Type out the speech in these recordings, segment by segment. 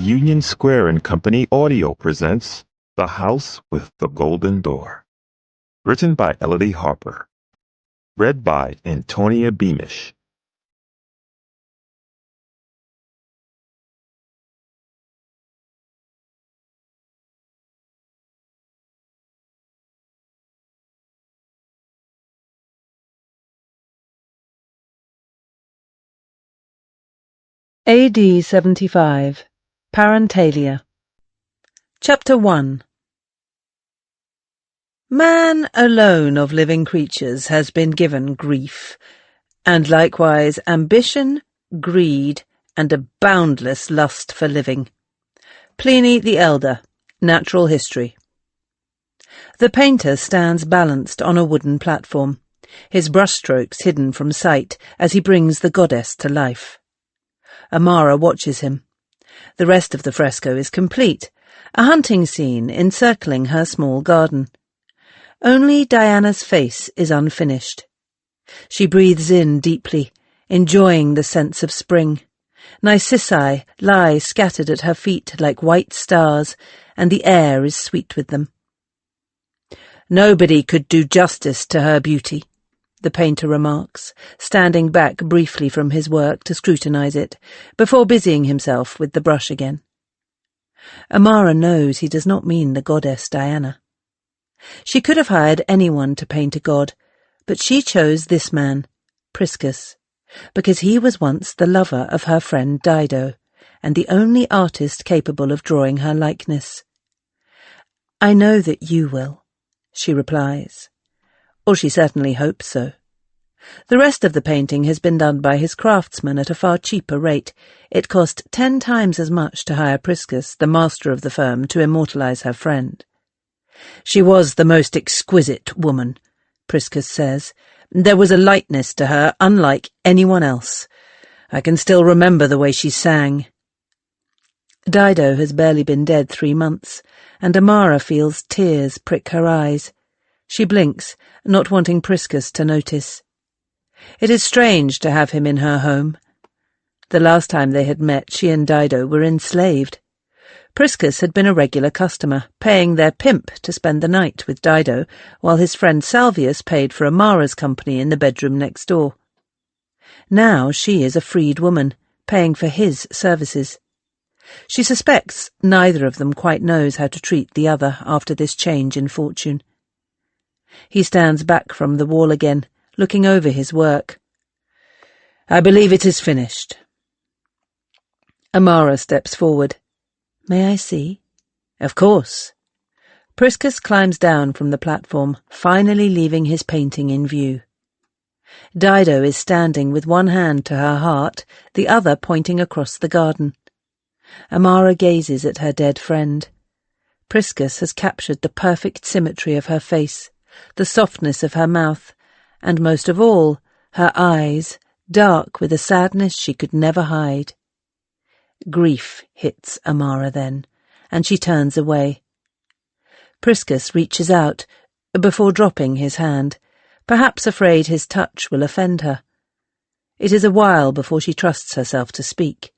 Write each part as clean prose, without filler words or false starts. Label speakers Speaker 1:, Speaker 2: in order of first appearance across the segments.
Speaker 1: Union Square and Company Audio presents The House with the Golden Door. Written by Elodie Harper. Read by Antonia Beamish.
Speaker 2: AD 75. Parentalia. Chapter 1. Man alone of living creatures has been given grief, and likewise ambition, greed, and a boundless lust for living. Pliny the Elder, Natural History. The painter stands balanced on a wooden platform, his brushstrokes hidden from sight as he brings the goddess to life. Amara watches him. The rest of the fresco is complete, a hunting scene encircling her small garden. Only Diana's face is unfinished. She breathes in deeply, enjoying the sense of spring. Narcissi lie scattered at her feet like white stars, and the air is sweet with them. Nobody could do justice to her beauty, the painter remarks, standing back briefly from his work to scrutinize it, before busying himself with the brush again. Amara knows he does not mean the goddess Diana. She could have hired anyone to paint a god, but she chose this man, Priscus, because he was once the lover of her friend Dido, and the only artist capable of drawing her likeness. "I know that you will," she replies. Or she certainly hopes so. The rest of the painting has been done by his craftsmen at a far cheaper rate. It cost 10 times as much to hire Priscus, the master of the firm, to immortalize her friend. "She was the most exquisite woman," Priscus says. "There was a lightness to her unlike anyone else. I can still remember the way she sang." Dido has barely been dead 3 months, and Amara feels tears prick her eyes. She blinks, not wanting Priscus to notice. It is strange to have him in her home. The last time they had met, she and Dido were enslaved. Priscus had been a regular customer, paying their pimp to spend the night with Dido, while his friend Salvius paid for Amara's company in the bedroom next door. Now she is a freed woman, paying for his services. She suspects neither of them quite knows how to treat the other after this change in fortune. He stands back from the wall again, looking over his work. "I believe it is finished." Amara steps forward. "May I see?" "Of course." Priscus climbs down from the platform, finally leaving his painting in view. Dido is standing with one hand to her heart, the other pointing across the garden. Amara gazes at her dead friend. Priscus has captured the perfect symmetry of her face, the softness of her mouth, and most of all, her eyes, dark with a sadness she could never hide. Grief hits Amara then, and she turns away. Priscus reaches out, before dropping his hand, perhaps afraid his touch will offend her. It is a while before she trusts herself to speak.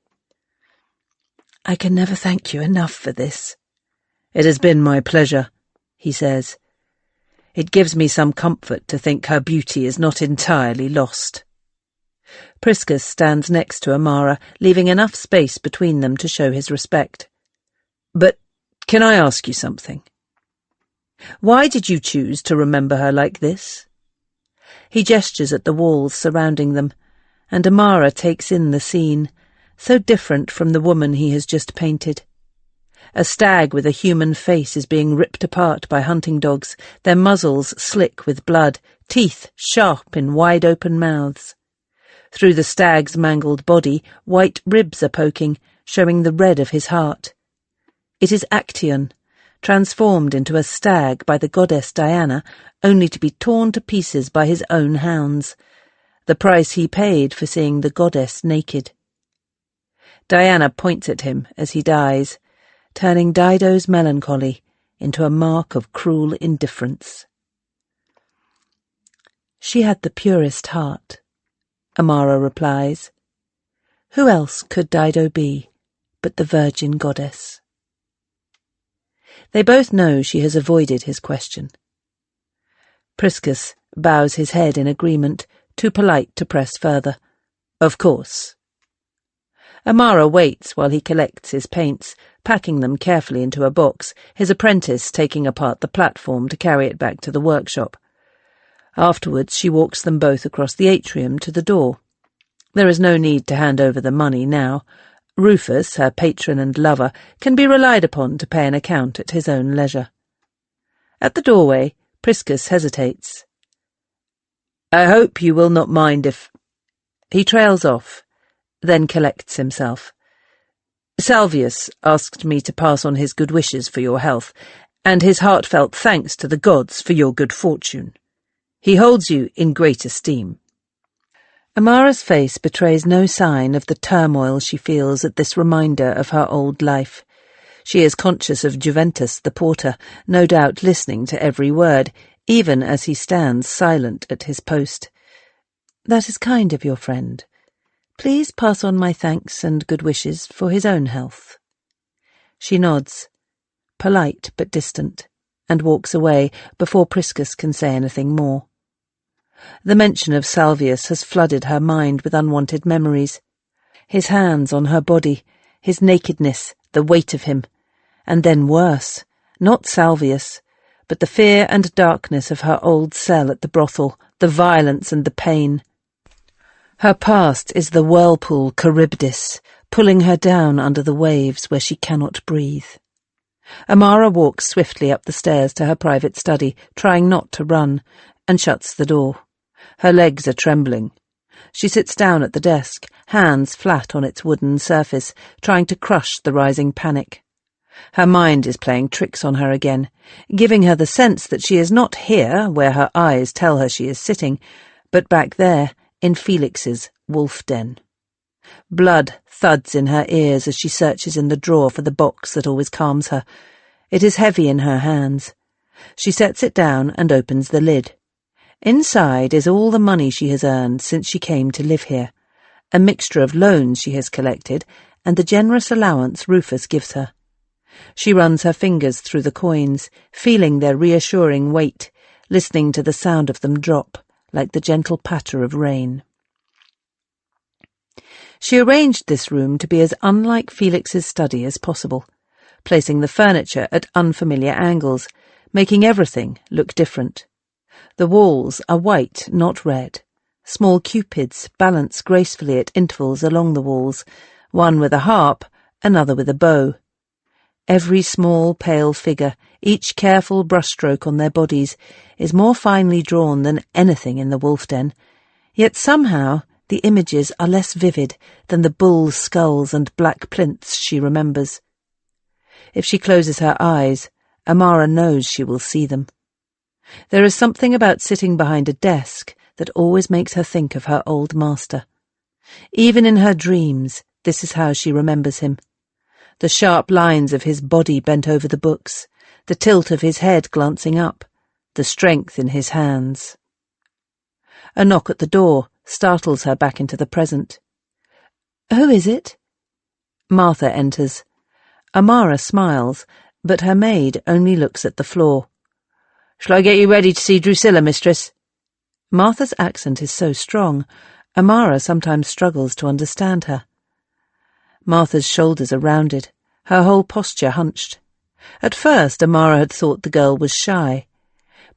Speaker 2: "I can never thank you enough for this." "It has been my pleasure," he says. "It gives me some comfort to think her beauty is not entirely lost." Priscus stands next to Amara, leaving enough space between them to show his respect. "But can I ask you something? Why did you choose to remember her like this?" He gestures at the walls surrounding them, and Amara takes in the scene, so different from the woman he has just painted. A stag with a human face is being ripped apart by hunting dogs, their muzzles slick with blood, teeth sharp in wide-open mouths. Through the stag's mangled body, white ribs are poking, showing the red of his heart. It is Actaeon, transformed into a stag by the goddess Diana, only to be torn to pieces by his own hounds, the price he paid for seeing the goddess naked. Diana points at him as he dies, turning Dido's melancholy into a mark of cruel indifference. "She had the purest heart," Amara replies. "Who else could Dido be, but the virgin goddess? They both know she has avoided his question. Priscus bows his head in agreement, too polite to press further. Of course. Amara waits while he collects his paints, packing them carefully into a box, his apprentice taking apart the platform to carry it back to the workshop. Afterwards she walks them both across the atrium to the door. There is no need to hand over the money now. Rufus, her patron and lover, can be relied upon to pay an account at his own leisure. At the doorway, Priscus hesitates. I hope you will not mind if... He trails off, then collects himself. Salvius asked me to pass on his good wishes for your health, and his heartfelt thanks to the gods for your good fortune. He holds you in great esteem. Amara's face betrays no sign of the turmoil she feels at this reminder of her old life. She is conscious of Juventus the porter, no doubt listening to every word, even as he stands silent at his post. That is kind of your friend. Please pass on my thanks and good wishes for his own health. She nods, polite but distant, and walks away before Priscus can say anything more. The mention of Salvius has flooded her mind with unwanted memories. His hands on her body, his nakedness, the weight of him, and then worse, not Salvius, but the fear and darkness of her old cell at the brothel, the violence and the pain. Her past is the whirlpool Charybdis, pulling her down under the waves where she cannot breathe. Amara walks swiftly up the stairs to her private study, trying not to run, and shuts the door. Her legs are trembling. She sits down at the desk, hands flat on its wooden surface, trying to crush the rising panic. Her mind is playing tricks on her again, giving her the sense that she is not here, where her eyes tell her she is sitting, but back there, in Felix's wolf den. Blood thuds in her ears as she searches in the drawer for the box that always calms her. It is heavy in her hands. She sets it down and opens the lid. Inside is all the money she has earned since she came to live here, a mixture of loans she has collected and the generous allowance Rufus gives her. She runs her fingers through the coins, feeling their reassuring weight, listening to the sound of them drop, like the gentle patter of rain. She arranged this room to be as unlike Felix's study as possible, placing the furniture at unfamiliar angles, making everything look different. The walls are white, not red. Small cupids balance gracefully at intervals along the walls, one with a harp, another with a bow. Every small, pale figure, each careful brushstroke on their bodies, is more finely drawn than anything in the wolf den, yet somehow the images are less vivid than the bull skulls and black plinths she remembers. If she closes her eyes, Amara knows she will see them. There is something about sitting behind a desk that always makes her think of her old master. Even in her dreams, this is how she remembers him. The sharp lines of his body bent over the books, the tilt of his head glancing up, the strength in his hands. A knock at the door startles her back into the present. "Who is it?" Martha enters. Amara smiles, but her maid only looks at the floor. "Shall I get you ready to see Drusilla, mistress?" Martha's accent is so strong, Amara sometimes struggles to understand her. Martha's shoulders are rounded, her whole posture hunched. At first Amara had thought the girl was shy,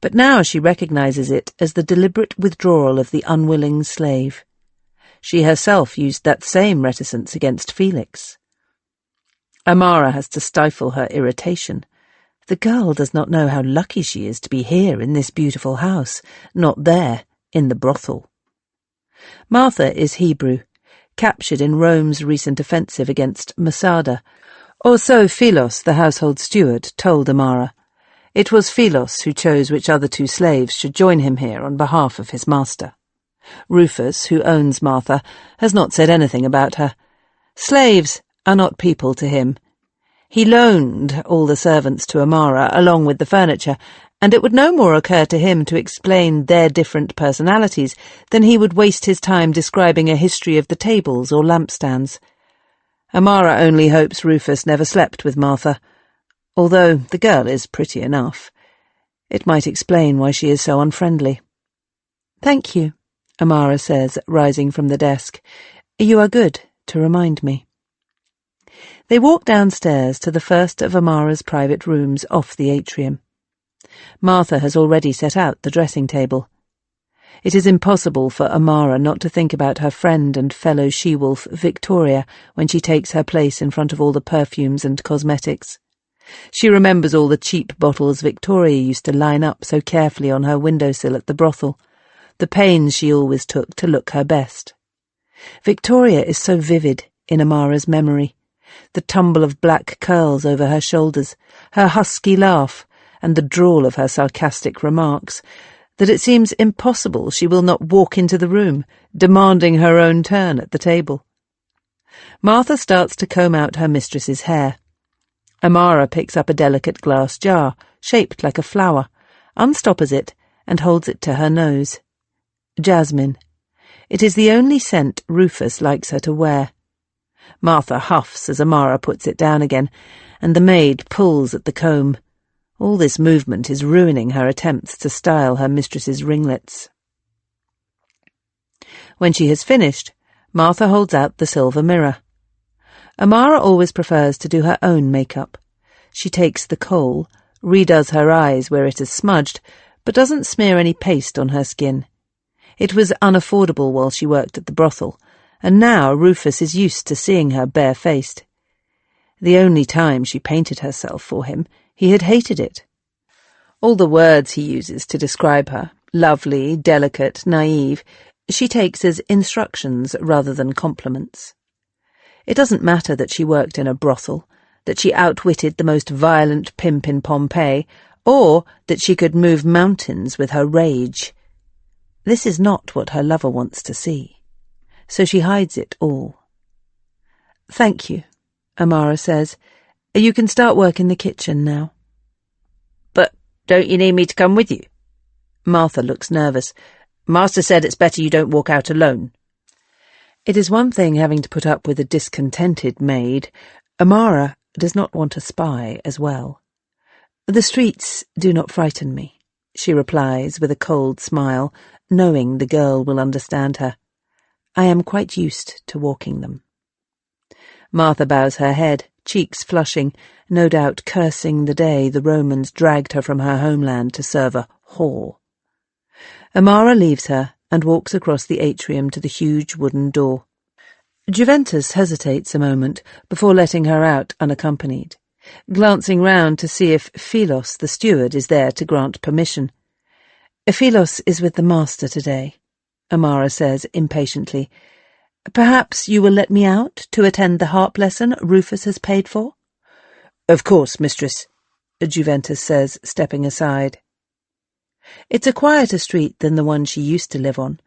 Speaker 2: but now she recognizes it as the deliberate withdrawal of the unwilling slave. She herself used that same reticence against Felix. Amara has to stifle her irritation. The girl does not know how lucky she is to be here in this beautiful house, not there, in the brothel. Martha is Hebrew, captured in Rome's recent offensive against Masada, or so Philos, the household steward, told Amara. It was Philos who chose which other two slaves should join him here on behalf of his master. Rufus, who owns Martha, has not said anything about her. Slaves are not people to him. He loaned all the servants to Amara, along with the furniture, and it would no more occur to him to explain their different personalities than he would waste his time describing a history of the tables or lampstands. Amara only hopes Rufus never slept with Martha, although the girl is pretty enough. It might explain why she is so unfriendly. "Thank you," Amara says, rising from the desk. "You are good to remind me." They walk downstairs to the first of Amara's private rooms off the atrium. Martha has already set out the dressing table. It is impossible for Amara not to think about her friend and fellow she-wolf, Victoria, when she takes her place in front of all the perfumes and cosmetics. She remembers all the cheap bottles Victoria used to line up so carefully on her windowsill at the brothel, the pains she always took to look her best. Victoria is so vivid in Amara's memory, the tumble of black curls over her shoulders, her husky laugh, and the drawl of her sarcastic remarks, that it seems impossible she will not walk into the room, demanding her own turn at the table. Martha starts to comb out her mistress's hair. Amara picks up a delicate glass jar, shaped like a flower, unstoppers it, and holds it to her nose. Jasmine. It is the only scent Rufus likes her to wear. Martha huffs as Amara puts it down again, and the maid pulls at the comb. All this movement is ruining her attempts to style her mistress's ringlets. When she has finished, Martha holds out the silver mirror. Amara always prefers to do her own makeup. She takes the kohl, redoes her eyes where it is smudged, but doesn't smear any paste on her skin. It was unaffordable while she worked at the brothel, and now Rufus is used to seeing her barefaced. The only time she painted herself for him, he had hated it. All the words he uses to describe her, lovely, delicate, naive, she takes as instructions rather than compliments. It doesn't matter that she worked in a brothel, that she outwitted the most violent pimp in Pompeii, or that she could move mountains with her rage. This is not what her lover wants to see, so she hides it all. "Thank you," Amara says. "You can start work in the kitchen now." "But don't you need me to come with you?" Martha looks nervous. "Master said it's better you don't walk out alone." It is one thing having to put up with a discontented maid. Amara does not want a spy as well. "The streets do not frighten me," she replies with a cold smile, knowing the girl will understand her. "I am quite used to walking them." Martha bows her head, cheeks flushing, no doubt cursing the day the Romans dragged her from her homeland to serve a whore. Amara leaves her and walks across the atrium to the huge wooden door. Juventus hesitates a moment before letting her out unaccompanied, glancing round to see if Philos, the steward, is there to grant permission. "Philos is with the master today," Amara says impatiently. "Perhaps you will let me out to attend the harp lesson Rufus has paid for?" "Of course, mistress," Juventus says, stepping aside. It's a quieter street than the one she used to live on.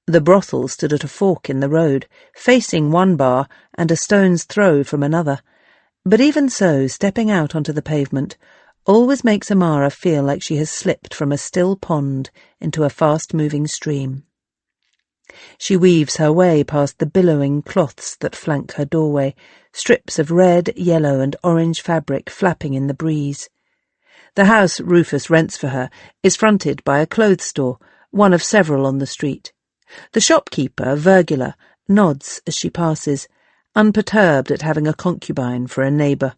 Speaker 2: The brothel stood at a fork in the road, facing one bar and a stone's throw from another, but even so, stepping out onto the pavement always makes Amara feel like she has slipped from a still pond into a fast-moving stream. She weaves her way past the billowing cloths that flank her doorway, strips of red, yellow and orange fabric flapping in the breeze. The house Rufus rents for her is fronted by a clothes store, one of several on the street. The shopkeeper, Virgula, nods as she passes, unperturbed at having a concubine for a neighbour.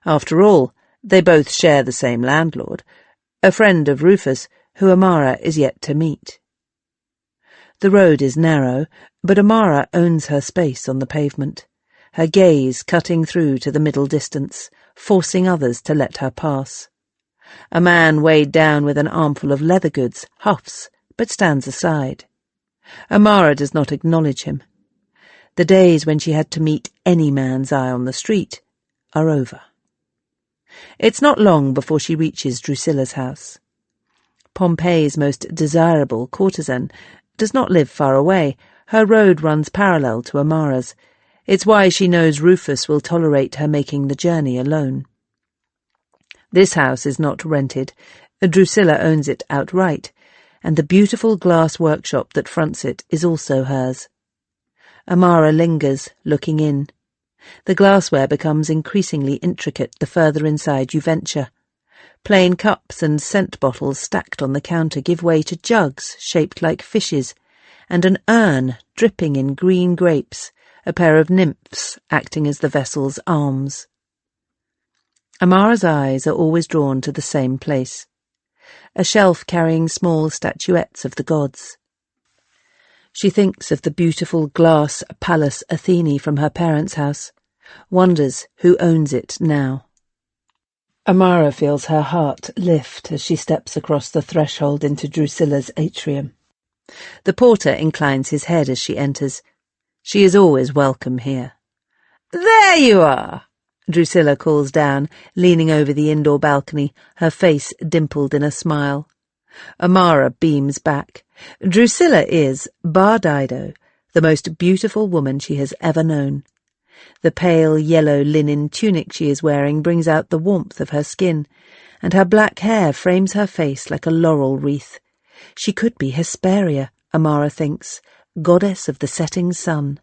Speaker 2: After all, they both share the same landlord, a friend of Rufus who Amara is yet to meet. The road is narrow, but Amara owns her space on the pavement, her gaze cutting through to the middle distance, forcing others to let her pass. A man weighed down with an armful of leather goods huffs, but stands aside. Amara does not acknowledge him. The days when she had to meet any man's eye on the street are over. It's not long before she reaches Drusilla's house. Pompeii's most desirable courtesan does not live far away. Her road runs parallel to Amara's. It's why she knows Rufus will tolerate her making the journey alone. This house is not rented. Drusilla owns it outright, and the beautiful glass workshop that fronts it is also hers. Amara lingers, looking in. The glassware becomes increasingly intricate the further inside you venture. Plain cups and scent bottles stacked on the counter give way to jugs shaped like fishes, and an urn dripping in green grapes, a pair of nymphs acting as the vessel's arms. Amara's eyes are always drawn to the same place, a shelf carrying small statuettes of the gods. She thinks of the beautiful glass Pallas Athene from her parents' house, wonders who owns it now. Amara feels her heart lift as she steps across the threshold into Drusilla's atrium. The porter inclines his head as she enters. She is always welcome here. "There you are!" Drusilla calls down, leaning over the indoor balcony, her face dimpled in a smile. Amara beams back. Drusilla is, bar Dido, the most beautiful woman she has ever known. The pale yellow linen tunic she is wearing brings out the warmth of her skin, and her black hair frames her face like a laurel wreath. She could be Hesperia, Amara thinks, goddess of the setting sun.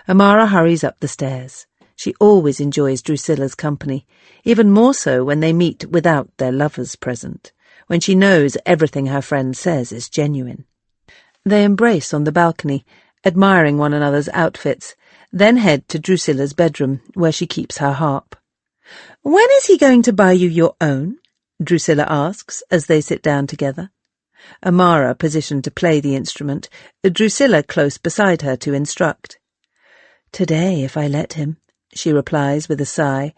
Speaker 2: Amara hurries up the stairs. She always enjoys Drusilla's company, even more so when they meet without their lovers present, when she knows everything her friend says is genuine. They embrace on the balcony, admiring one another's outfits, then head to Drusilla's bedroom, where she keeps her harp. "When is he going to buy you your own?" Drusilla asks as they sit down together. Amara positioned to play the instrument, Drusilla close beside her to instruct. "Today, if I let him," she replies with a sigh.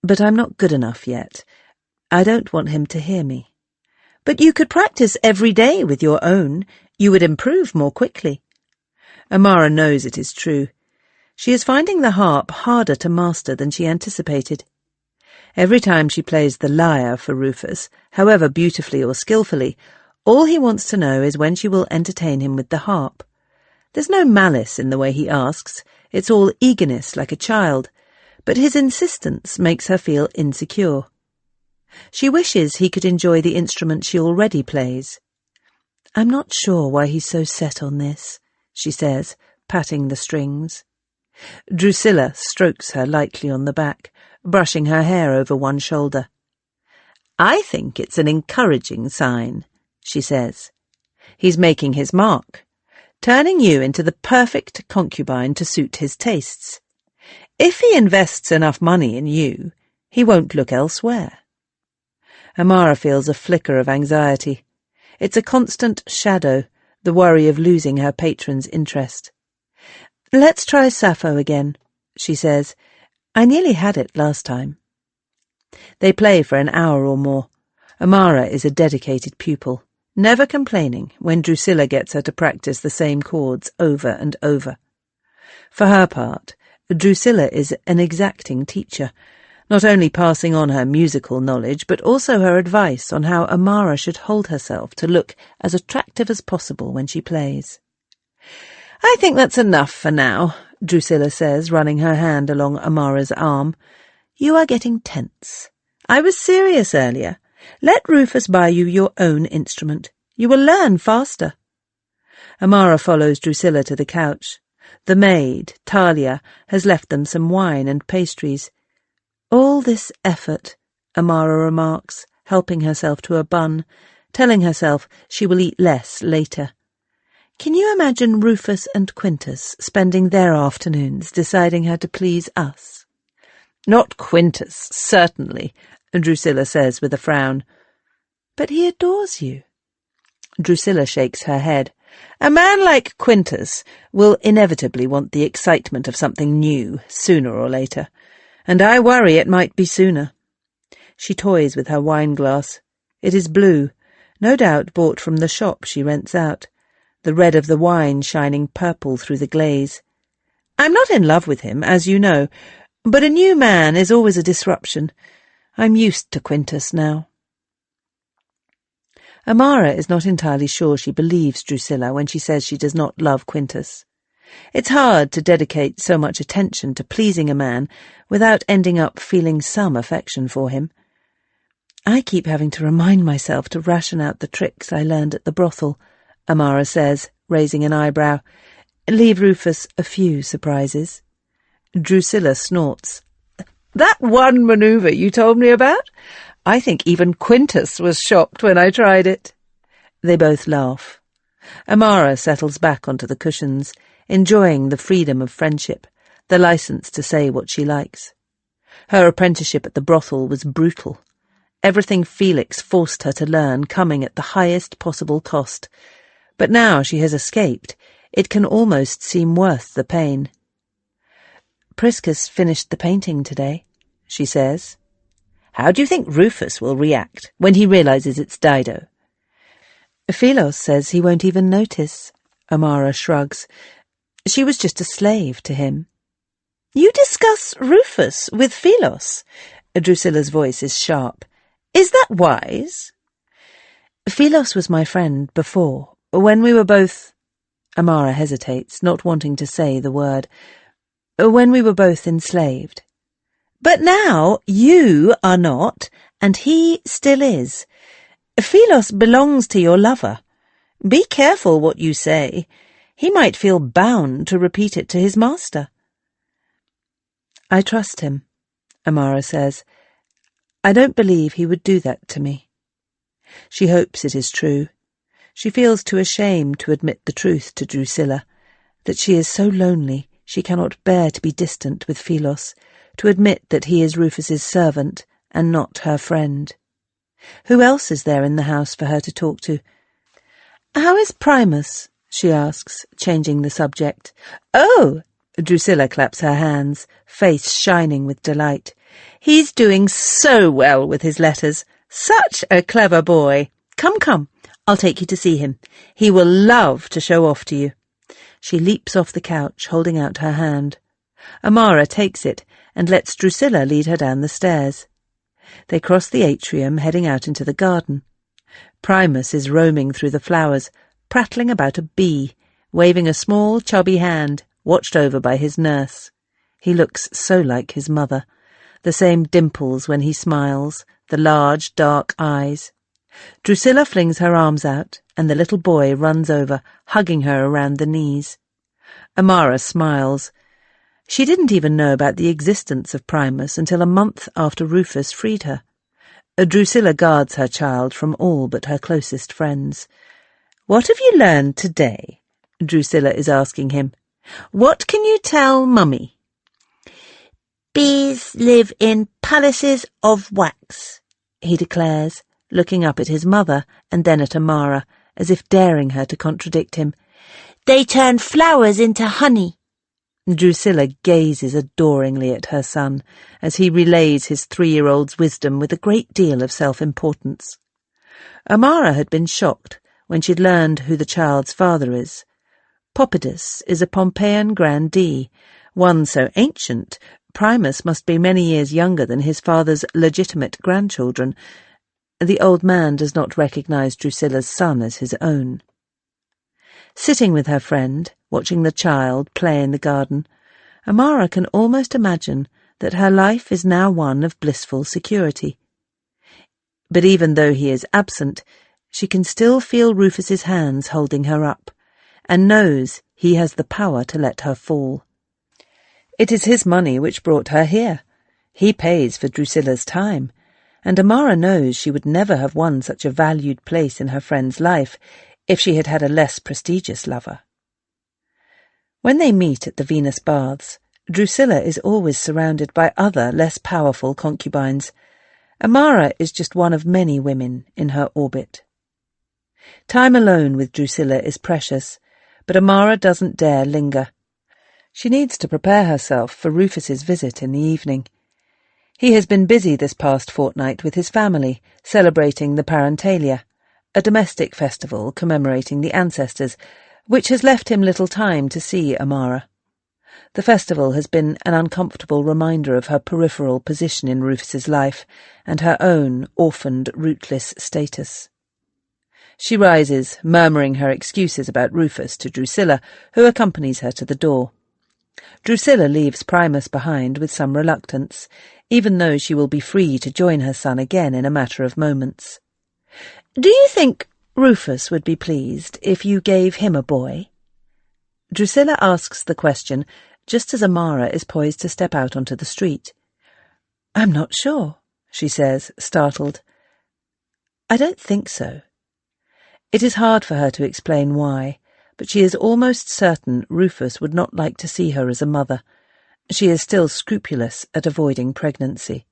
Speaker 2: "But I'm not good enough yet. I don't want him to hear me." "But you could practice every day with your own. You would improve more quickly." Amara knows it is true. She is finding the harp harder to master than she anticipated. Every time she plays the lyre for Rufus, however beautifully or skillfully, all he wants to know is when she will entertain him with the harp. There's no malice in the way he asks, it's all eagerness like a child, but his insistence makes her feel insecure. She wishes he could enjoy the instrument she already plays. "I'm not sure why he's so set on this," she says, patting the strings. Drusilla strokes her lightly on the back, brushing her hair over one shoulder. "I think it's an encouraging sign," she says. "He's making his mark, turning you into the perfect concubine to suit his tastes. If he invests enough money in you, he won't look elsewhere." Amara feels a flicker of anxiety. It's a constant shadow, the worry of losing her patron's interest. "Let's try Sappho again," she says. "I nearly had it last time." They play for an hour or more. Amara is a dedicated pupil, never complaining when Drusilla gets her to practice the same chords over and over. For her part, Drusilla is an exacting teacher, not only passing on her musical knowledge, but also her advice on how Amara should hold herself to look as attractive as possible when she plays. "I think that's enough for now," Drusilla says, running her hand along Amara's arm. "You are getting tense. I was serious earlier. Let Rufus buy you your own instrument. You will learn faster." Amara follows Drusilla to the couch. The maid, Talia, has left them some wine and pastries. "All this effort," Amara remarks, helping herself to a bun, telling herself she will eat less later. Can you imagine Rufus and Quintus spending their afternoons deciding how to please us? "Not Quintus, certainly," Drusilla says with a frown. "But he adores you." Drusilla shakes her head. "A man like Quintus will inevitably want the excitement of something new, sooner or later, and I worry it might be sooner." She toys with her wine-glass. It is blue, no doubt bought from the shop she rents out, the red of the wine shining purple through the glaze. "I'm not in love with him, as you know, but a new man is always a disruption. I'm used to Quintus now." Amara is not entirely sure she believes Drusilla when she says she does not love Quintus. It's hard to dedicate so much attention to pleasing a man without ending up feeling some affection for him. "I keep having to remind myself to ration out the tricks I learned at the brothel," Amara says, raising an eyebrow. "Leave Rufus a few surprises." Drusilla snorts. That one manoeuvre you told me about? I think even Quintus was shocked when I tried it. They both laugh. Amara settles back onto the cushions, enjoying the freedom of friendship, the license to say what she likes. Her apprenticeship at the brothel was brutal. Everything Felix forced her to learn coming at the highest possible cost. But now she has escaped, it can almost seem worth the pain. Priscus finished the painting today, she says. How do you think Rufus will react when he realizes it's Dido? Philos says he won't even notice. Amara shrugs. She was just a slave to him. You discuss Rufus with Philos? Drusilla's voice is sharp. Is that wise? Philos was my friend before, when we were both... Amara hesitates, not wanting to say the word. When we were both enslaved. But now you are not, and he still is. Philos belongs to your lover. Be careful what you say. He might feel bound to repeat it to his master. I trust him, Amara says. I don't believe he would do that to me. She hopes it is true. She feels too ashamed to admit the truth to Drusilla, that she is so lonely she cannot bear to be distant with Philos, to admit that he is Rufus's servant and not her friend. Who else is there in the house for her to talk to? How is Primus? She asks, changing the subject. Oh! Drusilla claps her hands, face shining with delight. He's doing so well with his letters. Such a clever boy. Come, I'll take you to see him. He will love to show off to you. She leaps off the couch, holding out her hand. Amara takes it and lets Drusilla lead her down the stairs. They cross the atrium, heading out into the garden. Primus is roaming through the flowers, prattling about a bee, waving a small, chubby hand, watched over by his nurse. He looks so like his mother, the same dimples when he smiles, the large, dark eyes. Drusilla flings her arms out, and the little boy runs over, hugging her around the knees. Amara smiles. She didn't even know about the existence of Primus until a month after Rufus freed her. Drusilla guards her child from all but her closest friends. What have you learned today? Drusilla is asking him. What can you tell Mummy? Bees live in palaces of wax, he declares, looking up at his mother and then at Amara, as if daring her to contradict him. They turn flowers into honey. Drusilla gazes adoringly at her son as he relays his 3-year-old's wisdom with a great deal of self-importance. Amara had been shocked when she'd learned who the child's father is. Popidus is a Pompeian grandee, one so ancient, Primus must be many years younger than his father's legitimate grandchildren. The old man does not recognize Drusilla's son as his own. Sitting with her friend, watching the child play in the garden, Amara can almost imagine that her life is now one of blissful security. But even though he is absent, she can still feel Rufus's hands holding her up, and knows he has the power to let her fall. It is his money which brought her here. He pays for Drusilla's time, and Amara knows she would never have won such a valued place in her friend's life if she had had a less prestigious lover. When they meet at the Venus Baths, Drusilla is always surrounded by other, less powerful concubines. Amara is just one of many women in her orbit. Time alone with Drusilla is precious, but Amara doesn't dare linger. She needs to prepare herself for Rufus's visit in the evening. He has been busy this past fortnight with his family, celebrating the Parentalia, a domestic festival commemorating the ancestors, which has left him little time to see Amara. The festival has been an uncomfortable reminder of her peripheral position in Rufus's life and her own orphaned, rootless status. She rises, murmuring her excuses about Rufus to Drusilla, who accompanies her to the door. Drusilla leaves Primus behind with some reluctance, even though she will be free to join her son again in a matter of moments. "Do you think Rufus would be pleased if you gave him a boy?" Drusilla asks the question, just as Amara is poised to step out onto the street. "I'm not sure," she says, startled. "I don't think so." It is hard for her to explain why, but she is almost certain Rufus would not like to see her as a mother. She is still scrupulous at avoiding pregnancy.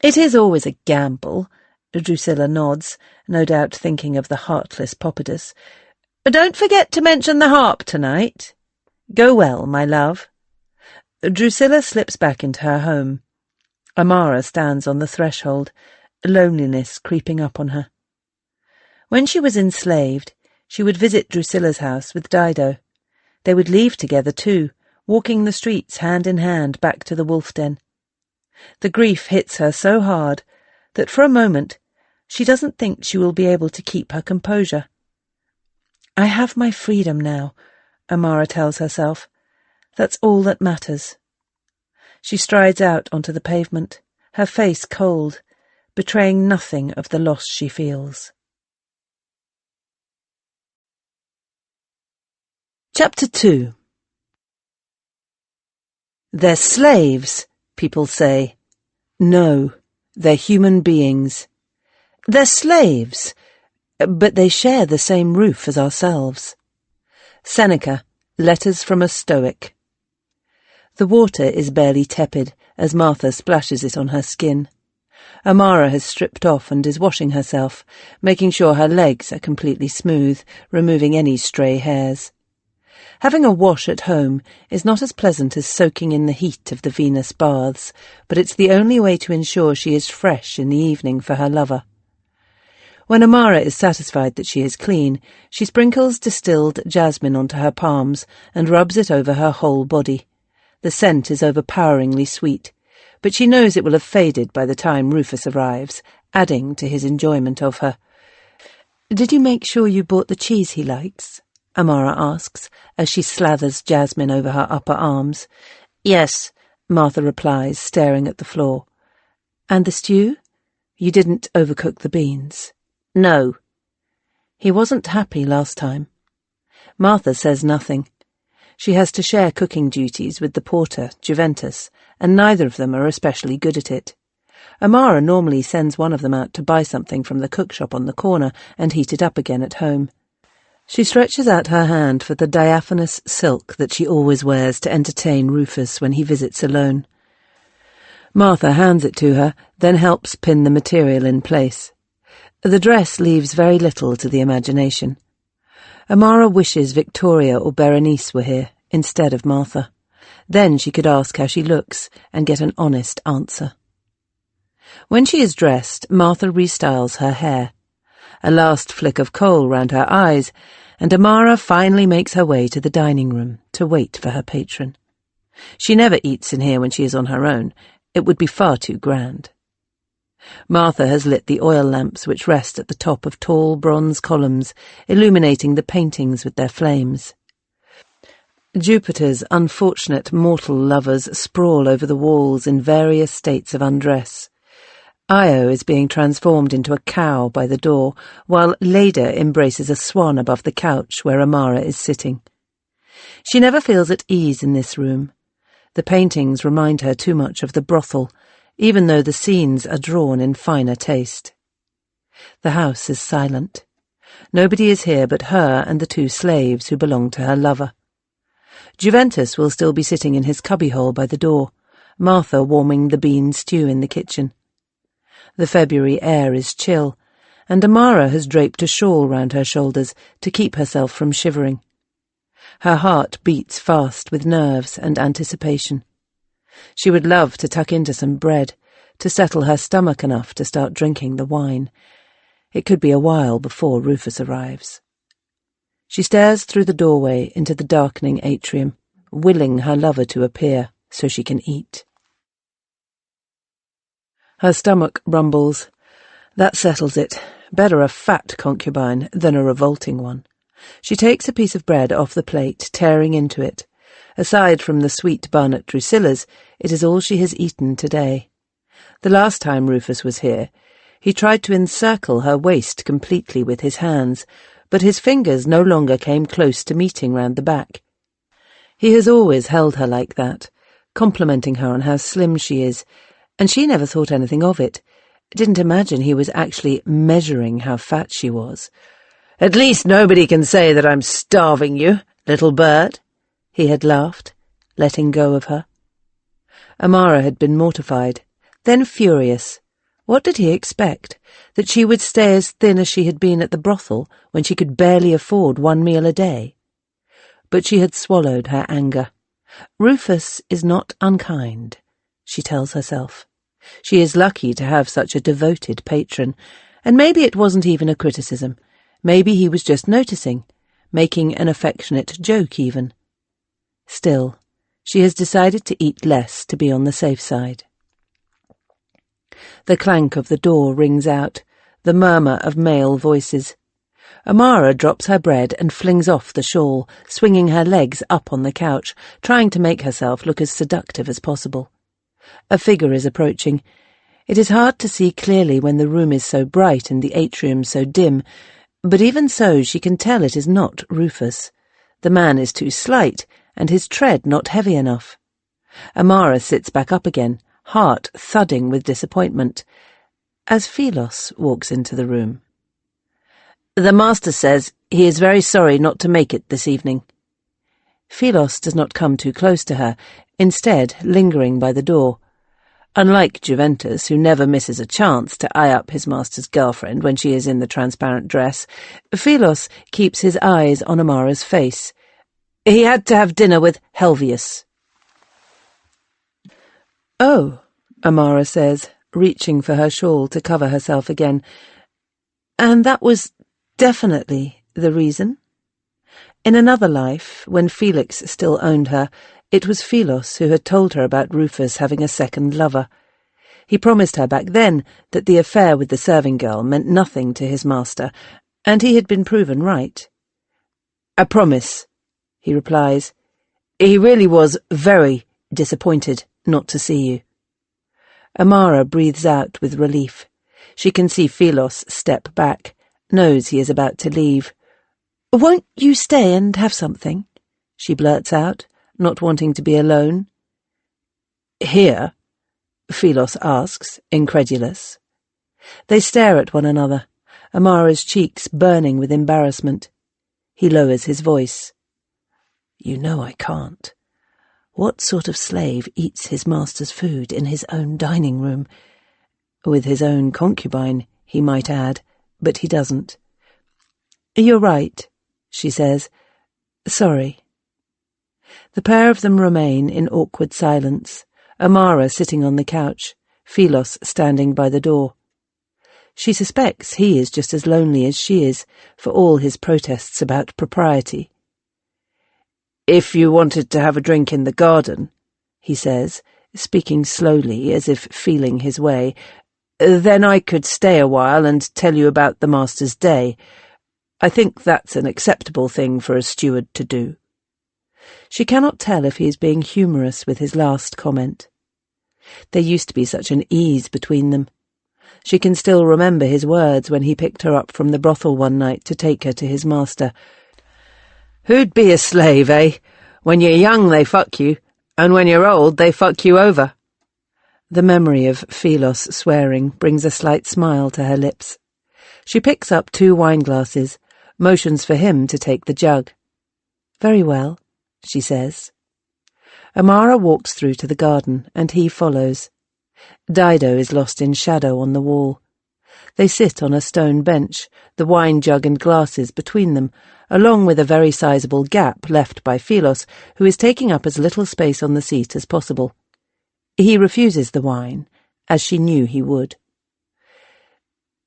Speaker 2: "It is always a gamble," Drusilla nods, no doubt thinking of the heartless Popidus. "Don't forget to mention the harp tonight. Go well, my love." Drusilla slips back into her home. Amara stands on the threshold, loneliness creeping up on her. When she was enslaved, she would visit Drusilla's house with Dido. They would leave together too, walking the streets hand in hand back to the wolf den. The grief hits her so hard that for a moment she doesn't think she will be able to keep her composure. "I have my freedom now," Amara tells herself. "That's all that matters." She strides out onto the pavement, her face cold, betraying nothing of the loss she feels. Chapter 2. "They're slaves," people say. No, they're human beings. "They're slaves, but they share the same roof as ourselves." Seneca, Letters from a Stoic. The water is barely tepid as Martha splashes it on her skin. Amara has stripped off and is washing herself, making sure her legs are completely smooth, removing any stray hairs. Having a wash at home is not as pleasant as soaking in the heat of the Venus baths, but it's the only way to ensure she is fresh in the evening for her lover. When Amara is satisfied that she is clean, she sprinkles distilled jasmine onto her palms and rubs it over her whole body. The scent is overpoweringly sweet, but she knows it will have faded by the time Rufus arrives, adding to his enjoyment of her. "Did you make sure you bought the cheese he likes?" Amara asks, as she slathers jasmine over her upper arms. "Yes," Martha replies, staring at the floor. "And the stew? You didn't overcook the beans?" "No." "He wasn't happy last time." Martha says nothing. She has to share cooking duties with the porter, Juventus, and neither of them are especially good at it. Amara normally sends one of them out to buy something from the cookshop on the corner and heat it up again at home. She stretches out her hand for the diaphanous silk that she always wears to entertain Rufus when he visits alone. Martha hands it to her, then helps pin the material in place. The dress leaves very little to the imagination. Amara wishes Victoria or Berenice were here, instead of Martha. Then she could ask how she looks and get an honest answer. When she is dressed, Martha restyles her hair. A last flick of kohl round her eyes, and Amara finally makes her way to the dining room to wait for her patron. She never eats in here when she is on her own. It would be far too grand. Martha has lit the oil lamps which rest at the top of tall bronze columns, illuminating the paintings with their flames. Jupiter's unfortunate mortal lovers sprawl over the walls in various states of undress. Io is being transformed into a cow by the door, while Leda embraces a swan above the couch where Amara is sitting. She never feels at ease in this room. The paintings remind her too much of the brothel, even though the scenes are drawn in finer taste. The house is silent. Nobody is here but her and the two slaves who belong to her lover. Juventus will still be sitting in his cubbyhole by the door, Martha warming the bean stew in the kitchen. The February air is chill, and Amara has draped a shawl round her shoulders to keep herself from shivering. Her heart beats fast with nerves and anticipation. She would love to tuck into some bread, to settle her stomach enough to start drinking the wine. It could be a while before Rufus arrives. She stares through the doorway into the darkening atrium, willing her lover to appear so she can eat. Her stomach rumbles. That settles it. Better a fat concubine than a revolting one. She takes a piece of bread off the plate, tearing into it. Aside from the sweet bun at Drusilla's, it is all she has eaten today. The last time Rufus was here, he tried to encircle her waist completely with his hands, but his fingers no longer came close to meeting round the back. He has always held her like that, complimenting her on how slim she is, and she never thought anything of it, didn't imagine he was actually measuring how fat she was. "At least nobody can say that I'm starving you, little bird," he had laughed, letting go of her. Amara had been mortified, then furious. What did he expect? That she would stay as thin as she had been at the brothel when she could barely afford 1 meal a day? But she had swallowed her anger. Rufus is not unkind, she tells herself. She is lucky to have such a devoted patron, and maybe it wasn't even a criticism. Maybe he was just noticing, making an affectionate joke even. Still, she has decided to eat less to be on the safe side. The clank of the door rings out, the murmur of male voices. Amara drops her bread and flings off the shawl, swinging her legs up on the couch, trying to make herself look as seductive as possible. A figure is approaching. It is hard to see clearly when the room is so bright and the atrium so dim, but even so she can tell it is not Rufus. The man is too slight, and his tread not heavy enough. Amara sits back up again, heart thudding with disappointment, as Philos walks into the room. "The master says he is very sorry not to make it this evening." Philos does not come too close to her, instead lingering by the door. Unlike Juventus, who never misses a chance to eye up his master's girlfriend when she is in the transparent dress, Philos keeps his eyes on Amara's face. "He had to have dinner with Helvius." "Oh," Amara says, reaching for her shawl to cover herself again. "And that was definitely the reason?" In another life, when Felix still owned her, it was Philos who had told her about Rufus having a second lover. He promised her back then that the affair with the serving girl meant nothing to his master, and he had been proven right. "I promise," he replies. "He really was very disappointed not to see you." Amara breathes out with relief. She can see Philos step back, knows he is about to leave. "Won't you stay and have something?" she blurts out, not wanting to be alone. "Here?" Philos asks, incredulous. They stare at one another, Amara's cheeks burning with embarrassment. He lowers his voice. "You know I can't. What sort of slave eats his master's food in his own dining room? With his own concubine, he might add, but he doesn't." "You're right," she says. "Sorry." The pair of them remain in awkward silence, Amara sitting on the couch, Philos standing by the door. She suspects he is just as lonely as she is, for all his protests about propriety. "If you wanted to have a drink in the garden," he says, speaking slowly as if feeling his way, "then I could stay a while and tell you about the master's day. I think that's an acceptable thing for a steward to do." She cannot tell if he is being humorous with his last comment. There used to be such an ease between them. She can still remember his words when he picked her up from the brothel one night to take her to his master. "Who'd be a slave, eh? When you're young they fuck you, and when you're old they fuck you over." The memory of Philos swearing brings a slight smile to her lips. She picks up 2 wineglasses, motions for him to take the jug. "Very well," she says. Amara walks through to the garden, and he follows. Dido is lost in shadow on the wall. They sit on a stone bench, the wine jug and glasses between them, along with a very sizable gap left by Philos, who is taking up as little space on the seat as possible. He refuses the wine, as she knew he would.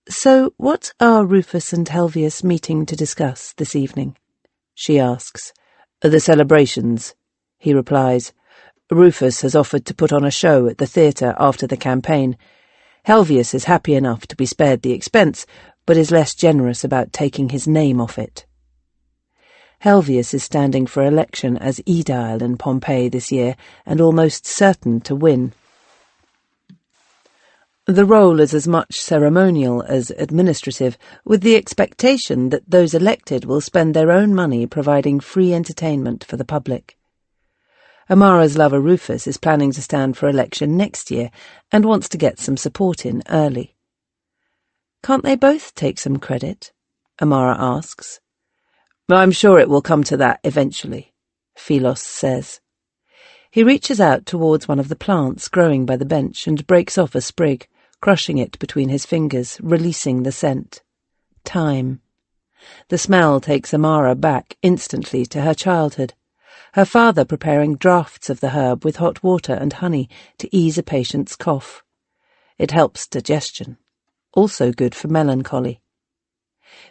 Speaker 2: "So what are Rufus and Helvius meeting to discuss this evening?" she asks. "The celebrations," he replies. "Rufus has offered to put on a show at the theatre after the campaign. Helvius is happy enough to be spared the expense, but is less generous about taking his name off it." Helvius is standing for election as aedile in Pompeii this year, and almost certain to win. The role is as much ceremonial as administrative, with the expectation that those elected will spend their own money providing free entertainment for the public. Amara's lover Rufus is planning to stand for election next year and wants to get some support in early. Can't they both take some credit? Amara asks. I'm sure it will come to that eventually, Philos says. He reaches out towards one of the plants growing by the bench and breaks off a sprig, crushing it between his fingers, releasing the scent. Thyme. The smell takes Amara back instantly to her childhood, her father preparing draughts of the herb with hot water and honey to ease a patient's cough. It helps digestion, also good for melancholy.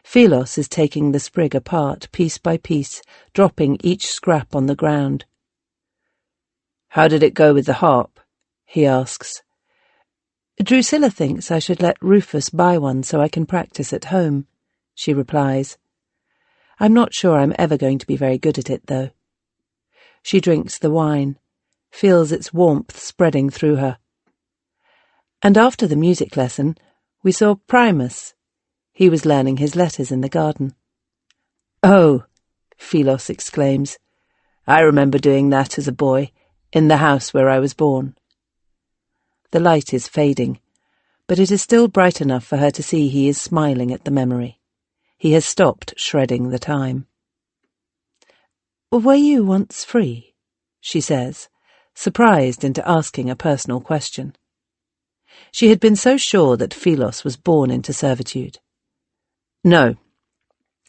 Speaker 2: Philos is taking the sprig apart piece by piece, dropping each scrap on the ground. How did it go with the harp? He asks. Drusilla thinks I should let Rufus buy one so I can practice at home, she replies. I'm not sure I'm ever going to be very good at it, though. She drinks the wine, feels its warmth spreading through her. And after the music lesson, we saw Primus. He was learning his letters in the garden. Oh, Philos exclaims. I remember doing that as a boy, in the house where I was born. The light is fading, but it is still bright enough for her to see he is smiling at the memory. He has stopped shredding the time. Were you once free? She says, surprised into asking a personal question. She had been so sure that Philos was born into servitude. No,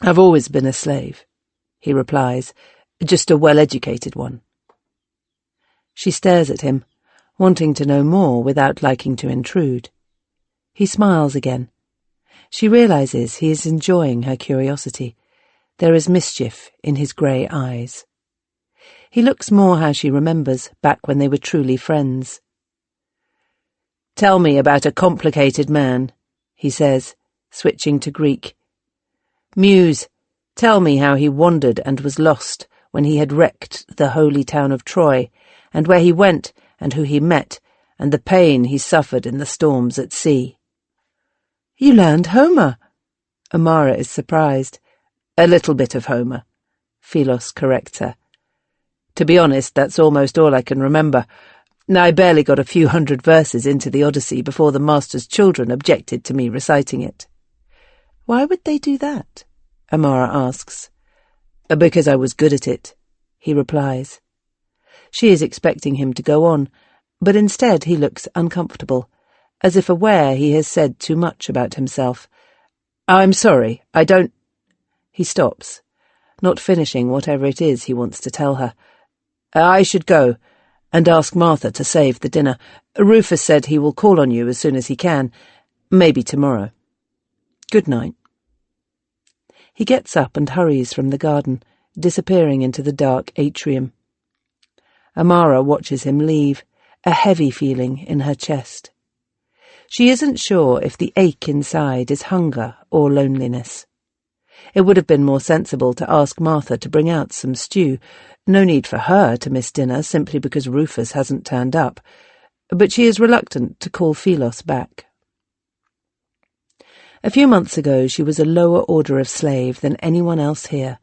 Speaker 2: I've always been a slave, he replies, just a well-educated one. She stares at him, wanting to know more without liking to intrude. He smiles again. She realizes he is enjoying her curiosity. There is mischief in his grey eyes. He looks more how she remembers back when they were truly friends. Tell me about a complicated man, he says, switching to Greek. Muse, tell me how he wandered and was lost when he had wrecked the holy town of Troy, and where he went and who he met, and the pain he suffered in the storms at sea. You learned Homer. Amara is surprised. A little bit of Homer, Philos corrects her. To be honest, that's almost all I can remember. I barely got a few hundred verses into the Odyssey before the master's children objected to me reciting it. Why would they do that? Amara asks. Because I was good at it, he replies. She is expecting him to go on, but instead he looks uncomfortable, as if aware he has said too much about himself. I'm sorry, I don't... He stops, not finishing whatever it is he wants to tell her. I should go and ask Martha to save the dinner. Rufus said he will call on you as soon as he can, maybe tomorrow. Good night. He gets up and hurries from the garden, disappearing into the dark atrium. Amara watches him leave, a heavy feeling in her chest. She isn't sure if the ache inside is hunger or loneliness. It would have been more sensible to ask Martha to bring out some stew. No need for her to miss dinner simply because Rufus hasn't turned up, but she is reluctant to call Philos back. A few months ago she was a lower order of slave than anyone else here.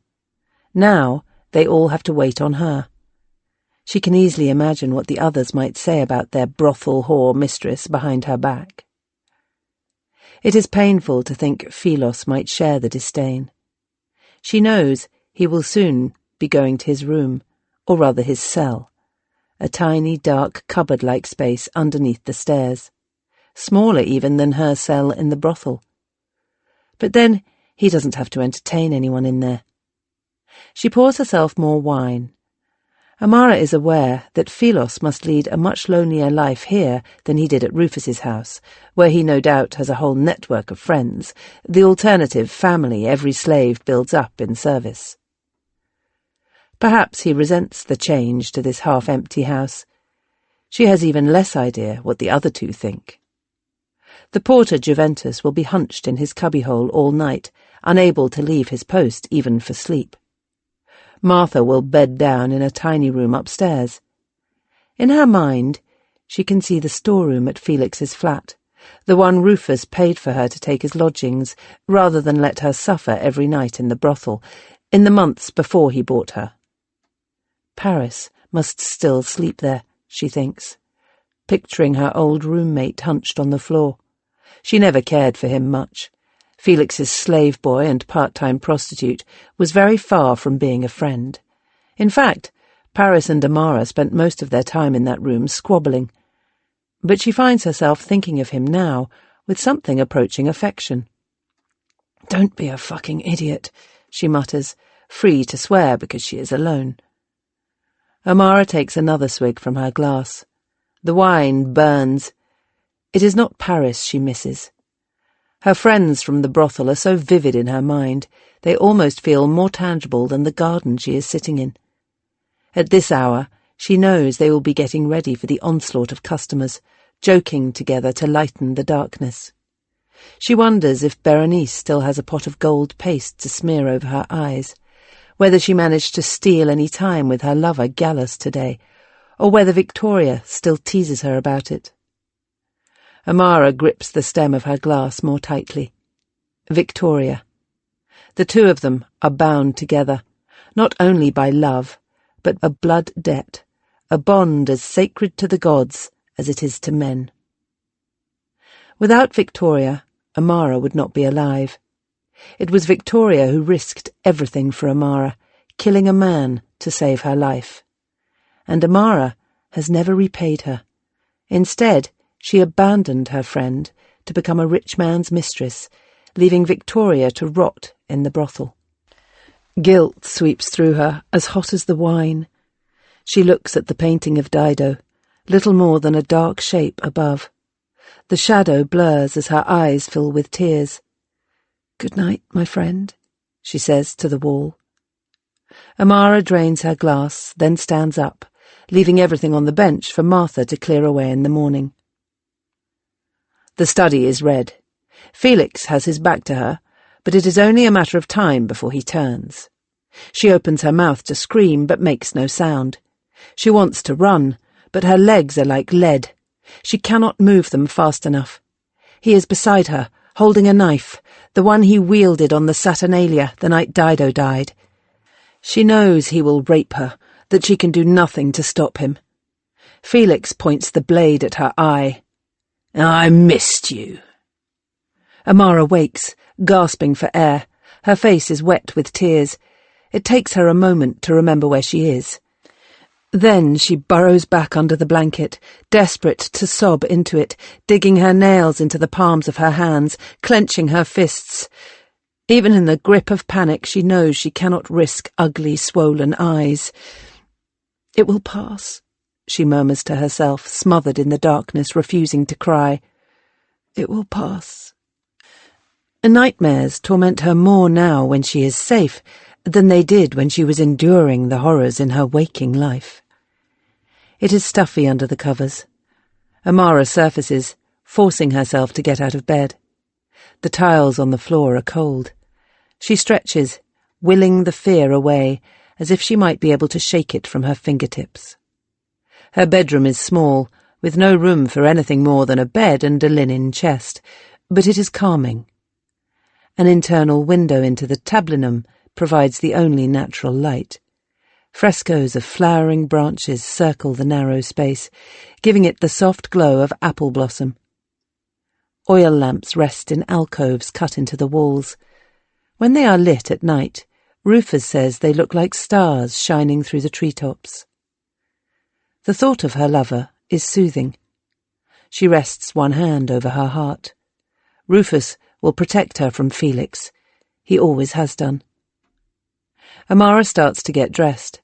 Speaker 2: Now they all have to wait on her. She can easily imagine what the others might say about their brothel whore mistress behind her back. It is painful to think Philos might share the disdain. She knows he will soon be going to his room, or rather his cell, a tiny, dark, cupboard-like space underneath the stairs, smaller even than her cell in the brothel. But then he doesn't have to entertain anyone in there. She pours herself more wine. Amara is aware that Philos must lead a much lonelier life here than he did at Rufus's house, where he no doubt has a whole network of friends, the alternative family every slave builds up in service. Perhaps he resents the change to this half-empty house. She has even less idea what the other two think. The porter Juventus will be hunched in his cubbyhole all night, unable to leave his post even for sleep. Martha will bed down in a tiny room upstairs. In her mind, she can see the storeroom at Felix's flat, the one Rufus paid for her to take as lodgings, rather than let her suffer every night in the brothel, in the months before he bought her. Paris must still sleep there, she thinks, picturing her old roommate hunched on the floor. She never cared for him much. Felix's slave boy and part-time prostitute was very far from being a friend. In fact, Paris and Amara spent most of their time in that room squabbling. But she finds herself thinking of him now with something approaching affection. "Don't be a fucking idiot," she mutters, free to swear because she is alone. Amara takes another swig from her glass. The wine burns. It is not Paris she misses. Her friends from the brothel are so vivid in her mind, they almost feel more tangible than the garden she is sitting in. At this hour, she knows they will be getting ready for the onslaught of customers, joking together to lighten the darkness. She wonders if Berenice still has a pot of gold paste to smear over her eyes, whether she managed to steal any time with her lover Gallus today, or whether Victoria still teases her about it. Amara grips the stem of her glass more tightly. Victoria. The two of them are bound together, not only by love, but a blood debt, a bond as sacred to the gods as it is to men. Without Victoria, Amara would not be alive. It was Victoria who risked everything for Amara, killing a man to save her life. And Amara has never repaid her. Instead, she abandoned her friend to become a rich man's mistress, leaving Victoria to rot in the brothel. Guilt sweeps through her, as hot as the wine. She looks at the painting of Dido, little more than a dark shape above. The shadow blurs as her eyes fill with tears. "Good night, my friend," she says to the wall. Amara drains her glass, then stands up, leaving everything on the bench for Martha to clear away in the morning. The study is red. Felix has his back to her, but it is only a matter of time before he turns. She opens her mouth to scream, but makes no sound. She wants to run, but her legs are like lead. She cannot move them fast enough. He is beside her, holding a knife, the one he wielded on the Saturnalia the night Dido died. She knows he will rape her, that she can do nothing to stop him. Felix points the blade at her eye. "I missed you." Amara wakes, gasping for air. Her face is wet with tears. It takes her a moment to remember where she is. Then she burrows back under the blanket, desperate to sob into it, digging her nails into the palms of her hands, clenching her fists. Even in the grip of panic, she knows she cannot risk ugly, swollen eyes. "It will pass," she murmurs to herself, smothered in the darkness, refusing to cry. "It will pass." Nightmares torment her more now when she is safe than they did when she was enduring the horrors in her waking life. It is stuffy under the covers. Amara surfaces, forcing herself to get out of bed. The tiles on the floor are cold. She stretches, willing the fear away, as if she might be able to shake it from her fingertips. Her bedroom is small, with no room for anything more than a bed and a linen chest, but it is calming. An internal window into the tablinum provides the only natural light. Frescoes of flowering branches circle the narrow space, giving it the soft glow of apple blossom. Oil lamps rest in alcoves cut into the walls. When they are lit at night, Rufus says they look like stars shining through the treetops. The thought of her lover is soothing. She rests one hand over her heart. Rufus will protect her from Felix. He always has done. Amara starts to get dressed,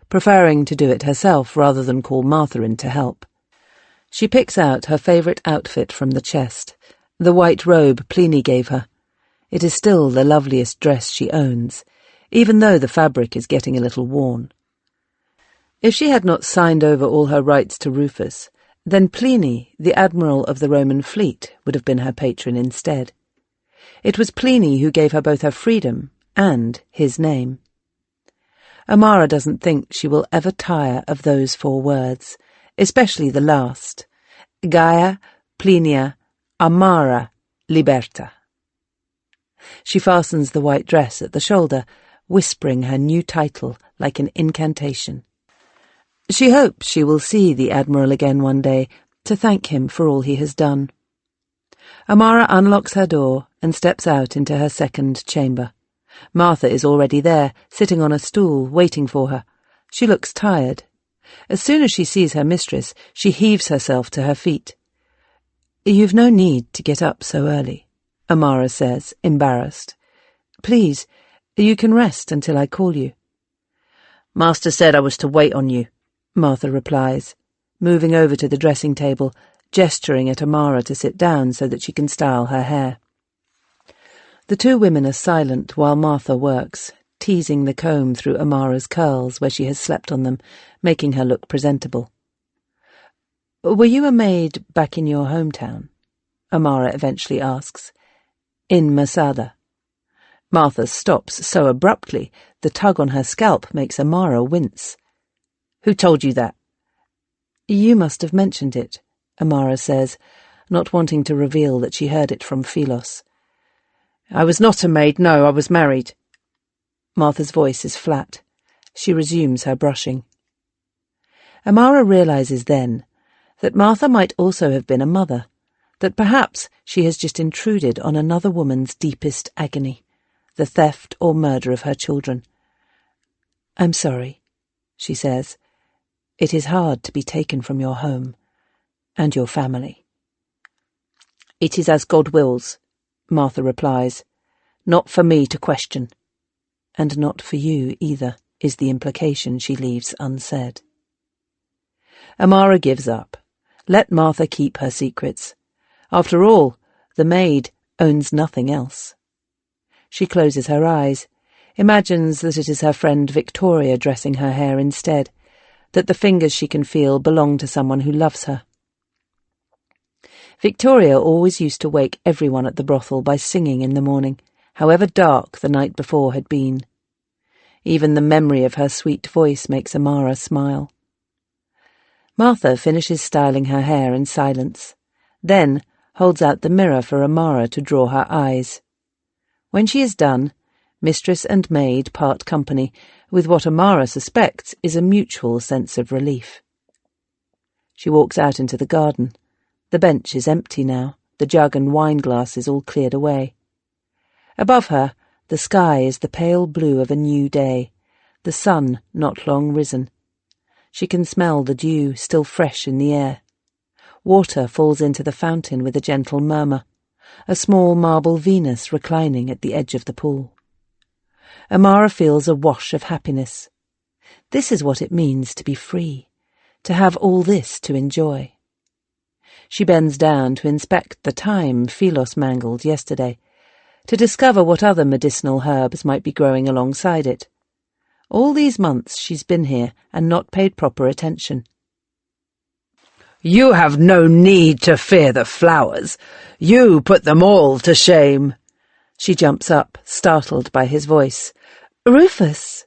Speaker 2: preferring to do it herself rather than call Martha in to help. She picks out her favourite outfit from the chest, the white robe Pliny gave her. It is still the loveliest dress she owns, even though the fabric is getting a little worn. If she had not signed over all her rights to Rufus, then Pliny, the admiral of the Roman fleet, would have been her patron instead. It was Pliny who gave her both her freedom and his name. Amara doesn't think she will ever tire of those 4 words, especially the last. Gaia, Plinia, Amara, Liberta. She fastens the white dress at the shoulder, whispering her new title like an incantation. She hopes she will see the Admiral again one day to thank him for all he has done. Amara unlocks her door and steps out into her second chamber. Martha is already there, sitting on a stool, waiting for her. She looks tired. As soon as she sees her mistress, she heaves herself to her feet. "You've no need to get up so early," Amara says, embarrassed. "Please, you can rest until I call you." "Master said I was to wait on you," Martha replies, moving over to the dressing table, gesturing at Amara to sit down so that she can style her hair. The two women are silent while Martha works, teasing the comb through Amara's curls where she has slept on them, making her look presentable. "Were you a maid back in your hometown?" Amara eventually asks. "In Masada." Martha stops so abruptly the tug on her scalp makes Amara wince. "Who told you that?" "You must have mentioned it," Amara says, not wanting to reveal that she heard it from Philos. "I was not a maid, no, I was married." Martha's voice is flat. She resumes her brushing. Amara realizes then that Martha might also have been a mother, that perhaps she has just intruded on another woman's deepest agony, the theft or murder of her children. "I'm sorry," she says. "It is hard to be taken from your home and your family." "It is as God wills," Martha replies. "Not for me to question." "And not for you either," is the implication she leaves unsaid. Amara gives up. Let Martha keep her secrets. After all, the maid owns nothing else. She closes her eyes, imagines that it is her friend Victoria dressing her hair instead, that the fingers she can feel belong to someone who loves her. Victoria always used to wake everyone at the brothel by singing in the morning, however dark the night before had been. Even the memory of her sweet voice makes Amara smile. Martha finishes styling her hair in silence, then holds out the mirror for Amara to draw her eyes. When she is done, mistress and maid part company with what Amara suspects is a mutual sense of relief. She walks out into the garden. The bench is empty now, the jug and wine glasses all cleared away. Above her, the sky is the pale blue of a new day, the sun not long risen. She can smell the dew still fresh in the air. Water falls into the fountain with a gentle murmur, a small marble Venus reclining at the edge of the pool. Amara feels a wash of happiness. This is what it means to be free, to have all this to enjoy. She bends down to inspect the thyme Philos mangled yesterday, to discover what other medicinal herbs might be growing alongside it. All these months she's been here and not paid proper attention. "You have no need to fear the flowers. You put them all to shame." She jumps up, startled by his voice. "Rufus!"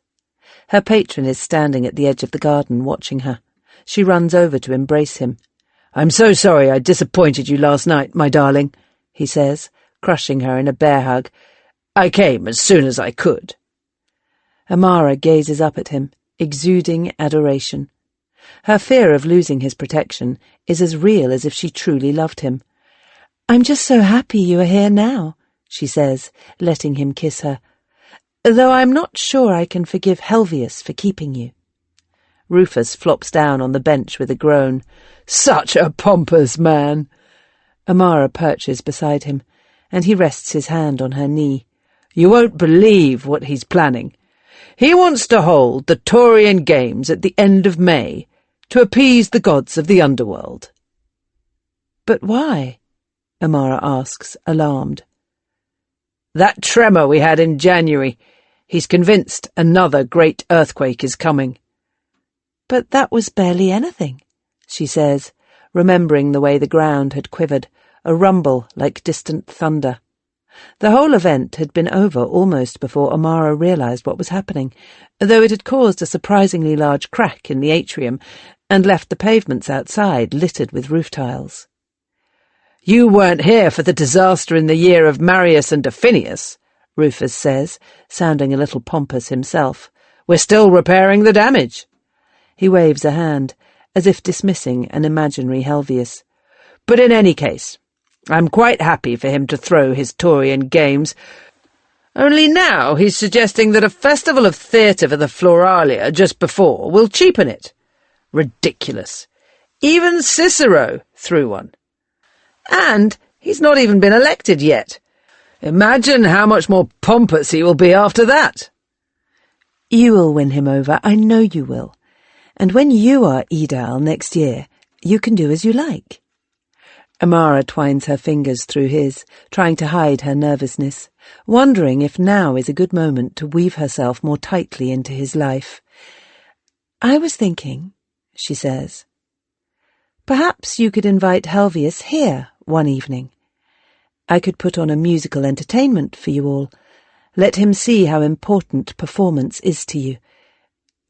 Speaker 2: Her patron is standing at the edge of the garden, watching her. She runs over to embrace him. "I'm so sorry I disappointed you last night, my darling," he says, crushing her in a bear hug. "I came as soon as I could." Amara gazes up at him, exuding adoration. Her fear of losing his protection is as real as if she truly loved him. "I'm just so happy you are here now," she says, letting him kiss her, "though I'm not sure I can forgive Helvius for keeping you." Rufus flops down on the bench with a groan. "Such a pompous man!" Amara perches beside him, and he rests his hand on her knee. "You won't believe what he's planning. He wants to hold the Taurian Games at the end of May, to appease the gods of the underworld." "But why?" Amara asks, alarmed. "That tremor we had in January. He's convinced another great earthquake is coming." "But that was barely anything," she says, remembering the way the ground had quivered, a rumble like distant thunder. The whole event had been over almost before Amara realized what was happening, though it had caused a surprisingly large crack in the atrium and left the pavements outside littered with roof tiles. "You weren't here for the disaster in the year of Marius and Defiance," Rufus says, sounding a little pompous himself. "We're still repairing the damage." He waves a hand, as if dismissing an imaginary Helvius. "But in any case, I'm quite happy for him to throw his Taurian games. Only now he's suggesting that a festival of theatre for the Floralia just before will cheapen it. Ridiculous. Even Cicero threw one. And he's not even been elected yet. Imagine how much more pompous he will be after that."
Speaker 3: "You will win him over, I know you will. And when you are Edal next year, you can do as you like." Amara twines her fingers through his, trying to hide her nervousness, wondering if now is a good moment to weave herself more tightly into his life. "I was thinking," she says, "perhaps you could invite Helvius here one evening. I could put on a musical entertainment for you all. Let him see how important performance is to you.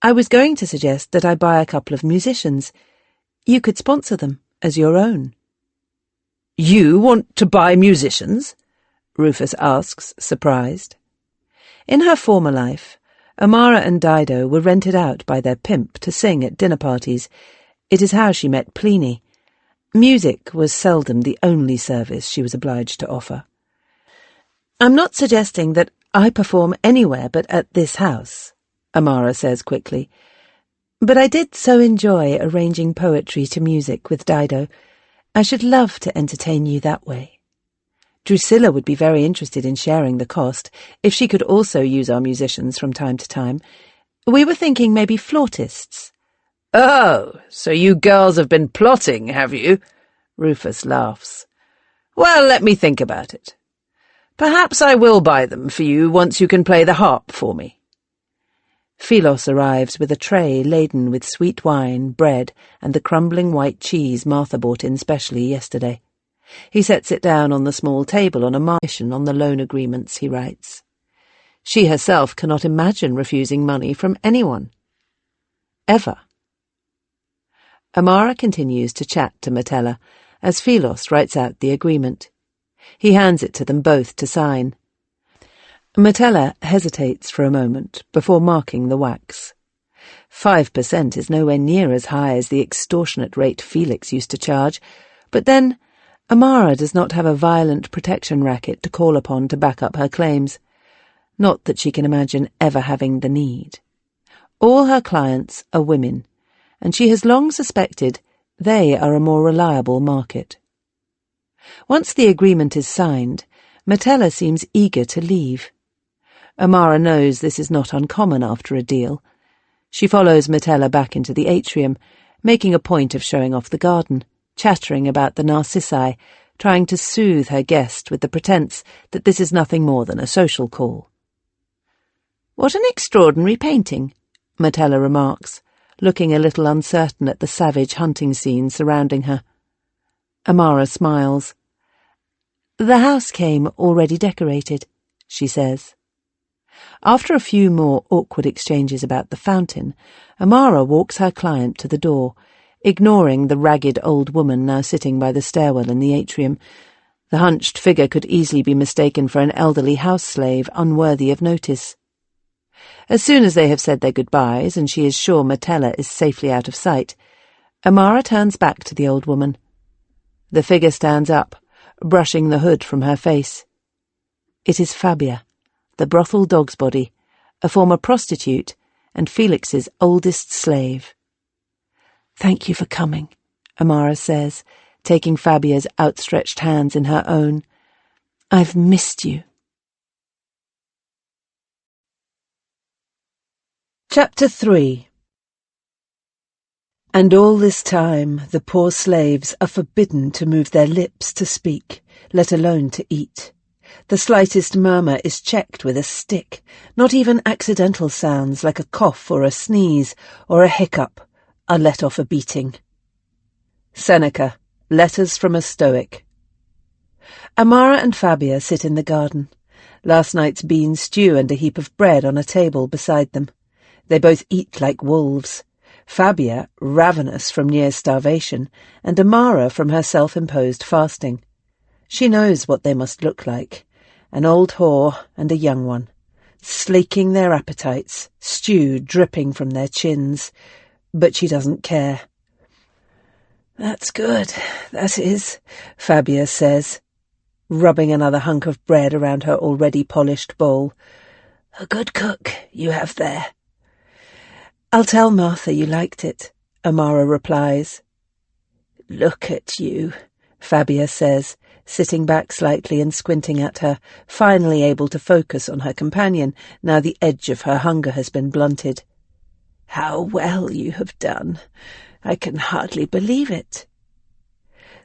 Speaker 3: I was going to suggest that I buy a couple of musicians. You could sponsor them as your own."
Speaker 2: "You want to buy musicians?" Rufus asks, surprised.
Speaker 3: In her former life, Amara and Dido were rented out by their pimp to sing at dinner parties. It is how she met Pliny. Music was seldom the only service she was obliged to offer. "I'm not suggesting that I perform anywhere but at this house," Amara says quickly. "But I did so enjoy arranging poetry to music with Dido. I should love to entertain you that way. Drusilla would be very interested in sharing the cost, if she could also use our musicians from time to time. We were thinking maybe flautists."
Speaker 2: "Oh, so you girls have been plotting, have you?" Rufus laughs. "Well, let me think about it. Perhaps I will buy them for you once you can play the harp for me."
Speaker 3: Philos arrives with a tray laden with sweet wine, bread, and the crumbling white cheese Martha bought in specially yesterday. He sets it down on the small table on a margin on the loan agreements, he writes. She herself cannot imagine refusing money from anyone. Ever. Amara continues to chat to Metella as Philos writes out the agreement. He hands it to them both to sign. Metella hesitates for a moment before marking the wax. 5% is nowhere near as high as the extortionate rate Felix used to charge, but then Amara does not have a violent protection racket to call upon to back up her claims. Not that she can imagine ever having the need. All her clients are women, and she has long suspected they are a more reliable market. Once the agreement is signed, Metella seems eager to leave. Amara knows this is not uncommon after a deal. She follows Metella back into the atrium, making a point of showing off the garden, chattering about the narcissi, trying to soothe her guest with the pretense that this is nothing more than a social call. "What an extraordinary painting," Metella remarks, looking a little uncertain at the savage hunting scene surrounding her. Amara smiles. "The house came already decorated," she says. After a few more awkward exchanges about the fountain, Amara walks her client to the door, ignoring the ragged old woman now sitting by the stairwell in the atrium. The hunched figure could easily be mistaken for an elderly house slave unworthy of notice. As soon as they have said their goodbyes and she is sure Metella is safely out of sight, Amara turns back to the old woman. The figure stands up, brushing the hood from her face. It is Fabia, the brothel dog's body, a former prostitute and Felix's oldest slave. "Thank you for coming," Amara says, taking Fabia's outstretched hands in her own. "I've missed you." Chapter 3. And all this time the poor slaves are forbidden to move their lips to speak, let alone to eat. The slightest murmur is checked with a stick. Not even accidental sounds like a cough or a sneeze or a hiccup are let off a beating. Seneca, Letters from a Stoic. Amara and Fabia sit in the garden. Last night's bean stew and a heap of bread on a table beside them. They both eat like wolves. Fabia, ravenous from near starvation, and Amara from her self-imposed fasting. She knows what they must look like, an old whore and a young one, slaking their appetites, stew dripping from their chins.
Speaker 2: but she doesn't care. "That's good, that is," Fabia says, rubbing another hunk of bread around her already polished bowl. "A good cook you have there." "I'll tell Martha you liked it," Amara replies. "Look at you," Fabia says, sitting back slightly and squinting at her, finally able to focus on her companion now the edge of her hunger has been blunted. "How well you have done. I can hardly believe it."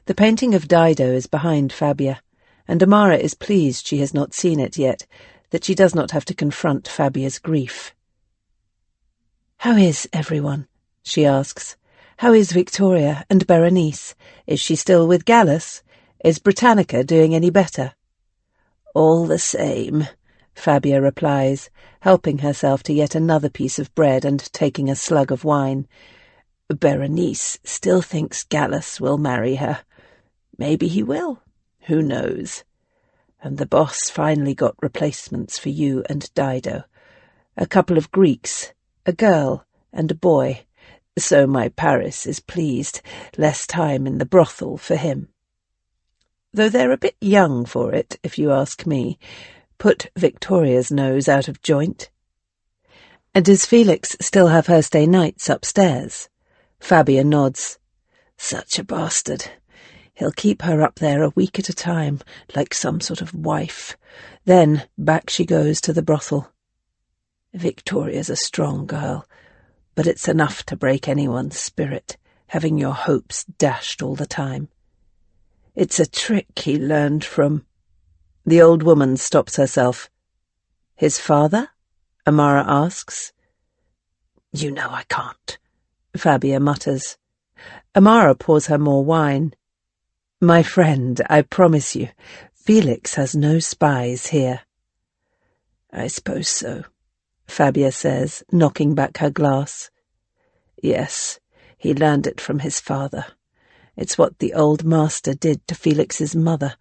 Speaker 2: The painting of Dido is behind Fabia, and Amara is pleased she has not seen it yet, that she does not have to confront Fabia's grief. "How is everyone?" she asks. "How is Victoria and Berenice? Is she still with Gallus? Is Britannica doing any better?" "All the same," Fabia replies, helping herself to yet another piece of bread and taking a slug of wine. "Berenice still thinks Gallus will marry her. Maybe he will. Who knows? And the boss finally got replacements for you and Dido. A couple of Greeks, a girl and a boy. So my Paris is pleased. Less time in the brothel for him. Though they're a bit young for it, if you ask me. Put Victoria's nose out of joint." "And does Felix still have her stay nights upstairs?" Fabia nods. "Such a bastard. He'll keep her up there a week at a time, like some sort of wife. Then back she goes to the brothel. Victoria's a strong girl, but it's enough to break anyone's spirit, having your hopes dashed all the time. It's a trick he learned from—" The old woman stops herself. "His father?" Amara asks. "You know I can't," Fabia mutters. Amara pours her more wine. "My friend, I promise you, Felix has no spies here." "I suppose so," Fabia says, knocking back her glass. "Yes, he learned it from his father. It's what the old master did to Felix's mother,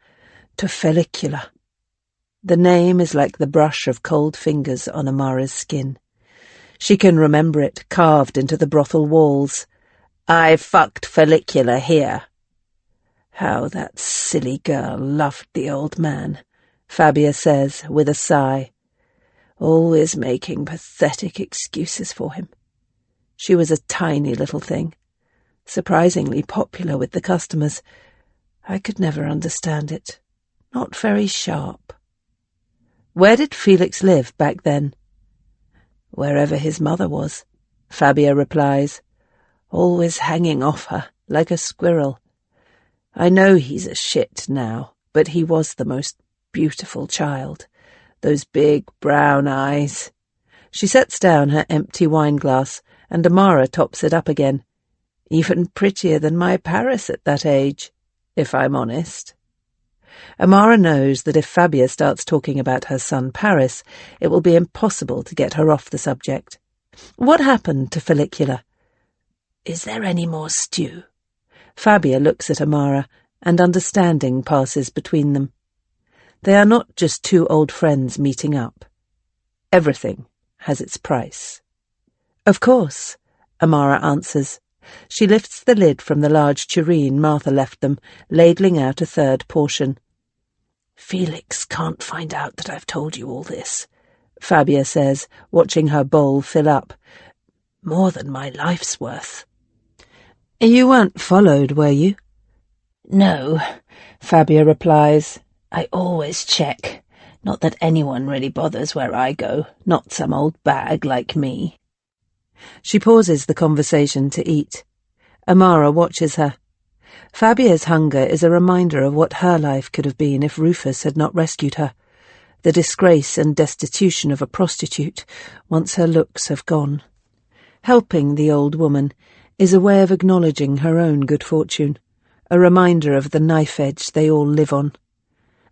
Speaker 2: to Felicula." The name is like the brush of cold fingers on Amara's skin. She can remember it carved into the brothel walls. "I fucked Felicula here." How that silly girl loved the old man, Fabia says with a sigh. Always making pathetic excuses for him. She was a tiny little thing, surprisingly popular with the customers. I could never understand it. Not very sharp. Where did Felix live back then? Wherever his mother was, Fabia replies, always hanging off her like a squirrel. I know he's a shit now, but he was the most beautiful child. Those big brown eyes. She sets down her empty wineglass, and Amara tops it up again. Even prettier than my Paris at that age, if I'm honest. Amara knows that if Fabia starts talking about her son Paris, it will be impossible to get her off the subject. What happened to Felicula? Is there any more stew? Fabia looks at Amara, and understanding passes between them. They are not just two old friends meeting up. Everything has its price. Of course, Amara answers. She lifts the lid from the large tureen Martha left them, ladling out a third portion. Felix can't find out that I've told you all this, Fabia says, watching her bowl fill up. More than my life's worth. You weren't followed, were you? No, Fabia replies. I always check. Not that anyone really bothers where I go, not some old bag like me. She pauses the conversation to eat. Amara watches her. Fabia's hunger is a reminder of what her life could have been if Rufus had not rescued her. The disgrace and destitution of a prostitute, once her looks have gone. Helping the old woman is a way of acknowledging her own good fortune, a reminder of the knife edge they all live on.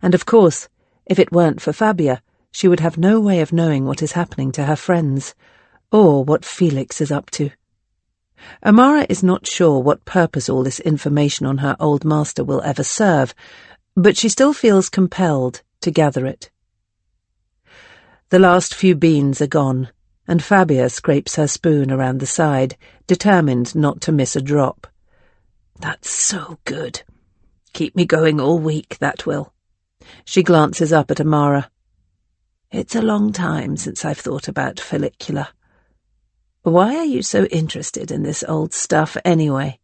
Speaker 2: And of course, if it weren't for Fabia, she would have no way of knowing what is happening to her friends, or what Felix is up to. Amara is not sure what purpose all this information on her old master will ever serve, but she still feels compelled to gather it. The last few beans are gone, and Fabia scrapes her spoon around the side, determined not to miss a drop. That's so good. Keep me going all week, that will. She glances up at Amara. It's a long time since I've thought about follicular. Why are you so interested in this old stuff anyway?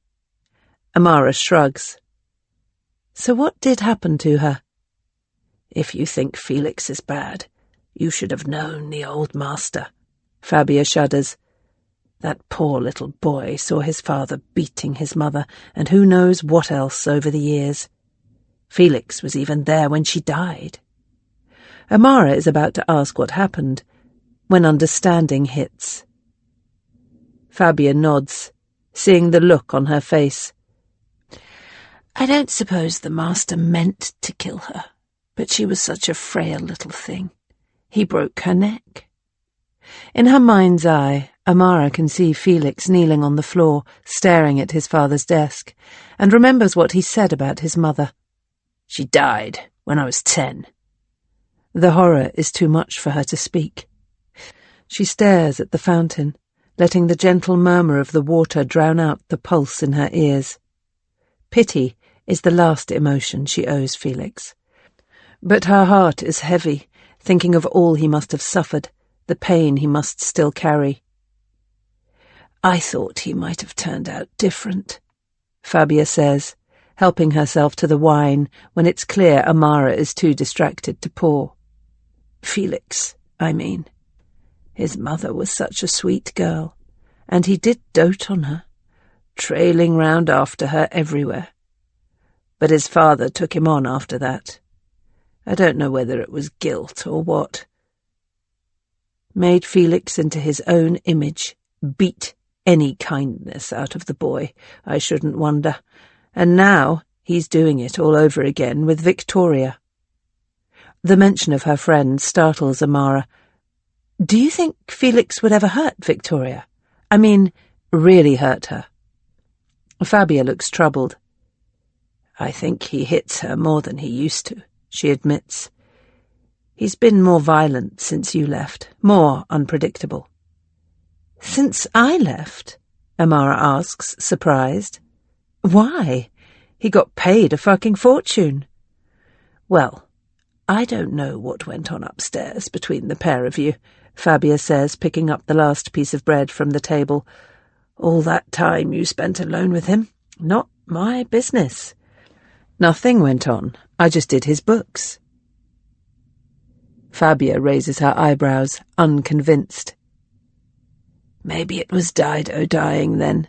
Speaker 2: Amara shrugs. So what did happen to her? If you think Felix is bad, you should have known the old master. Fabia shudders. That poor little boy saw his father beating his mother, and who knows what else over the years. Felix was even there when she died. Amara is about to ask what happened, when understanding hits. Fabia nods, seeing the look on her face. I don't suppose the master meant to kill her, but she was such a frail little thing. He broke her neck. In her mind's eye, Amara can see Felix kneeling on the floor, staring at his father's desk, and remembers what he said about his mother. She died when I was 10. The horror is too much for her to speak. She stares at the fountain, letting the gentle murmur of the water drown out the pulse in her ears. Pity is the last emotion she owes Felix. But her heart is heavy, thinking of all he must have suffered, the pain he must still carry. I thought he might have turned out different, Fabia says, helping herself to the wine when it's clear Amara is too distracted to pour. Felix, I mean. His mother was such a sweet girl, and he did dote on her, trailing round after her everywhere. But his father took him on after that. I don't know whether it was guilt or what. Made Felix into his own image, beat any kindness out of the boy, I shouldn't wonder, and now he's doing it all over again with Victoria. The mention of her friend startles Amara. Do you think Felix would ever hurt Victoria? I mean, really hurt her? Fabia looks troubled. I think he hits her more than he used to, she admits. He's been more violent since you left, more unpredictable. Since I left? Amara asks, surprised. Why? He got paid a fucking fortune. Well, I don't know what went on upstairs between the pair of you, Fabia says, picking up the last piece of bread from the table. All that time you spent alone with him, not my business. Nothing went on. I just did his books. Fabia raises her eyebrows, unconvinced. Maybe it was Dido dying then,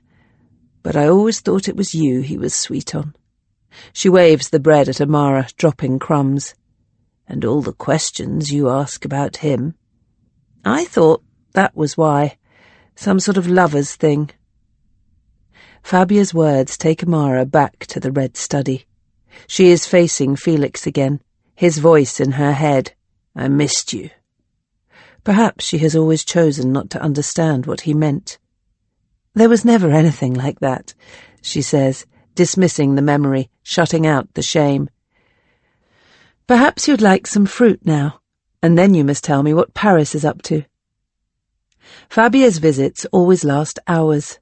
Speaker 2: but I always thought it was you he was sweet on. She waves the bread at Amara, dropping crumbs. And all the questions you ask about him. I thought that was why. Some sort of lover's thing. Fabia's words take Amara back to the red study. She is facing Felix again, his voice in her head. I missed you. Perhaps she has always chosen not to understand what he meant. There was never anything like that, she says, dismissing the memory, shutting out the shame. Perhaps you'd like some fruit now, and then you must tell me what Paris is up to. Fabia's visits always last hours.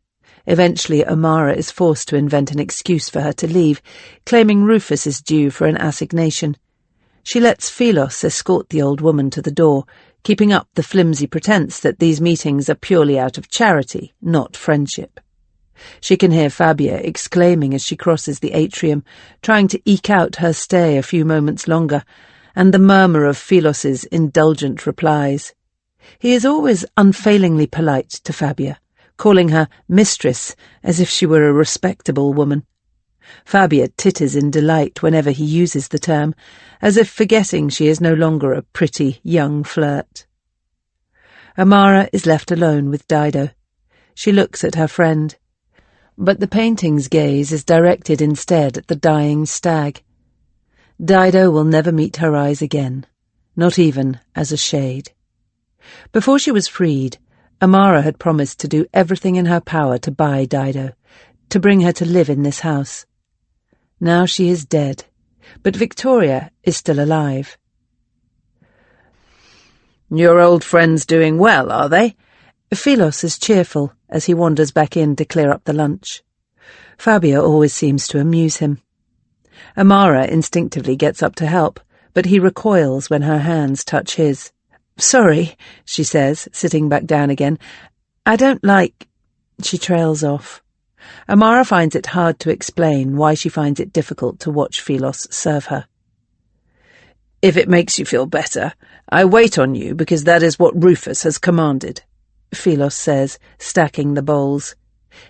Speaker 2: Eventually, Amara is forced to invent an excuse for her to leave, claiming Rufus is due for an assignation. She lets Philos escort the old woman to the door, keeping up the flimsy pretense that these meetings are purely out of charity, not friendship. She can hear Fabia exclaiming as she crosses the atrium, trying to eke out her stay a few moments longer, and the murmur of Philos's indulgent replies. He is always unfailingly polite to Fabia, calling her mistress as if she were a respectable woman. Fabia titters in delight whenever he uses the term, as if forgetting she is no longer a pretty young flirt. Amara is left alone with Dido. She looks at her friend. But the painting's gaze is directed instead at the dying stag. Dido will never meet her eyes again, not even as a shade. Before she was freed, Amara had promised to do everything in her power to buy Dido, to bring her to live in this house. Now she is dead, but Victoria is still alive. Your old friends doing well, are they? Philos is cheerful as he wanders back in to clear up the lunch. Fabia always seems to amuse him. Amara instinctively gets up to help, but he recoils when her hands touch his. "Sorry," she says, sitting back down again. "I don't like—" She trails off. Amara finds it hard to explain why she finds it difficult to watch Philos serve her. "If it makes you feel better, I wait on you because that is what Rufus has commanded," Philos says, stacking the bowls.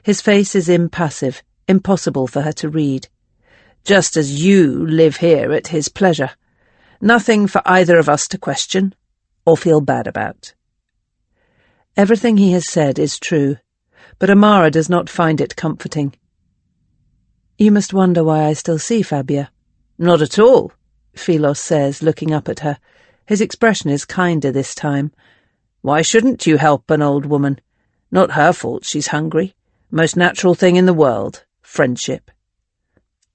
Speaker 2: His face is impassive, impossible for her to read. "Just as you live here at his pleasure. Nothing for either of us to question or feel bad about." Everything he has said is true, but Amara does not find it comforting. "You must wonder why I still see Fabia." "Not at all," Philos says, looking up at her. His expression is kinder this time. "Why shouldn't you help an old woman? Not her fault she's hungry. Most natural thing in the world, friendship."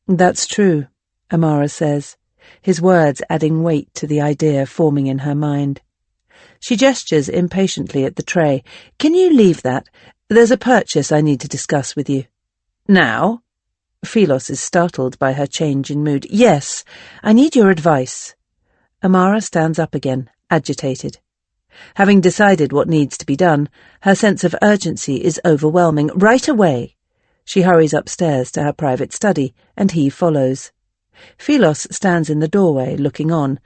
Speaker 2: "That's true," Amara says, his words adding weight to the idea forming in her mind. She gestures impatiently at the tray. "Can you leave that? There's a purchase I need to discuss with you." "Now?" Philos is startled by her change in mood. "Yes, I need your advice." Amara stands up again, agitated. Having decided what needs to be done, her sense of urgency is overwhelming. Right away. She hurries upstairs to her private study, and he follows. Philos stands in the doorway, looking on,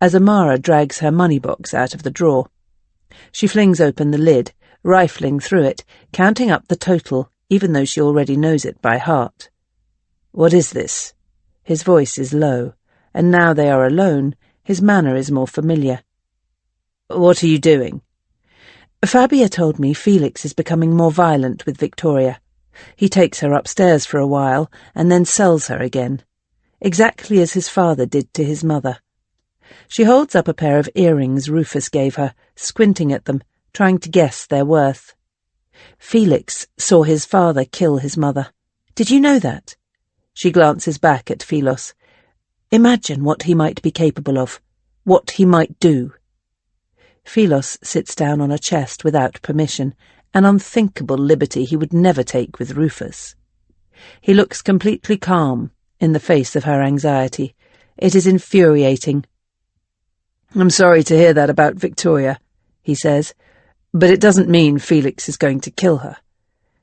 Speaker 2: as Amara drags her money box out of the drawer. She flings open the lid, rifling through it, counting up the total, even though she already knows it by heart. "What is this?" His voice is low, and now they are alone, his manner is more familiar. "What are you doing?" "Fabia told me Felix is becoming more violent with Victoria. He takes her upstairs for a while, and then sells her again, exactly as his father did to his mother." She holds up a pair of earrings Rufus gave her, squinting at them, trying to guess their worth. "Felix saw his father kill his mother. Did you know that?" She glances back at Philos. "Imagine what he might be capable of, what he might do." Philos sits down on a chest without permission, an unthinkable liberty he would never take with Rufus. He looks completely calm in the face of her anxiety. It is infuriating. "I'm sorry to hear that about Victoria," he says, "but it doesn't mean Felix is going to kill her.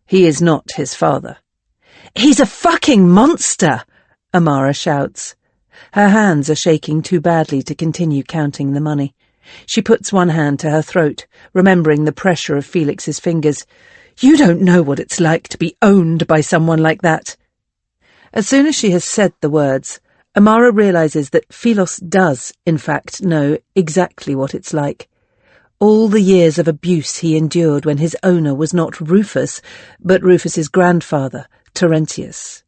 Speaker 2: He is not his father." "He's a fucking monster!" Amara shouts. Her hands are shaking too badly to continue counting the money. She puts one hand to her throat, remembering the pressure of Felix's fingers. "You don't know what it's like to be owned by someone like that." As soon as she has said the words, Amara realizes that Philos does, in fact, know exactly what it's like. All the years of abuse he endured when his owner was not Rufus, but Rufus's grandfather, Terentius.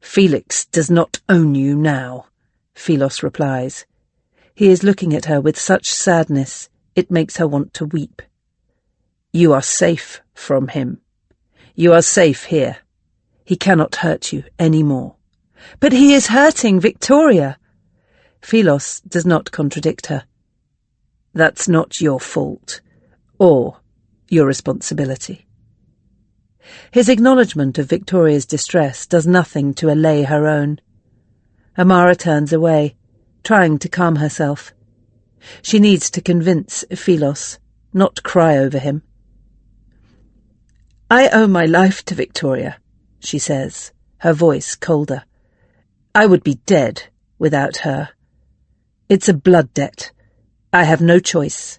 Speaker 2: "Felix does not own you now," Philos replies. He is looking at her with such sadness, it makes her want to weep. "You are safe from him. You are safe here. He cannot hurt you any more." "But he is hurting Victoria." Philos does not contradict her. "That's not your fault, or your responsibility." His acknowledgement of Victoria's distress does nothing to allay her own. Amara turns away, trying to calm herself. She needs to convince Philos, not cry over him. "I owe my life to Victoria," she says, her voice colder. "I would be dead without her. It's a blood debt. I have no choice."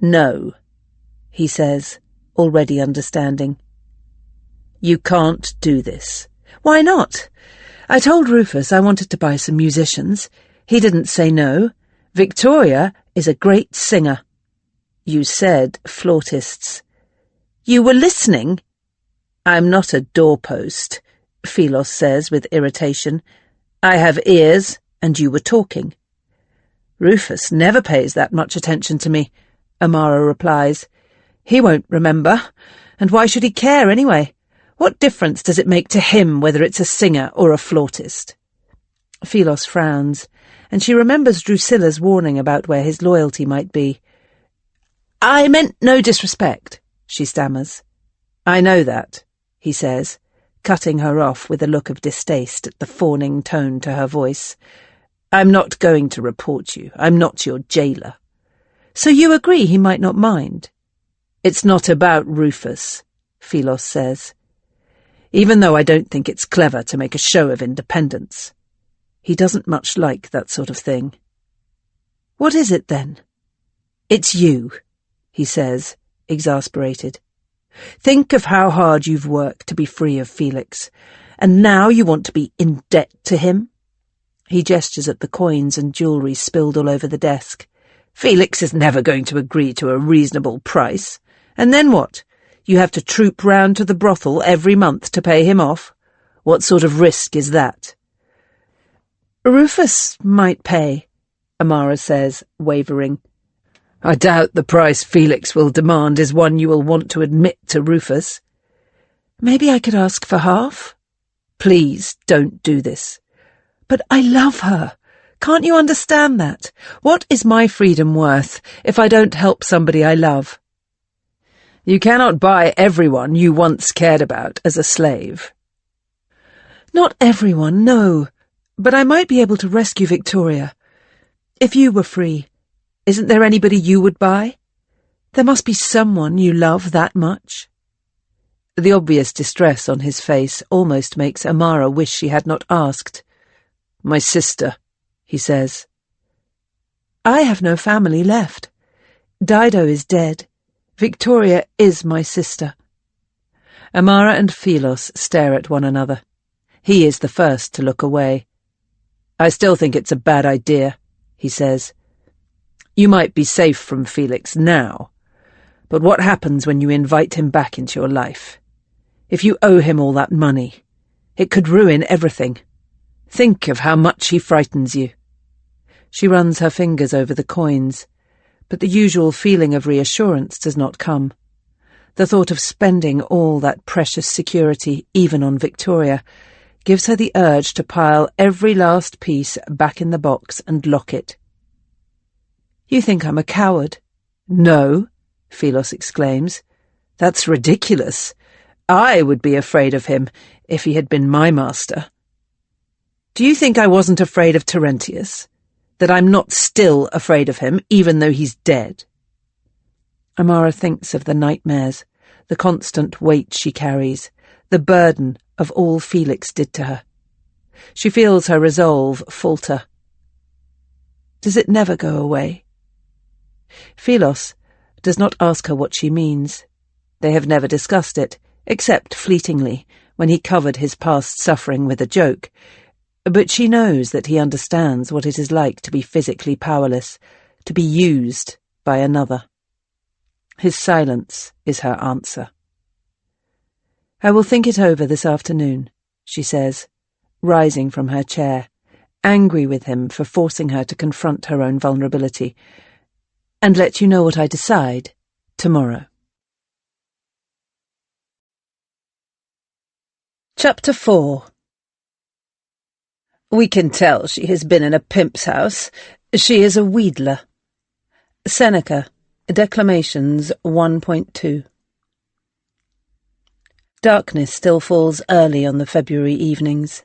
Speaker 2: "No," he says, already understanding. "You can't do this." "Why not? I told Rufus I wanted to buy some musicians. He didn't say no. Victoria is a great singer." "You said flautists." "You were listening?" "I'm not a doorpost," Philos says with irritation. "I have ears, and you were talking." "Rufus never pays that much attention to me," Amara replies. "He won't remember, and why should he care anyway? What difference does it make to him whether it's a singer or a flautist?" Philos frowns, and she remembers Drusilla's warning about where his loyalty might be. I meant no disrespect, she stammers. I know that, he says, cutting her off with a look of distaste at the fawning tone to her voice. I'm not going to report you. I'm not your jailer. So you agree he might not mind? It's not about Rufus, Philos says. Even though I don't think it's clever to make a show of independence. He doesn't much like that sort of thing. What is it, then? It's you, he says, exasperated. Think of how hard you've worked to be free of Felix, and now you want to be in debt to him? He gestures at the coins and jewellery spilled all over the desk. Felix is never going to agree to a reasonable price. And then what? You have to troop round to the brothel every month to pay him off? What sort of risk is that? Rufus might pay, Amara says, wavering. I doubt the price Felix will demand is one you will want to admit to Rufus. Maybe I could ask for half? Please don't do this. But I love her. Can't you understand that? What is my freedom worth if I don't help somebody I love? You cannot buy everyone you once cared about as a slave. Not everyone, no. But I might be able to rescue Victoria. If you were free, isn't there anybody you would buy? There must be someone you love that much. The obvious distress on his face almost makes Amara wish she had not asked. My sister, he says. I have no family left. Dido is dead. Victoria is my sister. Amara and Philos stare at one another. He is the first to look away. I still think it's a bad idea, he says. You might be safe from Felix now, but what happens when you invite him back into your life? If you owe him all that money, it could ruin everything. Think of how much he frightens you. She runs her fingers over the coins, but the usual feeling of reassurance does not come. The thought of spending all that precious security, even on Victoria, gives her the urge to pile every last piece back in the box and lock it. You think I'm a coward? No, Philos exclaims. That's ridiculous. I would be afraid of him if he had been my master. Do you think I wasn't afraid of Terentius? That I'm not still afraid of him, even though he's dead? Amara thinks of the nightmares, the constant weight she carries, the burden of all Felix did to her. She feels her resolve falter. Does it never go away? Philos does not ask her what she means. They have never discussed it, except fleetingly, when he covered his past suffering with a joke, but she knows that he understands what it is like to be physically powerless, to be used by another. His silence is her answer. I will think it over this afternoon, she says, rising from her chair, angry with him for forcing her to confront her own vulnerability, and let you know what I decide tomorrow. Chapter 4. We can tell she has been in a pimp's house. She is a wheedler. Seneca, Declamations 1.2. Darkness still falls early on the February evenings.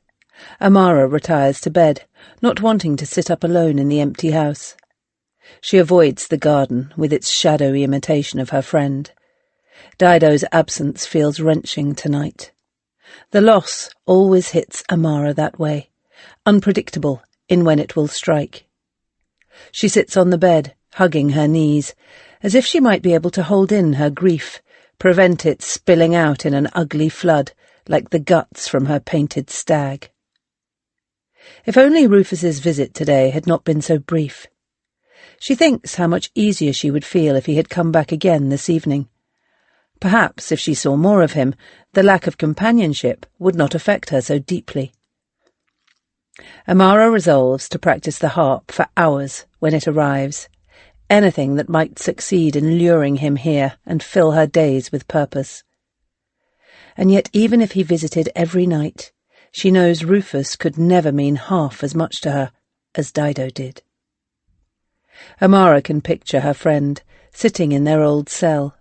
Speaker 2: Amara retires to bed, not wanting to sit up alone in the empty house. She avoids the garden with its shadowy imitation of her friend. Dido's absence feels wrenching tonight. The loss always hits Amara that way, unpredictable in when it will strike. She sits on the bed, hugging her knees, as if she might be able to hold in her grief, prevent it spilling out in an ugly flood like the guts from her painted stag. If only Rufus's visit today had not been so brief. She thinks how much easier she would feel if he had come back again this evening. Perhaps if she saw more of him, the lack of companionship would not affect her so deeply. Amara resolves to practice the harp for hours when it arrives, anything that might succeed in luring him here and fill her days with purpose. And yet even if he visited every night, she knows Rufus could never mean half as much to her as Dido did. Amara can picture her friend, sitting in their old cell.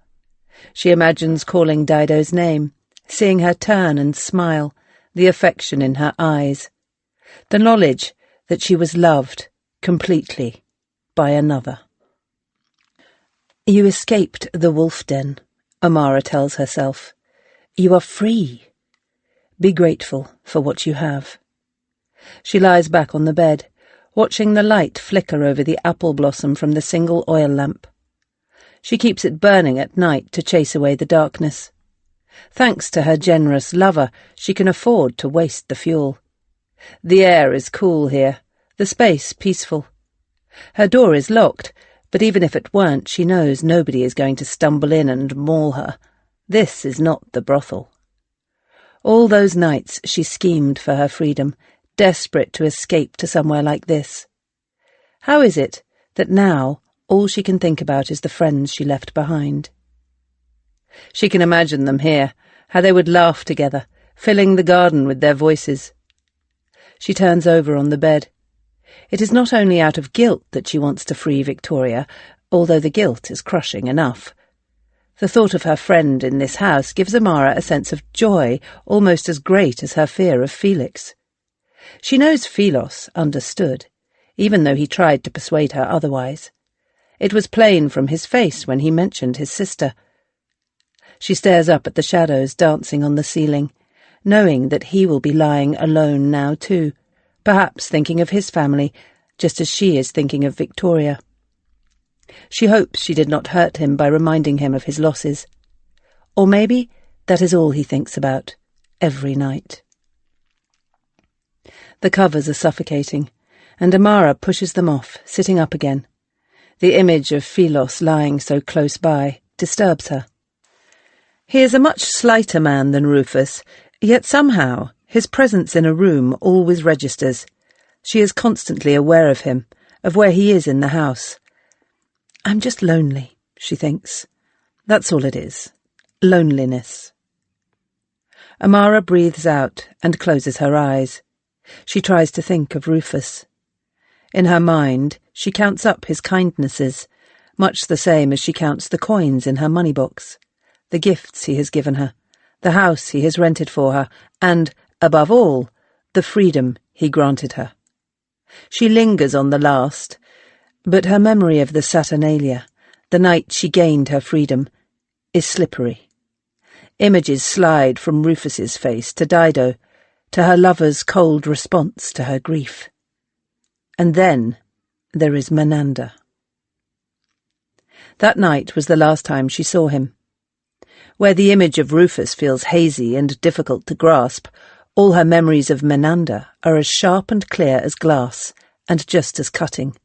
Speaker 2: She imagines calling Dido's name, seeing her turn and smile, the affection in her eyes, the knowledge that she was loved completely by another. You escaped the wolf den, Amara tells herself. You are free. Be grateful for what you have. She lies back on the bed, watching the light flicker over the apple blossom from the single oil lamp. She keeps it burning at night to chase away the darkness. Thanks to her generous lover, she can afford to waste the fuel. The air is cool here, the space peaceful. Her door is locked, but even if it weren't, she knows nobody is going to stumble in and maul her. This is not the brothel. All those nights she schemed for her freedom, desperate to escape to somewhere like this. How is it that now all she can think about is the friends she left behind? She can imagine them here, how they would laugh together, filling the garden with their voices. She turns over on the bed. It is not only out of guilt that she wants to free Victoria, although the guilt is crushing enough. The thought of her friend in this house gives Amara a sense of joy almost as great as her fear of Felix. She knows Philos understood, even though he tried to persuade her otherwise. It was plain from his face when he mentioned his sister. She stares up at the shadows dancing on the ceiling, knowing that he will be lying alone now too, perhaps thinking of his family, just as she is thinking of Victoria. She hopes she did not hurt him by reminding him of his losses. Or maybe that is all he thinks about, every night. The covers are suffocating, and Amara pushes them off, sitting up again. The image of Philos lying so close by disturbs her. He is a much slighter man than Rufus, yet somehow his presence in a room always registers. She is constantly aware of him, of where he is in the house. I'm just lonely, she thinks. That's all it is. Loneliness. Amara breathes out and closes her eyes. She tries to think of Rufus. In her mind, she counts up his kindnesses, much the same as she counts the coins in her money box, the gifts he has given her, the house he has rented for her, and, above all, the freedom he granted her. She lingers on the last, but her memory of the Saturnalia, the night she gained her freedom, is slippery. Images slide from Rufus's face to Dido, to her lover's cold response to her grief. And then there is Menander. That night was the last time she saw him. Where the image of Rufus feels hazy and difficult to grasp, all her memories of Menander are as sharp and clear as glass, and just as cutting.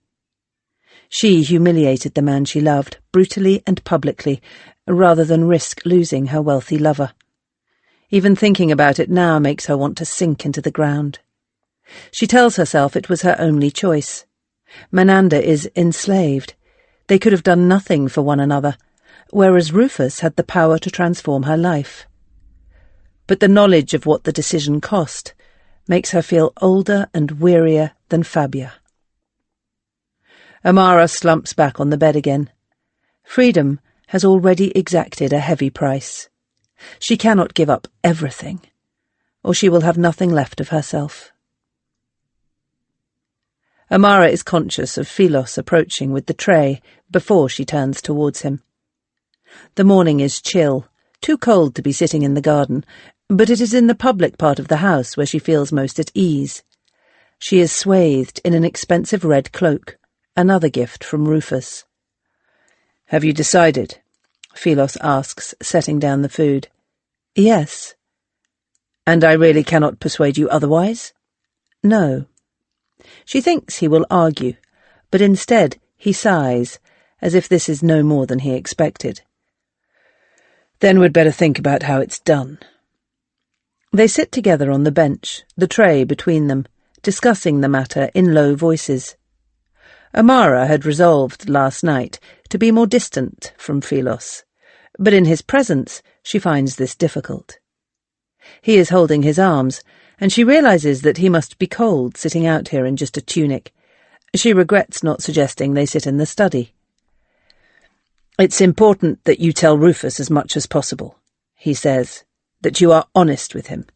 Speaker 2: She humiliated the man she loved, brutally and publicly, rather than risk losing her wealthy lover. Even thinking about it now makes her want to sink into the ground. She tells herself it was her only choice. Menander is enslaved. They could have done nothing for one another, whereas Rufus had the power to transform her life. But the knowledge of what the decision cost makes her feel older and wearier than Fabia. Amara slumps back on the bed again. Freedom has already exacted a heavy price. She cannot give up everything, or she will have nothing left of herself. Amara is conscious of Philos approaching with the tray before she turns towards him. The morning is chill, too cold to be sitting in the garden, but it is in the public part of the house where she feels most at ease. She is swathed in an expensive red cloak, another gift from Rufus. "Have you decided?" Philos asks, setting down the food. "Yes." "And I really cannot persuade you otherwise?" "No." She thinks he will argue, but instead he sighs, as if this is no more than he expected. "Then we'd better think about how it's done." They sit together on the bench, the tray between them, discussing the matter in low voices. Amara had resolved last night to be more distant from Philos, but in his presence she finds this difficult. He is holding his arms, and she realizes that he must be cold sitting out here in just a tunic. She regrets not suggesting they sit in the study. "It's important that you tell Rufus as much as possible," he says, "that you are honest with him.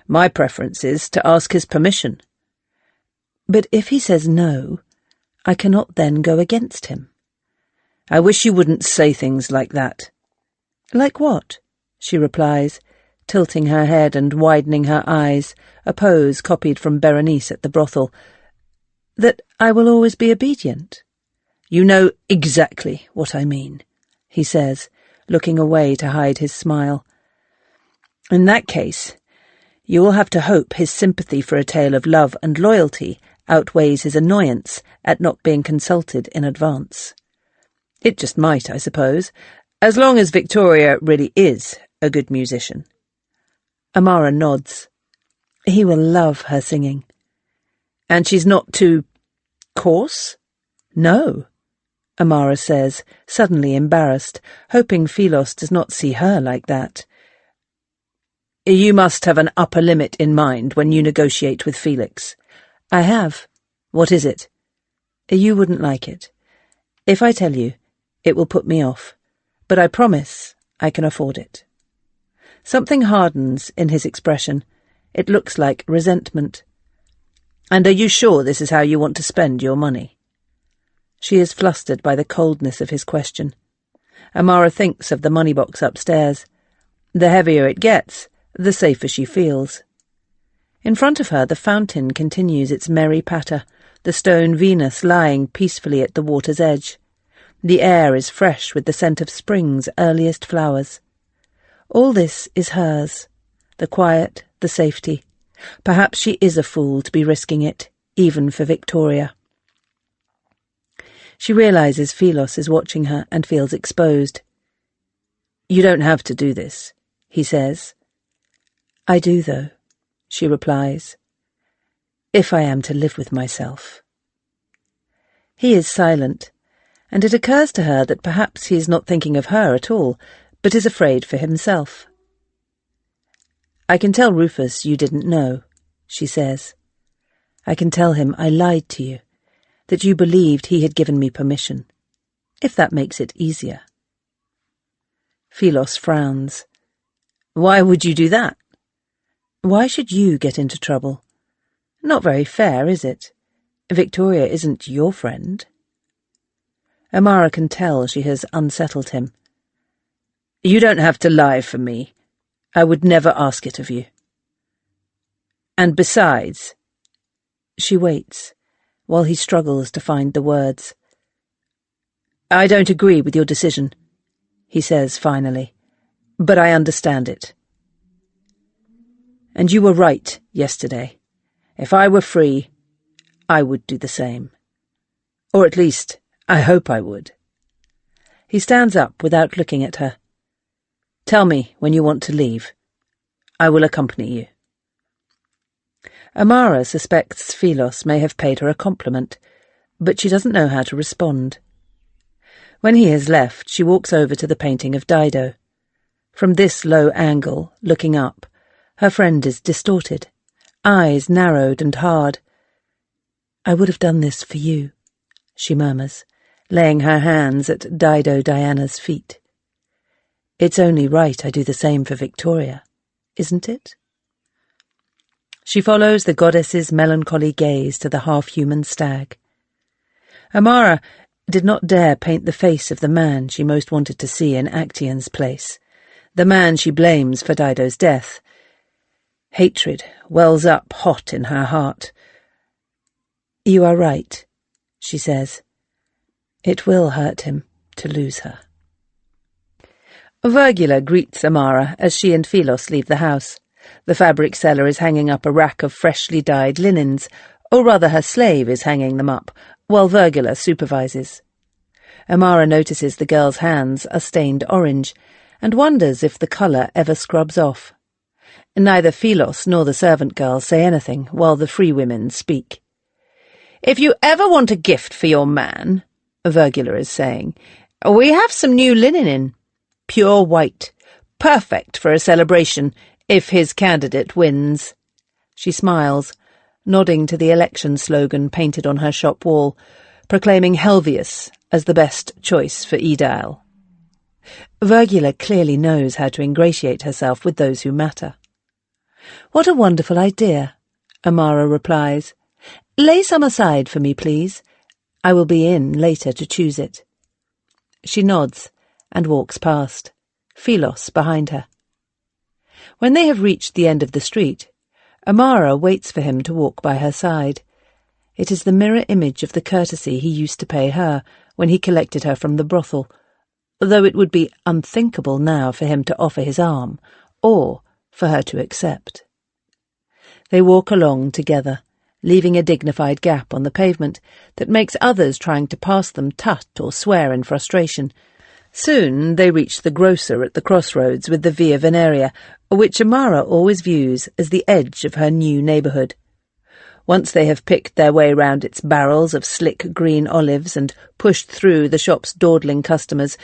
Speaker 2: My preference is to ask his permission."
Speaker 3: "But if he says no, I cannot then go against him."
Speaker 2: "I wish you wouldn't say things like that."
Speaker 3: "Like what?" she replies, tilting her head and widening her eyes, a pose copied from Berenice at the brothel. "That I will always be obedient."
Speaker 2: "You know exactly what I mean,"
Speaker 3: he says, looking away to hide his smile.
Speaker 2: "In that case, you will have to hope his sympathy for a tale of love and loyalty outweighs his annoyance at not being consulted in advance. It just might, I suppose, as long as Victoria really is a good musician."
Speaker 3: Amara nods. He will love her singing.
Speaker 2: "And she's not too coarse?"
Speaker 3: "No," Amara says, suddenly embarrassed, hoping Philos does not see her like that.
Speaker 2: "You must have an upper limit in mind when you negotiate with Felix."
Speaker 3: "I have."
Speaker 2: "What is it?"
Speaker 3: "You wouldn't like it. If I tell you, it will put me off, but I promise I can afford it." Something hardens in his expression. It looks like resentment.
Speaker 2: "And are you sure this is how you want to spend your money?"
Speaker 3: She is flustered by the coldness of his question. Amara thinks of the money box upstairs. The heavier it gets, the safer she feels. In front of her, the fountain continues its merry patter, the stone Venus lying peacefully at the water's edge. The air is fresh with the scent of spring's earliest flowers. All this is hers, the quiet, the safety. Perhaps she is a fool to be risking it, even for Victoria. She realizes Philos is watching her and feels exposed.
Speaker 2: "You don't have to do this," he says.
Speaker 3: "I do, though," she replies, "if I am to live with myself." He is silent, and it occurs to her that perhaps he is not thinking of her at all, but is afraid for himself. "I can tell Rufus you didn't know," she says. "I can tell him I lied to you, that you believed he had given me permission, if that makes it easier."
Speaker 2: Philos frowns. "Why would you do that?"
Speaker 3: "Why should you get into trouble? Not very fair, is it? Victoria isn't your friend." Amara can tell she has unsettled him.
Speaker 2: "You don't have to lie for me. I would never ask it of you. And besides—"
Speaker 3: She waits, while he struggles to find the words.
Speaker 2: "I don't agree with your decision," he says finally, "but I understand it. And you were right yesterday. If I were free, I would do the same. Or at least, I hope I would."
Speaker 3: He stands up without looking at her.
Speaker 2: "Tell me when you want to leave. I will accompany you."
Speaker 3: Amara suspects Philos may have paid her a compliment, but she doesn't know how to respond. When he has left, she walks over to the painting of Dido. From this low angle, looking up, her friend is distorted, eyes narrowed and hard. "I would have done this for you," she murmurs, laying her hands at Dido Diana's feet. "It's only right I do the same for Victoria, isn't it?" She follows the goddess's melancholy gaze to the half-human stag. Amara did not dare paint the face of the man she most wanted to see in Actaeon's place, the man she blames for Dido's death. Hatred wells up hot in her heart. "You are right," she says. "It will hurt him to lose her." Virgula greets Amara as she and Philos leave the house. The fabric seller is hanging up a rack of freshly dyed linens, or rather her slave is hanging them up, while Virgula supervises. Amara notices the girl's hands are stained orange, and wonders if the colour ever scrubs off. Neither Philos nor the servant girl say anything while the free women speak.
Speaker 2: "If you ever want a gift for your man," Virgula is saying, "we have some new linen in. Pure white. Perfect for a celebration, if his candidate wins."
Speaker 3: She smiles, nodding to the election slogan painted on her shop wall.
Speaker 2: proclaiming Helvius as the best choice for Edile. Virgula clearly knows how to ingratiate herself with those who matter. "What a wonderful idea," Amara replies. "Lay some aside for me, please. I will be in later to choose it." She nods and walks past, Philos behind her. When they have reached the end of the street, Amara waits for him to walk by her side. It is the mirror image of the courtesy he used to pay her when he collected her from the brothel, though it would be unthinkable now for him to offer his arm, or for her to accept. They walk along together, leaving a dignified gap on the pavement that makes others trying to pass them tut or swear in frustration. Soon they reach the grocer at the crossroads with the Via Veneria, which Amara always views as the edge of her new neighbourhood. Once they have picked their way round its barrels of slick green olives and pushed through the shop's dawdling customers,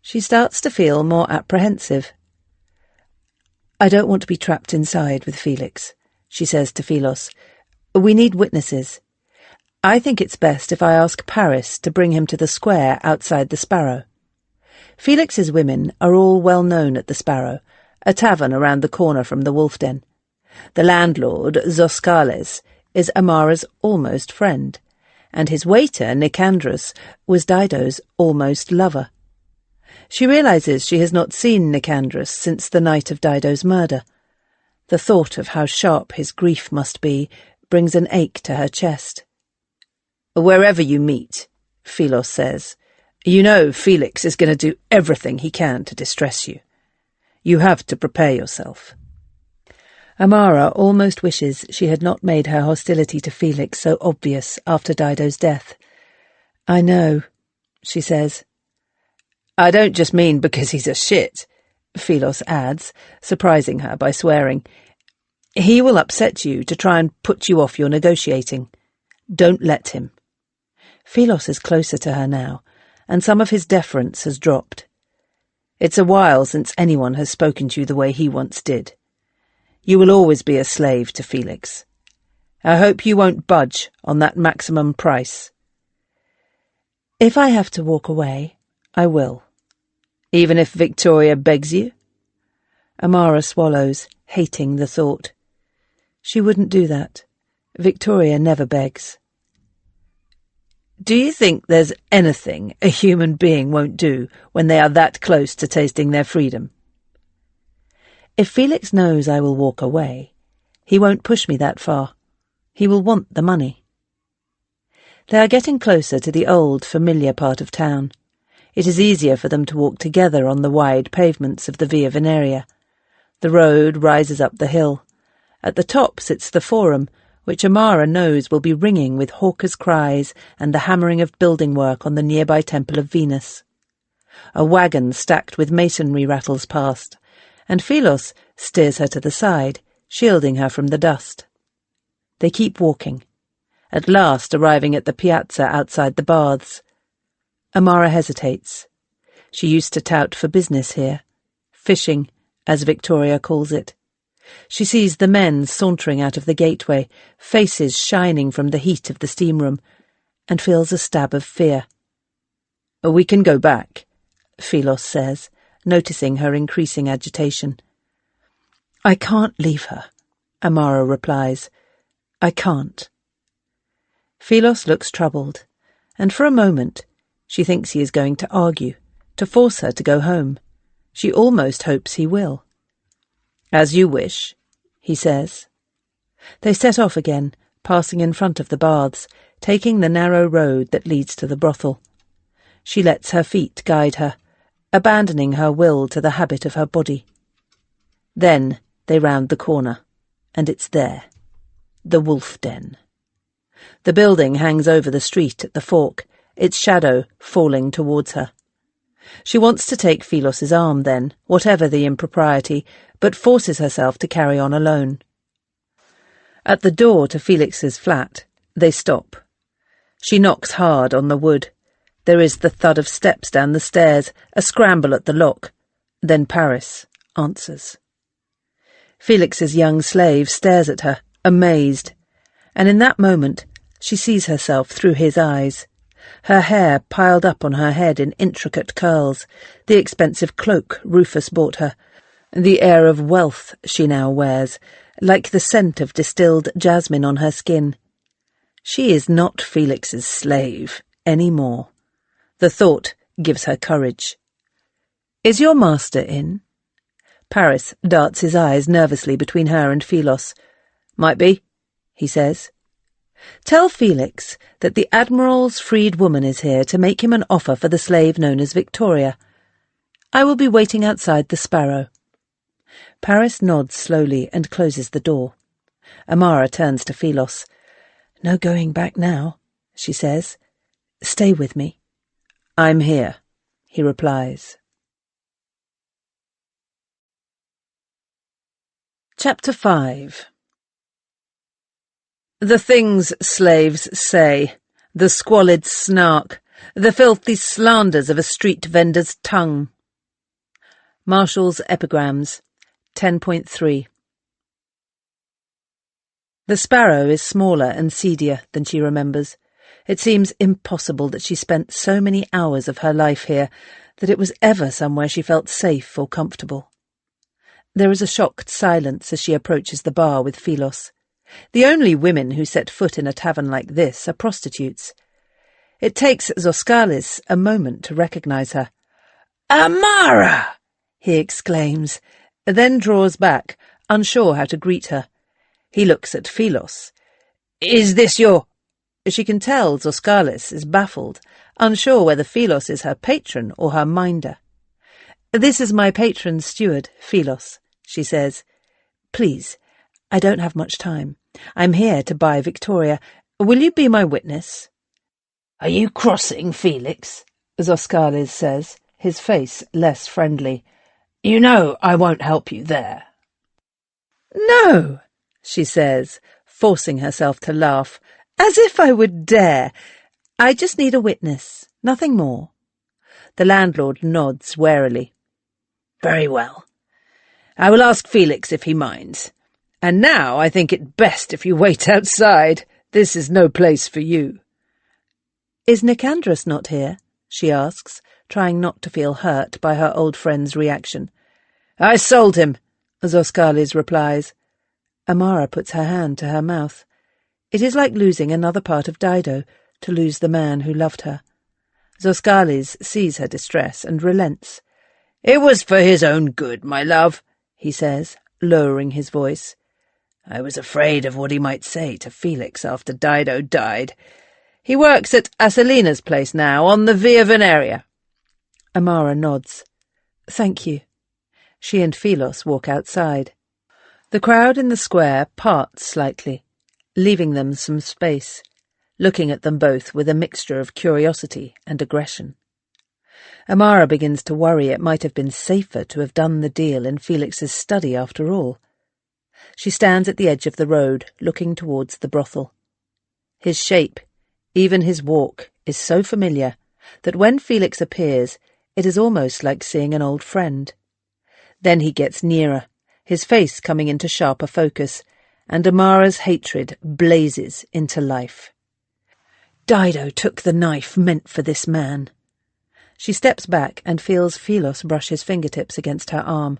Speaker 2: she starts to feel more apprehensive. "I don't want to be trapped inside with Felix," she says to Philos. "We need witnesses. I think it's best if I ask Paris to bring him to the square outside the Sparrow." Felix's women are all well known at the Sparrow, a tavern around the corner from the Wolf Den. The landlord, Zoskales, is Amara's almost friend, and his waiter, Nicandrus, was Dido's almost lover. She realizes she has not seen Nicandrus since the night of Dido's murder. The thought of how sharp his grief must be brings an ache to her chest. "Wherever you meet," Philos says, "you know Felix is going to do everything he can to distress you. You have to prepare yourself." Amara almost wishes she had not made her hostility to Felix so obvious after Dido's death. "I know," she says. "I don't just mean because he's a shit," Philos adds, surprising her by swearing. "He will upset you to try and put you off your negotiating. Don't let him." Philos is closer to her now, and some of his deference has dropped. "It's a while since anyone has spoken to you the way he once did. You will always be a slave to Felix. I hope you won't budge on that maximum price." "If I have to walk away, I will." "Even if Victoria begs you?" Amara swallows, hating the thought. She wouldn't do that. Victoria never begs. "Do you think there's anything a human being won't do when they are that close to tasting their freedom?" "If Felix knows I will walk away, he won't push me that far. He will want the money." They are getting closer to the old, familiar part of town. It is easier for them to walk together on the wide pavements of the Via Veneria. The road rises up the hill. At the top sits the Forum, which Amara knows will be ringing with hawkers' cries and the hammering of building work on the nearby Temple of Venus. A wagon stacked with masonry rattles past, and Philos steers her to the side, shielding her from the dust. They keep walking, at last arriving at the piazza outside the baths. Amara hesitates. She used to tout for business here, fishing, as Victoria calls it. She sees the men sauntering out of the gateway, faces shining from the heat of the steam room, and feels a stab of fear. "We can go back," Philos says, noticing her increasing agitation. "I can't leave her," Amara replies. "I can't." Philos looks troubled, and for a moment she thinks he is going to argue, to force her to go home. She almost hopes he will. "As you wish," he says. They set off again, passing in front of the baths, taking the narrow road that leads to the brothel. She lets her feet guide her, abandoning her will to the habit of her body. Then they round the corner, and it's there. The Wolf Den. The building hangs over the street at the fork, its shadow falling towards her. She wants to take Philos's arm then, whatever the impropriety, but forces herself to carry on alone. At the door to Felix's flat, they stop. She knocks hard on the wood. There is the thud of steps down the stairs, a scramble at the lock. Then Paris answers. Felix's young slave stares at her, amazed, and in that moment she sees herself through his eyes. Her hair piled up on her head in intricate curls, the expensive cloak Rufus bought her, the air of wealth she now wears, like the scent of distilled jasmine on her skin. She is not Felix's slave any more. The thought gives her courage. "Is your master in?" Paris darts his eyes nervously between her and Philos. "Might be," he says. "Tell Felix that the Admiral's freed woman is here to make him an offer for the slave known as Victoria. I will be waiting outside the Sparrow." Paris nods slowly and closes the door. Amara turns to Philos. "No going back now," she says. "Stay with me." "I'm here," he replies. Chapter 5. The things slaves say, the squalid snark, the filthy slanders of a street vendor's tongue. Marshall's Epigrams, 10.3. The Sparrow is smaller and seedier than she remembers. It seems impossible that she spent so many hours of her life here, that it was ever somewhere she felt safe or comfortable. There is a shocked silence as she approaches the bar with Philos. The only women who set foot in a tavern like this are prostitutes. It takes Zoskalis a moment to recognize her. "Amara!" he exclaims, then draws back, unsure how to greet her. He looks at Philos. "Is this your—" She can tell Zoskalis is baffled, unsure whether Philos is her patron or her minder. "This is my patron's steward, Philos," she says. "Please, I don't have much time. I'm here to buy Victoria. Will you be my witness?" "Are you crossing Felix?" Zoskalis says, his face less friendly. "You know I won't help you there." "No," she says, forcing herself to laugh. "As if I would dare. I just need a witness, nothing more." The landlord nods warily. "Very well. I will ask Felix if he minds. And now I think it best if you wait outside. This is no place for you." "Is Nicandrus not here?" she asks, trying not to feel hurt by her old friend's reaction. "I sold him," Zoskalis replies. Amara puts her hand to her mouth. It is like losing another part of Dido, to lose the man who loved her. Zoskalis sees her distress and relents. "It was for his own good, my love," he says, lowering his voice. "I was afraid of what he might say to Felix after Dido died. He works at Asalina's place now, on the Via Veneria." Amara nods. "Thank you." She and Philos walk outside. The crowd in the square parts slightly, leaving them some space, looking at them both with a mixture of curiosity and aggression. Amara begins to worry it might have been safer to have done the deal in Felix's study after all. She stands at the edge of the road, looking towards the brothel. His shape, even his walk, is so familiar that when Felix appears, it is almost like seeing an old friend. Then he gets nearer, his face coming into sharper focus, and Amara's hatred blazes into life. Dido took the knife meant for this man. She steps back and feels Philos brush his fingertips against her arm.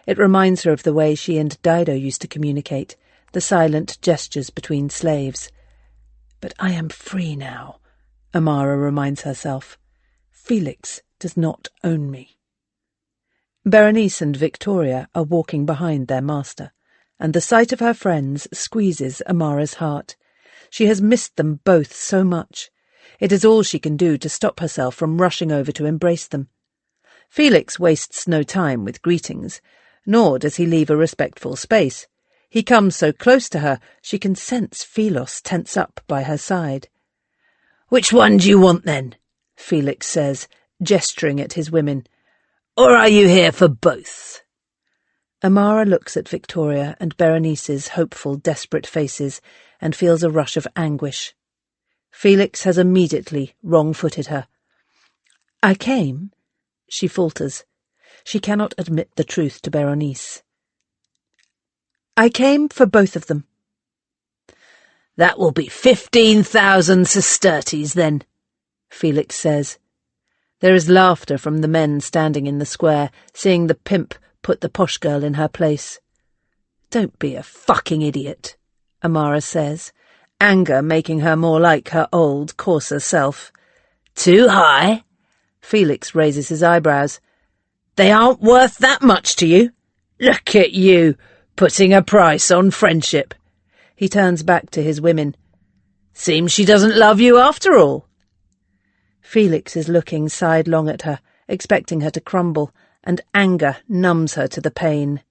Speaker 2: It reminds her of the way she and Dido used to communicate, the silent gestures between slaves. "But I am free now," Amara reminds herself. "Felix does not own me." Berenice and Victoria are walking behind their master, and the sight of her friends squeezes Amara's heart. She has missed them both so much. It is all she can do to stop herself from rushing over to embrace them. Felix wastes no time with greetings, nor does he leave a respectful space. He comes so close to her she can sense Philos tense up by her side. "Which one do you want, then?" Felix says, gesturing at his women. "Or are you here for both?" Amara looks at Victoria and Berenice's hopeful, desperate faces and feels a rush of anguish. Felix has immediately wrong-footed her. "I came," she falters. She cannot admit the truth to Berenice. "I came for both of them." "That will be 15,000 sesterces, then," Felix says. There is laughter from the men standing in the square, seeing the pimp put the posh girl in her place. Don't be a fucking idiot, Amara says, anger making her more like her old, coarser self. Too high? Felix raises his eyebrows. They aren't worth that much to you? Look at you, putting a price on friendship. He turns back to his women. Seems she doesn't love you after all. Felix is looking sidelong at her, expecting her to crumble, and anger numbs her to the pain.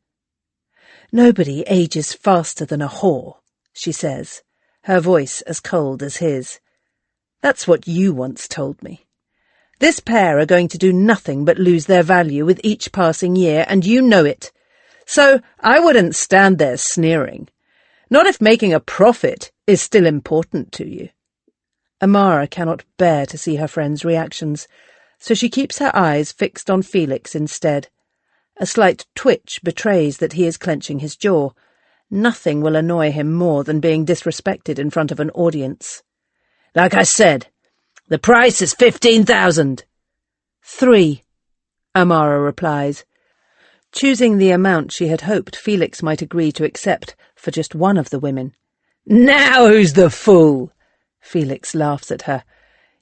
Speaker 2: Nobody ages faster than a whore, she says, her voice as cold as his. That's what you once told me. This pair are going to do nothing but lose their value with each passing year, and you know it. So I wouldn't stand there sneering. Not if making a profit is still important to you. Amara cannot bear to see her friend's reactions, so she keeps her eyes fixed on Felix instead. A slight twitch betrays that he is clenching his jaw. Nothing will annoy him more than being disrespected in front of an audience. Like I said, the price is 15,000. 3, Amara replies, choosing the amount she had hoped Felix might agree to accept for just one of the women. Now who's the fool? Felix laughs at her.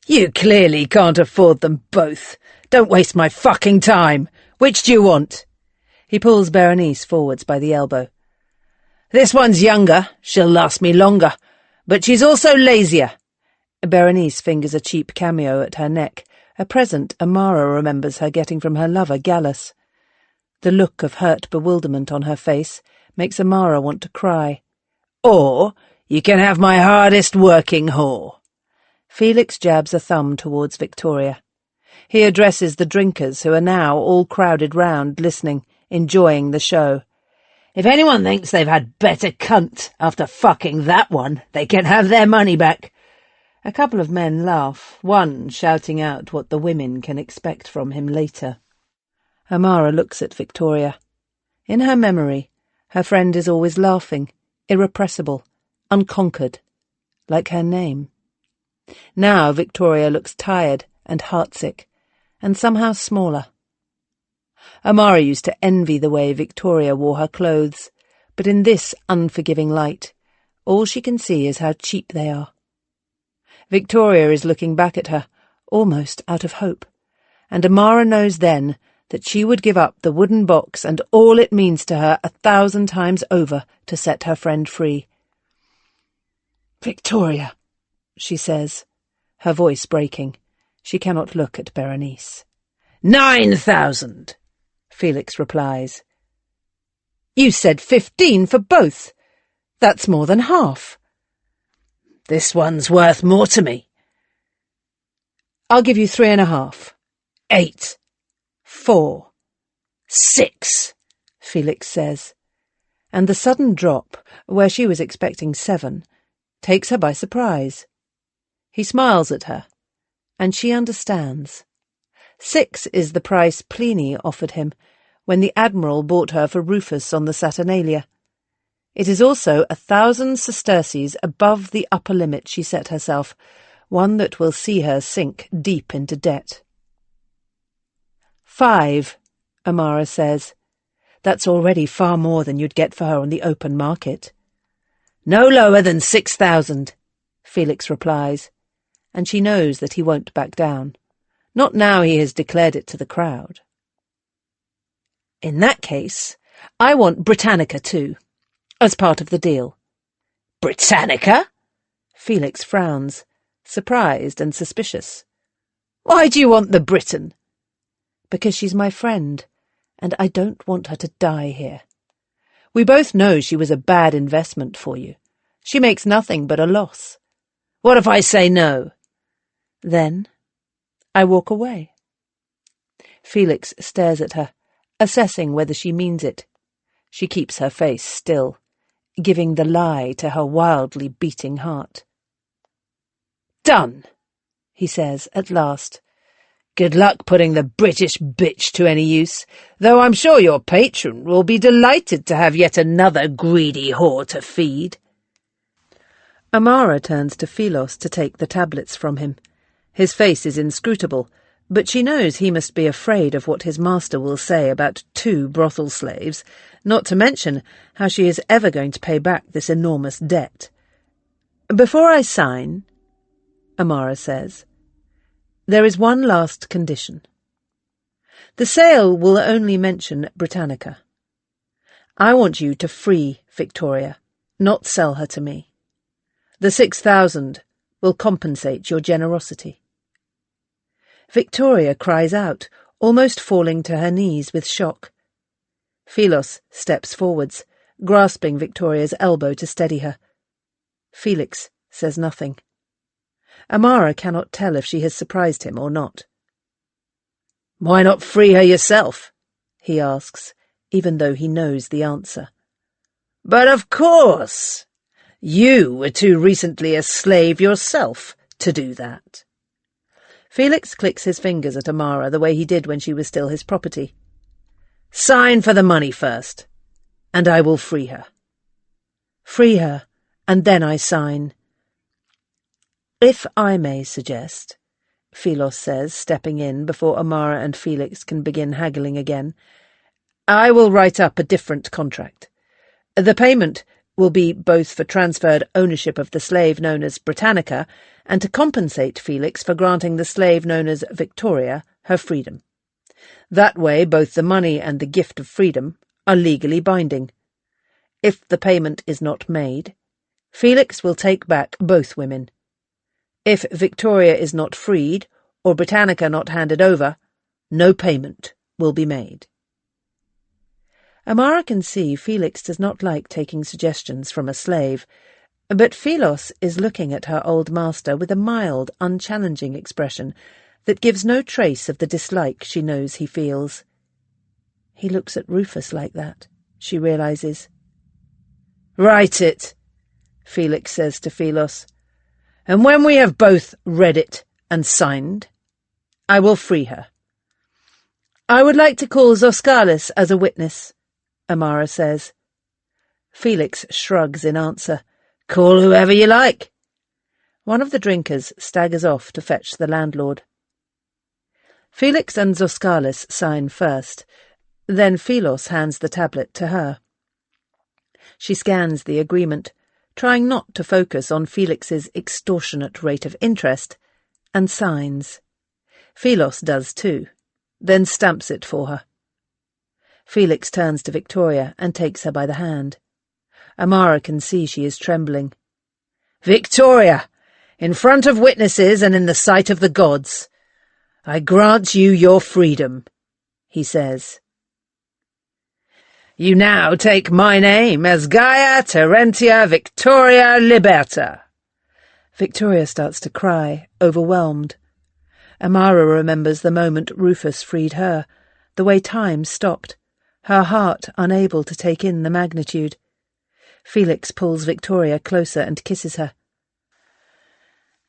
Speaker 2: You clearly can't afford them both. Don't waste my fucking time. Which do you want? He pulls Berenice forwards by the elbow. This one's younger. She'll last me longer. But she's also lazier. Berenice fingers a cheap cameo at her neck, a present Amara remembers her getting from her lover Gallus. The look of hurt bewilderment on her face makes Amara want to cry. Or you can have my hardest working whore. Felix jabs a thumb towards Victoria. He addresses the drinkers who are now all crowded round, listening, enjoying the show. If anyone thinks they've had better cunt after fucking that one, they can have their money back. A couple of men laugh, one shouting out what the women can expect from him later. Amara looks at Victoria. In her memory, her friend is always laughing, irrepressible, unconquered, like her name. Now Victoria looks tired and heartsick, and somehow smaller. Amara used to envy the way Victoria wore her clothes, but in this unforgiving light, all she can see is how cheap they are. Victoria is looking back at her, almost out of hope, and Amara knows then that she would give up the wooden box and all it means to her 1,000 times over to set her friend free. Victoria, she says, her voice breaking. She cannot look at Berenice. 9,000, Felix replies. You said 15 for both. That's more than half. This one's worth more to me. I'll give you 3.5. 8. 4. 6, Felix says, and the sudden drop, where she was expecting 7, takes her by surprise. He smiles at her, and she understands. 6 is the price Pliny offered him when the Admiral bought her for Rufus on the Saturnalia. It is also 1,000 sesterces above the upper limit she set herself, one that will see her sink deep into debt. 5, Amara says. That's already far more than you'd get for her on the open market. No lower than 6,000, Felix replies, and she knows that he won't back down. Not now he has declared it to the crowd. In that case, I want Britannica too, as part of the deal. Britannica? Felix frowns, surprised and suspicious. Why do you want the Briton? Because she's my friend, and I don't want her to die here. We both know she was a bad investment for you. She makes nothing but a loss. What if I say no? Then I walk away. Felix stares at her, assessing whether she means it. She keeps her face still, giving the lie to her wildly beating heart. Done, he says at last. Good luck putting the British bitch to any use, though I'm sure your patron will be delighted to have yet another greedy whore to feed. Amara turns to Philos to take the tablets from him. His face is inscrutable, but she knows he must be afraid of what his master will say about 2 brothel slaves, not to mention how she is ever going to pay back this enormous debt. "Before I sign," Amara says, "there is one last condition. The sale will only mention Britannica. I want you to free Victoria, not sell her to me. The 6,000 will compensate your generosity." Victoria cries out, almost falling to her knees with shock. Philos steps forwards, grasping Victoria's elbow to steady her. Felix says nothing. Amara cannot tell if she has surprised him or not. "Why not free her yourself?" he asks, even though he knows the answer. "But of course! You were too recently a slave yourself to do that." Felix clicks his fingers at Amara the way he did when she was still his property. "Sign for the money first, and I will free her." "Free her, and then I sign." "If I may suggest," Philos says, stepping in before Amara and Felix can begin haggling again, "I will write up a different contract. The payment will be both for transferred ownership of the slave known as Britannica and to compensate Felix for granting the slave known as Victoria her freedom. That way both the money and the gift of freedom are legally binding. If the payment is not made, Felix will take back both women. If Victoria is not freed, or Britannica not handed over, no payment will be made." Amara can see Felix does not like taking suggestions from a slave, but Philos is looking at her old master with a mild, unchallenging expression that gives no trace of the dislike she knows he feels. He looks at Rufus like that, she realizes. "Write it," Felix says to Philos, "and when we have both read it and signed, I will free her." "I would like to call Zoskalis as a witness," Amara says. Felix shrugs in answer. "Call whoever you like." One of the drinkers staggers off to fetch the landlord. Felix and Zoskalis sign first, then Philos hands the tablet to her. She scans the agreement, trying not to focus on Felix's extortionate rate of interest, and signs. Philos does too, then stamps it for her. Felix turns to Victoria and takes her by the hand. Amara can see she is trembling. "Victoria, in front of witnesses and in the sight of the gods, I grant you your freedom," he says. "You now take my name as Gaia Terentia Victoria Liberta." Victoria starts to cry, overwhelmed. Amara remembers the moment Rufus freed her, the way time stopped, her heart unable to take in the magnitude. Felix pulls Victoria closer and kisses her.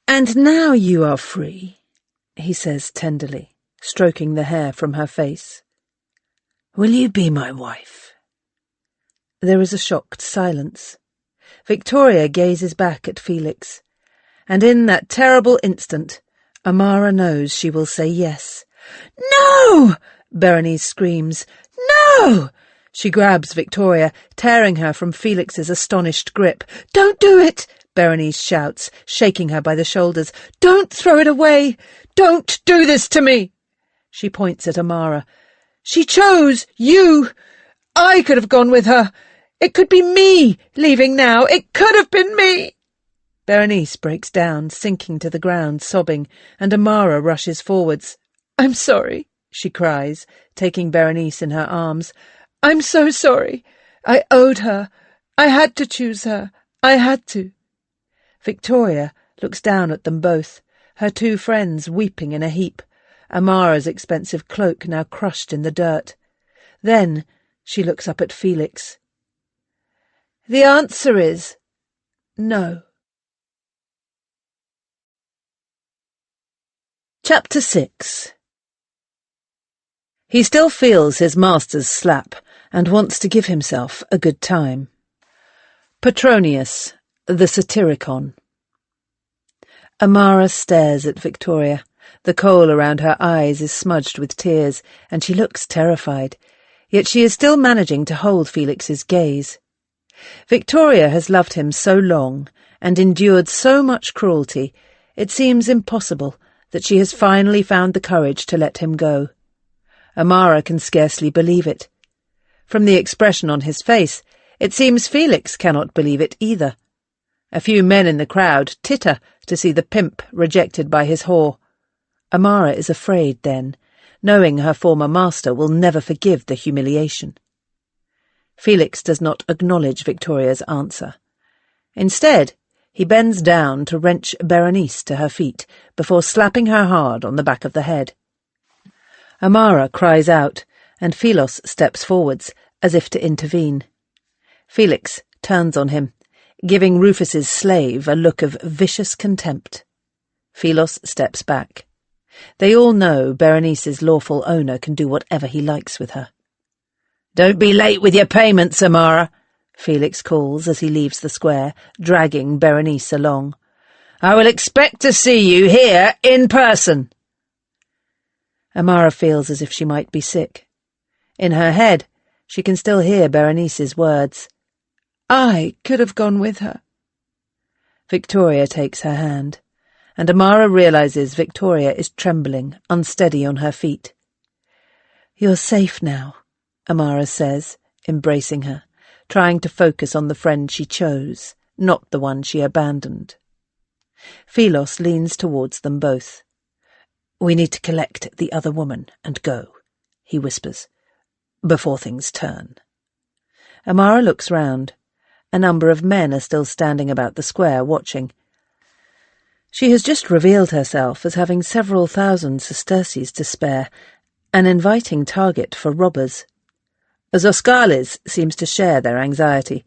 Speaker 2: "And now you are free," he says tenderly, stroking the hair from her face. "Will you be my wife?" There is a shocked silence. Victoria gazes back at Felix, and in that terrible instant, Amara knows she will say yes. "No!" Berenice screams. "No!" She grabs Victoria, tearing her from Felix's astonished grip. "Don't do it!" Berenice shouts, shaking her by the shoulders. "Don't throw it away! Don't do this to me!" She points at Amara. "She chose you! I could have gone with her! It could be me leaving now! It could have been me!" Berenice breaks down, sinking to the ground, sobbing, and Amara rushes forwards. "I'm sorry," she cries, taking Berenice in her arms. "I'm so sorry. I owed her. I had to choose her. I had to." Victoria looks down at them both, her two friends weeping in a heap, Amara's expensive cloak now crushed in the dirt. Then she looks up at Felix. "The answer is no." Chapter 6. He still feels his master's slap and wants to give himself a good time. Petronius, the Satyricon. Amara stares at Victoria. The kohl around her eyes is smudged with tears, and she looks terrified. Yet she is still managing to hold Felix's gaze. Victoria has loved him so long and endured so much cruelty, it seems impossible that she has finally found the courage to let him go. Amara can scarcely believe it. From the expression on his face, it seems Felix cannot believe it either. A few men in the crowd titter to see the pimp rejected by his whore. Amara is afraid then, knowing her former master will never forgive the humiliation. Felix does not acknowledge Victoria's answer. Instead, he bends down to wrench Berenice to her feet before slapping her hard on the back of the head. Amara cries out, and Philos steps forwards, as if to intervene. Felix turns on him, giving Rufus's slave a look of vicious contempt. Philos steps back. They all know Berenice's lawful owner can do whatever he likes with her. "Don't be late with your payments, Amara," Felix calls as he leaves the square, dragging Berenice along. "I will expect to see you here in person." Amara feels as if she might be sick. In her head, she can still hear Berenice's words. "I could have gone with her." Victoria takes her hand, and Amara realizes Victoria is trembling, unsteady on her feet. "You're safe now," Amara says, embracing her, trying to focus on the friend she chose, not the one she abandoned. Philos leans towards them both. "We need to collect the other woman and go," he whispers, "before things turn." Amara looks round. A number of men are still standing about the square, watching. She has just revealed herself as having several thousand sesterces to spare, an inviting target for robbers. Zoskalis seems to share their anxiety.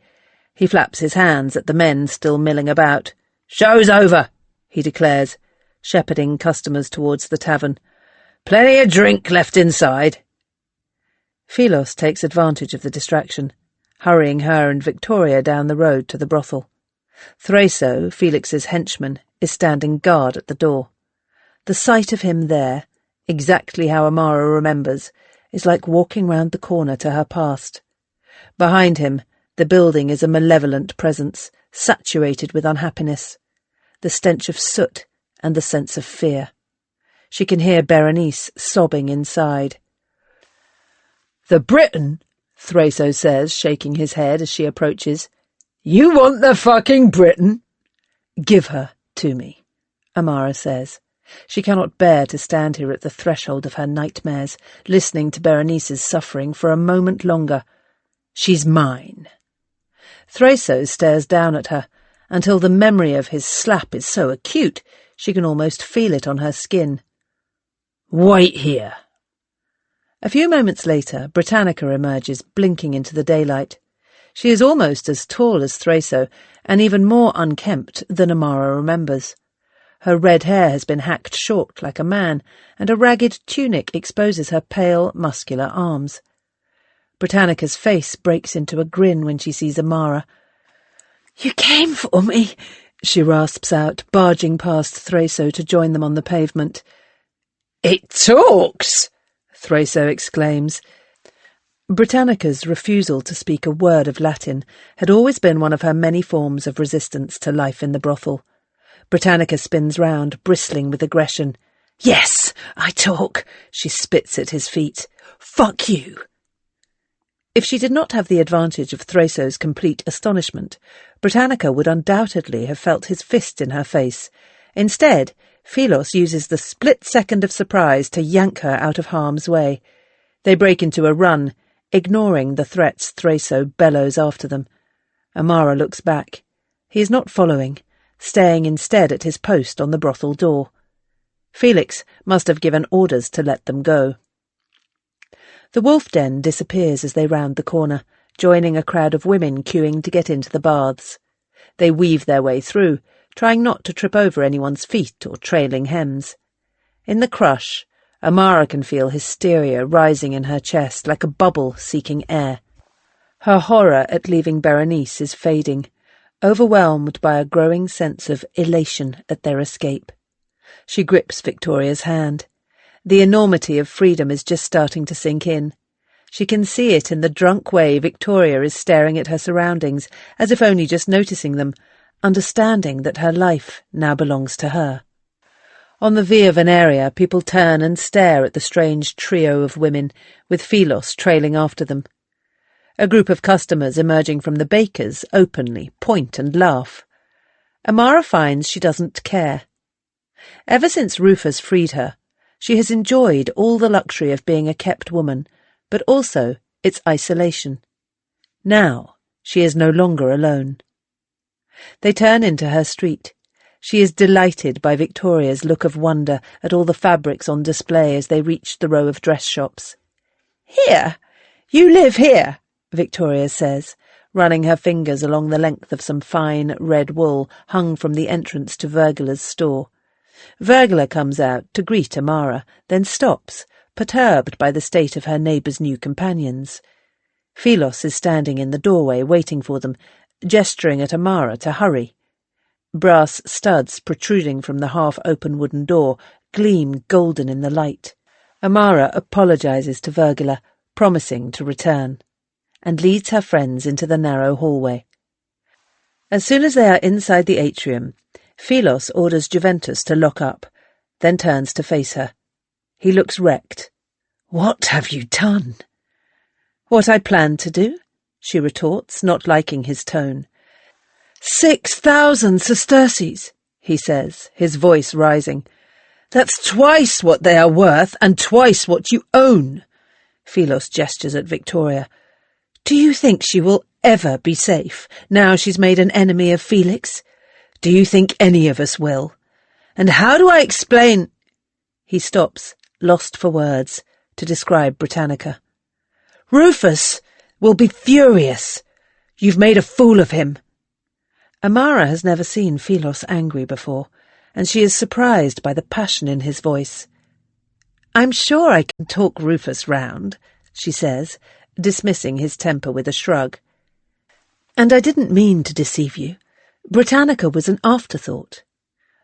Speaker 2: He flaps his hands at the men still milling about. "Show's over," he declares, shepherding customers towards the tavern. "Plenty of drink left inside." Philos takes advantage of the distraction, hurrying her and Victoria down the road to the brothel. Thraso, Felix's henchman, is standing guard at the door. The sight of him there, exactly how Amara remembers, is like walking round the corner to her past. Behind him, the building is a malevolent presence, saturated with unhappiness, the stench of soot and the sense of fear. She can hear Berenice sobbing inside. "The Briton," Thraso says, shaking his head as she approaches. "You want the fucking Briton?" "Give her to me," Amara says. She cannot bear to stand here at the threshold of her nightmares, listening to Berenice's suffering for a moment longer. "She's mine." Thraso stares down at her, until the memory of his slap is so acute she can almost feel it on her skin. "Wait here." A few moments later, Britannica emerges, blinking into the daylight. She is almost as tall as Thraso, and even more unkempt than Amara remembers. Her red hair has been hacked short like a man, and a ragged tunic exposes her pale, muscular arms. Britannica's face breaks into a grin when she sees Amara. "You came for me," she rasps out, barging past Thraso to join them on the pavement. "It talks!" Thraso exclaims. Britannica's refusal to speak a word of Latin had always been one of her many forms of resistance to life in the brothel. Britannica spins round, bristling with aggression. "Yes, I talk," she spits at his feet. "Fuck you." If she did not have the advantage of Thraso's complete astonishment, Britannica would undoubtedly have felt his fist in her face. Instead, Philos uses the split second of surprise to yank her out of harm's way. They break into a run, ignoring the threats Thraso bellows after them. Amara looks back. He is not following, staying instead at his post on the brothel door. Felix must have given orders to let them go. The wolf den disappears as they round the corner, joining a crowd of women queuing to get into the baths. They weave their way through, trying not to trip over anyone's feet or trailing hems. In the crush, Amara can feel hysteria rising in her chest like a bubble seeking air. Her horror at leaving Berenice is fading. overwhelmed by a growing sense of elation at their escape. She grips Victoria's hand. The enormity of freedom is just starting to sink in. She can see it in the drunk way Victoria is staring at her surroundings, as if only just noticing them, understanding that her life now belongs to her. On the Via Veneria, people turn and stare at the strange trio of women, with Philos trailing after them. A group of customers emerging from the baker's openly point and laugh. Amara finds she doesn't care. Ever since Rufus freed her, she has enjoyed all the luxury of being a kept woman, but also its isolation. Now she is no longer alone. They turn into her street. She is delighted by Victoria's look of wonder at all the fabrics on display as they reach the row of dress shops. "Here! You live here!" Victoria says, running her fingers along the length of some fine red wool hung from the entrance to Virgila's store. Virgila comes out to greet Amara, then stops, perturbed by the state of her neighbour's new companions. Philos is standing in the doorway waiting for them, gesturing at Amara to hurry. Brass studs protruding from the half-open wooden door gleam golden in the light. Amara apologises to Virgila, promising to return, and leads her friends into the narrow hallway. As soon as they are inside the atrium, Philos orders Juventus to lock up, then turns to face her. He looks wrecked. "What have you done?" "What I planned to do," she retorts, not liking his tone. 6,000 sesterces, he says, his voice rising. "That's twice what they are worth and twice what you own." Philos gestures at Victoria. "Do you think she will ever be safe, now she's made an enemy of Felix? Do you think any of us will? And how do I explain—" He stops, lost for words, to describe Britannica. "Rufus will be furious. You've made a fool of him." Amara has never seen Philos angry before, and she is surprised by the passion in his voice. "I'm sure I can talk Rufus round," she says, dismissing his temper with a shrug. "And I didn't mean to deceive you. Britannica was an afterthought."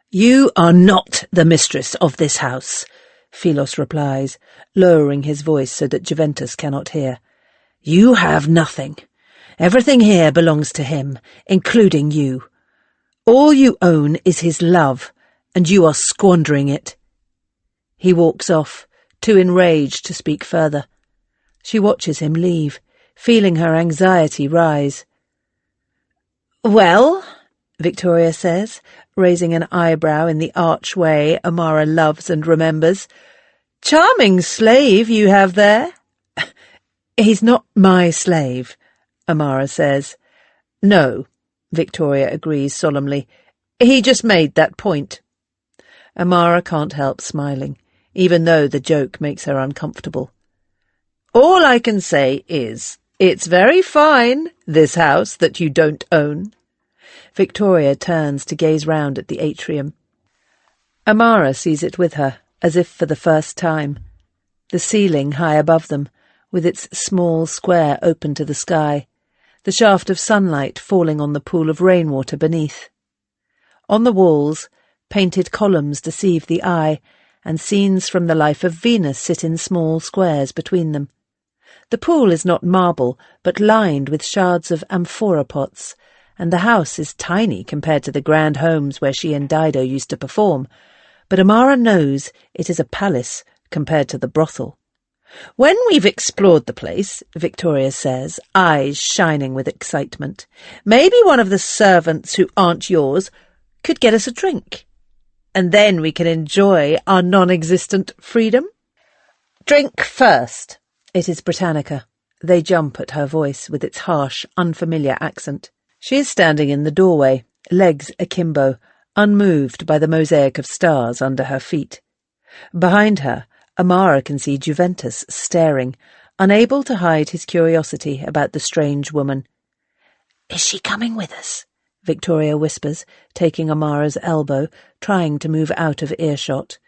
Speaker 2: "You are not the mistress of this house," Philos replies, lowering his voice so that Juventus cannot hear. "You have nothing. Everything here belongs to him, including you. All you own is his love, and you are squandering it." He walks off, too enraged to speak further. She watches him leave, feeling her anxiety rise. "Well," Victoria says, raising an eyebrow in the arch way Amara loves and remembers, "charming slave you have there." "He's not my slave," Amara says. "No," Victoria agrees solemnly. "He just made that point." Amara can't help smiling, even though the joke makes her uncomfortable. "All I can say is, it's very fine, this house that you don't own." Victoria turns to gaze round at the atrium. Amara sees it with her, as if for the first time. The ceiling high above them, with its small square open to the sky, the shaft of sunlight falling on the pool of rainwater beneath. On the walls, painted columns deceive the eye, and scenes from the life of Venus sit in small squares between them. The pool is not marble, but lined with shards of amphora pots, and the house is tiny compared to the grand homes where she and Dido used to perform, but Amara knows it is a palace compared to the brothel. "When we've explored the place," Victoria says, eyes shining with excitement, "maybe one of the servants who aren't yours could get us a drink. And then we can enjoy our non-existent freedom." "Drink first." It is Britannica. They jump at her voice with its harsh, unfamiliar accent. She is standing in the doorway, legs akimbo, unmoved by the mosaic of stars under her feet. Behind her, Amara can see Juventus staring, unable to hide his curiosity about the strange woman. "Is she coming with us?" Victoria whispers, taking Amara's elbow, trying to move out of earshot.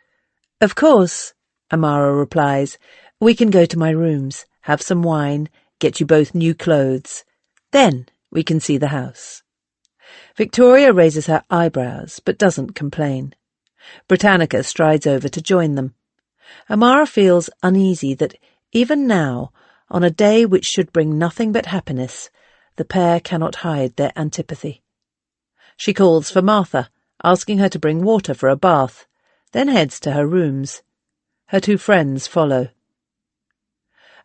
Speaker 2: "Of course," Amara replies. "We can go to my rooms, have some wine, get you both new clothes. Then we can see the house." Victoria raises her eyebrows, but doesn't complain. Britannica strides over to join them. Amara feels uneasy that, even now, on a day which should bring nothing but happiness, the pair cannot hide their antipathy. She calls for Martha, asking her to bring water for a bath, then heads to her rooms. Her two friends follow.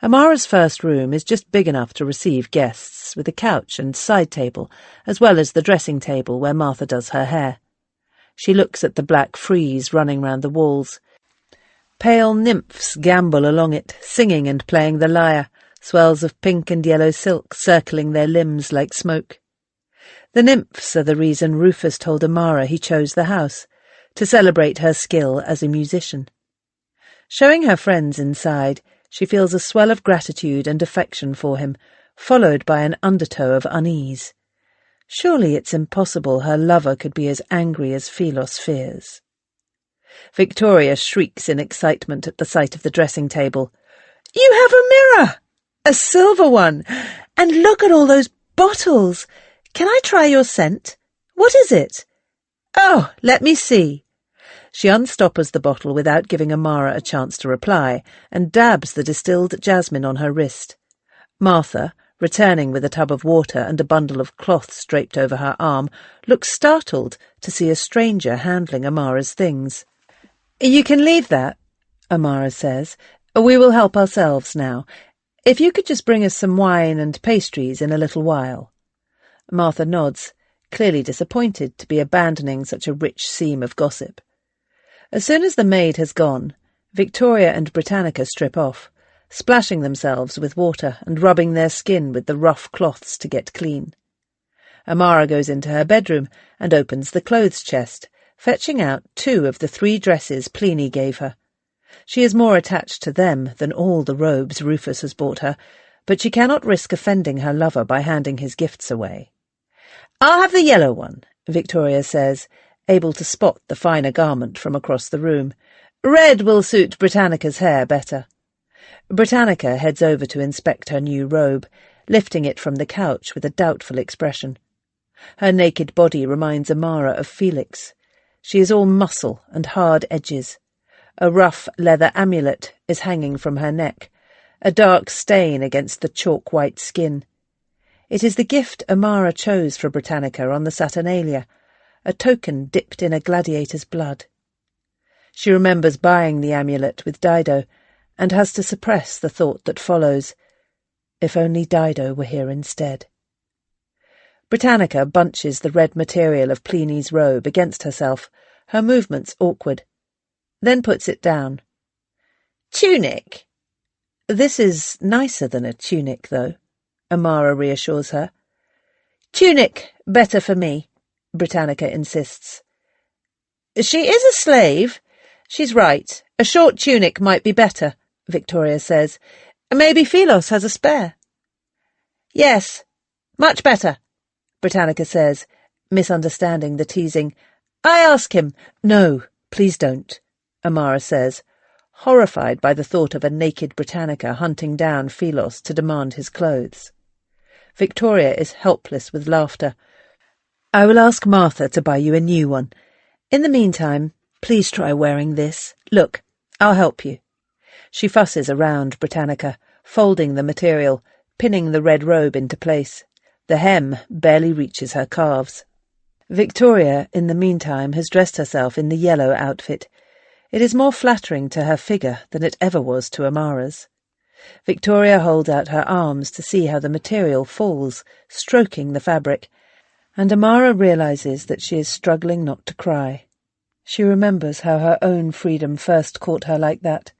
Speaker 2: Amara's first room is just big enough to receive guests, with a couch and side table, as well as the dressing table where Martha does her hair. She looks at the black frieze running round the walls. Pale nymphs gambol along it, singing and playing the lyre, swells of pink and yellow silk circling their limbs like smoke. The nymphs are the reason Rufus told Amara he chose the house, to celebrate her skill as a musician. Showing her friends inside, she feels a swell of gratitude and affection for him, followed by an undertow of unease. Surely it's impossible her lover could be as angry as Philos fears. Victoria shrieks in excitement at the sight of the dressing table. "You have a mirror! A silver one! And look at all those bottles! Can I try your scent? What is it? Oh, let me see." She unstoppers the bottle without giving Amara a chance to reply, and dabs the distilled jasmine on her wrist. Martha, returning with a tub of water and a bundle of cloths draped over her arm, looks startled to see a stranger handling Amara's things. "You can leave that," Amara says. "We will help ourselves now. If you could just bring us some wine and pastries in a little while." Martha nods, clearly disappointed to be abandoning such a rich seam of gossip. As soon as the maid has gone, Victoria and Britannica strip off, splashing themselves with water and rubbing their skin with the rough cloths to get clean. Amara goes into her bedroom and opens the clothes chest, fetching out 2 of the 3 dresses Pliny gave her. She is more attached to them than all the robes Rufus has bought her, but she cannot risk offending her lover by handing his gifts away. "I'll have the yellow one," Victoria says, able to spot the finer garment from across the room. "Red will suit Britannica's hair better." Britannica heads over to inspect her new robe, lifting it from the couch with a doubtful expression. Her naked body reminds Amara of Felix. She is all muscle and hard edges. A rough leather amulet is hanging from her neck, a dark stain against the chalk-white skin. It is the gift Amara chose for Britannica on the Saturnalia, a token dipped in a gladiator's blood. She remembers buying the amulet with Dido, and has to suppress the thought that follows, if only Dido were here instead. Britannica bunches the red material of Pliny's robe against herself, her movements awkward, then puts it down. "Tunic." "This is nicer than a tunic, though," Amara reassures her. "Tunic, better for me," Britannica insists. "She is a slave. She's right. A short tunic might be better," Victoria says. "Maybe Philos has a spare." "Yes, much better," Britannica says, misunderstanding the teasing. "I ask him." "No, please don't," Amara says, horrified by the thought of a naked Britannica hunting down Philos to demand his clothes. Victoria is helpless with laughter. "I will ask Martha to buy you a new one. In the meantime, please try wearing this. Look, I'll help you." She fusses around Britannica, folding the material, pinning the red robe into place. The hem barely reaches her calves. Victoria, in the meantime, has dressed herself in the yellow outfit. It is more flattering to her figure than it ever was to Amara's. Victoria holds out her arms to see how the material falls, stroking the fabric, and Amara realizes that she is struggling not to cry. She remembers how her own freedom first caught her like that,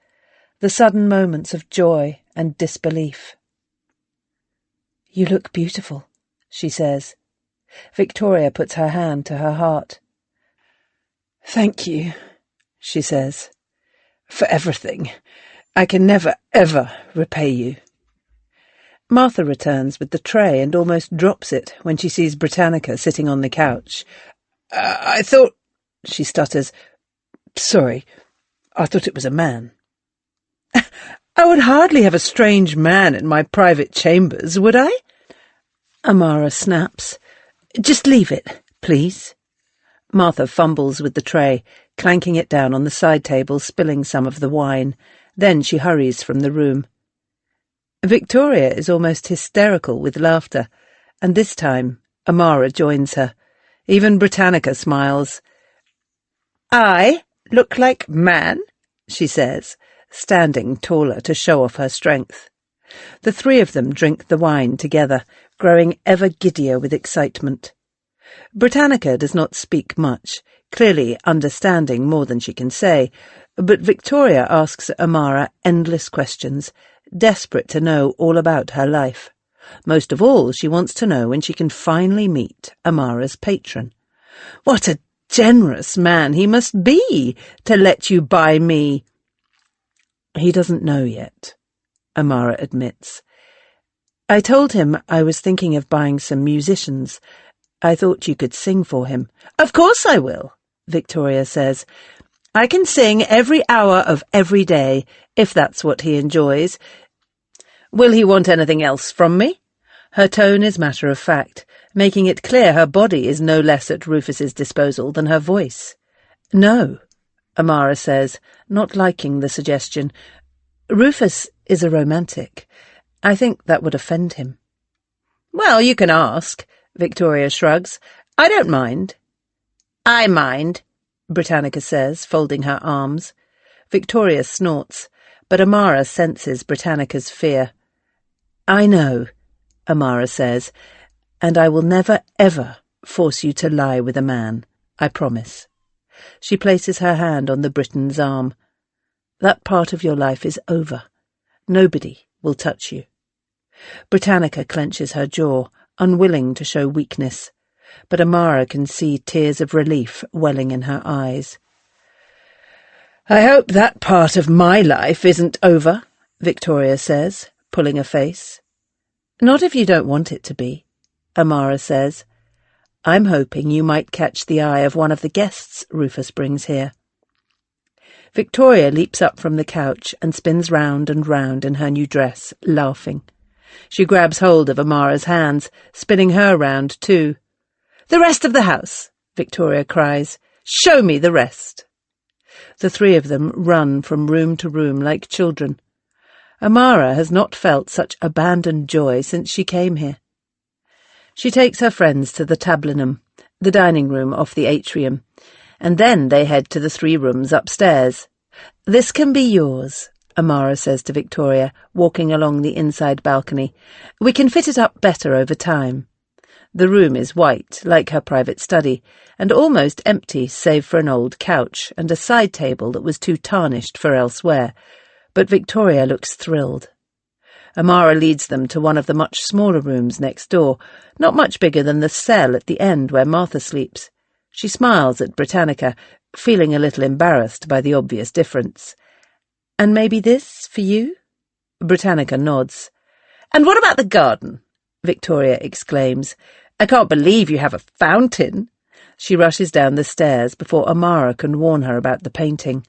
Speaker 2: the sudden moments of joy and disbelief. "You look beautiful," she says. Victoria puts her hand to her heart. "Thank you," she says, "for everything. I can never, ever repay you." Martha returns with the tray and almost drops it when she sees Britannica sitting on the couch. I thought," she stutters, "sorry, I thought it was a man." "I would hardly have a strange man in my private chambers, would I?" Amara snaps. "Just leave it, Please? Martha fumbles with the tray, clanking it down on the side table, spilling some of the wine. Then she hurries from the room. Victoria is almost hysterical with laughter, and this time Amara joins her. Even Britannica smiles. "I look like man?" she says, standing taller to show off her strength. The three of them drink the wine together, growing ever giddier with excitement. Britannica does not speak much, clearly understanding more than she can say, but Victoria asks Amara endless questions, desperate to know all about her life. Most of all, she wants to know when she can finally meet Amara's patron. What a generous man he must be to let you buy me. He doesn't know yet, Amara admits. I told him I was thinking of buying some musicians. I thought you could sing for him. Of course I will, Victoria says. I can sing every hour of every day, if that's what he enjoys. Will he want anything else from me? Her tone is matter-of-fact, making it clear her body is no less at Rufus's disposal than her voice. No, Amara says, not liking the suggestion. Rufus is a romantic. I think that would offend him. Well, you can ask, Victoria shrugs. I don't mind. I mind, Britannica says, folding her arms. Victoria snorts, but Amara senses Britannica's fear. I know, Amara says, and I will never, ever force you to lie with a man, I promise. She places her hand on the Briton's arm. That part of your life is over. Nobody will touch you. Britannica clenches her jaw, unwilling to show weakness, but Amara can see tears of relief welling in her eyes. I hope that part of my life isn't over, Victoria says, pulling a face. Not if you don't want it to be, Amara says. I'm hoping you might catch the eye of one of the guests Rufus brings here. Victoria leaps up from the couch and spins round and round in her new dress, laughing. She grabs hold of Amara's hands, spinning her round too. The rest of the house, Victoria cries. Show me the rest. The three of them run from room to room like children. Amara has not felt such abandoned joy since she came here. She takes her friends to the tablinum, the dining room off the atrium, and then they head to the 3 rooms upstairs. This can be yours, Amara says to Victoria, walking along the inside balcony. We can fit it up better over time. The room is white, like her private study, and almost empty save for an old couch and a side table that was too tarnished for elsewhere, but Victoria looks thrilled. Amara leads them to one of the much smaller rooms next door, not much bigger than the cell at the end where Martha sleeps. She smiles at Britannica, feeling a little embarrassed by the obvious difference. And maybe this for you? Britannica nods. And what about the garden? Victoria exclaims. I can't believe you have a fountain. She rushes down the stairs before Amara can warn her about the painting.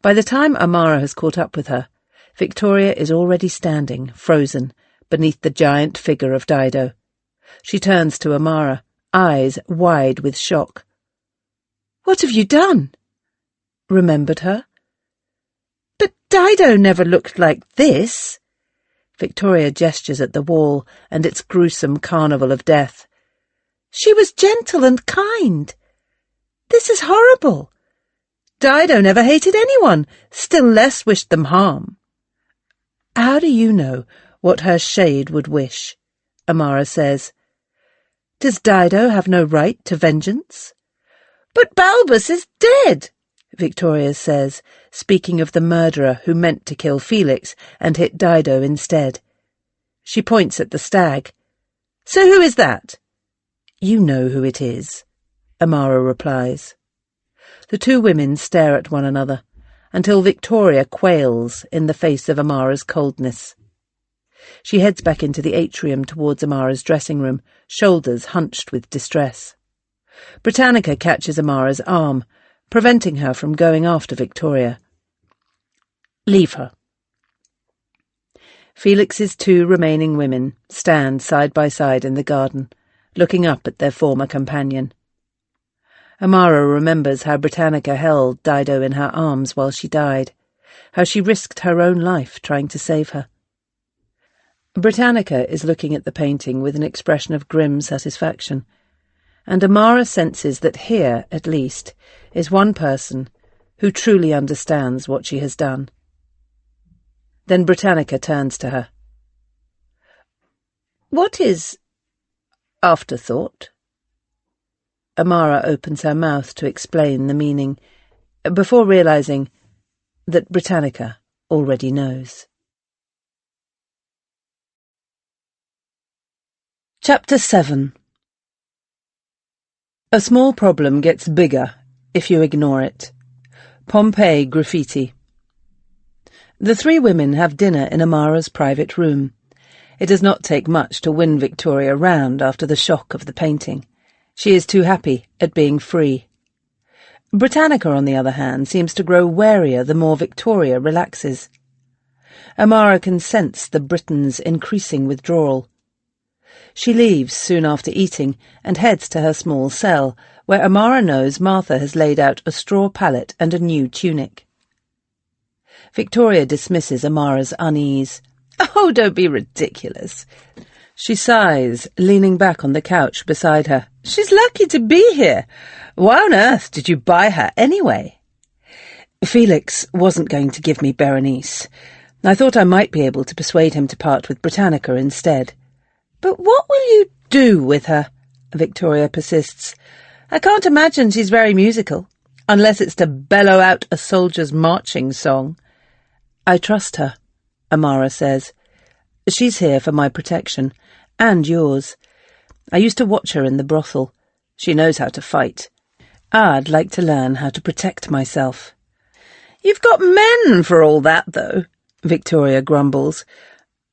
Speaker 2: By the time Amara has caught up with her, Victoria is already standing, frozen, beneath the giant figure of Dido. She turns to Amara, eyes wide with shock. What have you done? Remembered her? But Dido never looked like this. Victoria gestures at the wall and its gruesome carnival of death. She was gentle and kind. This is horrible. Dido never hated anyone, still less wished them harm. How do you know what her shade would wish? Amara says. Does Dido have no right to vengeance? But Balbus is dead, Victoria says, speaking of the murderer who meant to kill Felix and hit Dido instead. She points at the stag. So who is that? You know who it is, Amara replies. The 2 women stare at one another, until Victoria quails in the face of Amara's coldness. She heads back into the atrium towards Amara's dressing room, shoulders hunched with distress. Britannica catches Amara's arm, preventing her from going after Victoria. Leave her. Felix's 2 remaining women stand side by side in the garden, looking up at their former companion. Amara remembers how Britannica held Dido in her arms while she died, how she risked her own life trying to save her. Britannica is looking at the painting with an expression of grim satisfaction, and Amara senses that here, at least, is one person who truly understands what she has done. Then Britannica turns to her. "What is afterthought?" Amara opens her mouth to explain the meaning, before realizing that Britannica already knows. Chapter 7. A small problem gets bigger if you ignore it. Pompeii graffiti. The three women have dinner in Amara's private room. It does not take much to win Victoria round after the shock of the painting. She is too happy at being free. Britannica, on the other hand, seems to grow warier the more Victoria relaxes. Amara can sense the Briton's increasing withdrawal. She leaves soon after eating and heads to her small cell, where Amara knows Martha has laid out a straw pallet and a new tunic. Victoria dismisses Amara's unease. "Oh, don't be ridiculous." She sighs, leaning back on the couch beside her. "She's lucky to be here. Why on earth did you buy her anyway?" "Felix wasn't going to give me Berenice. I thought I might be able to persuade him to part with Britannica instead." "But what will you do with her?" Victoria persists. "I can't imagine she's very musical, unless it's to bellow out a soldier's marching song." "I trust her," Amara says. "She's here for my protection, and yours. I used to watch her in the brothel. She knows how to fight. I'd like to learn how to protect myself." "You've got men for all that, though," Victoria grumbles.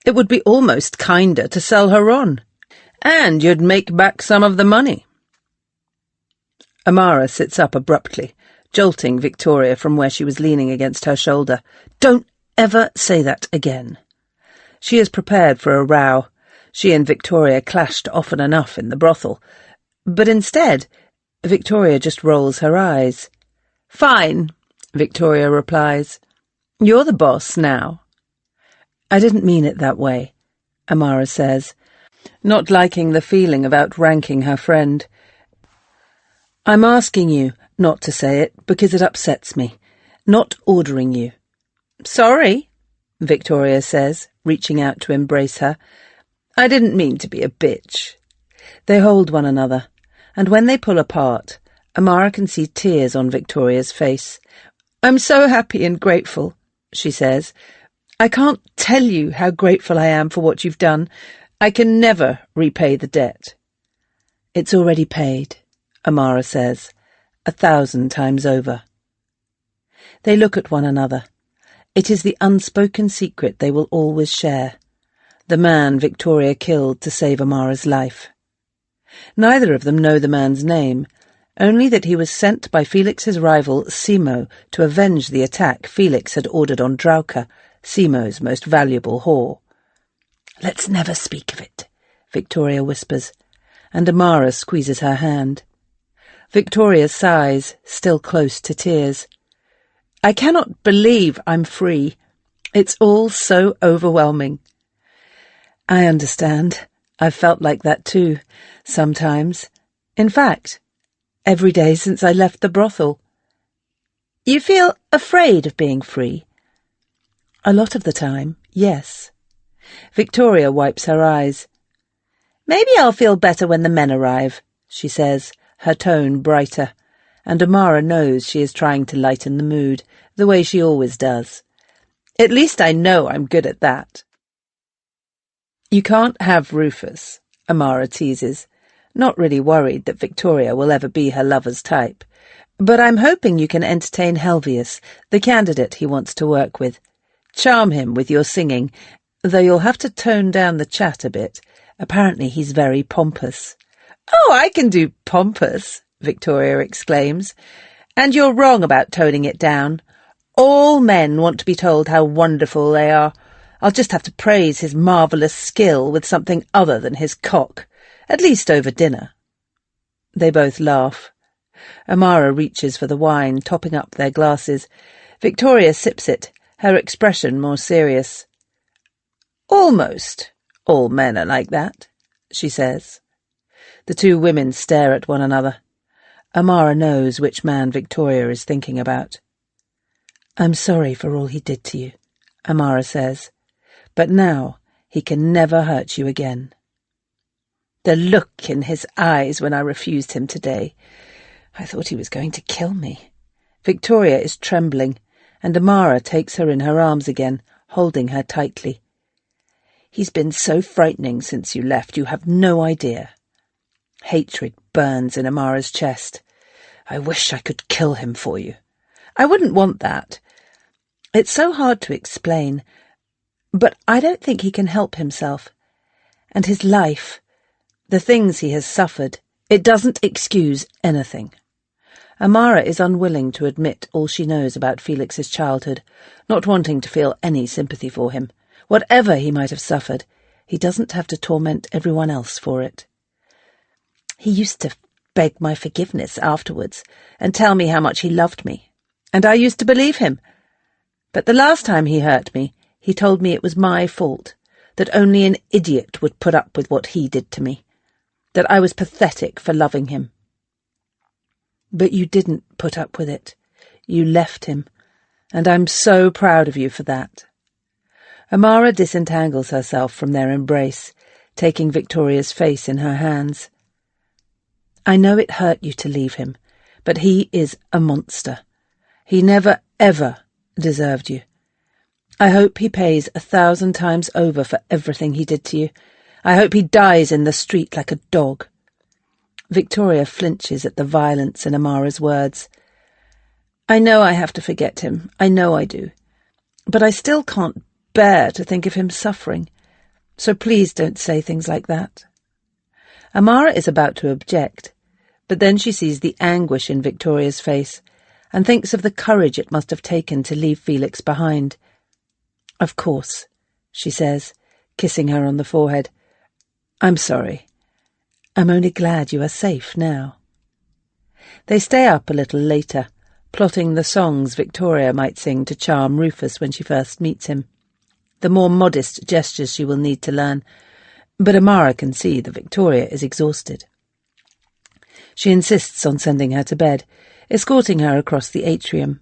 Speaker 2: "It would be almost kinder to sell her on. And you'd make back some of the money." Amara sits up abruptly, jolting Victoria from where she was leaning against her shoulder. "Don't ever say that again." She is prepared for a row. She and Victoria clashed often enough in the brothel. But instead, Victoria just rolls her eyes. "Fine," Victoria replies. "You're the boss now." "I didn't mean it that way," Amara says, not liking the feeling of outranking her friend. "I'm asking you not to say it because it upsets me, not ordering you." "Sorry," Victoria says, reaching out to embrace her. "I didn't mean to be a bitch." They hold one another, and when they pull apart, Amara can see tears on Victoria's face. "I'm so happy and grateful," she says. "I can't tell you how grateful I am for what you've done. I can never repay the debt." "It's already paid," Amara says, 1,000 times over. They look at one another. It is the unspoken secret they will always share. The man Victoria killed to save Amara's life. Neither of them know the man's name, only that he was sent by Felix's rival Simo to avenge the attack Felix had ordered on Drauca, Simo's most valuable whore. "Let's never speak of it," Victoria whispers, and Amara squeezes her hand. Victoria sighs, still close to tears. "I cannot believe I'm free. It's all so overwhelming." "I understand. I've felt like that too, sometimes. In fact, every day since I left the brothel." "You feel afraid of being free?" "A lot of the time, yes." Victoria wipes her eyes. "Maybe I'll feel better when the men arrive," she says, her tone brighter, and Amara knows she is trying to lighten the mood, the way she always does. "At least I know I'm good at that." "You can't have Rufus," Amara teases, not really worried that Victoria will ever be her lover's type. "But I'm hoping you can entertain Helvius, the candidate he wants to work with. Charm him with your singing, though you'll have to tone down the chat a bit. Apparently he's very pompous." "Oh, I can do pompous," Victoria exclaims. "And you're wrong about toning it down. All men want to be told how wonderful they are. I'll just have to praise his marvellous skill with something other than his cock, at least over dinner." They both laugh. Amara reaches for the wine, topping up their glasses. Victoria sips it, her expression more serious. "Almost all men are like that," she says. The two women stare at one another. Amara knows which man Victoria is thinking about. "I'm sorry for all he did to you," Amara says, "but now he can never hurt you again." The look in his eyes when I refused him today. I thought he was going to kill me. Victoria is trembling, and Amara takes her in her arms again, holding her tightly. "He's been so frightening since you left, you have no idea." Hatred burns in Amara's chest. "I wish I could kill him for you." "I wouldn't want that. It's so hard to explain, but I don't think he can help himself. And his life, the things he has suffered, it doesn't excuse anything." Amara is unwilling to admit all she knows about Felix's childhood, not wanting to feel any sympathy for him. Whatever he might have suffered, he doesn't have to torment everyone else for it. "He used to beg my forgiveness afterwards and tell me how much he loved me, and I used to believe him. But the last time he hurt me, he told me it was my fault, that only an idiot would put up with what he did to me, that I was pathetic for loving him." "But you didn't put up with it. You left him, and I'm so proud of you for that." Amara disentangles herself from their embrace, taking Victoria's face in her hands. "I know it hurt you to leave him, but he is a monster. He never, ever deserved you. I hope he pays 1,000 times over for everything he did to you. I hope he dies in the street like a dog." Victoria flinches at the violence in Amara's words. "I know I have to forget him. I know I do. But I still can't bear to think of him suffering. So please don't say things like that." Amara is about to object, but then she sees the anguish in Victoria's face and thinks of the courage it must have taken to leave Felix behind. "Of course," she says, kissing her on the forehead. "I'm sorry. I'm only glad you are safe now." They stay up a little later, plotting the songs Victoria might sing to charm Rufus when she first meets him, the more modest gestures she will need to learn, but Amara can see that Victoria is exhausted. She insists on sending her to bed, escorting her across the atrium.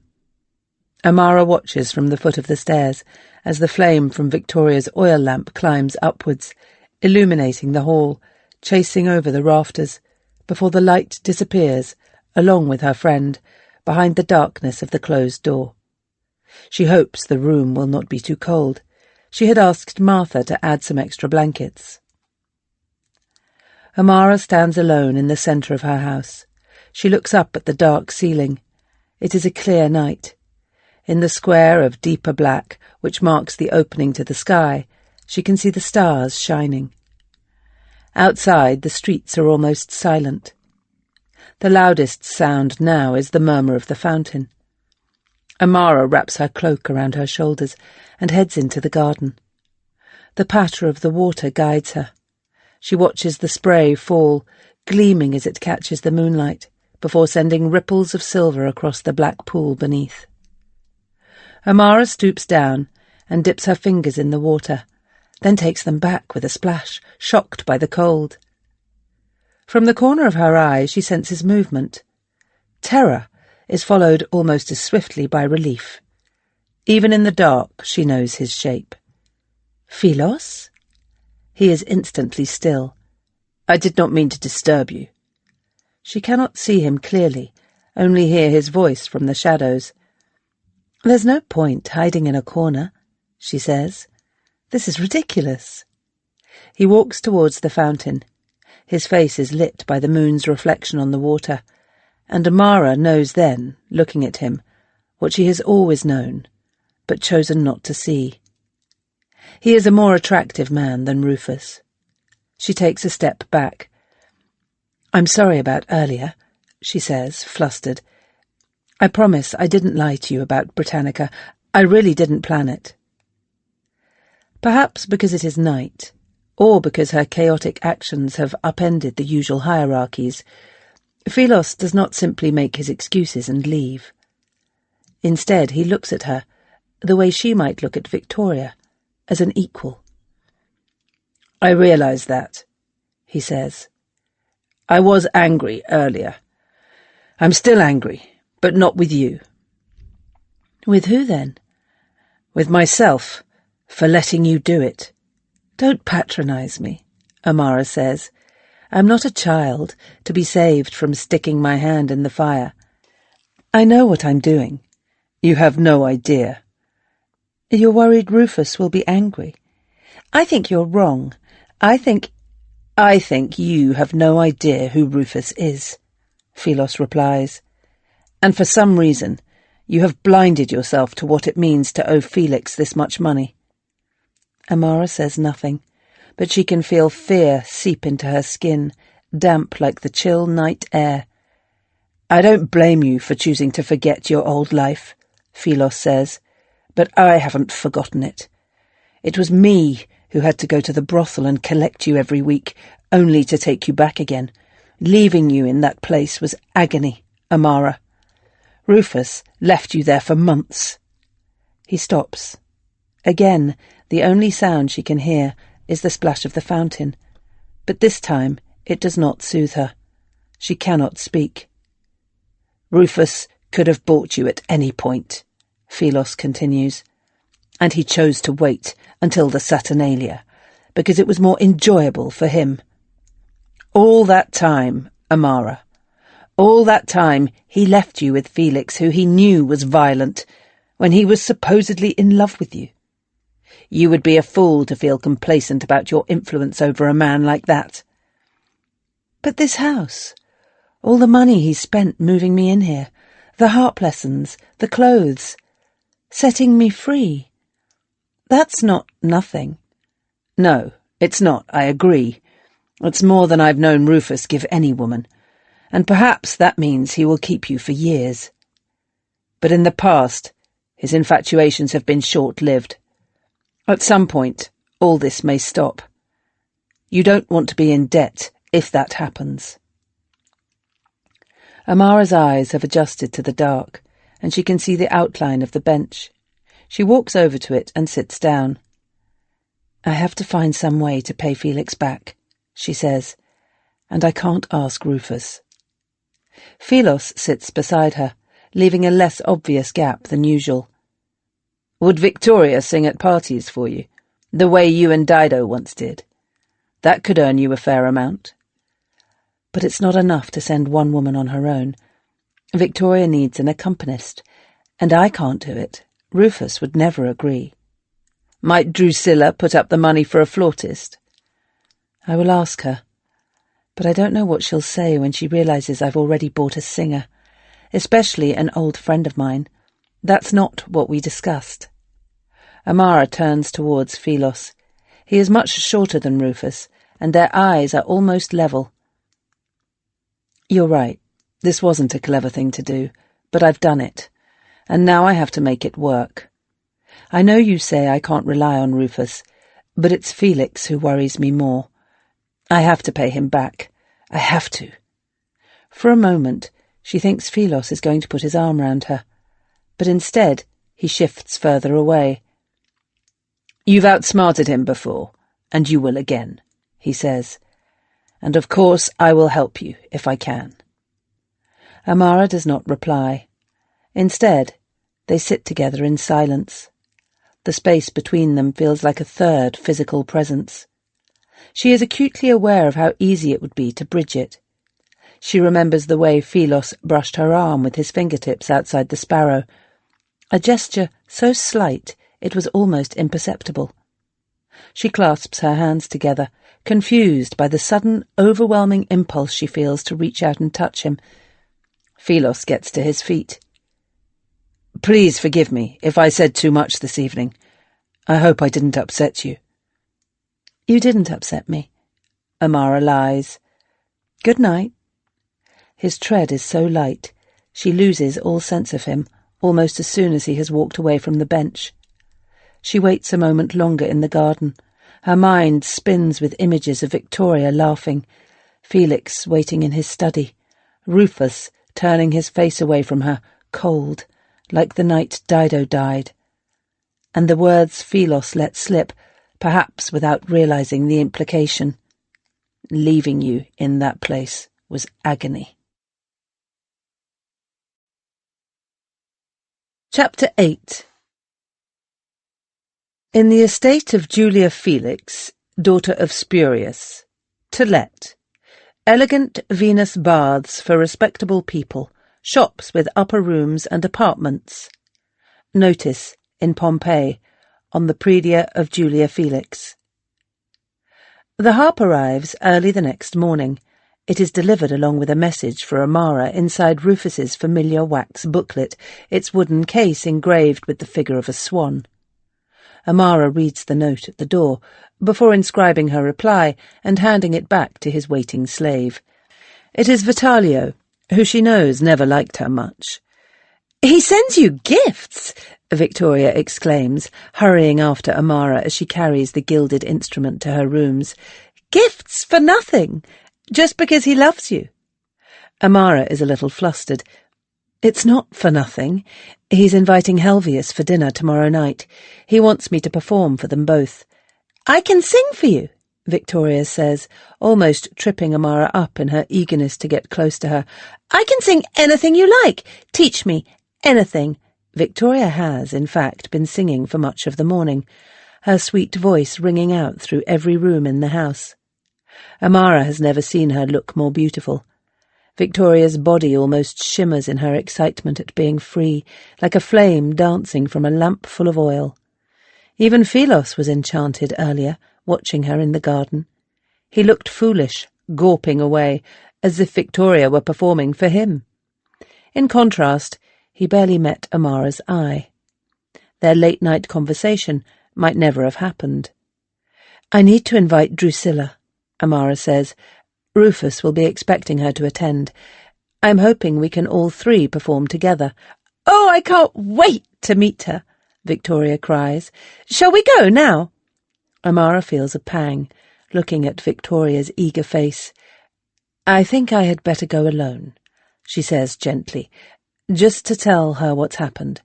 Speaker 2: Amara watches from the foot of the stairs as the flame from Victoria's oil lamp climbs upwards, illuminating the hall, chasing over the rafters, before the light disappears, along with her friend, behind the darkness of the closed door. She hopes the room will not be too cold. She had asked Martha to add some extra blankets. Amara stands alone in the centre of her house. She looks up at the dark ceiling. It is a clear night. In the square of deeper black, which marks the opening to the sky, she can see the stars shining. Outside, the streets are almost silent. The loudest sound now is the murmur of the fountain. Amara wraps her cloak around her shoulders and heads into the garden. The patter of the water guides her. She watches the spray fall, gleaming as it catches the moonlight, before sending ripples of silver across the black pool beneath. Amara stoops down and dips her fingers in the water, then takes them back with a splash, shocked by the cold. From the corner of her eye she senses movement. Terror is followed almost as swiftly by relief. Even in the dark she knows his shape. "Philos?" He is instantly still. "I did not mean to disturb you." She cannot see him clearly, only hear his voice from the shadows. "There's no point hiding in a corner," she says. "This is ridiculous." He walks towards the fountain. His face is lit by the moon's reflection on the water, and Amara knows then, looking at him, what she has always known, but chosen not to see. He is a more attractive man than Rufus. She takes a step back. "I'm sorry about earlier," she says, flustered. "I promise I didn't lie to you about Britannica. I really didn't plan it." Perhaps because it is night, or because her chaotic actions have upended the usual hierarchies, Philos does not simply make his excuses and leave. Instead, he looks at her the way she might look at Victoria, as an equal. "I realize that," he says. "I was angry earlier. I'm still angry, but not with you." "With who, then?" "With myself, for letting you do it." "Don't patronize me," Amara says. "I'm not a child to be saved from sticking my hand in the fire. I know what I'm doing." "You have no idea." "You're worried Rufus will be angry." "I think you're wrong. I think you have no idea who Rufus is," Philos replies. "And for some reason, you have blinded yourself to what it means to owe Felix this much money." Amara says nothing, but she can feel fear seep into her skin, damp like the chill night air. "I don't blame you for choosing to forget your old life," Philos says, "but I haven't forgotten it. It was me who had to go to the brothel and collect you every week, only to take you back again. Leaving you in that place was agony, Amara. Rufus left you there for months." He stops. Again, the only sound she can hear is the splash of the fountain, but this time it does not soothe her. She cannot speak. "Rufus could have bought you at any point," Philos continues, "and he chose to wait until the Saturnalia, because it was more enjoyable for him. All that time, Amara, all that time he left you with Felix, who he knew was violent, when he was supposedly in love with you. You would be a fool to feel complacent about your influence over a man like that." "But this house, all the money he spent moving me in here, the harp lessons, the clothes, setting me free, that's not nothing." "No, it's not, I agree. It's more than I've known Rufus give any woman, and perhaps that means he will keep you for years. But in the past, his infatuations have been short-lived. At some point, all this may stop. You don't want to be in debt if that happens." Amara's eyes have adjusted to the dark, and she can see the outline of the bench. She walks over to it and sits down. "I have to find some way to pay Felix back," she says, "and I can't ask Rufus." Philos sits beside her, leaving a less obvious gap than usual. "Would Victoria sing at parties for you, the way you and Dido once did? That could earn you a fair amount." "But it's not enough to send one woman on her own. Victoria needs an accompanist, and I can't do it. Rufus would never agree." "Might Drusilla put up the money for a flautist?" "I will ask her, but I don't know what she'll say when she realizes I've already bought a singer, especially an old friend of mine. That's not what we discussed." Amara turns towards Philos. He is much shorter than Rufus, and their eyes are almost level. "You're right. This wasn't a clever thing to do, but I've done it, and now I have to make it work. I know you say I can't rely on Rufus, but it's Felix who worries me more. I have to pay him back. I have to." For a moment, she thinks Philos is going to put his arm round her, but instead he shifts further away. "You've outsmarted him before, and you will again," he says. "And of course I will help you if I can." Amara does not reply. Instead, they sit together in silence. The space between them feels like a third physical presence. She is acutely aware of how easy it would be to bridge it. She remembers the way Philos brushed her arm with his fingertips outside the Sparrow, a gesture so slight it was almost imperceptible. She clasps her hands together, confused by the sudden, overwhelming impulse she feels to reach out and touch him. Philos gets to his feet. "Please forgive me if I said too much this evening. I hope I didn't upset you." "You didn't upset me," Amara lies. "Good night." His tread is so light, she loses all sense of him, almost as soon as he has walked away from the bench. She waits a moment longer in the garden. Her mind spins with images of Victoria laughing, Felix waiting in his study, Rufus turning his face away from her, cold, like the night Dido died. And the words Philos let slip, perhaps without realizing the implication. Leaving you in that place was agony. Chapter 8. In the estate of Julia Felix, daughter of Spurius, to let, elegant Venus baths for respectable people, shops with upper rooms and apartments. Notice, in Pompeii, on the predia of Julia Felix. The harp arrives early the next morning. It is delivered along with a message for Amara inside Rufus's familiar wax booklet, its wooden case engraved with the figure of a swan. Amara reads the note at the door, before inscribing her reply and handing it back to his waiting slave. It is Vitalio, who she knows never liked her much. "He sends you gifts!" Victoria exclaims, hurrying after Amara as she carries the gilded instrument to her rooms. "Gifts for nothing, just because he loves you." Amara is a little flustered. "It's not for nothing. He's inviting Helvius for dinner tomorrow night. He wants me to perform for them both." "I can sing for you," Victoria says, almost tripping Amara up in her eagerness to get close to her. "I can sing anything you like. Teach me anything." Victoria has, in fact, been singing for much of the morning, her sweet voice ringing out through every room in the house. Amara has never seen her look more beautiful. Victoria's body almost shimmers in her excitement at being free, like a flame dancing from a lamp full of oil. Even Philos was enchanted earlier, watching her in the garden. He looked foolish, gawping away, as if Victoria were performing for him. In contrast, he barely met Amara's eye. Their late-night conversation might never have happened. "I need to invite Drusilla," Amara says. "Rufus will be expecting her to attend. I'm hoping we can all three perform together." "Oh, I can't wait to meet her," Victoria cries. "Shall we go now?" Amara feels a pang, looking at Victoria's eager face. "I think I had better go alone," she says gently, "just to tell her what's happened.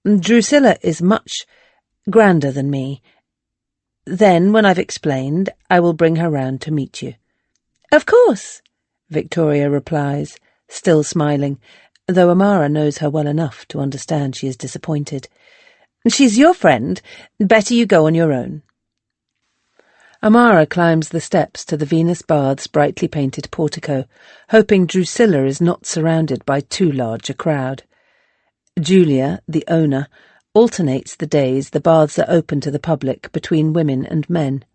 Speaker 2: Drusilla is much grander than me. Then, when I've explained, I will bring her round to meet you." "Of course," Victoria replies, still smiling, though Amara knows her well enough to understand she is disappointed. "She's your friend. Better you go on your own." Amara climbs the steps to the Venus Bath's brightly painted portico, hoping Drusilla is not surrounded by too large a crowd. Julia, the owner, alternates the days the baths are open to the public between women and men.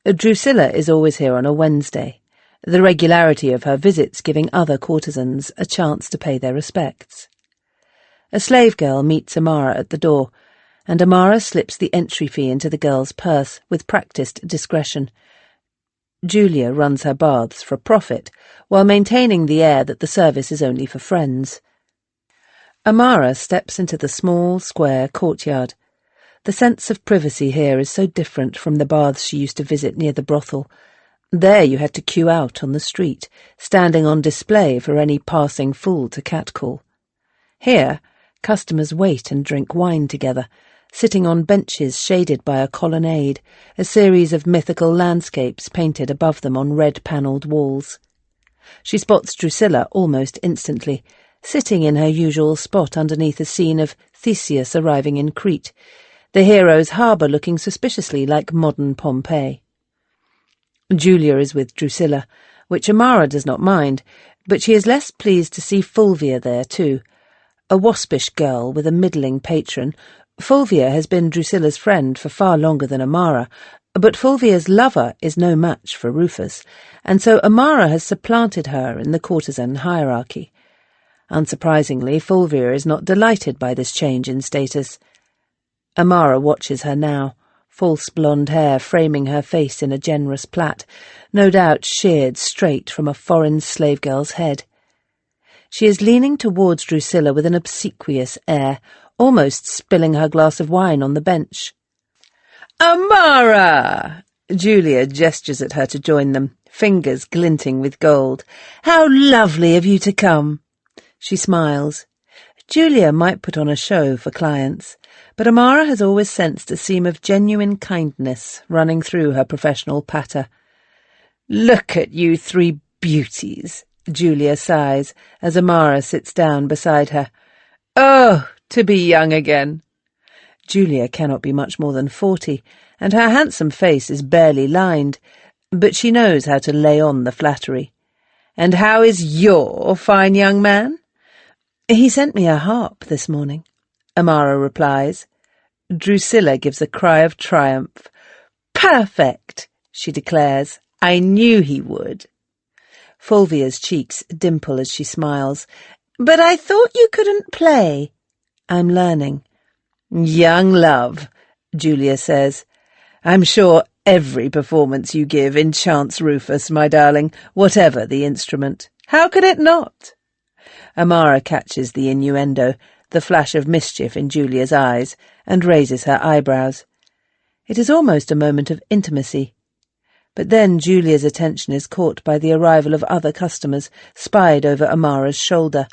Speaker 2: Drusilla is always here on a Wednesday, the regularity of her visits giving other courtesans a chance to pay their respects. A slave girl meets Amara at the door, and Amara slips the entry fee into the girl's purse with practised discretion. Julia runs her baths for profit, while maintaining the air that the service is only for friends. Amara steps into the small, square courtyard. The sense of privacy here is so different from the baths she used to visit near the brothel. There you had to queue out on the street, standing on display for any passing fool to catcall. Here, customers wait and drink wine together, sitting on benches shaded by a colonnade, a series of mythical landscapes painted above them on red-panelled walls. She spots Drusilla almost instantly, sitting in her usual spot underneath a scene of Theseus arriving in Crete, the hero's harbour looking suspiciously like modern Pompeii. Julia is with Drusilla, which Amara does not mind, but she is less pleased to see Fulvia there too. A waspish girl with a middling patron, Fulvia has been Drusilla's friend for far longer than Amara, but Fulvia's lover is no match for Rufus, and so Amara has supplanted her in the courtesan hierarchy. Unsurprisingly, Fulvia is not delighted by this change in status. Amara watches her now, false blonde hair framing her face in a generous plait, no doubt sheared straight from a foreign slave girl's head. She is leaning towards Drusilla with an obsequious air, almost spilling her glass of wine on the bench. "Amara!" Julia gestures at her to join them, fingers glinting with gold. "How lovely of you to come." She smiles. Julia might put on a show for clients, but Amara has always sensed a seam of genuine kindness running through her professional patter. "Look at you three beauties," Julia sighs as Amara sits down beside her. "Oh, to be young again." Julia cannot be much more than 40, and her handsome face is barely lined, but she knows how to lay on the flattery. "And how is your fine young man?" "He sent me a harp this morning," Amara replies. Drusilla gives a cry of triumph. "Perfect," she declares. "I knew he would." Fulvia's cheeks dimple as she smiles. "But I thought you couldn't play." "I'm learning." "Young love," Julia says. "I'm sure every performance you give enchants Rufus, my darling, whatever the instrument. How could it not?" Amara catches the innuendo, the flash of mischief in Julia's eyes, and raises her eyebrows. It is almost a moment of intimacy. But then Julia's attention is caught by the arrival of other customers, spied over Amara's shoulder.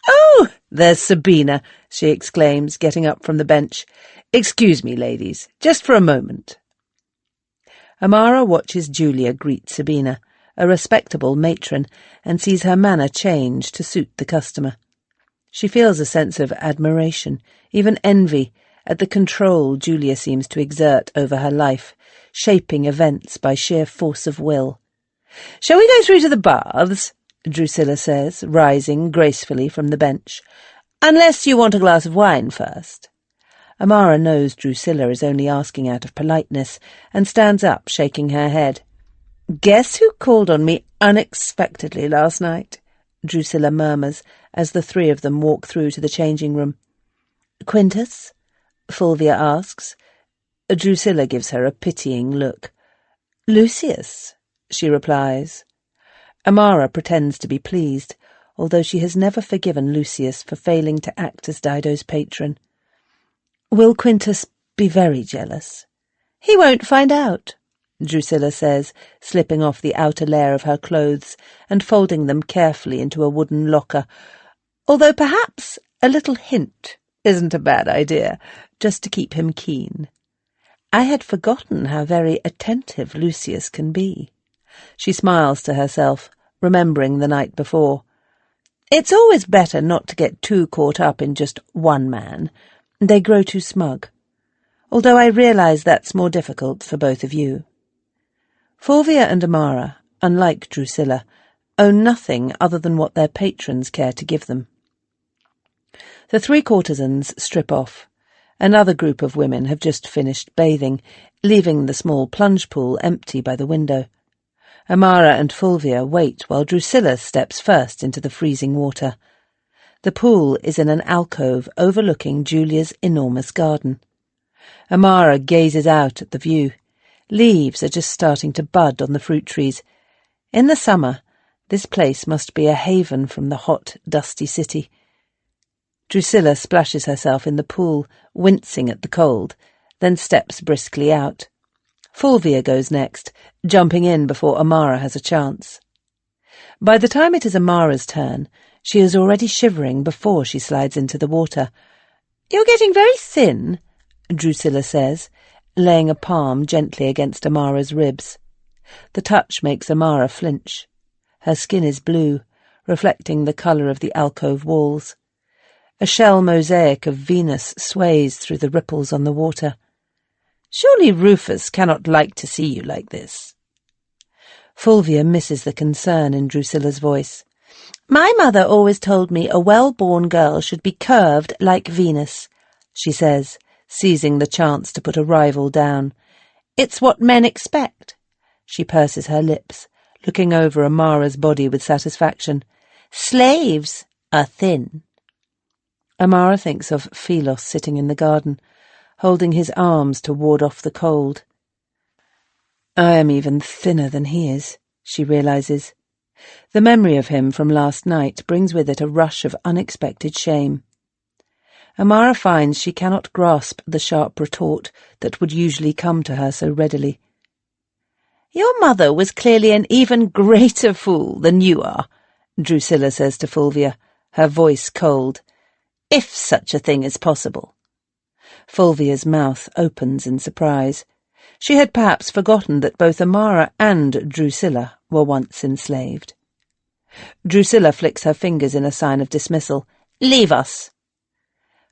Speaker 2: "Oh, there's Sabina," she exclaims, getting up from the bench. "Excuse me, ladies, just for a moment." Amara watches Julia greet Sabina, a respectable matron, and sees her manner change to suit the customer. She feels a sense of admiration, even envy, at the control Julia seems to exert over her life, shaping events by sheer force of will. "Shall we go through to the baths?" Drusilla says, rising gracefully from the bench. "Unless you want a glass of wine first." Amara knows Drusilla is only asking out of politeness, and stands up, shaking her head. "Guess who called on me unexpectedly last night?" Drusilla murmurs, as the three of them walk through to the changing room. "Quintus?" Fulvia asks. Drusilla gives her a pitying look. "Lucius," she replies. Amara pretends to be pleased, although she has never forgiven Lucius for failing to act as Dido's patron. "Will Quintus be very jealous?" "He won't find out," Drusilla says, slipping off the outer layer of her clothes and folding them carefully into a wooden locker, "although perhaps a little hint isn't a bad idea, just to keep him keen. I had forgotten how very attentive Lucius can be." She smiles to herself, remembering the night before. "It's always better not to get too caught up in just one man. They grow too smug. Although I realise that's more difficult for both of you." Fulvia and Amara, unlike Drusilla, own nothing other than what their patrons care to give them. The three courtesans strip off. Another group of women have just finished bathing, leaving the small plunge pool empty by the window. Amara and Fulvia wait while Drusilla steps first into the freezing water. The pool is in an alcove overlooking Julia's enormous garden. Amara gazes out at the view. Leaves are just starting to bud on the fruit trees. In the summer, this place must be a haven from the hot, dusty city. Drusilla splashes herself in the pool, wincing at the cold, then steps briskly out. Fulvia goes next, jumping in before Amara has a chance. By the time it is Amara's turn, she is already shivering before she slides into the water. "You're getting very thin," Drusilla says, laying a palm gently against Amara's ribs. The touch makes Amara flinch. Her skin is blue, reflecting the colour of the alcove walls. A shell mosaic of Venus sways through the ripples on the water. "Surely Rufus cannot like to see you like this." Fulvia misses the concern in Drusilla's voice. "My mother always told me a well-born girl should be curved like Venus," she says, seizing the chance to put a rival down. "It's what men expect." She purses her lips, looking over Amara's body with satisfaction. "Slaves are thin." Amara thinks of Philos sitting in the garden, holding his arms to ward off the cold. "I am even thinner than he is," she realises. The memory of him from last night brings with it a rush of unexpected shame. Amara finds she cannot grasp the sharp retort that would usually come to her so readily. Your mother was clearly an even greater fool than you are, Drusilla says to Fulvia, her voice cold. If such a thing is possible. Fulvia's mouth opens in surprise. She had perhaps forgotten that both Amara and Drusilla were once enslaved. Drusilla flicks her fingers in a sign of dismissal. Leave us.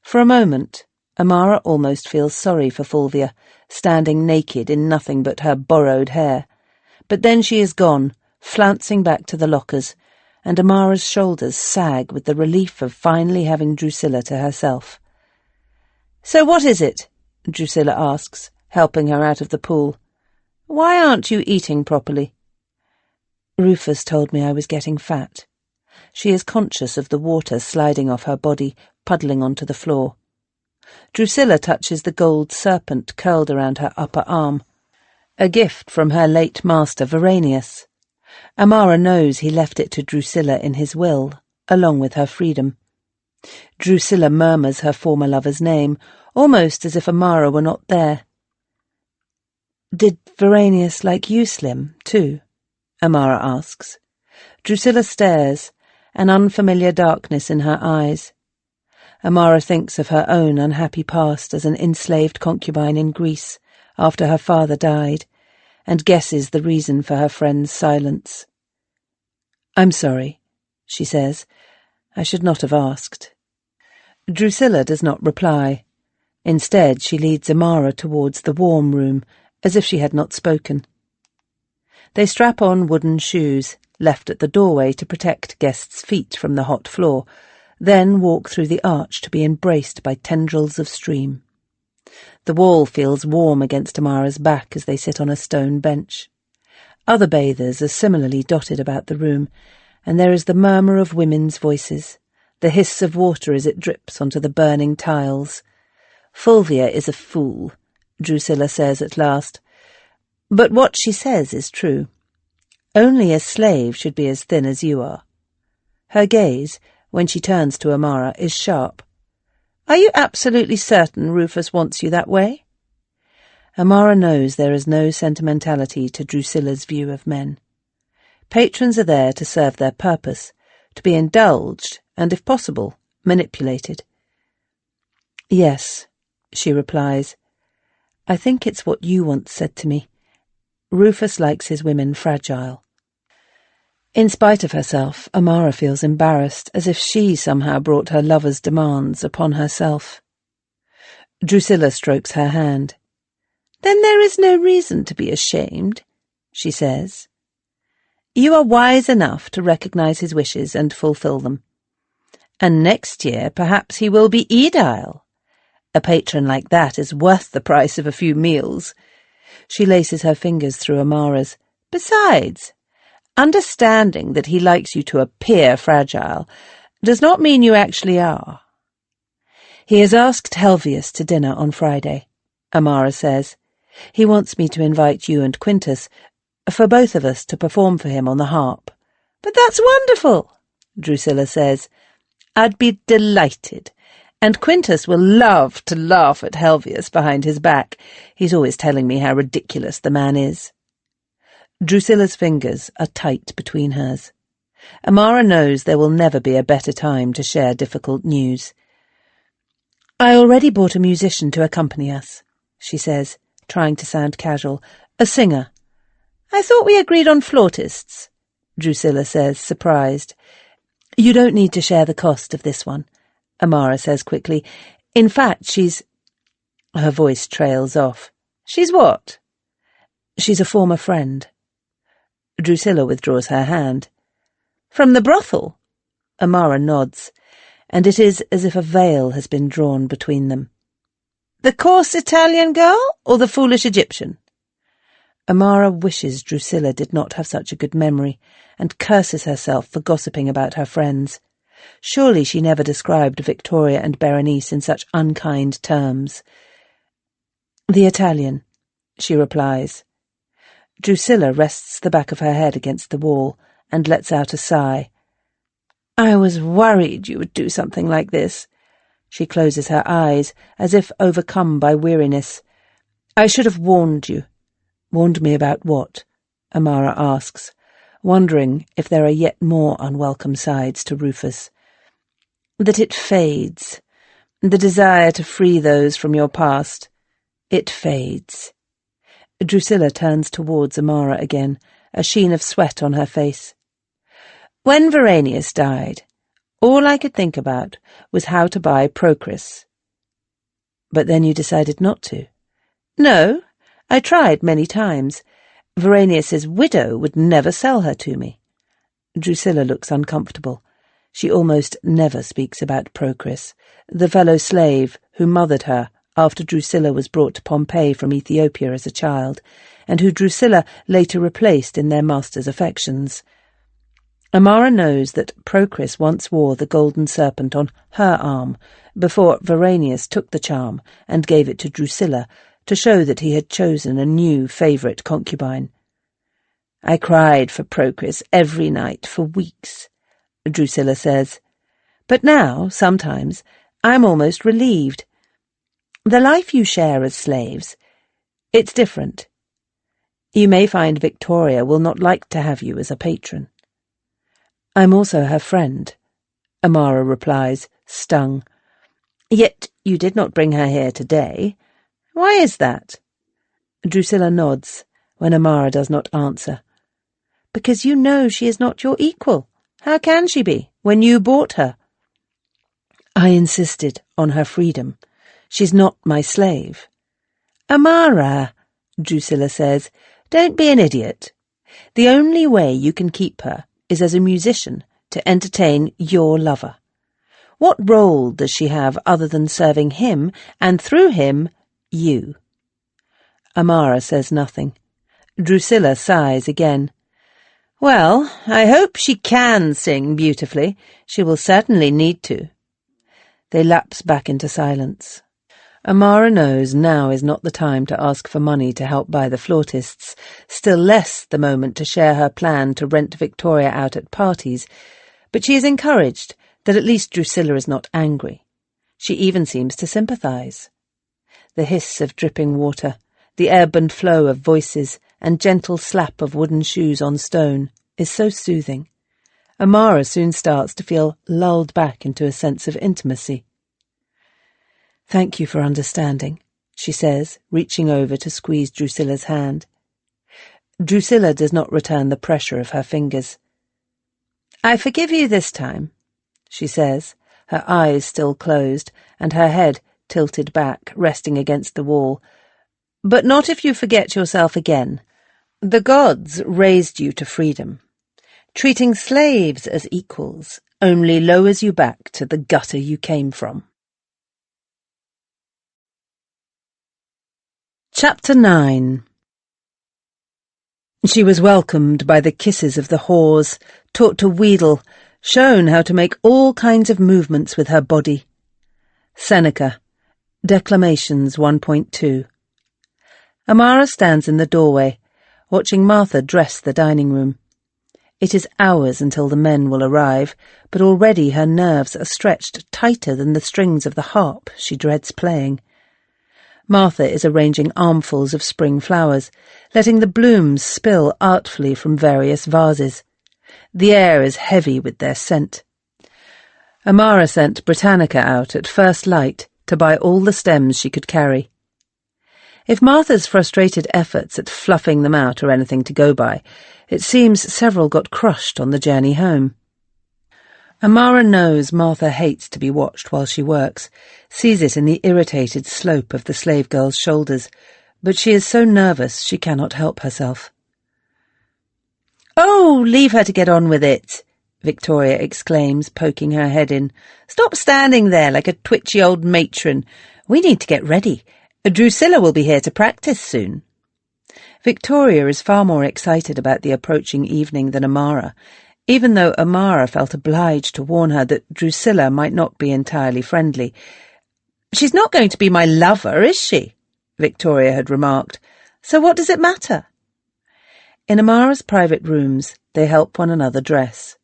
Speaker 2: For a moment, Amara almost feels sorry for Fulvia, standing naked in nothing but her borrowed hair. But then she is gone, flouncing back to the lockers, and Amara's shoulders sag with the relief of finally having Drusilla to herself. So what is it? Drusilla asks, helping her out of the pool. Why aren't you eating properly? Rufus told me I was getting fat. She is conscious of the water sliding off her body, puddling onto the floor. Drusilla touches the gold serpent curled around her upper arm, a gift from her late master Veranius. Amara knows he left it to Drusilla in his will, along with her freedom. Drusilla murmurs her former lover's name, almost as if Amara were not there. Did Veranius like you, Slim, too? Amara asks. Drusilla stares, an unfamiliar darkness in her eyes. Amara thinks of her own unhappy past as an enslaved concubine in Greece after her father died, and guesses the reason for her friend's silence. I'm sorry, she says. I should not have asked. Drusilla does not reply. Instead, she leads Amara towards the warm room, as if she had not spoken. They strap on wooden shoes, left at the doorway to protect guests' feet from the hot floor, then walk through the arch to be embraced by tendrils of stream. The wall feels warm against Amara's back as they sit on a stone bench. Other bathers are similarly dotted about the room, and there is the murmur of women's voices, the hiss of water as it drips onto the burning tiles. Fulvia is a fool, Drusilla says at last. But what she says is true. Only a slave should be as thin as you are. Her gaze, when she turns to Amara, is sharp. Are you absolutely certain Rufus wants you that way? Amara knows there is no sentimentality to Drusilla's view of men. Patrons are there to serve their purpose, to be indulged and, if possible, manipulated. Yes, she replies. I think it's what you once said to me. Rufus likes his women fragile. In spite of herself, Amara feels embarrassed, as if she somehow brought her lover's demands upon herself. Drusilla strokes her hand. Then there is no reason to be ashamed, she says. You are wise enough to recognize his wishes and fulfill them. And next year perhaps he will be Edile. A patron like that is worth the price of a few meals. She laces her fingers through Amara's. Besides, understanding that he likes you to appear fragile does not mean you actually are. He has asked Helvius to dinner on Friday, Amara says. He wants me to invite you and Quintus, for both of us to perform for him on the harp. But that's wonderful, Drusilla says. I'd be delighted. And Quintus will love to laugh at Helvius behind his back. He's always telling me how ridiculous the man is. Drusilla's fingers are tight between hers. Amara knows there will never be a better time to share difficult news. I already bought a musician to accompany us, she says, trying to sound casual. A singer. I thought we agreed on flautists, Drusilla says, surprised. You don't need to share the cost of this one, Amara says quickly. In fact, she's... Her voice trails off. She's what? She's a former friend. Drusilla withdraws her hand. From the brothel? Amara nods, and it is as if a veil has been drawn between them. The coarse Italian girl or the foolish Egyptian? Amara wishes Drusilla did not have such a good memory, and curses herself for gossiping about her friends. Surely she never described Victoria and Berenice in such unkind terms. The Italian, she replies. Drusilla rests the back of her head against the wall and lets out a sigh. I was worried you would do something like this. She closes her eyes, as if overcome by weariness. I should have warned you. Warned me about what? Amara asks, wondering if there are yet more unwelcome sides to Rufus. That it fades. The desire to free those from your past. It fades. Drusilla turns towards Amara again, a sheen of sweat on her face. When Verenius died, all I could think about was how to buy Procris. But then you decided not to. No, I tried many times. Verenius's widow would never sell her to me. Drusilla looks uncomfortable. She almost never speaks about Procris, the fellow slave who mothered her after Drusilla was brought to Pompeii from Ethiopia as a child, and who Drusilla later replaced in their master's affections. Amara knows that Procris once wore the golden serpent on her arm before Verenius took the charm and gave it to Drusilla to show that he had chosen a new favourite concubine. I cried for Procris every night for weeks, Drusilla says. But now, sometimes, I'm almost relieved. The life you share as slaves, it's different. You may find Victoria will not like to have you as a patron. I'm also her friend, Amara replies, stung. Yet you did not bring her here today. Why is that? Drusilla nods when Amara does not answer. Because you know she is not your equal. How can she be, when you bought her? I insisted on her freedom. She's not my slave. Amara, Drusilla says, don't be an idiot. The only way you can keep her is as a musician to entertain your lover. What role does she have other than serving him, and through him, you? Amara says nothing. Drusilla sighs again. Well, I hope she can sing beautifully. She will certainly need to. They lapse back into silence. Amara knows now is not the time to ask for money to help buy the flautists, still less the moment to share her plan to rent Victoria out at parties, but she is encouraged that at least Drusilla is not angry. She even seems to sympathise. The hiss of dripping water, the ebb and flow of voices, and gentle slap of wooden shoes on stone is so soothing. Amara soon starts to feel lulled back into a sense of intimacy. Thank you for understanding, she says, reaching over to squeeze Drusilla's hand. Drusilla does not return the pressure of her fingers. I forgive you this time, she says, her eyes still closed and her head tilted back, resting against the wall. But not if you forget yourself again. The gods raised you to freedom. Treating slaves as equals only lowers you back to the gutter you came from. Chapter 9. She was welcomed by the kisses of the whores, taught to wheedle, shown how to make all kinds of movements with her body. Seneca, Declamations 1.2. Amara stands in the doorway, watching Martha dress the dining room. It is hours until the men will arrive, but already her nerves are stretched tighter than the strings of the harp she dreads playing. Martha is arranging armfuls of spring flowers, letting the blooms spill artfully from various vases. The air is heavy with their scent. Amara sent Britannica out at first light to buy all the stems she could carry. If Martha's frustrated efforts at fluffing them out are anything to go by, it seems several got crushed on the journey home. Amara knows Martha hates to be watched while she works, sees it in the irritated slope of the slave girl's shoulders, but she is so nervous she cannot help herself. "Oh, leave her to get on with it," Victoria exclaims, poking her head in. "Stop standing there like a twitchy old matron. We need to get ready. Drusilla will be here to practice soon." Victoria is far more excited about the approaching evening than Amara, even though Amara felt obliged to warn her that Drusilla might not be entirely friendly. "She's not going to be my lover, is she?" Victoria had remarked. "So what does it matter?" In Amara's private rooms, they help one another dress.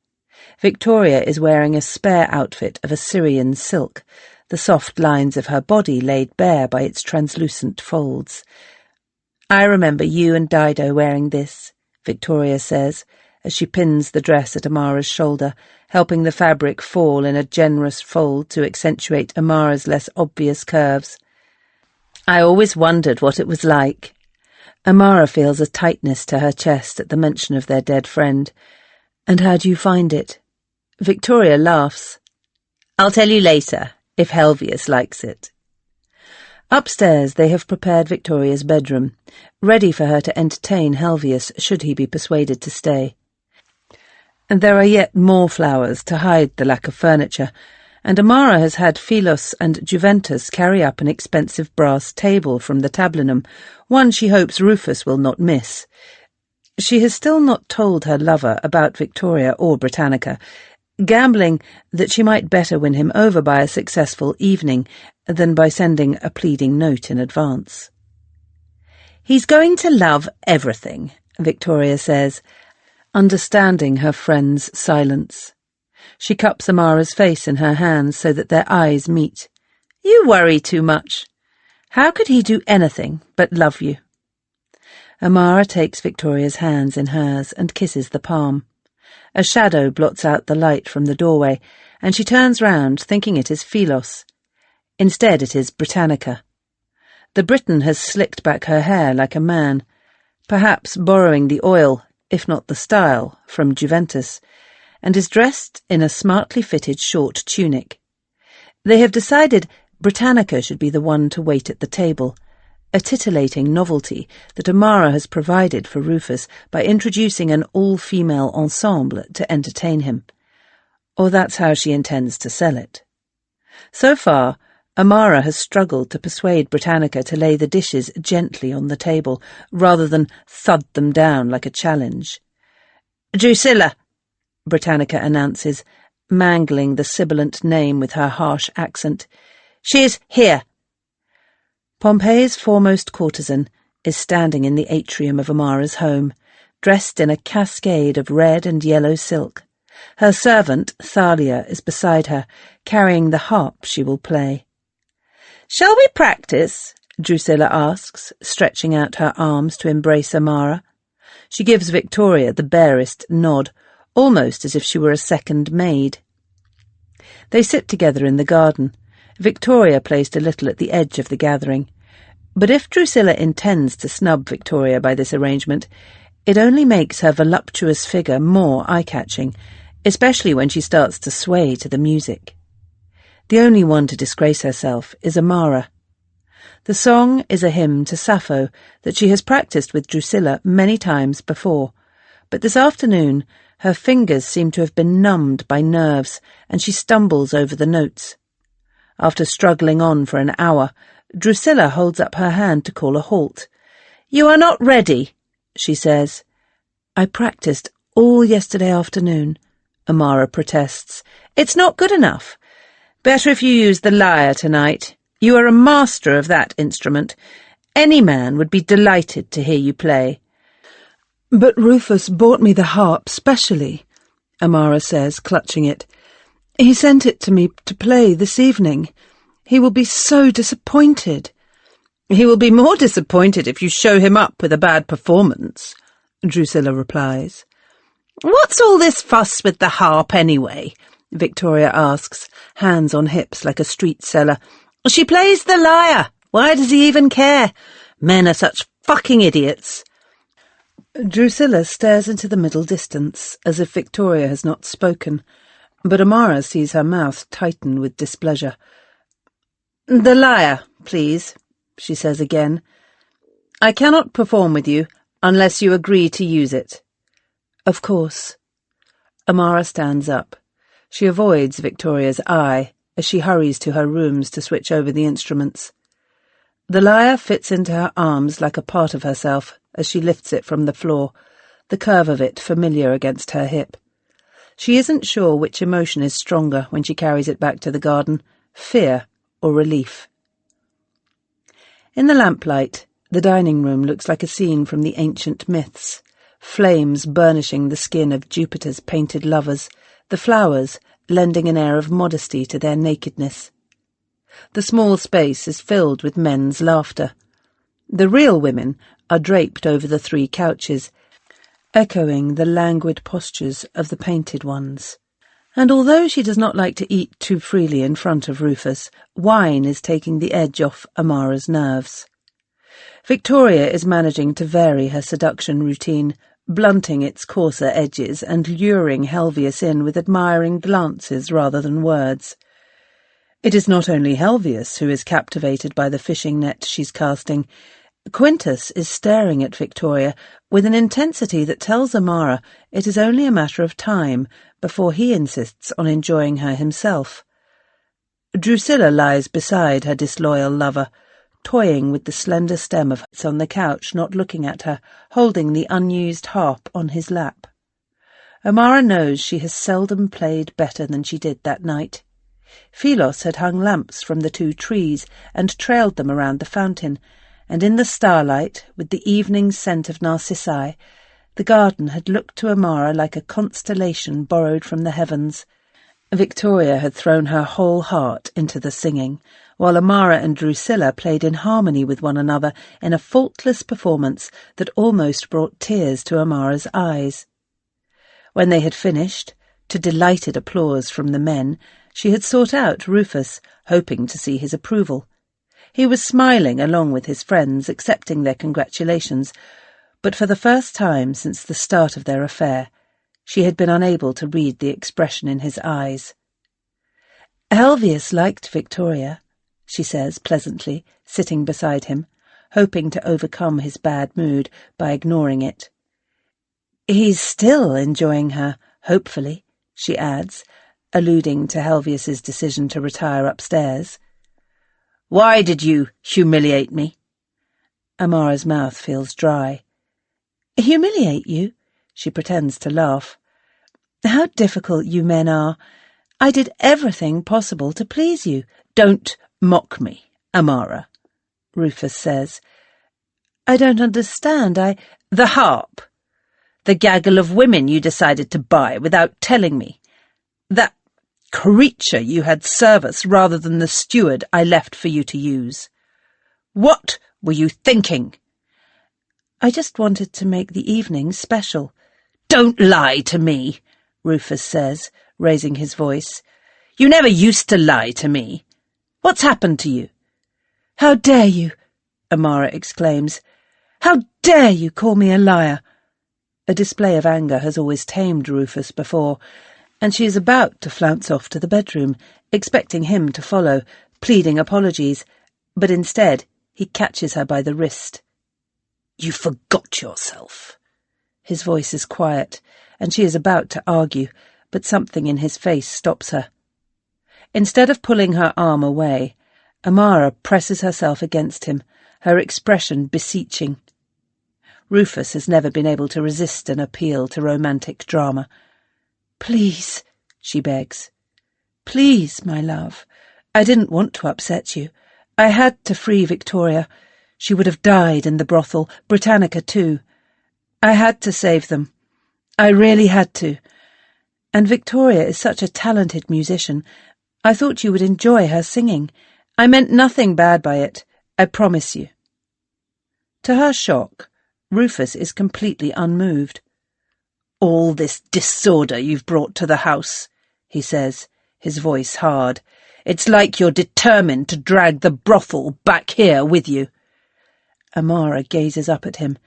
Speaker 2: Victoria is wearing a spare outfit of Assyrian silk, the soft lines of her body laid bare by its translucent folds. "I remember you and Dido wearing this," Victoria says, as she pins the dress at Amara's shoulder, helping the fabric fall in a generous fold to accentuate Amara's less obvious curves. I always wondered what it was like. Amara feels a tightness to her chest at the mention of their dead friend. And how do you find it? Victoria laughs. I'll tell you later, if Helvius likes it. Upstairs they have prepared Victoria's bedroom, ready for her to entertain Helvius should he be persuaded to stay. And there are yet more flowers to hide the lack of furniture, and Amara has had Philos and Juventus carry up an expensive brass table from the tablinum, one she hopes Rufus will not miss. She has still not told her lover about Victoria or Britannica, gambling that she might better win him over by a successful evening than by sending a pleading note in advance. He's going to love everything, Victoria says, understanding her friend's silence. She cups Amara's face in her hands so that their eyes meet. You worry too much. How could he do anything but love you? Amara takes Victoria's hands in hers and kisses the palm. A shadow blots out the light from the doorway, and she turns round, thinking it is Philos. Instead it is Britannica. The Briton has slicked back her hair like a man, perhaps borrowing the oil, if not the style, from Juventus, and is dressed in a smartly fitted short tunic. They have decided Britannica should be the one to wait at the table, a titillating novelty that Amara has provided for Rufus by introducing an all-female ensemble to entertain him. Or that's how she intends to sell it. So far, Amara has struggled to persuade Britannica to lay the dishes gently on the table, rather than thud them down like a challenge. Drusilla, Britannica announces, mangling the sibilant name with her harsh accent. She is here. Pompeii's foremost courtesan is standing in the atrium of Amara's home, dressed in a cascade of red and yellow silk. Her servant, Thalia, is beside her, carrying the harp she will play. Shall we practice? Drusilla asks, stretching out her arms to embrace Amara. She gives Victoria the barest nod, almost as if she were a second maid. They sit together in the garden, Victoria placed a little at the edge of the gathering. But if Drusilla intends to snub Victoria by this arrangement, it only makes her voluptuous figure more eye-catching, especially when she starts to sway to the music. The only one to disgrace herself is Amara. The song is a hymn to Sappho that she has practiced with Drusilla many times before, but this afternoon her fingers seem to have been numbed by nerves, and she stumbles over the notes. After struggling on for an hour, Drusilla holds up her hand to call a halt. You are not ready, she says. I practiced all yesterday afternoon, Amara protests. It's not good enough. Better if you use the lyre tonight. You are a master of that instrument. Any man would be delighted to hear you play. But Rufus bought me the harp specially, Amara says, clutching it. He sent it to me to play this evening. He will be so disappointed. He will be more disappointed if you show him up with a bad performance, Drusilla replies. What's all this fuss with the harp anyway? Victoria asks, hands on hips like a street seller. She plays the lyre. Why does he even care? Men are such fucking idiots. Drusilla stares into the middle distance, as if Victoria has not spoken, but Amara sees her mouth tighten with displeasure. The lyre, please, she says again. I cannot perform with you unless you agree to use it. Of course. Amara stands up. She avoids Victoria's eye as she hurries to her rooms to switch over the instruments. The lyre fits into her arms like a part of herself as she lifts it from the floor, the curve of it familiar against her hip. She isn't sure which emotion is stronger when she carries it back to the garden, fear or relief. In the lamplight, the dining room looks like a scene from the ancient myths, flames burnishing the skin of Jupiter's painted lovers, the flowers lending an air of modesty to their nakedness. The small space is filled with men's laughter. The real women are draped over the 3 couches, echoing the languid postures of the painted ones. And although she does not like to eat too freely in front of Rufus, wine is taking the edge off Amara's nerves. Victoria is managing to vary her seduction routine, blunting its coarser edges and luring Helvius in with admiring glances rather than words. It is not only Helvius who is captivated by the fishing net she's casting. Quintus is staring at Victoria with an intensity that tells Amara it is only a matter of time before he insists on enjoying her himself. Drusilla lies beside her disloyal lover, toying with the slender stem of it on the couch, not looking at her, holding the unused harp on his lap. Amara knows she has seldom played better than she did that night. Philos had hung lamps from the 2 trees and trailed them around the fountain, and in the starlight, with the evening scent of narcissi, the garden had looked to Amara like a constellation borrowed from the heavens. Victoria had thrown her whole heart into the singing, while Amara and Drusilla played in harmony with one another in a faultless performance that almost brought tears to Amara's eyes. When they had finished, to delighted applause from the men, she had sought out Rufus, hoping to see his approval. He was smiling along with his friends, accepting their congratulations, but for the first time since the start of their affair, she had been unable to read the expression in his eyes. Helvius liked Victoria, she says pleasantly, sitting beside him, hoping to overcome his bad mood by ignoring it. He's still enjoying her, hopefully, she adds, alluding to Helvius's decision to retire upstairs. Why did you humiliate me? Amara's mouth feels dry. Humiliate you? She pretends to laugh. How difficult you men are. I did everything possible to please you. Don't mock me, Amara, Rufus says. I don't understand. The harp. The gaggle of women you decided to buy without telling me. That creature you had serve us rather than the steward I left for you to use. What were you thinking? I just wanted to make the evening special. Don't lie to me, Rufus says, raising his voice. You never used to lie to me. What's happened to you? How dare you? Amara exclaims. How dare you call me a liar? A display of anger has always tamed Rufus before, and she is about to flounce off to the bedroom, expecting him to follow, pleading apologies, but instead he catches her by the wrist. You forgot yourself. His voice is quiet, and she is about to argue, but something in his face stops her. Instead of pulling her arm away, Amara presses herself against him, her expression beseeching. Rufus has never been able to resist an appeal to romantic drama. Please, she begs. Please, my love. I didn't want to upset you. I had to free Victoria. She would have died in the brothel, Britannica too. I had to save them. I really had to. And Victoria is such a talented musician. I thought you would enjoy her singing. I meant nothing bad by it, I promise you. To her shock, Rufus is completely unmoved. All this disorder you've brought to the house, he says, his voice hard. It's like you're determined to drag the brothel back here with you. Amara gazes up at him,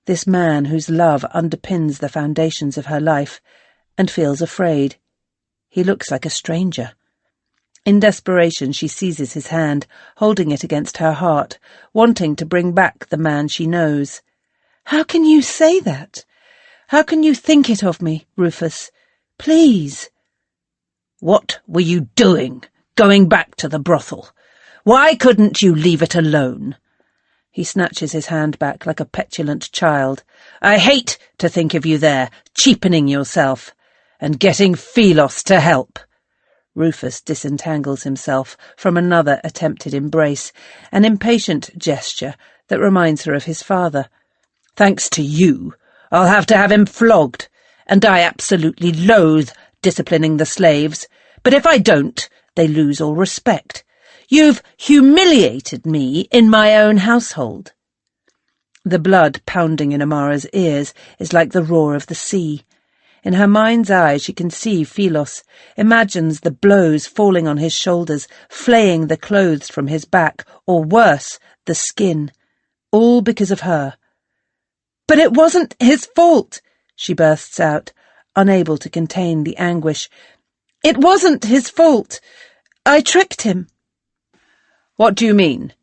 Speaker 2: this man whose love underpins the foundations of her life, and feels afraid. He looks like a stranger. In desperation she seizes his hand, holding it against her heart, wanting to bring back the man she knows. How can you say that? How can you think it of me, Rufus? Please. What were you doing, going back to the brothel? Why couldn't you leave it alone? He snatches his hand back like a petulant child. I hate to think of you there, cheapening yourself, and getting Philos to help. Rufus disentangles himself from another attempted embrace, an impatient gesture that reminds her of his father. Thanks to you, I'll have to have him flogged, and I absolutely loathe disciplining the slaves, but if I don't, they lose all respect. You've humiliated me in my own household. The blood pounding in Amara's ears is like the roar of the sea. In her mind's eye she can see Philos, imagines the blows falling on his shoulders, flaying the clothes from his back, or worse, the skin. All because of her. "But it wasn't his fault," she bursts out, unable to contain the anguish. "It wasn't his fault. I tricked him."
Speaker 3: "What do you mean?"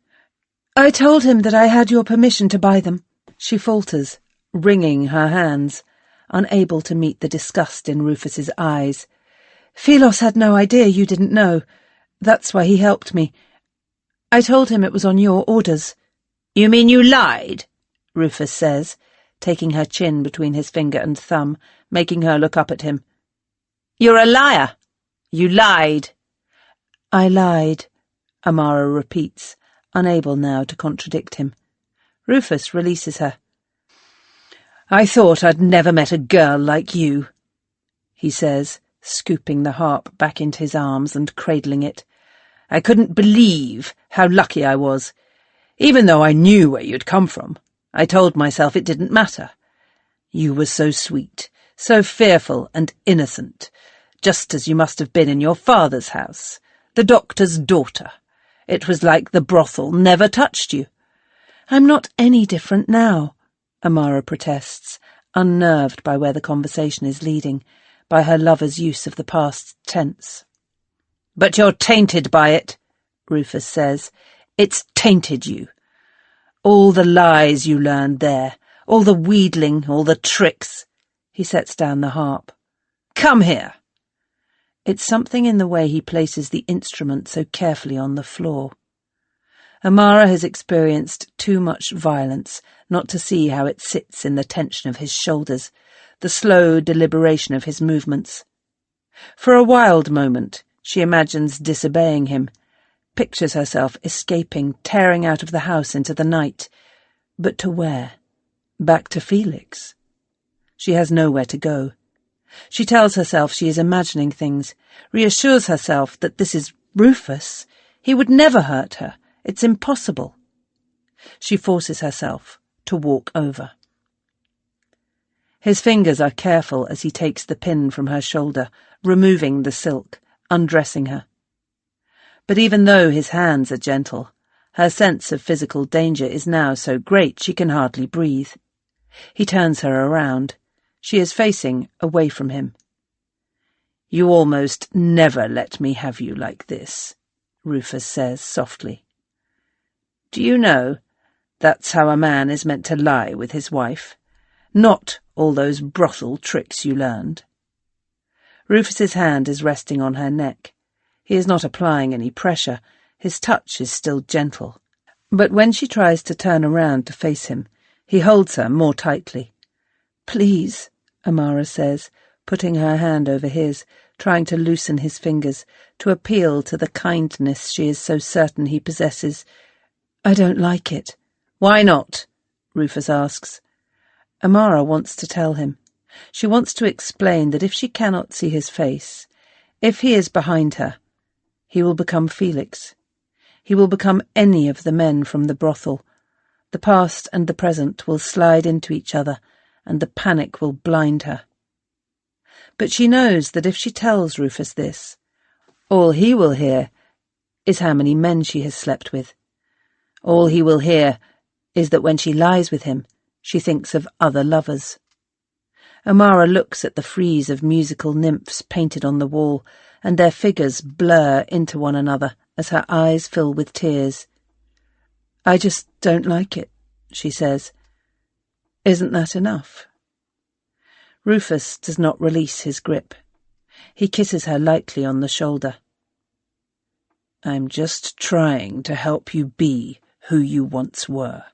Speaker 2: "I told him that I had your permission to buy them." She falters, wringing her hands, unable to meet the disgust in Rufus's eyes. "Philos had no idea you didn't know. That's why he helped me. I told him it was on your orders."
Speaker 3: "You mean you lied?"
Speaker 2: Rufus says, taking her chin between his finger and thumb, making her look up at him.
Speaker 3: "You're a liar. You lied."
Speaker 2: "I lied," Amara repeats, unable now to contradict him. Rufus releases her.
Speaker 3: "I thought I'd never met a girl like you,"
Speaker 2: he says, scooping the harp back into his arms and cradling it.
Speaker 3: "I couldn't believe how lucky I was. Even though I knew where you'd come from, I told myself it didn't matter. You were so sweet, so fearful and innocent, just as you must have been in your father's house, the doctor's daughter. It was like the brothel never touched you."
Speaker 2: "I'm not any different now," Amara protests, unnerved by where the conversation is leading, by her lover's use of the past tense.
Speaker 3: "But you're tainted by it," Rufus says. "It's tainted you. All the lies you learned there, all the wheedling, all the tricks."
Speaker 2: He sets down the harp.
Speaker 3: "Come here."
Speaker 2: It's something in the way he places the instrument so carefully on the floor. Amara has experienced too much violence not to see how it sits in the tension of his shoulders, the slow deliberation of his movements. For a wild moment, she imagines disobeying him, pictures herself escaping, tearing out of the house into the night. But to where? Back to Felix. She has nowhere to go. She tells herself she is imagining things, reassures herself that this is Rufus. He would never hurt her. It's impossible. She forces herself to walk over. His fingers are careful as he takes the pin from her shoulder, removing the silk, undressing her. But even though his hands are gentle, her sense of physical danger is now so great she can hardly breathe. He turns her around. She is facing away from him.
Speaker 3: "You almost never let me have you like this," Rufus says softly. "Do you know, that's how a man is meant to lie with his wife, not all those brothel tricks you learned."
Speaker 2: Rufus's hand is resting on her neck. He is not applying any pressure. His touch is still gentle. But when she tries to turn around to face him, he holds her more tightly. "Please," Amara says, putting her hand over his, trying to loosen his fingers, to appeal to the kindness she is so certain he possesses. "I don't like it."
Speaker 3: "Why not?"
Speaker 2: Rufus asks. Amara wants to tell him. She wants to explain that if she cannot see his face, if he is behind her, he will become Felix. He will become any of the men from the brothel. The past and the present will slide into each other, and the panic will blind her. But she knows that if she tells Rufus this, all he will hear is how many men she has slept with. All he will hear is that when she lies with him, she thinks of other lovers. Amara looks at the frieze of musical nymphs painted on the wall, and their figures blur into one another as her eyes fill with tears. "I just don't like it," she says. "Isn't that enough?" Rufus does not release his grip. He kisses her lightly on the shoulder.
Speaker 3: "I'm just trying to help you be who you once were,"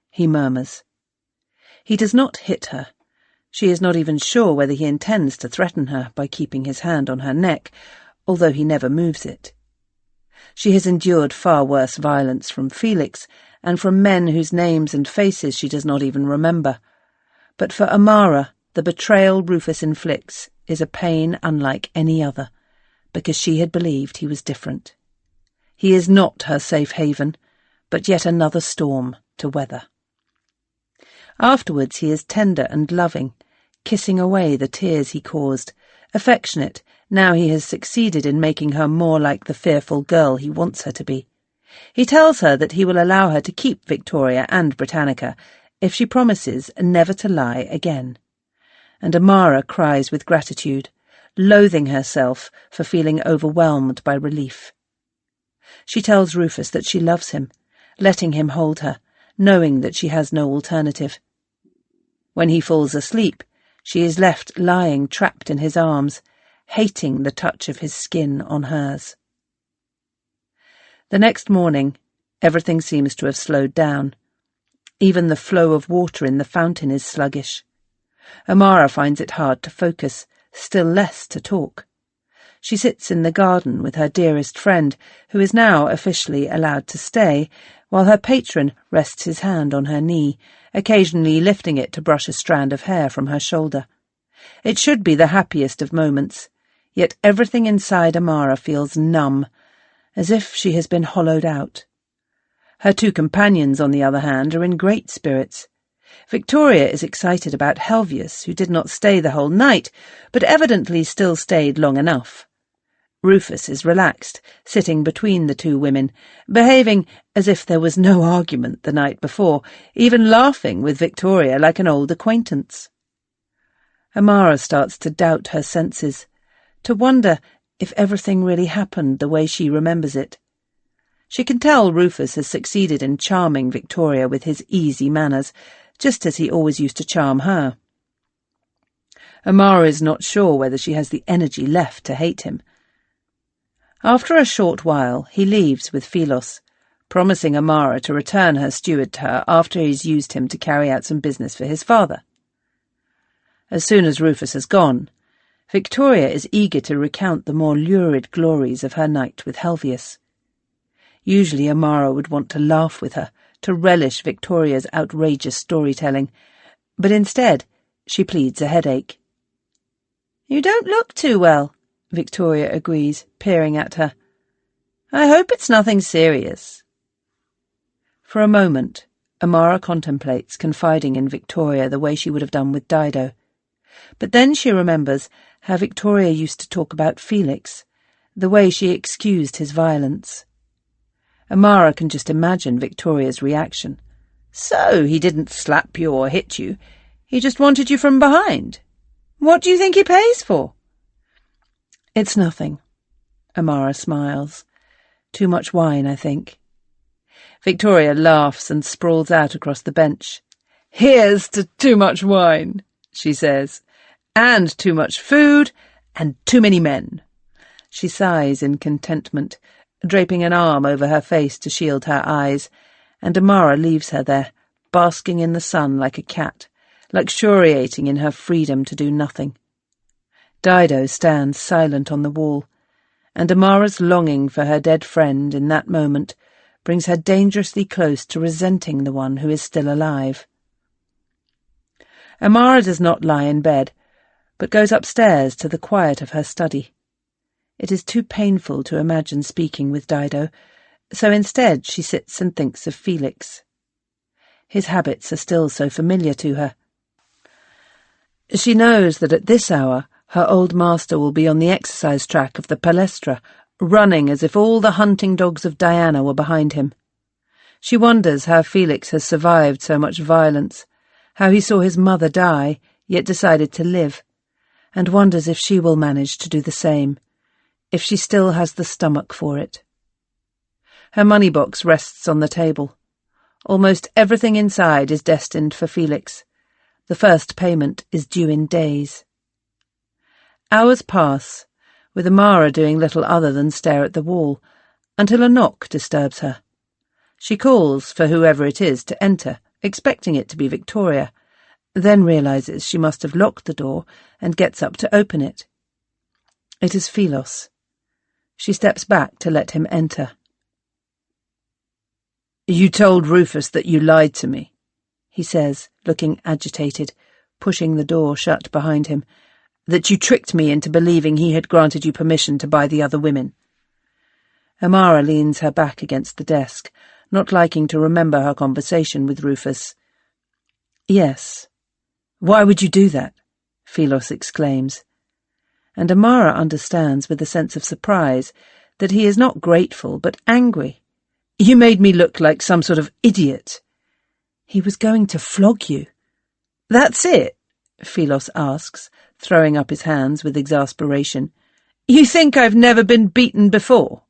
Speaker 2: he murmurs. He does not hit her. She is not even sure whether he intends to threaten her by keeping his hand on her neck, although he never moves it. She has endured far worse violence from Felix, and from men whose names and faces she does not even remember. But for Amara, the betrayal Rufus inflicts is a pain unlike any other, because she had believed he was different. He is not her safe haven, but yet another storm to weather. Afterwards he is tender and loving, kissing away the tears he caused, affectionate now he has succeeded in making her more like the fearful girl he wants her to be. He tells her that he will allow her to keep Victoria and Britannica if she promises never to lie again. And Amara cries with gratitude, loathing herself for feeling overwhelmed by relief. She tells Rufus that she loves him, letting him hold her, knowing that she has no alternative. When he falls asleep, she is left lying trapped in his arms, hating the touch of his skin on hers. The next morning, everything seems to have slowed down. Even the flow of water in the fountain is sluggish. Amara finds it hard to focus, still less to talk. She sits in the garden with her dearest friend, who is now officially allowed to stay, while her patron rests his hand on her knee, occasionally lifting it to brush a strand of hair from her shoulder. It should be the happiest of moments, yet everything inside Amara feels numb, as if she has been hollowed out. Her two companions, on the other hand, are in great spirits. Victoria is excited about Helvius, who did not stay the whole night, but evidently still stayed long enough. Rufus is relaxed, sitting between the two women, behaving as if there was no argument the night before, even laughing with Victoria like an old acquaintance. Amara starts to doubt her senses, to wonder if everything really happened the way she remembers it. She can tell Rufus has succeeded in charming Victoria with his easy manners, just as he always used to charm her. Amara is not sure whether she has the energy left to hate him. After a short while, he leaves with Philos, promising Amara to return her steward to her after he's used him to carry out some business for his father. As soon as Rufus has gone, Victoria is eager to recount the more lurid glories of her night with Helvius. Usually Amara would want to laugh with her, to relish Victoria's outrageous storytelling, but instead she pleads a headache. "You don't look too well," Victoria agrees, peering at her. "I hope it's nothing serious." For a moment, Amara contemplates confiding in Victoria the way she would have done with Dido. But then she remembers how Victoria used to talk about Felix, the way she excused his violence. Amara can just imagine Victoria's reaction. "So he didn't slap you or hit you. He just wanted you from behind. What do you think he pays for?" "It's nothing." Amara smiles. "Too much wine, I think." Victoria laughs and sprawls out across the bench. "Here's to too much wine," she says, "and too much food, and too many men." She sighs in contentment, draping an arm over her face to shield her eyes, and Amara leaves her there, basking in the sun like a cat, luxuriating in her freedom to do nothing. Dido stands silent on the wall, and Amara's longing for her dead friend in that moment brings her dangerously close to resenting the one who is still alive. Amara does not lie in bed, but goes upstairs to the quiet of her study. It is too painful to imagine speaking with Dido, so instead she sits and thinks of Felix. His habits are still so familiar to her. She knows that at this hour her old master will be on the exercise track of the Palestra, running as if all the hunting dogs of Diana were behind him. She wonders how Felix has survived so much violence, how he saw his mother die, yet decided to live, and wonders if she will manage to do the same, if she still has the stomach for it. Her money box rests on the table. Almost everything inside is destined for Felix. The first payment is due in days. Hours pass, with Amara doing little other than stare at the wall, until a knock disturbs her. She calls for whoever it is to enter, expecting it to be Victoria, then realizes she must have locked the door and gets up to open it. It is Philos. She steps back to let him enter. "You told Rufus that you lied to me," he says, looking agitated, pushing the door shut behind him, "that you tricked me into believing he had granted you permission to buy the other women." Amara leans her back against the desk, not liking to remember her conversation with Rufus. Yes. Why would you do that? Philos exclaims. And Amara understands with a sense of surprise that he is not grateful but angry. You made me look like some sort of idiot. He was going to flog you. That's it? Philos asks, throwing up his hands with exasperation. You think I've never been beaten before?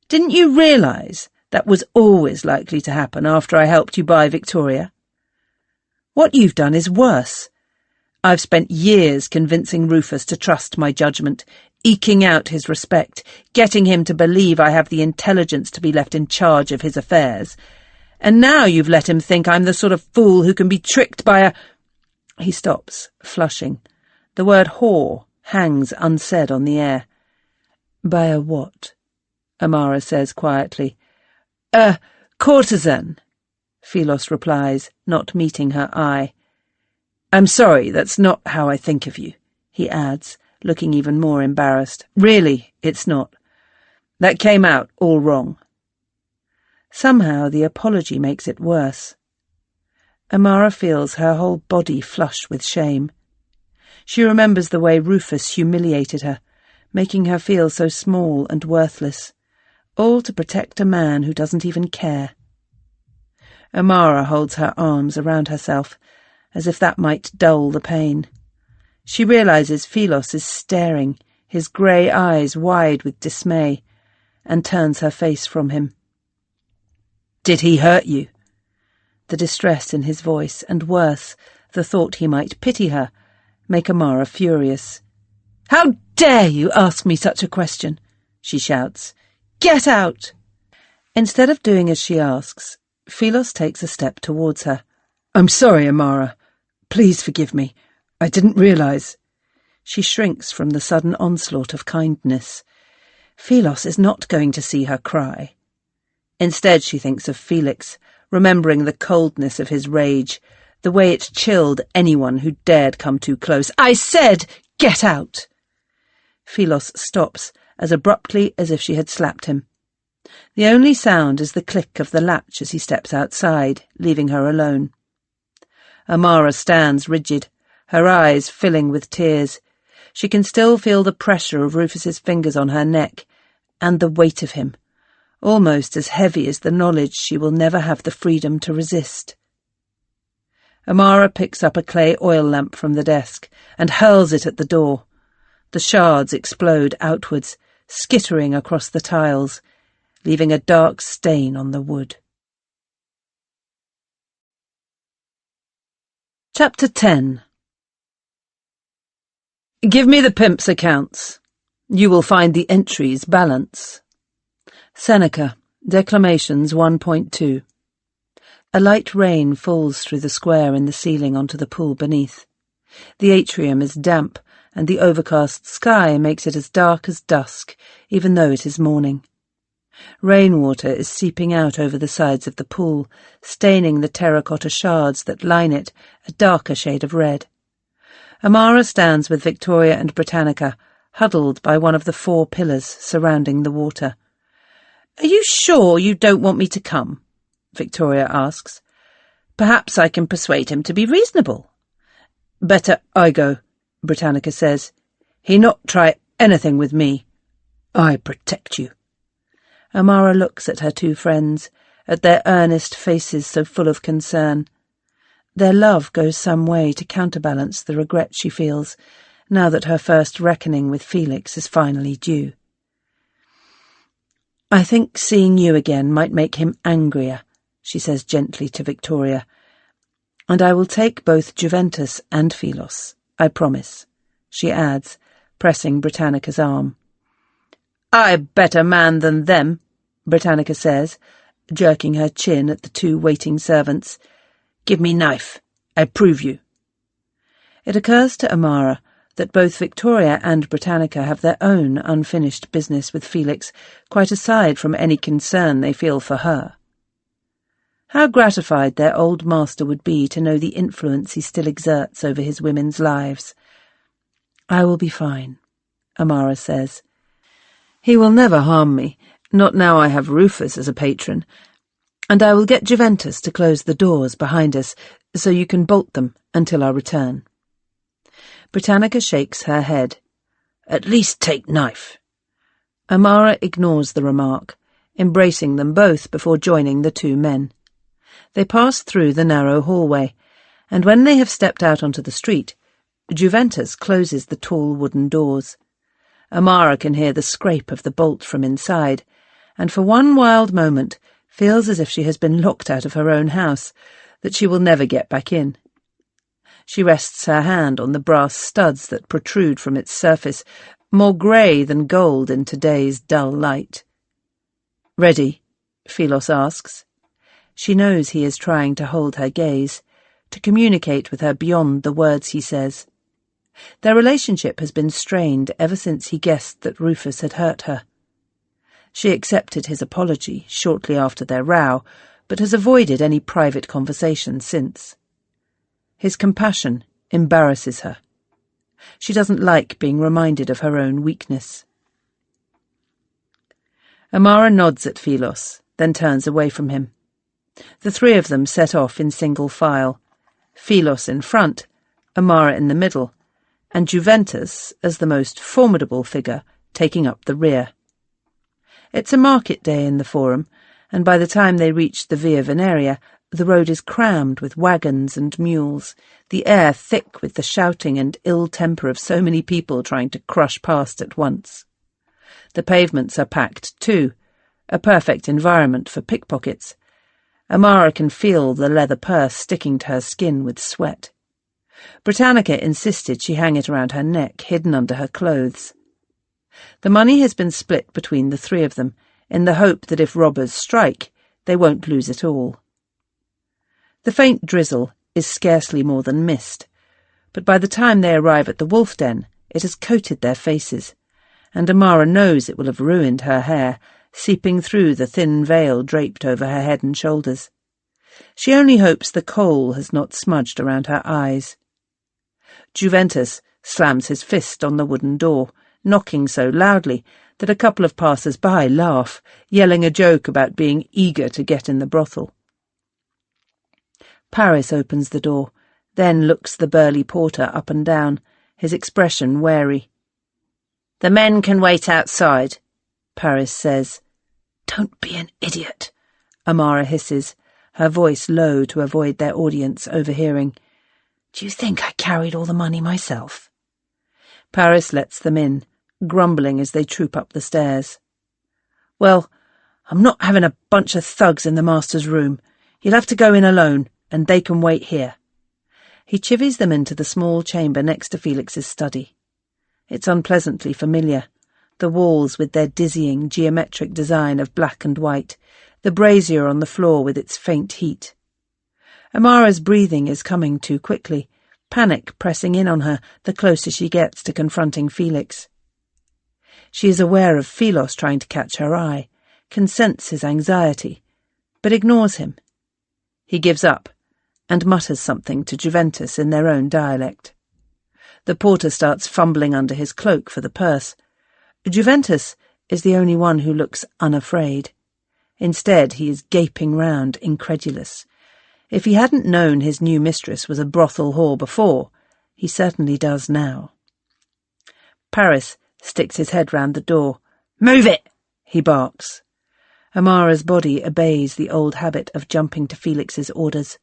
Speaker 2: Didn't you realise that was always likely to happen after I helped you buy Victoria? What you've done is worse. I've spent years convincing Rufus to trust my judgment, eking out his respect, getting him to believe I have the intelligence to be left in charge of his affairs. And now you've let him think I'm the sort of fool who can be tricked by a— He stops, flushing. The word whore hangs unsaid on the air. By a what? Amara says quietly. A courtesan, Philos replies, not meeting her eye. I'm sorry, that's not how I think of you, he adds, looking even more embarrassed. Really, it's not. That came out all wrong. Somehow the apology makes it worse. Amara feels her whole body flush with shame. She remembers the way Rufus humiliated her, making her feel so small and worthless, all to protect a man who doesn't even care. Amara holds her arms around herself, as if that might dull the pain. She realises Philos is staring, his grey eyes wide with dismay, and turns her face from him. Did he hurt you? The distress in his voice, and worse, the thought he might pity her, make Amara furious. How dare you ask me such a question? She shouts. Get out! Instead of doing as she asks, Philos takes a step towards her. I'm sorry, Amara. Please forgive me. I didn't realise. She shrinks from the sudden onslaught of kindness. Philos is not going to see her cry. Instead she thinks of Felix, remembering the coldness of his rage, the way it chilled anyone who dared come too close. I said, get out! Philos stops, as abruptly as if she had slapped him. The only sound is the click of the latch as he steps outside, leaving her alone. Amara stands rigid, her eyes filling with tears. She can still feel the pressure of Rufus's fingers on her neck, and the weight of him, almost as heavy as the knowledge she will never have the freedom to resist. Amara picks up a clay oil lamp from the desk and hurls it at the door. The shards explode outwards, skittering across the tiles, leaving a dark stain on the wood. Chapter 10. Give me the pimp's accounts. You will find the entries balance. Seneca, Declamations 1.2. A light rain falls through the square in the ceiling onto the pool beneath. The atrium is damp, and the overcast sky makes it as dark as dusk, even though it is morning. Rainwater is seeping out over the sides of the pool, staining the terracotta shards that line it a darker shade of red. Amara stands with Victoria and Britannica, huddled by one of the 4 pillars surrounding the water. Are you sure you don't want me to come? Victoria asks. Perhaps I can persuade him to be reasonable. Better I go, Britannica says. He not try anything with me. I protect you. Amara looks at her 2 friends, at their earnest faces so full of concern. Their love goes some way to counterbalance the regret she feels, now that her first reckoning with Felix is finally due. I think seeing you again might make him angrier, she says gently to Victoria, and I will take both Juventus and Philos, I promise, she adds, pressing Britannica's arm. I better man than them, Britannica says, jerking her chin at the 2 waiting servants. Give me knife. I prove you. It occurs to Amara that both Victoria and Britannica have their own unfinished business with Felix, quite aside from any concern they feel for her. How gratified their old master would be to know the influence he still exerts over his women's lives. I will be fine, Amara says. He will never harm me, not now I have Rufus as a patron, and I will get Juventus to close the doors behind us, so you can bolt them until our return." Britannica shakes her head. "At least take knife." Amara ignores the remark, embracing them both before joining the two men. They pass through the narrow hallway, and when they have stepped out onto the street, Juventus closes the tall wooden doors. Amara can hear the scrape of the bolt from inside, and for one wild moment feels as if she has been locked out of her own house, that she will never get back in. She rests her hand on the brass studs that protrude from its surface, more grey than gold in today's dull light. "Ready?" Philos asks. She knows he is trying to hold her gaze, to communicate with her beyond the words he says. Their relationship has been strained ever since he guessed that Rufus had hurt her. She accepted his apology shortly after their row, but has avoided any private conversation since. His compassion embarrasses her. She doesn't like being reminded of her own weakness. Amara nods at Philos, then turns away from him. The three of them set off in single file, Philos in front, Amara in the middle, and Juventus, as the most formidable figure, taking up the rear. It's a market day in the Forum, and by the time they reach the Via Veneria, the road is crammed with wagons and mules, the air thick with the shouting and ill temper of so many people trying to crush past at once. The pavements are packed too, a perfect environment for pickpockets. Amara can feel the leather purse sticking to her skin with sweat. Britannica insisted she hang it around her neck, hidden under her clothes. The money has been split between the three of them, in the hope that if robbers strike, they won't lose it all. The faint drizzle is scarcely more than mist, but by the time they arrive at the wolf den, it has coated their faces, and Amara knows it will have ruined her hair, seeping through the thin veil draped over her head and shoulders. She only hopes the coal has not smudged around her eyes. Juventus slams his fist on the wooden door, knocking so loudly that a couple of passers-by laugh, yelling a joke about being eager to get in the brothel. Paris opens the door, then looks the burly porter up and down, his expression wary. "The men can wait outside," Paris says. "Don't be an idiot," Amara hisses, her voice low to avoid their audience overhearing. "Do you think I carried all the money myself?" Paris lets them in, grumbling as they troop up the stairs. "Well, I'm not having a bunch of thugs in the master's room. You'll have to go in alone, and they can wait here." He chivies them into the small chamber next to Felix's study. It's unpleasantly familiar, the walls with their dizzying geometric design of black and white, the brazier on the floor with its faint heat. Amara's breathing is coming too quickly, panic pressing in on her the closer she gets to confronting Felix. She is aware of Philos trying to catch her eye, can sense his anxiety, but ignores him. He gives up, and mutters something to Juventus in their own dialect. The porter starts fumbling under his cloak for the purse. Juventus is the only one who looks unafraid. Instead, he is gaping round, incredulous. If he hadn't known his new mistress was a brothel whore before, he certainly does now. Paris sticks his head round the door. "Move it!" he barks. Amara's body obeys the old habit of jumping to Felix's orders.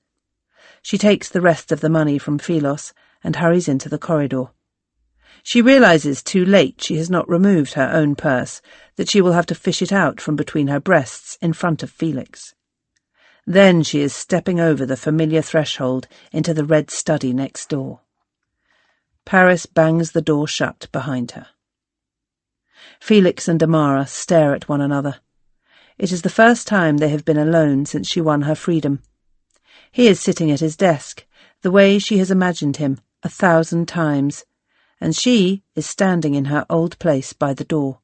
Speaker 2: She takes the rest of the money from Philos and hurries into the corridor. She realizes too late she has not removed her own purse, that she will have to fish it out from between her breasts in front of Felix. Then she is stepping over the familiar threshold into the red study next door. Paris bangs the door shut behind her. Felix and Amara stare at one another. It is the first time they have been alone since she won her freedom. He is sitting at his desk, the way she has imagined him 1,000 times, and she is standing in her old place by the door.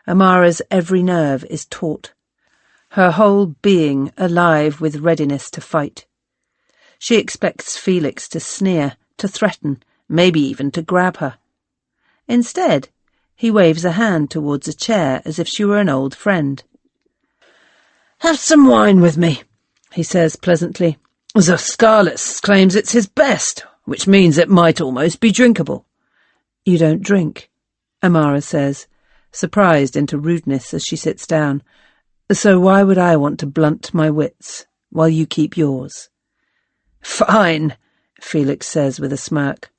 Speaker 2: Amara's every nerve is taut, her whole being alive with readiness to fight. She expects Felix to sneer, to threaten, maybe even to grab her. Instead, he waves a hand towards a chair as if she were an old friend. "Have some wine with me," he says pleasantly, Zascalis claims it's his best, which means it might almost be drinkable.
Speaker 3: You don't drink, Amara says, surprised into rudeness as she sits down. So why would I want to blunt my wits while you keep yours?
Speaker 2: Fine, Felix says with a smirk.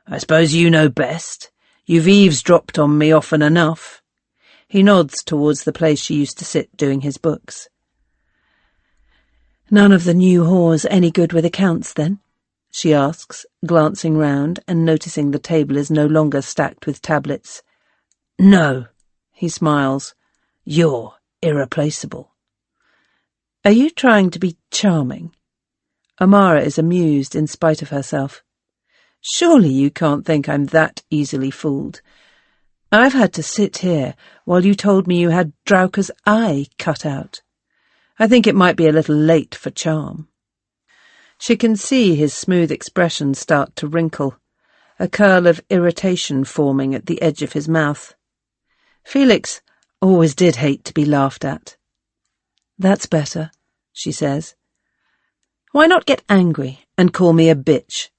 Speaker 2: I suppose you know best. You've eavesdropped on me often enough. He nods towards the place she used to sit doing his books.
Speaker 3: None of the new whores any good with accounts, then? She asks, glancing round and noticing the table is no longer stacked with tablets.
Speaker 2: No, he smiles. You're irreplaceable.
Speaker 3: Are you trying to be charming? Amara is amused in spite of herself. Surely you can't think I'm that easily fooled. I've had to sit here while you told me you had Drauker's eye cut out. I think it might be a little late for charm. She can see his smooth expression start to wrinkle, a curl of irritation forming at the edge of his mouth. Felix always did hate to be laughed at. That's better, she says. Why not get angry and call me a bitch?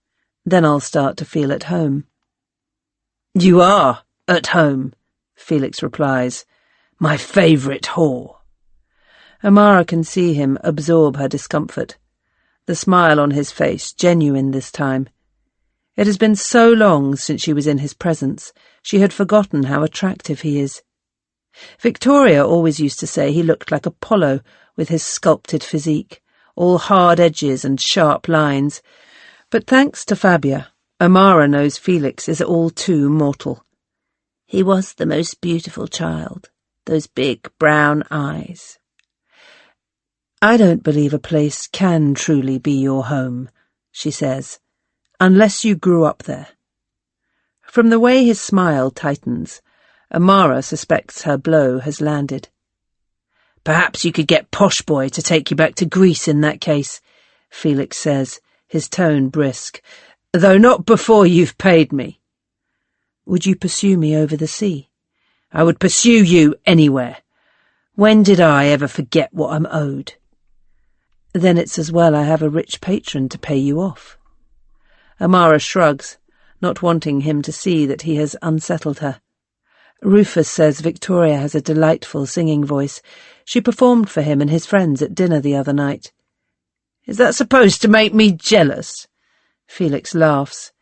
Speaker 3: Then I'll start to feel at home.
Speaker 2: You are at home, Felix replies. My favourite whore.
Speaker 3: Amara can see him absorb her discomfort, the smile on his face genuine this time. It has been so long since she was in his presence, she had forgotten how attractive he is. Victoria always used to say he looked like Apollo with his sculpted physique, all hard edges and sharp lines, but thanks to Fabia, Amara knows Felix is all too mortal. He was the most beautiful child, those big brown eyes. I don't believe a place can truly be your home, she says, unless you grew up there. From the way his smile tightens, Amara suspects her blow has landed.
Speaker 2: Perhaps you could get Posh Boy to take you back to Greece in that case, Felix says, his tone brisk, though not before you've paid me.
Speaker 3: Would you pursue me over the sea?
Speaker 2: I would pursue you anywhere. When did I ever forget what I'm owed?
Speaker 3: Then it's as well I have a rich patron to pay you off. Amara shrugs, not wanting him to see that he has unsettled her. Rufus says Victoria has a delightful singing voice. She performed for him and his friends at dinner the other night.
Speaker 2: Is that supposed to make me jealous? Felix laughs.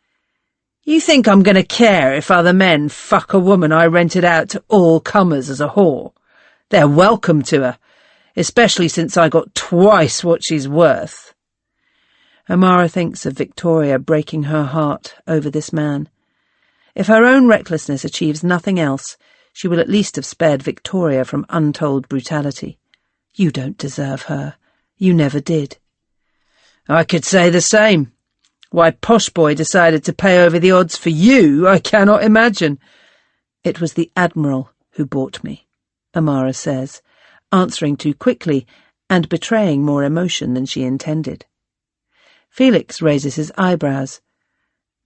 Speaker 2: You think I'm going to care if other men fuck a woman I rented out to all comers as a whore? They're welcome to her, especially since I got twice what she's worth.
Speaker 3: Amara thinks of Victoria breaking her heart over this man. If her own recklessness achieves nothing else, she will at least have spared Victoria from untold brutality. You don't deserve her. You never did.
Speaker 2: I could say the same. Why Posh Boy decided to pay over the odds for you, I cannot imagine.
Speaker 3: It was the Admiral who bought me, Amara says, answering too quickly and betraying more emotion than she intended. Felix raises his eyebrows.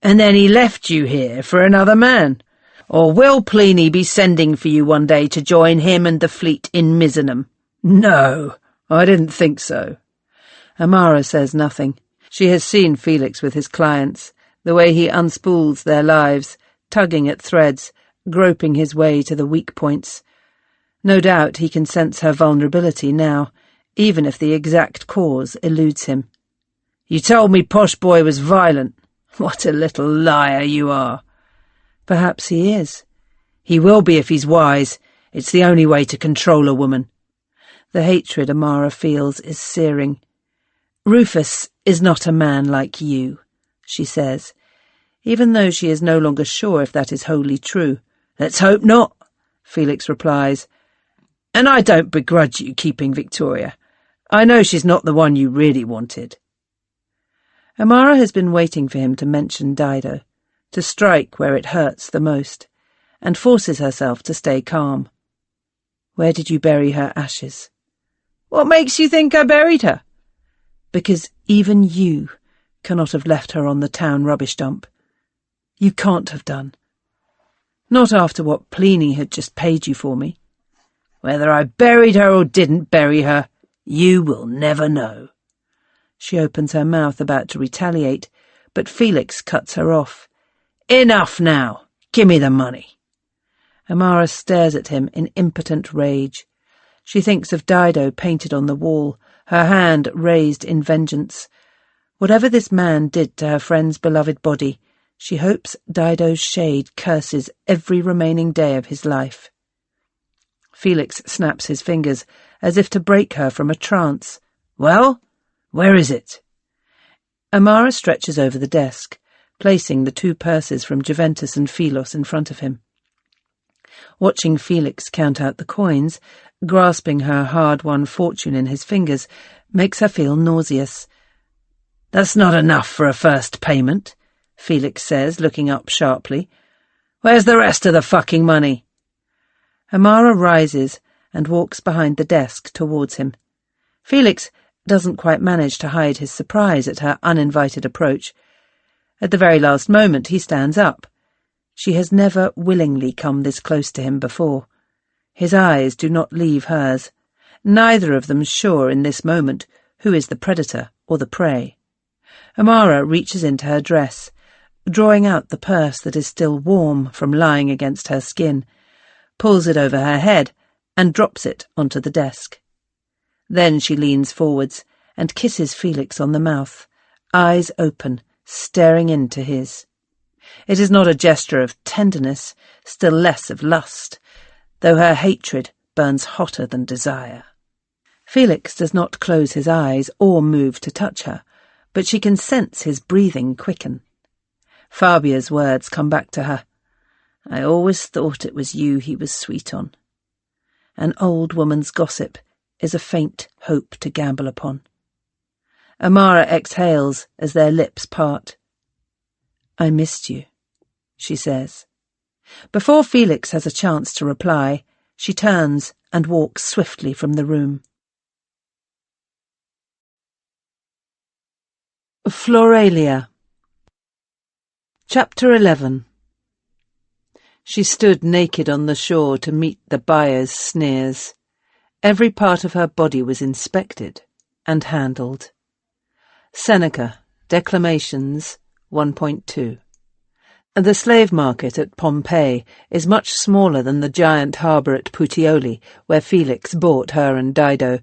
Speaker 2: And then he left you here for another man? Or will Pliny be sending for you one day to join him and the fleet in Misenum? No, I didn't think so.
Speaker 3: Amara says nothing. She has seen Felix with his clients, the way he unspools their lives, tugging at threads, groping his way to the weak points. No doubt he can sense her vulnerability now, even if the exact cause eludes him.
Speaker 2: You told me Posh Boy was violent. What a little liar you are.
Speaker 3: Perhaps he is.
Speaker 2: He will be if he's wise. It's the only way to control a woman.
Speaker 3: The hatred Amara feels is searing. Rufus is not a man like you, she says, even though she is no longer sure if that is wholly true.
Speaker 2: Let's hope not, Felix replies. And I don't begrudge you keeping Victoria. I know she's not the one you really wanted.
Speaker 3: Amara has been waiting for him to mention Dido, to strike where it hurts the most, and forces herself to stay calm. Where did you bury her ashes?
Speaker 2: What makes you think I buried her?
Speaker 3: Because even you cannot have left her on the town rubbish dump. You can't have done. Not after what Pliny had just paid you for me.
Speaker 2: Whether I buried her or didn't bury her, you will never know. She opens her mouth, about to retaliate, but Felix cuts her off. "Enough now! Give me the money!" Amara stares at him in impotent rage. She thinks of Dido painted on the wall, her hand raised in vengeance. Whatever this man did to her friend's beloved body, she hopes Dido's shade curses every remaining day of his life. Felix snaps his fingers, as if to break her from a trance. "Well, where is it?" Amara stretches over the desk, placing the 2 purses from Juventus and Philos in front of him. Watching Felix count out the coins, grasping her hard-won fortune in his fingers, makes her feel nauseous. "That's not enough for a first payment," Felix says, looking up sharply. "Where's the rest of the fucking money?" Amara rises and walks behind the desk towards him. Felix doesn't quite manage to hide his surprise at her uninvited approach. At the very last moment he stands up. She has never willingly come this close to him before. His eyes do not leave hers, neither of them sure in this moment who is the predator or the prey. Amara reaches into her dress, drawing out the purse that is still warm from lying against her skin, pulls it over her head, and drops it onto the desk. Then she leans forwards and kisses Felix on the mouth, eyes open, staring into his. It is not a gesture of tenderness, still less of lust, though her hatred burns hotter than desire. Felix does not close his eyes or move to touch her, but she can sense his breathing quicken. Fabia's words come back to her. "I always thought it was you he was sweet on." An old woman's gossip is a faint hope to gamble upon. Amara exhales as their lips part. "I missed you," she says. Before Felix has a chance to reply, she turns and walks swiftly from the room. Floralia. Chapter 11. She stood naked on the shore to meet the buyer's sneers. Every part of her body was inspected and handled. Seneca, Declamations 1.2. The slave market at Pompeii is much smaller than the giant harbour at Puteoli, where Felix bought her and Dido,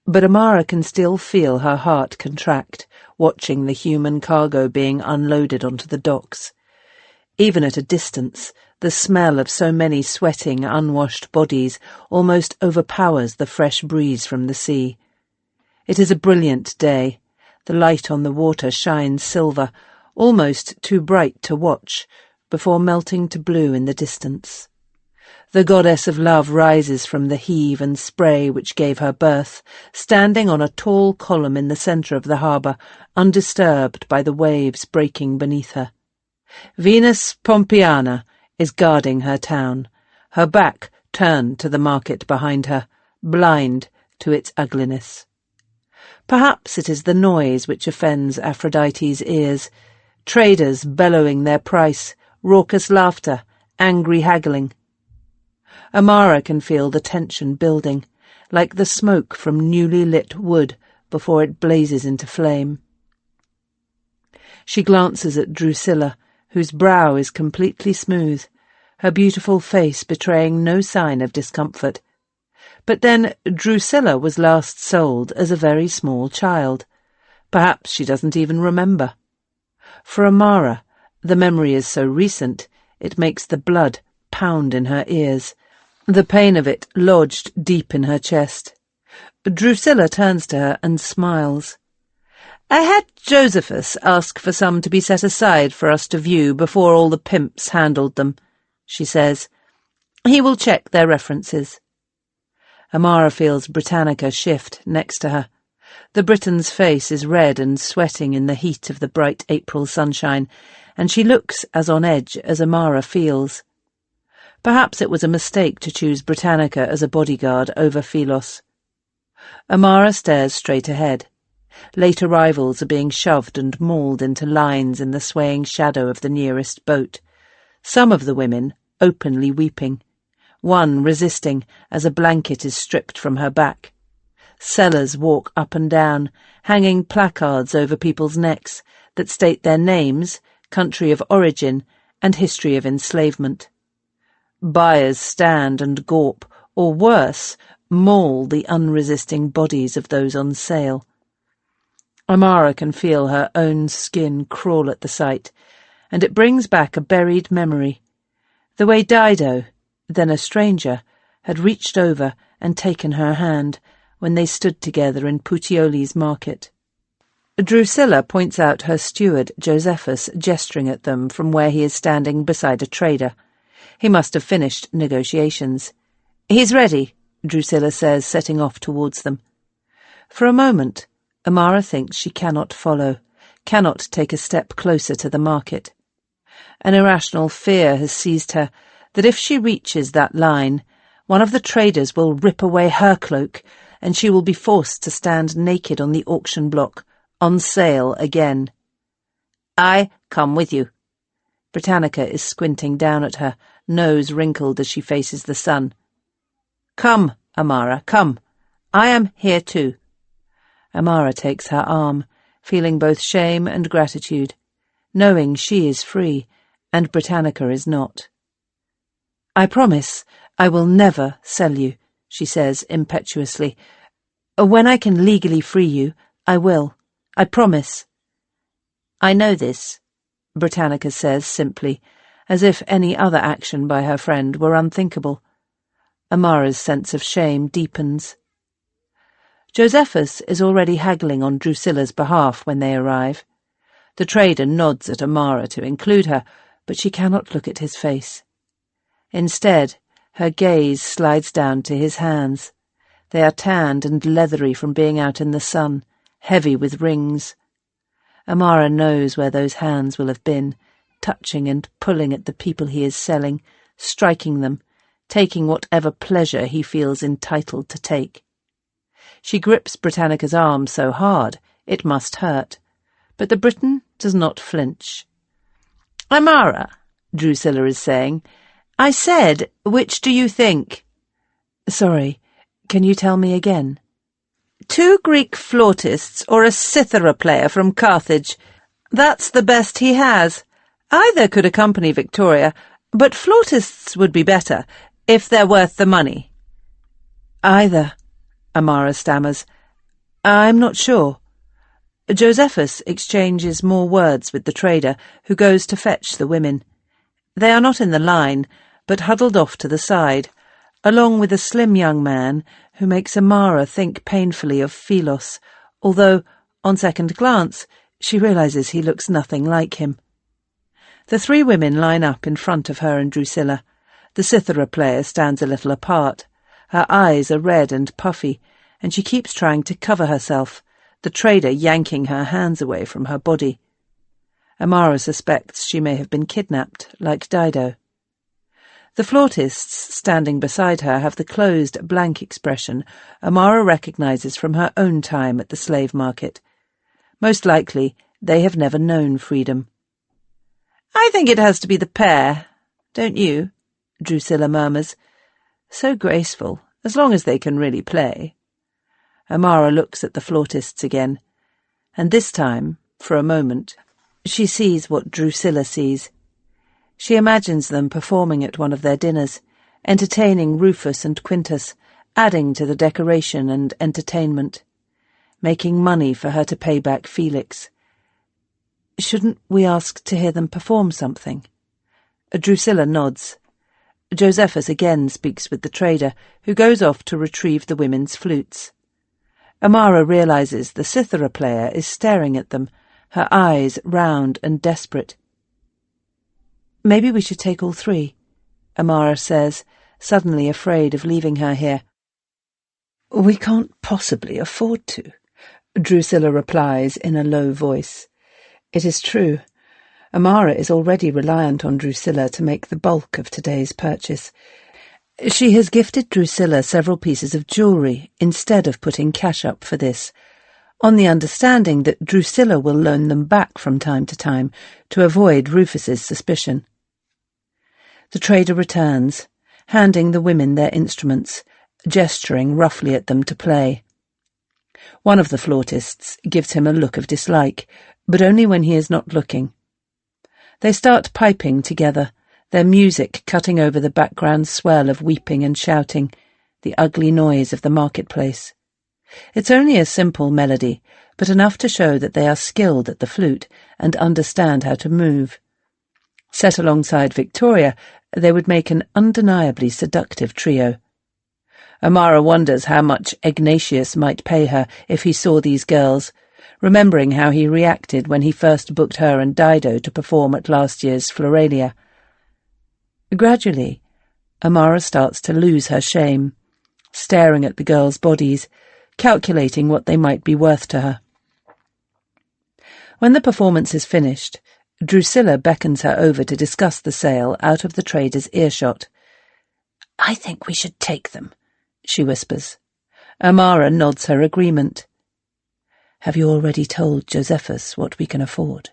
Speaker 2: but Amara can still feel her heart contract, watching the human cargo being unloaded onto the docks. Even at a distance, the smell of so many sweating, unwashed bodies almost overpowers the fresh breeze from the sea. It is a brilliant day. The light on the water shines silver, almost too bright to watch, before melting to blue in the distance. The goddess of love rises from the heave and spray which gave her birth, standing on a tall column in the centre of the harbour, undisturbed by the waves breaking beneath her. Venus Pompeiana is guarding her town, her back turned to the market behind her, blind to its ugliness. Perhaps it is the noise which offends Aphrodite's ears, traders bellowing their price, raucous laughter, angry haggling. Amara can feel the tension building, like the smoke from newly lit wood before it blazes into flame. She glances at Drusilla, whose brow is completely smooth, her beautiful face betraying no sign of discomfort. But then Drusilla was last sold as a very small child. Perhaps she doesn't even remember. For Amara, the memory is so recent, it makes the blood pound in her ears, the pain of it lodged deep in her chest. Drusilla turns to her and smiles. "I had Josephus ask for some to be set aside for us to view before all the pimps handled them," she says. "He will check their references." Amara feels Britannica shift next to her. The Briton's face is red and sweating in the heat of the bright April sunshine, and she looks as on edge as Amara feels. Perhaps it was a mistake to choose Britannica as a bodyguard over Philos. Amara stares straight ahead. Late arrivals are being shoved and mauled into lines in the swaying shadow of the nearest boat. Some of the women openly weeping, one resisting as a blanket is stripped from her back. Sellers walk up and down, hanging placards over people's necks that state their names, country of origin, and history of enslavement. Buyers stand and gawp, or worse, maul the unresisting bodies of those on sale. Amara can feel her own skin crawl at the sight, and it brings back a buried memory. The way Dido, then a stranger, had reached over and taken her hand when they stood together in Puteoli's market. Drusilla points out her steward, Josephus, gesturing at them from where he is standing beside a trader. He must have finished negotiations. "He's ready," Drusilla says, setting off towards them. For a moment, Amara thinks she cannot follow, cannot take a step closer to the market. An irrational fear has seized her that if she reaches that line, one of the traders will rip away her cloak, and she will be forced to stand naked on the auction block, on sale again. "I come with you." Britannica is squinting down at her, nose wrinkled as she faces the sun. "Come, Amara, come. I am here too." Amara takes her arm, feeling both shame and gratitude, knowing she is free and Britannica is not. "I promise I will never sell you," she says impetuously. "When I can legally free you, I will. I promise." "I know this," Britannica says simply, as if any other action by her friend were unthinkable. Amara's sense of shame deepens. Josephus is already haggling on Drusilla's behalf when they arrive. The trader nods at Amara to include her, but she cannot look at his face. Instead, her gaze slides down to his hands. They are tanned and leathery from being out in the sun, heavy with rings. Amara knows where those hands will have been, touching and pulling at the people he is selling, striking them, taking whatever pleasure he feels entitled to take. She grips Britannica's arm so hard it must hurt, but the Briton does not flinch. "Amara," Drusilla is saying, "I said, which do you think?" "Sorry, can you tell me again?" "Two Greek flautists or a cithara player from Carthage. That's the best he has. Either could accompany Victoria, but flautists would be better, if they're worth the money." "Either," Amara stammers. "I'm not sure." Josephus exchanges more words with the trader, who goes to fetch the women. They are not in the line, but huddled off to the side, along with a slim young man who makes Amara think painfully of Philos, although, on second glance, she realizes he looks nothing like him. The three women line up in front of her and Drusilla. The cithara player stands a little apart. Her eyes are red and puffy, and she keeps trying to cover herself, the trader yanking her hands away from her body. Amara suspects she may have been kidnapped, like Dido. The flautists standing beside her have the closed, blank expression Amara recognizes from her own time at the slave market. Most likely, they have never known freedom. "I think it has to be the pair, don't you?" Drusilla murmurs. So graceful, as long as they can really play. Amara looks at the flautists again, and this time, for a moment, she sees what Drusilla sees. She imagines them performing at one of their dinners, entertaining Rufus and Quintus, adding to the decoration and entertainment, making money for her to pay back Felix. "Shouldn't we ask to hear them perform something?" Drusilla nods. Josephus again speaks with the trader, who goes off to retrieve the women's flutes. Amara realizes the cithara player is staring at them, her eyes round and desperate. "Maybe we should take all three," Amara says, suddenly afraid of leaving her here. "We can't possibly afford to," Drusilla replies in a low voice. It is true. Amara is already reliant on Drusilla to make the bulk of today's purchase. She has gifted Drusilla several pieces of jewellery instead of putting cash up for this, on the understanding that Drusilla will loan them back from time to time to avoid Rufus's suspicion. The trader returns, handing the women their instruments, gesturing roughly at them to play. One of the flautists gives him a look of dislike, but only when he is not looking. They start piping together, their music cutting over the background swell of weeping and shouting, the ugly noise of the marketplace. It's only a simple melody, but enough to show that they are skilled at the flute and understand how to move. Set alongside Victoria, they would make an undeniably seductive trio. Amara wonders how much Ignatius might pay her if he saw these girls, remembering how he reacted when he first booked her and Dido to perform at last year's Floralia. Gradually, Amara starts to lose her shame, staring at the girls' bodies, calculating what they might be worth to her. When the performance is finished, Drusilla beckons her over to discuss the sale out of the trader's earshot. "I think we should take them," she whispers. Amara nods her agreement. "Have you already told Josephus what we can afford?"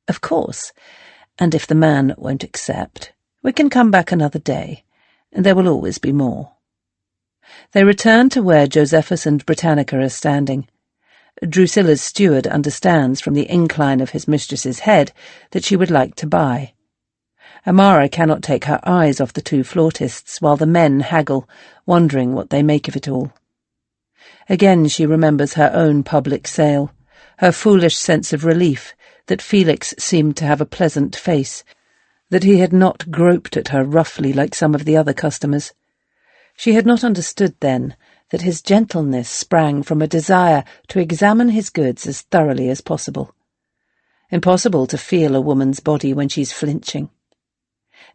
Speaker 2: "Of course, and if the man won't accept, we can come back another day, and there will always be more." They return to where Josephus and Britannica are standing. Drusilla's steward understands from the incline of his mistress's head that she would like to buy. Amara cannot take her eyes off the two flautists while the men haggle, wondering what they make of it all. Again she remembers her own public sale, her foolish sense of relief that Felix seemed to have a pleasant face, that he had not groped at her roughly like some of the other customers. She had not understood then that his gentleness sprang from a desire to examine his goods as thoroughly as possible. Impossible to feel a woman's body when she's flinching.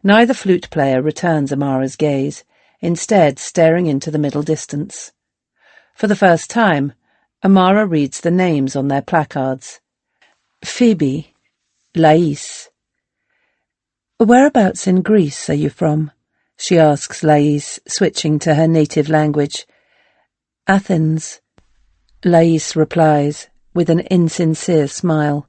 Speaker 2: Neither flute player returns Amara's gaze, instead staring into the middle distance. For the first time, Amara reads the names on their placards. Phoebe, Lais. "Whereabouts in Greece are you from?" she asks Lais, switching to her native language. "Athens," Lais replies, with an insincere smile.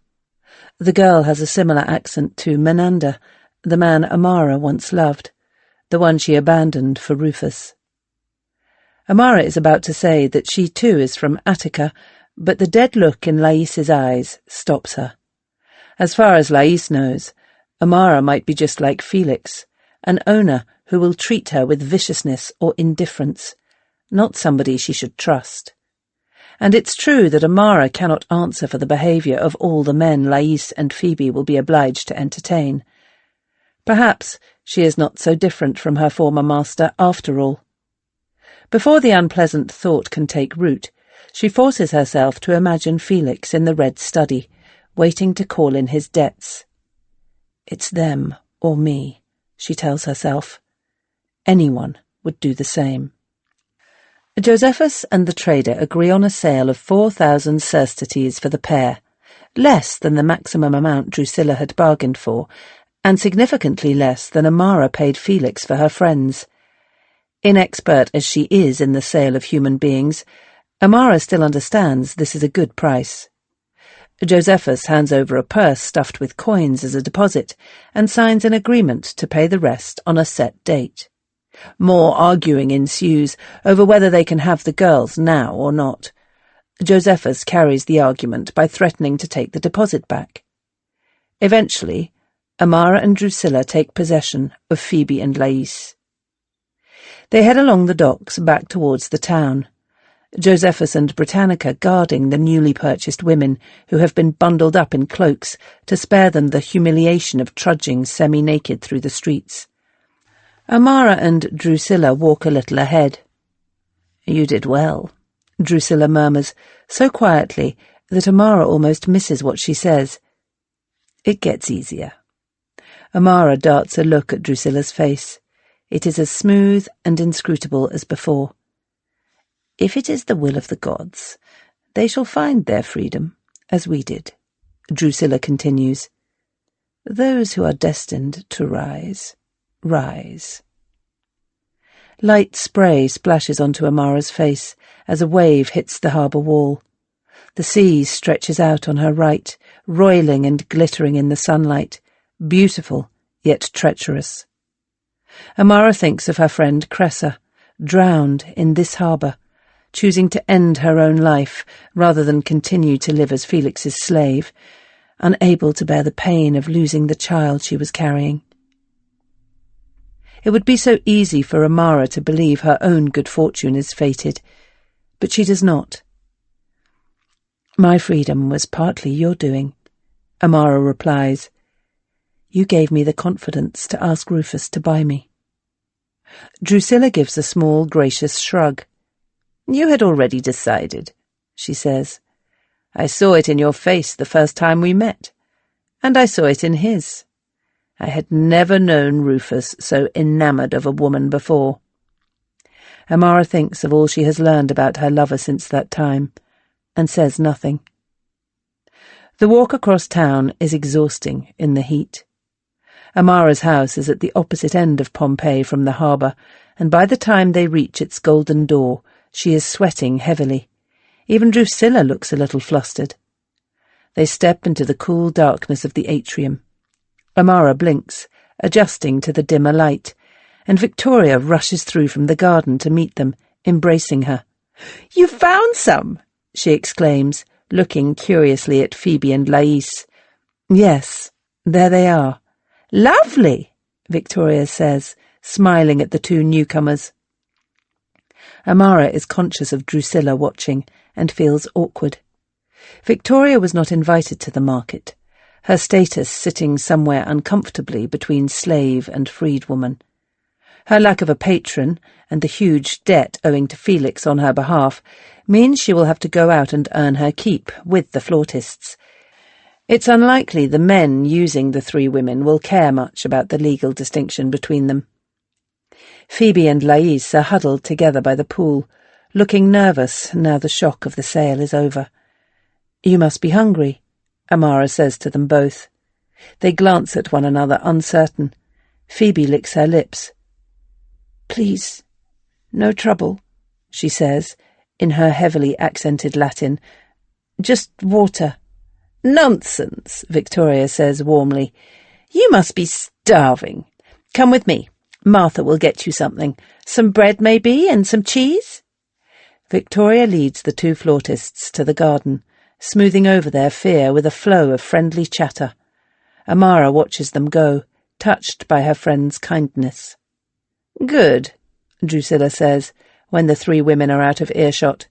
Speaker 2: The girl has a similar accent to Menander, the man Amara once loved, the one she abandoned for Rufus. Amara is about to say that she too is from Attica, but the dead look in Lais's eyes stops her. As far as Lais knows, Amara might be just like Felix, an owner who will treat her with viciousness or indifference, not somebody she should trust. And it's true that Amara cannot answer for the behaviour of all the men Lais and Phoebe will be obliged to entertain. Perhaps she is not so different from her former master after all. Before the unpleasant thought can take root, she forces herself to imagine Felix in the red study, waiting to call in his debts. "It's them or me," she tells herself. Anyone would do the same. Josephus and the trader agree on a sale of 4,000 sesterces for the pair, less than the maximum amount Drusilla had bargained for, and significantly less than Amara paid Felix for her friends. Inexpert as she is in the sale of human beings, Amara still understands this is a good price. Josephus hands over a purse stuffed with coins as a deposit and signs an agreement to pay the rest on a set date. More arguing ensues over whether they can have the girls now or not. Josephus carries the argument by threatening to take the deposit back. Eventually, Amara and Drusilla take possession of Phoebe and Lais. They head along the docks back towards the town, Josephus and Britannica guarding the newly purchased women who have been bundled up in cloaks to spare them the humiliation of trudging semi-naked through the streets. Amara and Drusilla walk a little ahead. "You did well," Drusilla murmurs, so quietly that Amara almost misses what she says. "It gets easier." Amara darts a look at Drusilla's face. It is as smooth and inscrutable as before. "If it is the will of the gods, they shall find their freedom, as we did," Drusilla continues. "Those who are destined to rise, rise." Light spray splashes onto Amara's face as a wave hits the harbour wall. The sea stretches out on her right, roiling and glittering in the sunlight, beautiful yet treacherous. Amara thinks of her friend Cressa, drowned in this harbour, choosing to end her own life rather than continue to live as Felix's slave, unable to bear the pain of losing the child she was carrying. It would be so easy for Amara to believe her own good fortune is fated, but she does not. "My freedom was partly your doing," Amara replies. "You gave me the confidence to ask Rufus to buy me." Drusilla gives a small, gracious shrug. "You had already decided," she says. "I saw it in your face the first time we met, and I saw it in his. I had never known Rufus so enamoured of a woman before." Amara thinks of all she has learned about her lover since that time, and says nothing. The walk across town is exhausting in the heat. Amara's house is at the opposite end of Pompeii from the harbour, and by the time they reach its golden door, she is sweating heavily. Even Drusilla looks a little flustered. They step into the cool darkness of the atrium. Amara blinks, adjusting to the dimmer light, and Victoria rushes through from the garden to meet them, embracing her. "You found some!" she exclaims, looking curiously at Phoebe and Lais. "Yes, there they are." "Lovely," Victoria says, smiling at the two newcomers. Amara is conscious of Drusilla watching and feels awkward. Victoria was not invited to the market, her status sitting somewhere uncomfortably between slave and freedwoman. Her lack of a patron, and the huge debt owing to Felix on her behalf, means she will have to go out and earn her keep with the flautists. It's unlikely the men using the three women will care much about the legal distinction between them. Phoebe and Lais are huddled together by the pool, looking nervous now the shock of the sale is over. "You must be hungry," Amara says to them both. They glance at one another, uncertain. Phoebe licks her lips. "Please, no trouble," she says, in her heavily accented Latin. "Just water." "Nonsense," Victoria says warmly. "You must be starving. Come with me. Martha will get you something. Some bread, maybe, and some cheese?" Victoria leads the two flautists to the garden, smoothing over their fear with a flow of friendly chatter. Amara watches them go, touched by her friend's kindness. "Good," Drusilla says, when the three women are out of earshot.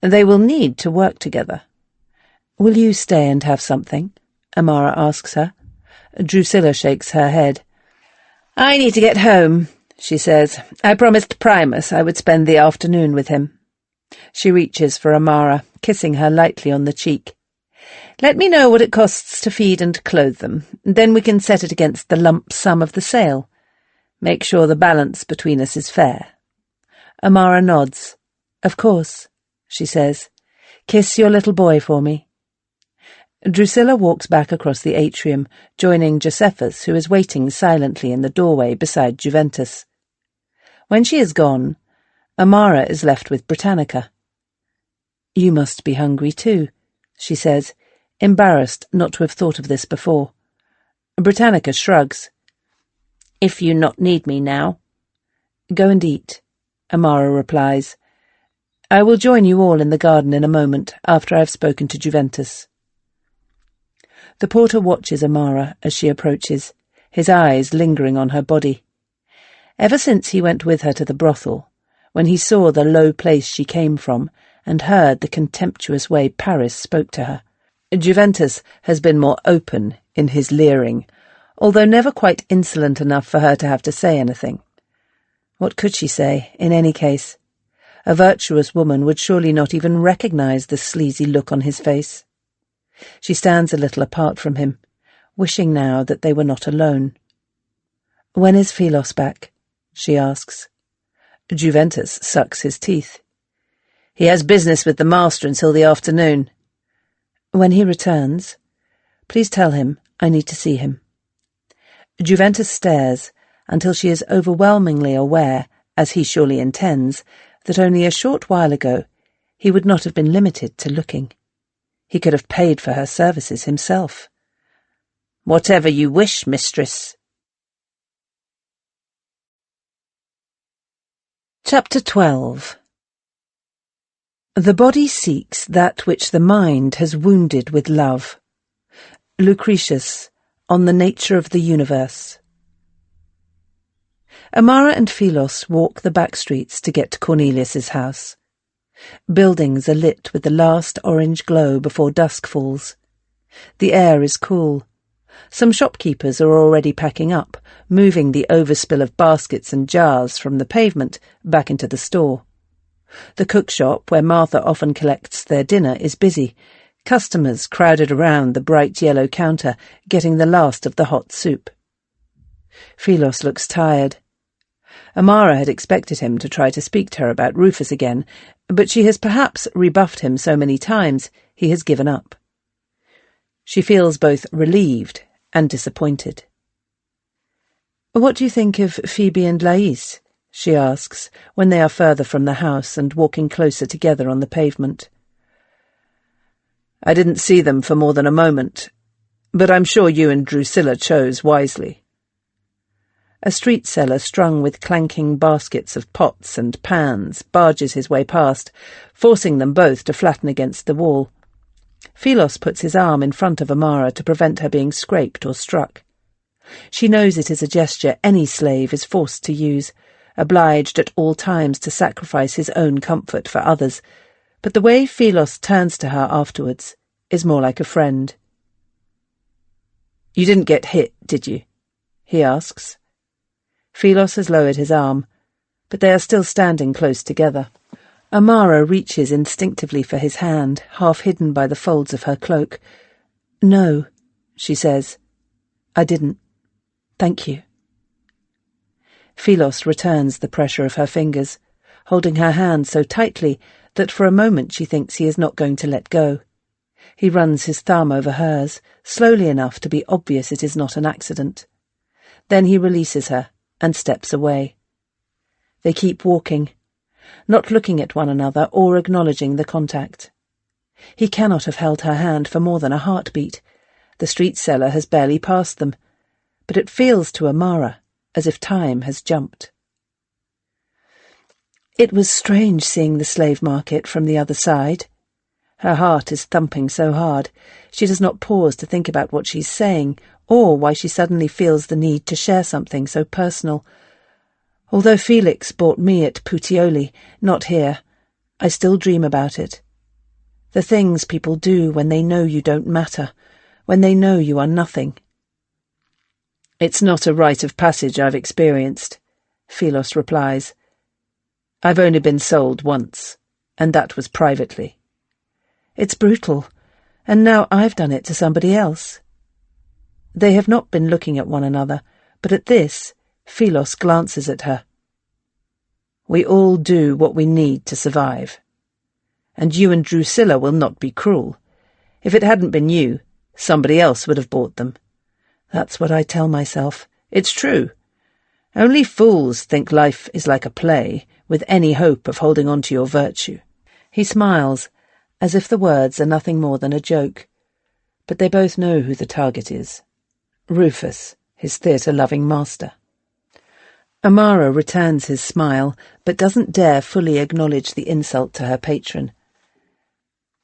Speaker 2: "They will need to work together." "Will you stay and have something?" Amara asks her. Drusilla shakes her head. "I need to get home," she says. "I promised Primus I would spend the afternoon with him." She reaches for Amara, kissing her lightly on the cheek. "Let me know what it costs to feed and clothe them. Then we can set it against the lump sum of the sale. Make sure the balance between us is fair." Amara nods. "Of course," she says. "Kiss your little boy for me." Drusilla walks back across the atrium, joining Josephus, who is waiting silently in the doorway beside Juventus. When she is gone, Amara is left with Britannica. "You must be hungry too," she says, embarrassed not to have thought of this before. Britannica shrugs. "If you not need me now." "Go and eat," Amara replies. "I will join you all in the garden in a moment, after I have spoken to Juventus." The porter watches Amara as she approaches, his eyes lingering on her body. Ever since he went with her to the brothel, when he saw the low place she came from and heard the contemptuous way Paris spoke to her, Juventus has been more open in his leering, although never quite insolent enough for her to have to say anything. What could she say, in any case? A virtuous woman would surely not even recognize the sleazy look on his face. She stands a little apart from him, wishing now that they were not alone. "When is Philos back?" she asks. Juventus sucks his teeth. "He has business with the master until the afternoon." "When he returns, please tell him I need to see him." Juventus stares until she is overwhelmingly aware, as he surely intends, that only a short while ago he would not have been limited to looking. He could have paid for her services himself. "Whatever you wish, mistress." Chapter 12. The body seeks that which the mind has wounded with love. Lucretius, On the Nature of the Universe. Amara and Philos walk the back streets to get to Cornelius's house. Buildings are lit with the last orange glow before dusk falls. The air is cool. Some shopkeepers are already packing up, moving the overspill of baskets and jars from the pavement back into the store. The cookshop, where Martha often collects their dinner, is busy. Customers crowded around the bright yellow counter, getting the last of the hot soup. Philos looks tired. Amara had expected him to try to speak to her about Rufus again, but she has perhaps rebuffed him so many times he has given up. She feels both relieved and disappointed. "What do you think of Phoebe and Lais?" she asks, when they are further from the house and walking closer together on the pavement.
Speaker 4: "I didn't see them for more than a moment, but I'm sure you and Drusilla chose wisely."
Speaker 2: A street seller strung with clanking baskets of pots and pans barges his way past, forcing them both to flatten against the wall. Philos puts his arm in front of Amara to prevent her being scraped or struck. She knows it is a gesture any slave is forced to use, obliged at all times to sacrifice his own comfort for others, but the way Philos turns to her afterwards is more like a friend.
Speaker 4: "You didn't get hit, did you?"
Speaker 2: he asks. Philos has lowered his arm, but they are still standing close together. Amara reaches instinctively for his hand, half hidden by the folds of her cloak. "No," she says. "I didn't. Thank you." Philos returns the pressure of her fingers, holding her hand so tightly that for a moment she thinks he is not going to let go. He runs his thumb over hers, slowly enough to be obvious it is not an accident. Then he releases her and steps away. They keep walking, not looking at one another or acknowledging the contact. He cannot have held her hand for more than a heartbeat. The street seller has barely passed them, but it feels to Amara as if time has jumped. It was strange seeing the slave market from the other side. Her heart is thumping so hard, she does not pause to think about what she's saying, or why she suddenly feels the need to share something so personal. Although Felix bought me at Puteoli, not here, I still dream about it. The things people do when they know you don't matter, when they know you are nothing.
Speaker 4: "It's not a rite of passage I've experienced," Philos replies. "I've only been sold once, and that was privately."
Speaker 2: "It's brutal, and now I've done it to somebody else." They have not been looking at one another, but at this, Philos glances at her.
Speaker 4: "We all do what we need to survive. And you and Drusilla will not be cruel. If it hadn't been you, somebody else would have bought them."
Speaker 2: That's what I tell myself.
Speaker 4: It's true. Only fools think life is like a play, with any hope of holding on to your virtue.
Speaker 2: He smiles, as if the words are nothing more than a joke. But they both know who the target is. Rufus, his theatre-loving master. Amara returns his smile, but doesn't dare fully acknowledge the insult to her patron.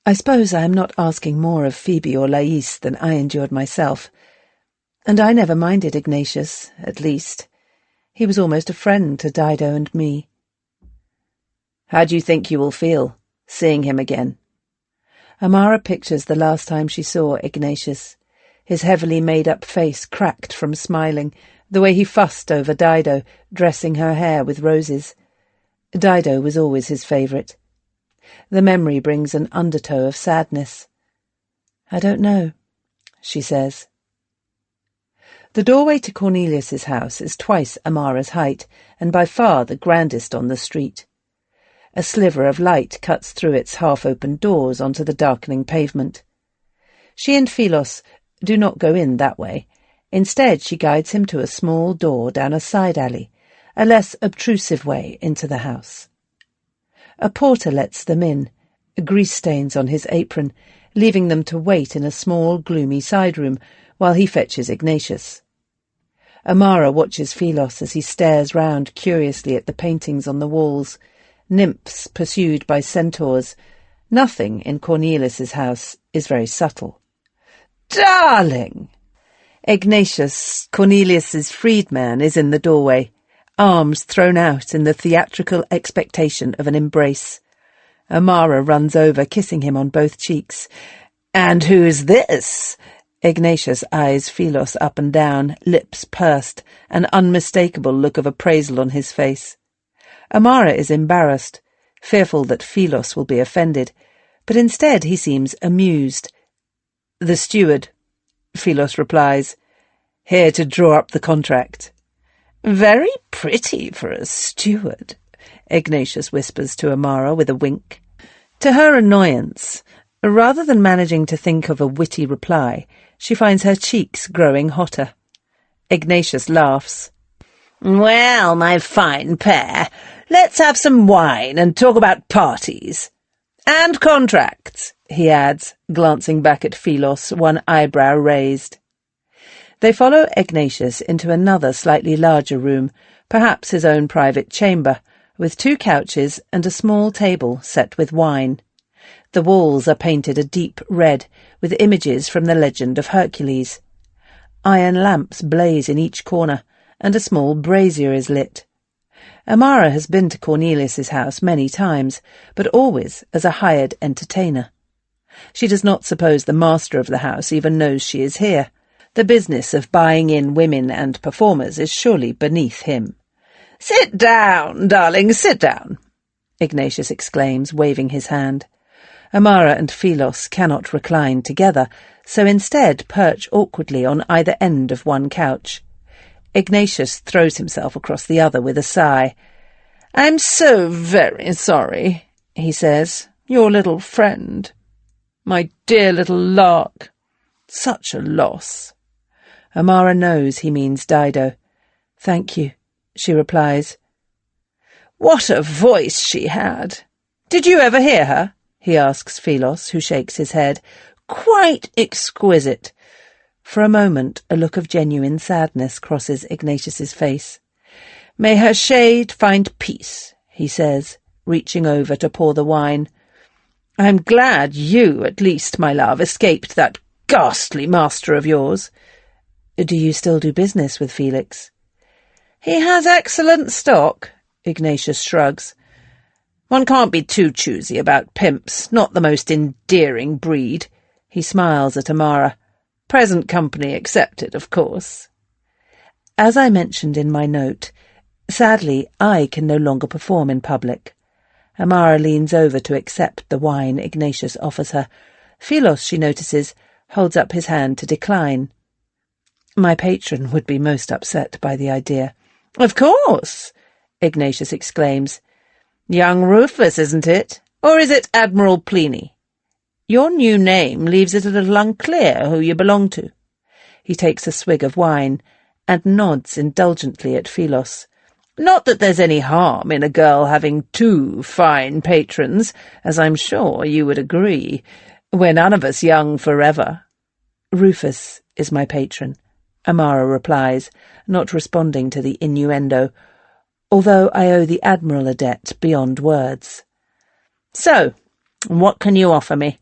Speaker 2: "I suppose I am not asking more of Phoebe or Lais than I endured myself. And I never minded Ignatius, at least. He was almost a friend to Dido and me."
Speaker 4: "How do you think you will feel, seeing him again?"
Speaker 2: Amara pictures the last time she saw Ignatius, his heavily made-up face cracked from smiling, the way he fussed over Dido, dressing her hair with roses. Dido was always his favourite. The memory brings an undertow of sadness. "I don't know," she says. The doorway to Cornelius's house is twice Amara's height, and by far the grandest on the street. A sliver of light cuts through its half-open doors onto the darkening pavement. She and Philos do not go in that way. Instead, she guides him to a small door down a side alley, a less obtrusive way into the house. A porter lets them in, grease stains on his apron, leaving them to wait in a small, gloomy side room while he fetches Ignatius. Amara watches Philos as he stares round curiously at the paintings on the walls, nymphs pursued by centaurs, Nothing in Cornelius's house is very subtle. "Darling!" Ignatius, Cornelius's freedman, is in the doorway, arms thrown out in the theatrical expectation of an embrace. Amara runs over, kissing him on both cheeks. "And who's this?" Ignatius eyes Philos up and down, lips pursed, an unmistakable look of appraisal on his face. Amara is embarrassed, fearful that Philos will be offended, but instead he seems amused. "The steward," Philos replies, "here to draw up the contract." "Very pretty for a steward," Ignatius whispers to Amara with a wink. To her annoyance, rather than managing to think of a witty reply, she finds her cheeks growing hotter. Ignatius laughs. "Well, my fine pair, let's have some wine and talk about parties. And contracts," he adds, glancing back at Philos, one eyebrow raised. They follow Ignatius into another slightly larger room, perhaps his own private chamber, with 2 couches and a small table set with wine. The walls are painted a deep red, with images from the legend of Hercules. Iron lamps blaze in each corner, and a small brazier is lit. Amara has been to Cornelius's house many times, but always as a hired entertainer. She does not suppose the master of the house even knows she is here. The business of buying in women and performers is surely beneath him. "Sit down, darling, sit down," Ignatius exclaims, waving his hand. Amara and Philos cannot recline together, so instead perch awkwardly on either end of one couch. Ignatius throws himself across the other with a sigh. "I'm so very sorry," he says. "Your little friend. My dear little lark. Such a loss." Amara knows he means Dido. "Thank you," she replies. "What a voice she had! Did you ever hear her?" he asks Philos, who shakes his head. "Quite exquisite." For a moment a look of genuine sadness crosses Ignatius's face. "May her shade find peace," he says, reaching over to pour the wine. "I'm glad you, at least, my love, escaped that ghastly master of yours." "Do you still do business with Felix?" "He has excellent stock," Ignatius shrugs. "One can't be too choosy about pimps, not the most endearing breed." He smiles at Amara. "Present company excepted, of course." As I mentioned in my note, sadly I can no longer perform in public. Amara leans over to accept the wine Ignatius offers her. Philos, she notices, holds up his hand to decline. My patron would be most upset by the idea. "Of course," Ignatius exclaims. "Young Rufus, isn't it? Or is it Admiral Pliny? Your new name leaves it a little unclear who you belong to." He takes a swig of wine and nods indulgently at Philos. "Not that there's any harm in a girl having 2 fine patrons, as I'm sure you would agree. We're none of us young forever." "Rufus is my patron," Amara replies, not responding to the innuendo, although I owe the Admiral a debt beyond words. "So, what can you offer me?"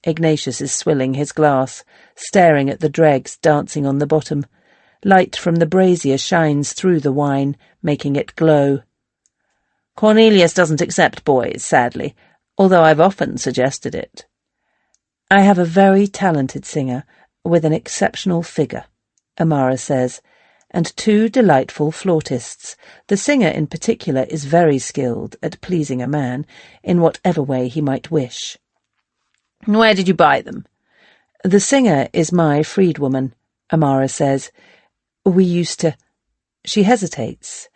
Speaker 2: Ignatius is swilling his glass, staring at the dregs dancing on the bottom. Light from the brazier shines through the wine, making it glow. "Cornelius doesn't accept boys, sadly, although I've often suggested it." "I have a very talented singer with an exceptional figure," Amara says, "and 2 delightful flautists. The singer in particular is very skilled at pleasing a man in whatever way he might wish." "Where did you buy them?" "The singer is my freedwoman," Amara says. "We used to—" She hesitates.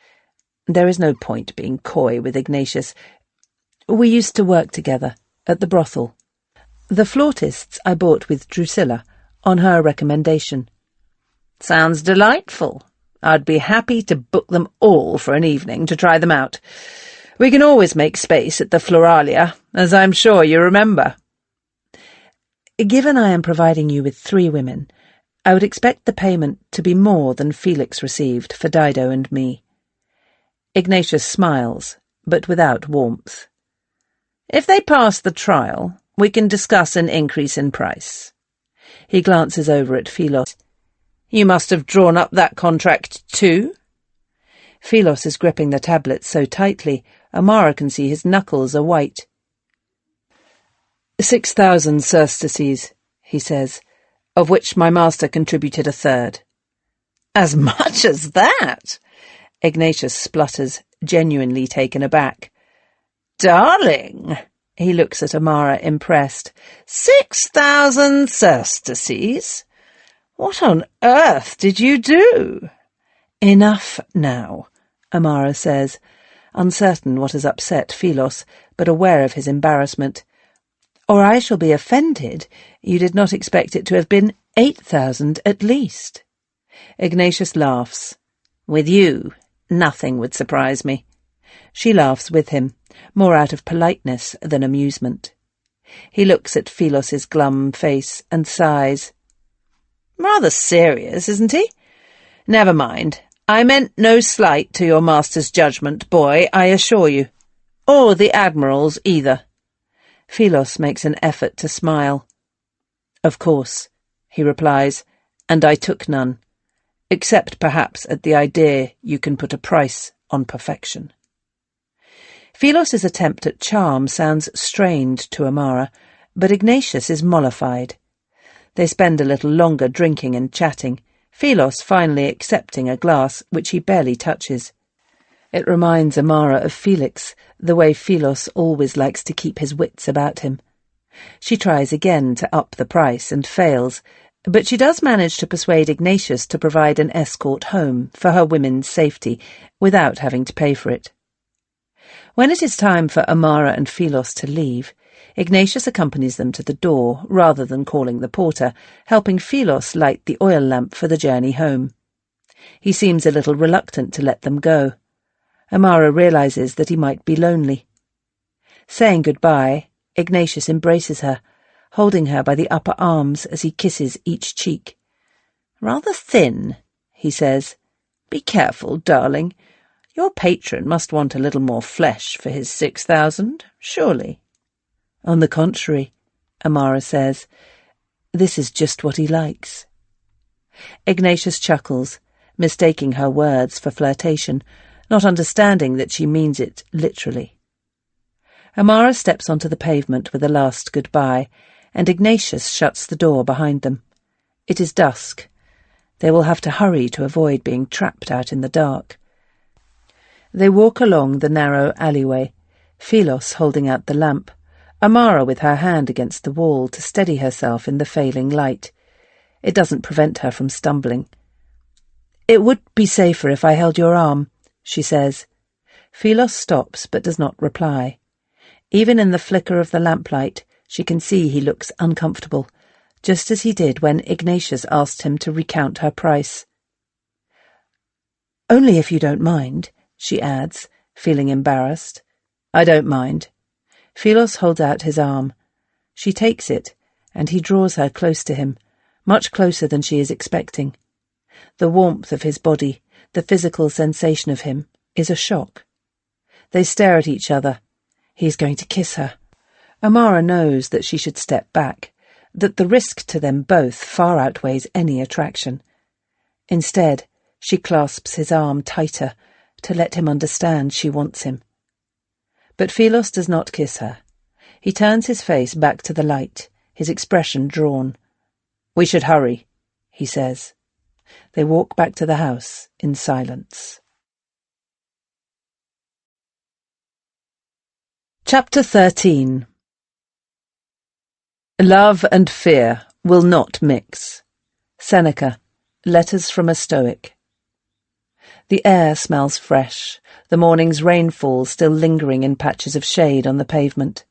Speaker 2: There is no point being coy with Ignatius. "We used to work together at the brothel. The flautists I bought with Drusilla, on her recommendation." "Sounds delightful. I'd be happy to book them all for an evening to try them out. We can always make space at the Floralia, as I'm sure you remember." "Given I am providing you with 3 women, I would expect the payment to be more than Felix received for Dido and me." Ignatius smiles, but without warmth. If they pass the trial, we can discuss an increase in price. He glances over at Philos. You must have drawn up that contract too? Philos is gripping the tablet so tightly, Amara can see his knuckles are white. 6,000 sesterces, he says, of which my master contributed a third. As much as that? Ignatius splutters, genuinely taken aback. Darling, he looks at Amara, impressed. 6,000 sesterces? What on earth did you do? Enough now, Amara says, uncertain what has upset Philos, but aware of his embarrassment. Or I shall be offended. You did not expect it to have been 8,000 at least. Ignatius laughs. With you, nothing would surprise me. She laughs with him, more out of politeness than amusement. He looks at Philos's glum face and sighs. Rather serious, isn't he? Never mind. I meant no slight to your master's judgment, boy, I assure you. Or the Admiral's either. Philos makes an effort to smile. Of course, he replies, and I took none, except perhaps at the idea you can put a price on perfection. Philos's attempt at charm sounds strained to Amara, but Ignatius is mollified. They spend a little longer drinking and chatting, Philos finally accepting a glass which he barely touches. It reminds Amara of Felix, the way Philos always likes to keep his wits about him. She tries again to up the price and fails, but she does manage to persuade Ignatius to provide an escort home for her women's safety without having to pay for it. When it is time for Amara and Philos to leave, Ignatius accompanies them to the door rather than calling the porter, helping Philos light the oil lamp for the journey home. He seems a little reluctant to let them go. Amara realizes that he might be lonely. Saying goodbye, Ignatius embraces her, holding her by the upper arms as he kisses each cheek. Rather thin, he says. Be careful, darling. Your patron must want a little more flesh for his 6,000, surely. On the contrary, Amara says, this is just what he likes. Ignatius chuckles, mistaking her words for flirtation, not understanding that she means it literally. Amara steps onto the pavement with a last goodbye, and Ignatius shuts the door behind them. It is dusk. They will have to hurry to avoid being trapped out in the dark. They walk along the narrow alleyway, Philos holding out the lamp, Amara with her hand against the wall to steady herself in the failing light. It doesn't prevent her from stumbling. It would be safer if I held your arm, she says. Philos stops but does not reply. Even in the flicker of the lamplight, she can see he looks uncomfortable, just as he did when Ignatius asked him to recount her price. Only if you don't mind, she adds, feeling embarrassed. I don't mind. Philos holds out his arm. She takes it, and he draws her close to him, much closer than she is expecting. The warmth of his body, the physical sensation of him, is a shock. They stare at each other. He is going to kiss her. Amara knows that she should step back, that the risk to them both far outweighs any attraction. Instead, she clasps his arm tighter to let him understand she wants him. But Philos does not kiss her. He turns his face back to the light, his expression drawn. We should hurry, he says. They walk back to the house in silence. Chapter 13. Love and fear will not mix. Seneca, Letters from a Stoic. The air smells fresh, the morning's rainfall still lingering in patches of shade on the pavement.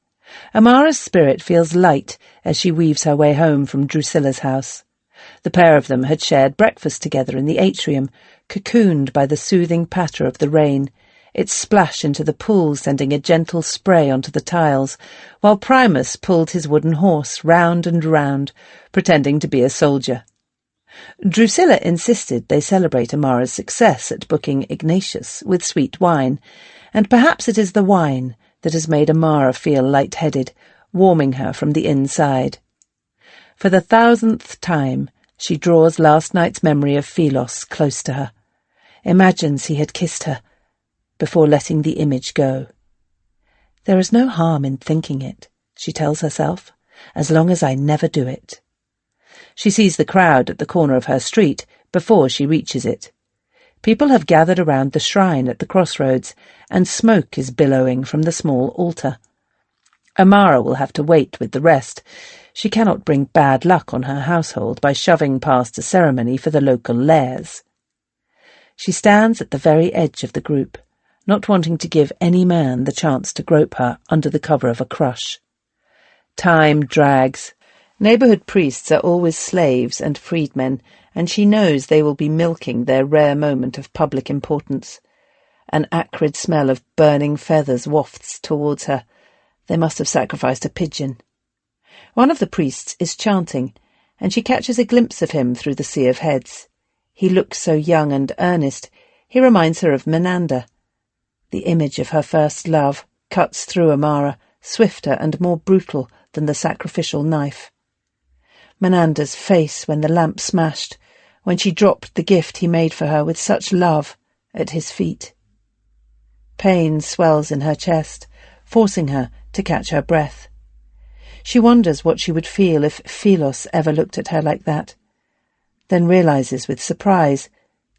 Speaker 2: Amara's spirit feels light as she weaves her way home from Drusilla's house. The pair of them had shared breakfast together in the atrium, cocooned by the soothing patter of the rain, its splash into the pool sending a gentle spray onto the tiles, while Primus pulled his wooden horse round and round, pretending to be a soldier. Drusilla insisted they celebrate Amara's success at booking Ignatius with sweet wine, and perhaps it is the wine, that has made Amara feel light-headed, warming her from the inside. For the 1000th time, she draws last night's memory of Philos close to her, imagines he had kissed her, before letting the image go. There is no harm in thinking it, she tells herself, as long as I never do it. She sees the crowd at the corner of her street before she reaches it. People have gathered around the shrine at the crossroads, and smoke is billowing from the small altar. Amara will have to wait with the rest. She cannot bring bad luck on her household by shoving past a ceremony for the local lairs. She stands at the very edge of the group, not wanting to give any man the chance to grope her under the cover of a crush. Time drags. Neighbourhood priests are always slaves and freedmen, and she knows they will be milking their rare moment of public importance. An acrid smell of burning feathers wafts towards her. They must have sacrificed a pigeon. One of the priests is chanting, and she catches a glimpse of him through the sea of heads. He looks so young and earnest, he reminds her of Menander. The image of her first love cuts through Amara, swifter and more brutal than the sacrificial knife. Menander's face when the lamp smashed, when she dropped the gift he made for her with such love at his feet. Pain swells in her chest, forcing her to catch her breath. She wonders what she would feel if Philos ever looked at her like that, then realizes with surprise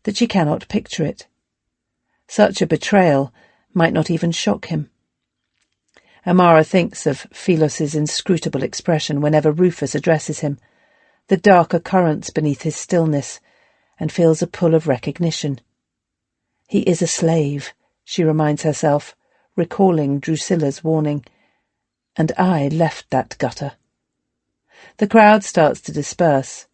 Speaker 2: that she cannot picture it. Such a betrayal might not even shock him. Amara thinks of Philos's inscrutable expression whenever Rufus addresses him, the darker currents beneath his stillness, and feels a pull of recognition. He is a slave, she reminds herself, recalling Drusilla's warning, and I left that gutter. The crowd starts to disperse.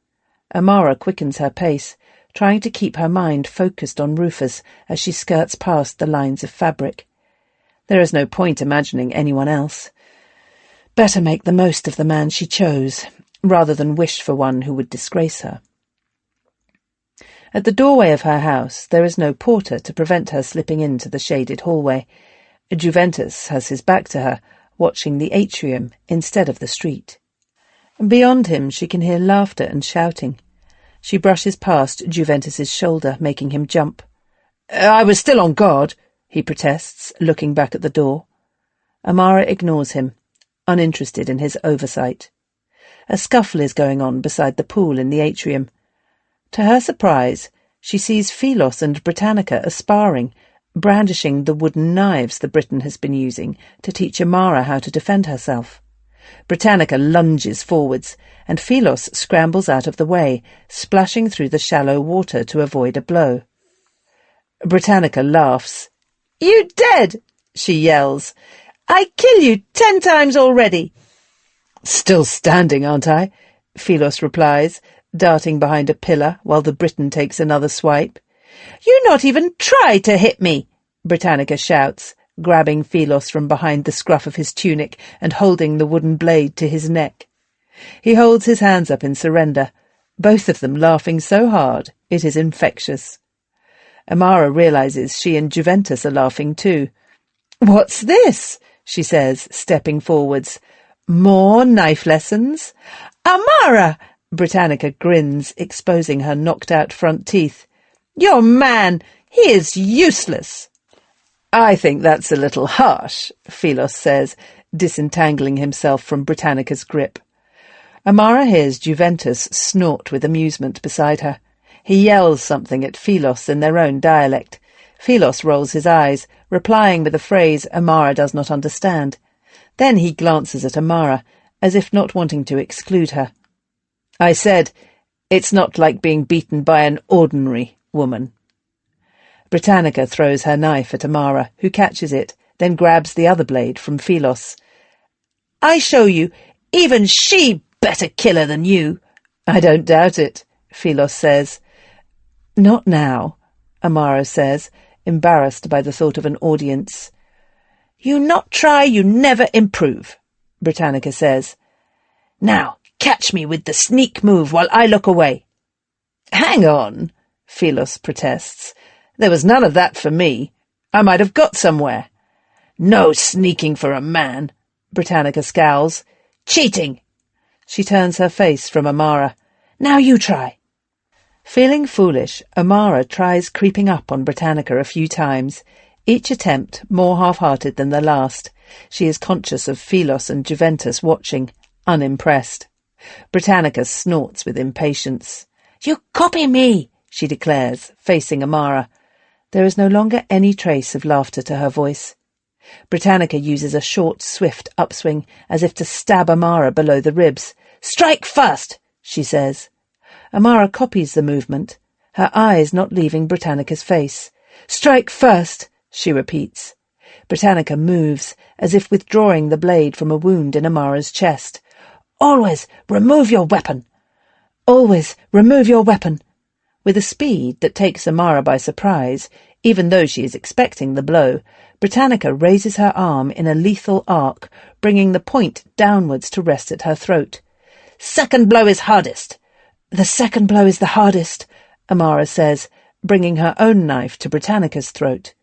Speaker 2: Amara quickens her pace, trying to keep her mind focused on Rufus as she skirts past the lines of fabric. There is no point imagining anyone else. Better make the most of the man she chose, rather than wish for one who would disgrace her. At the doorway of her house there is no porter to prevent her slipping into the shaded hallway. Juventus has his back to her, watching the atrium instead of the street. Beyond him she can hear laughter and shouting. She brushes past Juventus's shoulder, making him jump. "I was still on guard," he protests, looking back at the door. Amara ignores him, uninterested in his oversight. A scuffle is going on beside the pool in the atrium. To her surprise, she sees Philos and Britannica are sparring, brandishing the wooden knives the Briton has been using to teach Amara how to defend herself. Britannica lunges forwards, and Philos scrambles out of the way, splashing through the shallow water to avoid a blow. Britannica laughs. "You dead?" she yells. "I kill you 10 times already." "Still standing, aren't I?" Philos replies, darting behind a pillar while the Briton takes another swipe. "You not even try to hit me," Britannica shouts, grabbing Philos from behind the scruff of his tunic and holding the wooden blade to his neck. He holds his hands up in surrender, both of them laughing so hard it is infectious. Amara realizes she and Juventus are laughing too. "What's this?" she says, stepping forwards. "More knife lessons?" "Amara!" Britannica grins, exposing her knocked-out front teeth. "Your man, he is useless." "I think that's a little harsh," Philos says, disentangling himself from Britannica's grip. Amara hears Juventus snort with amusement beside her. He yells something at Philos in their own dialect. Philos rolls his eyes, replying with a phrase Amara does not understand. Then he glances at Amara, as if not wanting to exclude her. "I said, it's not like being beaten by an ordinary woman." Britannica throws her knife at Amara, who catches it, then grabs the other blade from Philos. "I show you, even she better killer than you." "I don't doubt it," Philos says. "Not now," Amara says, embarrassed by the thought of an audience. "You not try, you never improve," Britannica says. "Now, catch me with the sneak move while I look away." "Hang on," Philos protests. "There was none of that for me. I might have got somewhere."
Speaker 4: No sneaking for a man, Britannica scowls. Cheating! She turns her face from Amara. Now you try. Feeling foolish, Amara tries creeping up on Britannica a few times, each attempt more half-hearted than the last. She is conscious of Philos and Juventus watching, unimpressed. Britannica snorts with impatience. You copy me, she declares, facing Amara. There is no longer any trace of laughter to her voice. Britannica uses a short, swift upswing, as if to stab Amara below the ribs. Strike first, she says. Amara copies the movement, her eyes not leaving Britannica's face. Strike first, she repeats. Britannica moves, as if withdrawing the blade from a wound in Amara's chest. Always remove your weapon. Always remove your weapon. With a speed that takes Amara by surprise, even though she is expecting the blow, Britannica raises her arm in a lethal arc, bringing the point downwards to rest at her throat. Second blow is hardest. The second blow is the hardest, Amara says, bringing her own knife to Britannica's throat.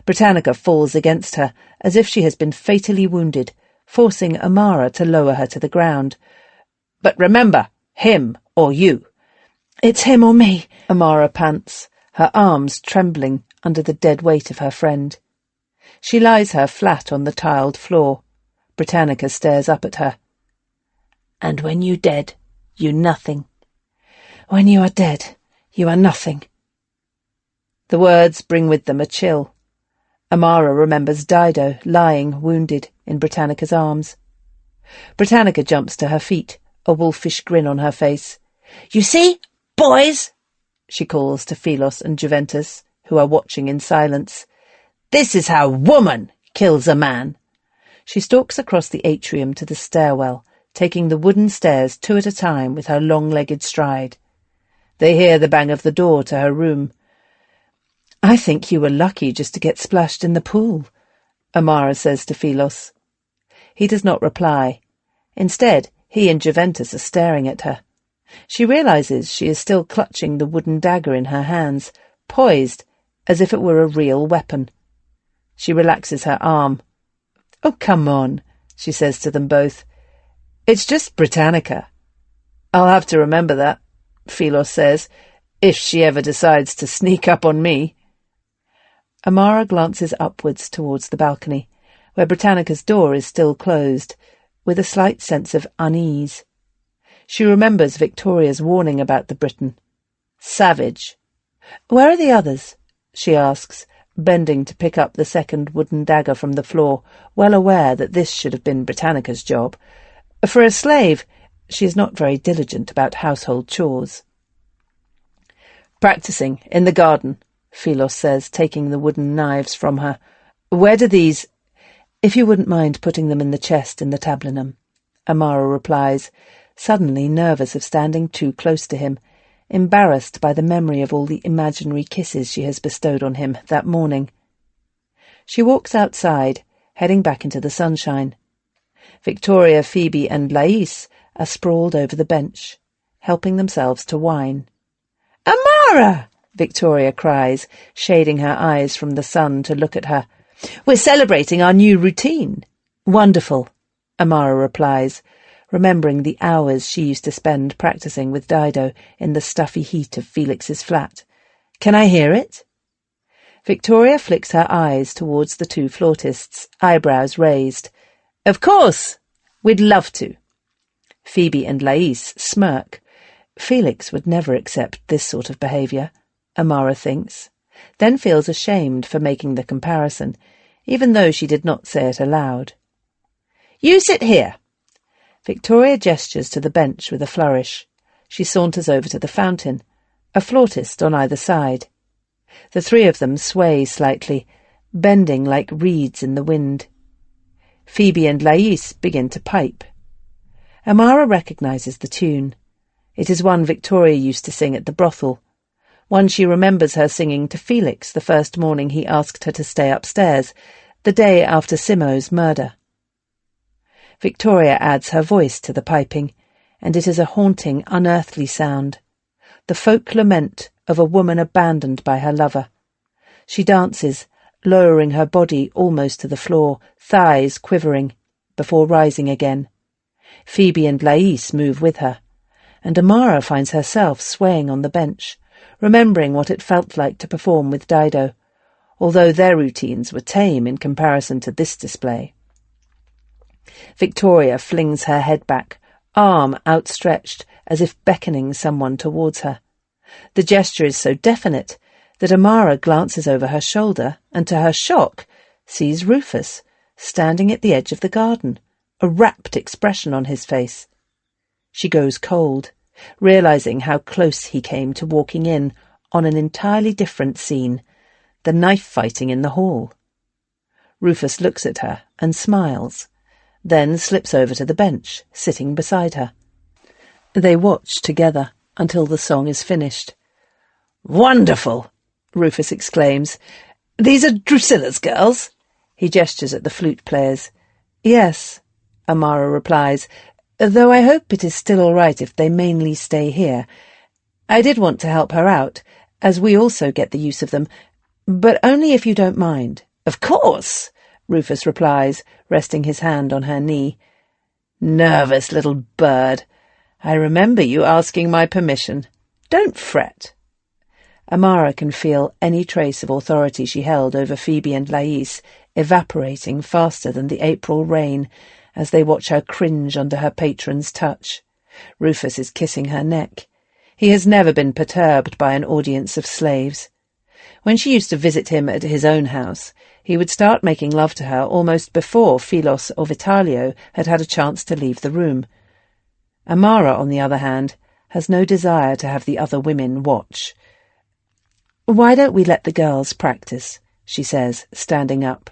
Speaker 4: Britannica falls against her, as if she has been fatally wounded, forcing Amara to lower her to the ground. But remember, him or you. It's him or me, Amara pants, her arms trembling under the dead weight of her friend. She lies her flat on the tiled floor. Britannica stares up at her. And when you dead, you nothing. When you are dead, you are nothing. The words bring with them a chill. Amara remembers Dido lying wounded in Britannica's arms. Britannica jumps to her feet, a wolfish grin on her face. You see, boys, she calls to Philos and Juventus, who are watching in silence. This is how woman kills a man. She stalks across the atrium to the stairwell, taking the wooden stairs 2 at a time with her long-legged stride. They hear the bang of the door to her room. I think you were lucky just to get splashed in the pool, Amara says to Philos. He does not reply. Instead, he and Juventus are staring at her. She realizes she is still clutching the wooden dagger in her hands, poised as if it were a real weapon. She relaxes her arm. Oh, come on, she says to them both. It's just Britannica. I'll have to remember that, Philos says, if she ever decides to sneak up on me. Amara glances upwards towards the balcony, where Britannica's door is still closed, with a slight sense of unease. She remembers Victoria's warning about the Briton. Savage. Where are the others? She asks, bending to pick up the second wooden dagger from the floor, well aware that this should have been Britannica's job. For a slave, she is not very diligent about household chores. Practising in the garden, Philos says, taking the wooden knives from her. Where do these— If you wouldn't mind putting them in the chest in the tablinum, Amara replies, suddenly nervous of standing too close to him, embarrassed by the memory of all the imaginary kisses she has bestowed on him that morning. She walks outside, heading back into the sunshine. Victoria, Phoebe, and Lais are sprawled over the bench, helping themselves to wine. Amara! Victoria cries, shading her eyes from the sun to look at her. We're celebrating our new routine. Wonderful, Amara replies, remembering the hours she used to spend practising with Dido in the stuffy heat of Felix's flat. Can I hear it? Victoria flicks her eyes towards the 2 flautists, eyebrows raised. Of course! We'd love to. Phoebe and Lais smirk. Felix would never accept this sort of behaviour, Amara thinks, then feels ashamed for making the comparison, even though she did not say it aloud. You sit here. Victoria gestures to the bench with a flourish. She saunters over to the fountain, a flautist on either side. The 3 of them sway slightly, bending like reeds in the wind. Phoebe and Lais begin to pipe. Amara recognises the tune. It is one Victoria used to sing at the brothel, one she remembers her singing to Felix the first morning he asked her to stay upstairs, the day after Simo's murder. Victoria adds her voice to the piping, and it is a haunting, unearthly sound, the folk lament of a woman abandoned by her lover. She dances,
Speaker 2: lowering her body almost to the floor, thighs quivering, before rising again. Phoebe and Lais move with her, and Amara finds herself swaying on the bench, remembering what it felt like to perform with Dido, although their routines were tame in comparison to this display. Victoria flings her head back, arm outstretched, as if beckoning someone towards her. The gesture is so definite that Amara glances over her shoulder and, to her shock, sees Rufus standing at the edge of the garden, a rapt expression on his face. She goes cold, realizing how close he came to walking in on an entirely different scene, the knife fighting in the hall. Rufus looks at her and smiles, then slips over to the bench, sitting beside her. They watch together until the song is finished. "Wonderful!" Rufus exclaims. "These are Drusilla's girls?" He gestures at the flute players. "Yes," Amara replies, "though I hope it is still all right if they mainly stay here. I did want to help her out, as we also get the use of them, but only if you don't mind." "Of course," Rufus replies, resting his hand on her knee. "Nervous little bird. I remember you asking my permission. Don't fret." Amara can feel any trace of authority she held over Phoebe and Lais evaporating faster than the April rain as they watch her cringe under her patron's touch. Rufus is kissing her neck. He has never been perturbed by an audience of slaves. When she used to visit him at his own house, he would start making love to her almost before Philos or Vitalio had had a chance to leave the room. Amara, on the other hand, has no desire to have the other women watch. "Why don't we let the girls practice?" she says, standing up.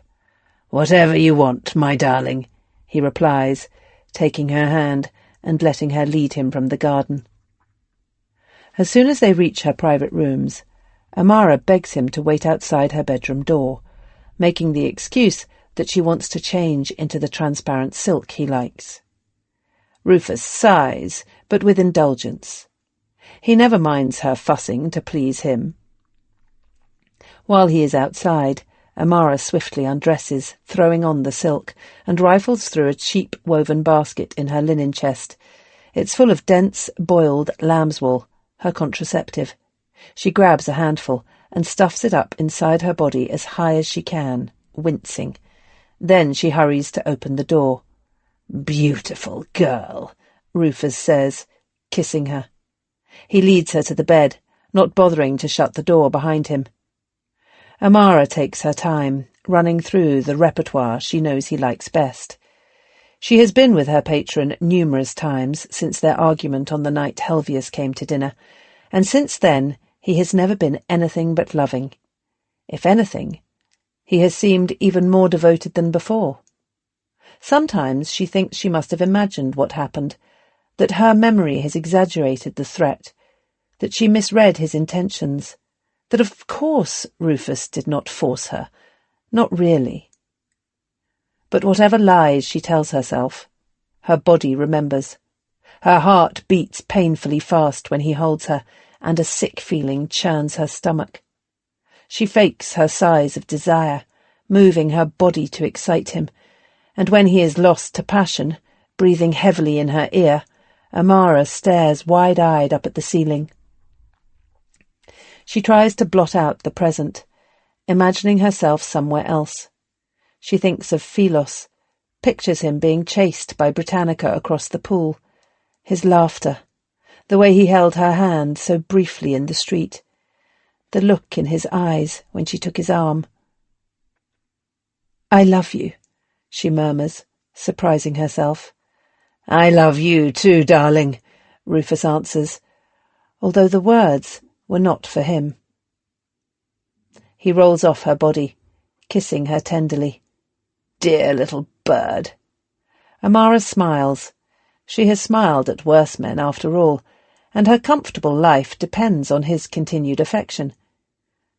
Speaker 2: "Whatever you want, my darling," he replies, taking her hand and letting her lead him from the garden. As soon as they reach her private rooms, Amara begs him to wait outside her bedroom door, making the excuse that she wants to change into the transparent silk he likes. Rufus sighs, but with indulgence. He never minds her fussing to please him. While he is outside, Amara swiftly undresses, throwing on the silk, and rifles through a cheap woven basket in her linen chest. It's full of dense, boiled lamb's wool, her contraceptive. She grabs a handful and stuffs it up inside her body as high as she can, wincing. Then she hurries to open the door. "Beautiful girl," Rufus says, kissing her. He leads her to the bed, not bothering to shut the door behind him. Amara takes her time, running through the repertoire she knows he likes best. She has been with her patron numerous times since their argument on the night Helvius came to dinner, and since then he has never been anything but loving. If anything, he has seemed even more devoted than before. Sometimes she thinks she must have imagined what happened, that her memory has exaggerated the threat, that she misread his intentions, that of course Rufus did not force her, not really. But whatever lies she tells herself, her body remembers. Her heart beats painfully fast when he holds her, and a sick feeling churns her stomach. She fakes her sighs of desire, moving her body to excite him, and when he is lost to passion, breathing heavily in her ear, Amara stares wide-eyed up at the ceiling. She tries to blot out the present, imagining herself somewhere else. She thinks of Philos, pictures him being chased by Britannica across the pool, his laughter, the way he held her hand so briefly in the street, the look in his eyes when she took his arm. "I love you," she murmurs, surprising herself. "I love you too, darling," Rufus answers, although the words were not for him. He rolls off her body, kissing her tenderly. "Dear little bird." Amara smiles. She has smiled at worse men, after all, and her comfortable life depends on his continued affection.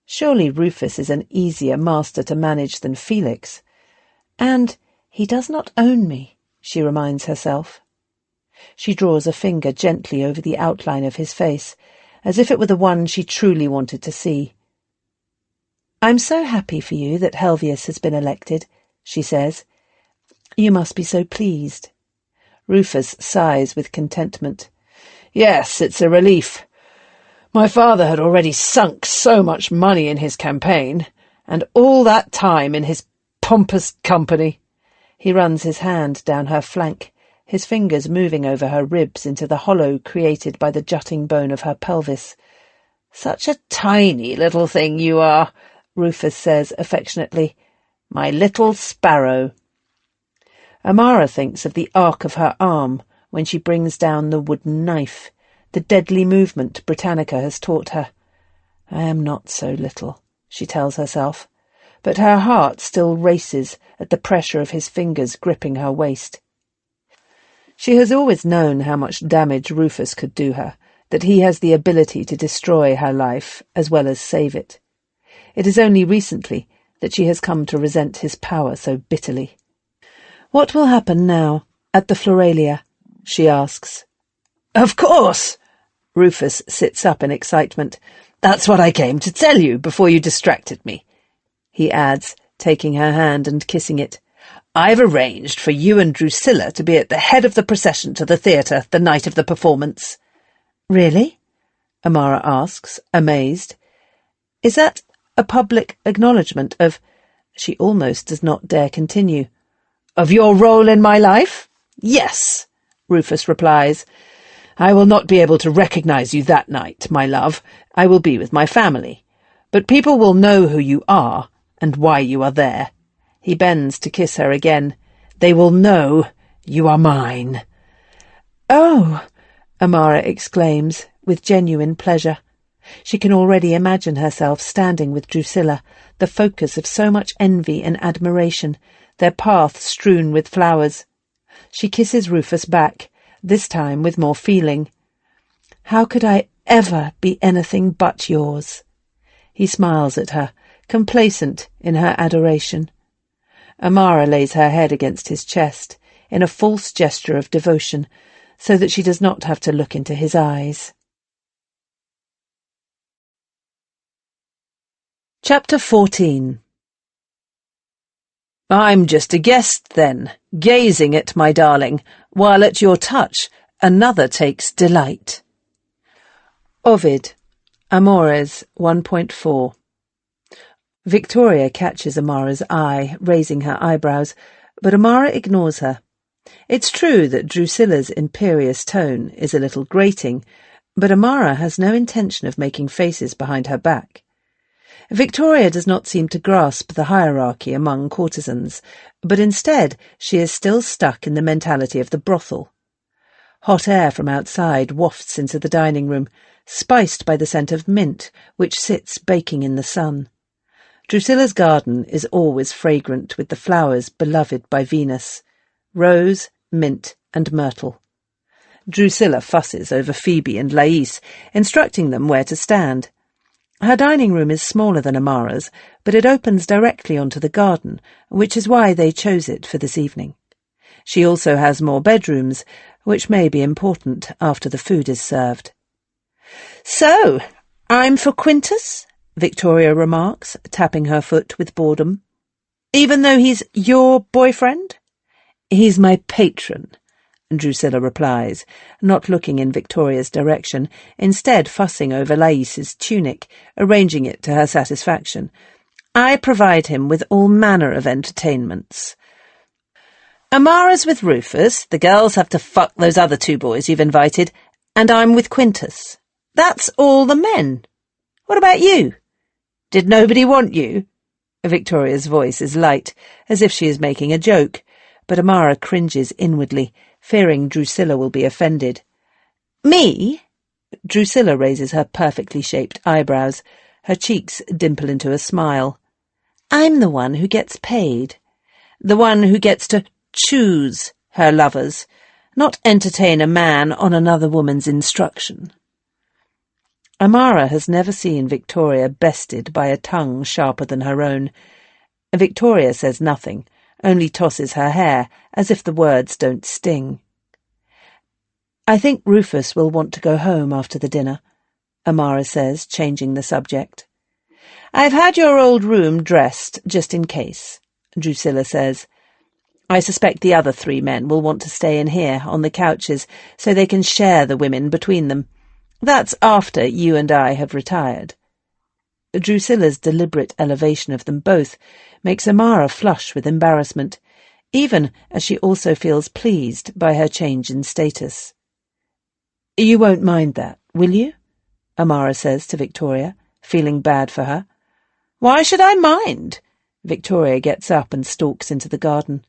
Speaker 2: Surely Rufus is an easier master to manage than Felix. And he does not own me, she reminds herself. She draws a finger gently over the outline of his face, as if it were the one she truly wanted to see. "I'm so happy for you that Helvius has been elected," she says. "You must be so pleased." Rufus sighs with contentment.
Speaker 4: "Yes, it's a relief. My father had already sunk so much money in his campaign, and all that time in his pompous company."
Speaker 2: He runs his hand down her flank, his fingers moving over her ribs into the hollow created by the jutting bone of her pelvis.
Speaker 4: "Such a tiny little thing you are," Rufus says affectionately. "My little sparrow."
Speaker 2: Amara thinks of the arc of her arm when she brings down the wooden knife, the deadly movement Britannica has taught her. "I am not so little," she tells herself, but her heart still races at the pressure of his fingers gripping her waist. She has always known how much damage Rufus could do her, that he has the ability to destroy her life as well as save it. It is only recently that she has come to resent his power so bitterly. "What will happen now, at the Floralia?" she asks.
Speaker 4: "Of course!" Rufus sits up in excitement. "That's what I came to tell you before you distracted me," he adds, taking her hand and kissing it. "I've arranged for you and Drusilla to be at the head of the procession to the theatre the night of the performance."
Speaker 2: "Really?" Amara asks, amazed. "Is that a public acknowledgement of—" She almost does not dare continue.
Speaker 4: "Of your role in my life? Yes," Rufus replies. "I will not be able to recognize you that night, my love. I will be with my family. But people will know who you are and why you are there." He bends to kiss her again. "They will know you are mine."
Speaker 2: "Oh!" Amara exclaims, with genuine pleasure. She can already imagine herself standing with Drusilla, the focus of so much envy and admiration, their path strewn with flowers. She kisses Rufus back, this time with more feeling. "How could I ever be anything but yours?" He smiles at her, complacent in her adoration. Amara lays her head against his chest, in a false gesture of devotion, so that she does not have to look into his eyes. Chapter 14.
Speaker 4: "I'm just a guest, then, gazing at my darling, while at your touch another takes delight."
Speaker 2: Ovid, Amores 1.4. Victoria catches Amara's eye, raising her eyebrows, but Amara ignores her. It's true that Drusilla's imperious tone is a little grating, but Amara has no intention of making faces behind her back. Victoria does not seem to grasp the hierarchy among courtesans, but instead she is still stuck in the mentality of the brothel. Hot air from outside wafts into the dining room, spiced by the scent of mint, which sits baking in the sun. Drusilla's garden is always fragrant with the flowers beloved by Venus: rose, mint, and myrtle. Drusilla fusses over Phoebe and Lais, instructing them where to stand. Her dining room is smaller than Amara's, but it opens directly onto the garden, which is why they chose it for this evening. She also has more bedrooms, which may be important after the food is served.
Speaker 4: "So, I'm for Quintus?"
Speaker 2: Victoria remarks, tapping her foot with boredom.
Speaker 4: "Even though he's your boyfriend?"
Speaker 2: "He's my patron," Drusilla replies, not looking in Victoria's direction, instead fussing over Lais's tunic, arranging it to her satisfaction.
Speaker 4: "I provide him with all manner of entertainments. Amara's with Rufus, the girls have to fuck those other two boys you've invited, and I'm with Quintus. That's all the men. What about you? Did nobody want you?"
Speaker 2: Victoria's voice is light, as if she is making a joke, but Amara cringes inwardly, fearing Drusilla will be offended.
Speaker 4: "Me?"
Speaker 2: Drusilla raises her perfectly shaped eyebrows. Her cheeks dimple into a smile.
Speaker 4: "I'm the one who gets paid. The one who gets to choose her lovers, not entertain a man on another woman's instruction."
Speaker 2: Amara has never seen Victoria bested by a tongue sharper than her own. Victoria says nothing, only tosses her hair, as if the words don't sting. "I think Rufus will want to go home after the dinner," Amara says, changing the subject. "I've had your old room dressed just in case," Drusilla says. "I suspect the other 3 men will want to stay in here on the couches so they can share the women between them. That's after you and I have retired." Drusilla's deliberate elevation of them both makes Amara flush with embarrassment, even as she also feels pleased by her change in status. "You won't mind that, will you?" Amara says to Victoria, feeling bad for her. "Why should I mind?" Victoria gets up and stalks into the garden.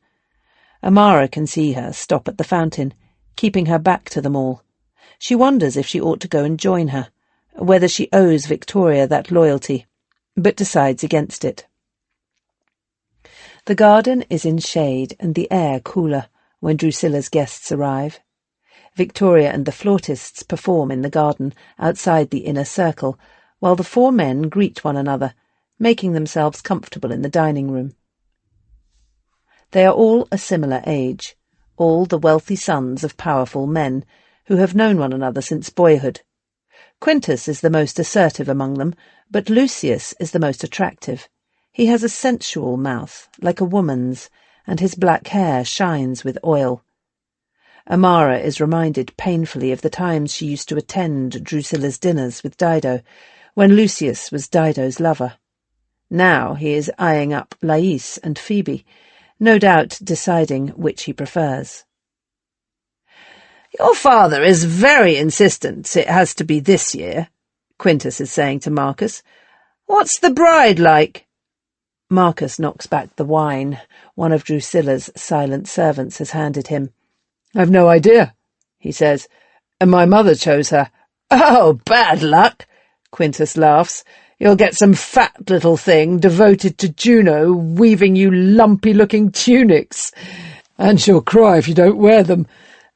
Speaker 2: Amara can see her stop at the fountain, keeping her back to them all. She wonders if she ought to go and join her, whether she owes Victoria that loyalty, but decides against it. The garden is in shade and the air cooler when Drusilla's guests arrive. Victoria and the flautists perform in the garden outside the inner circle, while the 4 men greet one another, making themselves comfortable in the dining room. They are all a similar age, all the wealthy sons of powerful men, who have known one another since boyhood. Quintus is the most assertive among them, but Lucius is the most attractive. He has a sensual mouth, like a woman's, and his black hair shines with oil. Amara is reminded painfully of the times she used to attend Drusilla's dinners with Dido, when Lucius was Dido's lover. Now he is eyeing up Lais and Phoebe, no doubt deciding which he prefers. "Your father is very insistent it has to be this year," Quintus is saying to Marcus. "What's the bride like?" Marcus knocks back the wine one of Drusilla's silent servants has handed him. "I've no idea," he says, "and my mother chose her." "Oh, bad luck," Quintus laughs. "You'll get some fat little thing devoted to Juno weaving you lumpy-looking tunics. And she'll cry if you don't wear them."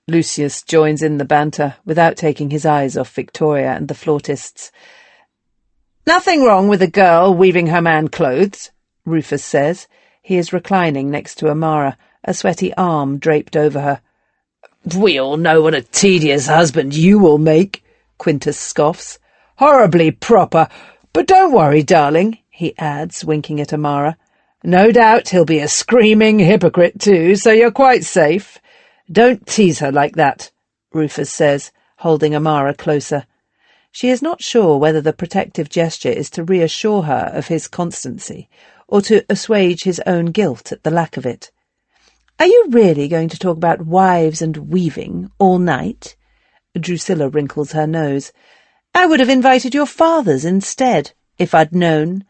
Speaker 2: Lucius joins in the banter without taking his eyes off Victoria and the flautists. "Nothing wrong with a girl weaving her man clothes," Rufus says. He is reclining next to Amara, a sweaty arm draped over her. "We all know what a tedious husband you will make," Quintus scoffs. "Horribly proper. But don't worry, darling," he adds, winking at Amara. "No doubt he'll be a screaming hypocrite too, so you're quite safe." "Don't tease her like that," Rufus says, holding Amara closer. She is not sure whether the protective gesture is to reassure her of his constancy, or to assuage his own guilt at the lack of it. "Are you really going to talk about wives and weaving all night?" Drusilla wrinkles her nose. "I would have invited your fathers instead, if I'd known."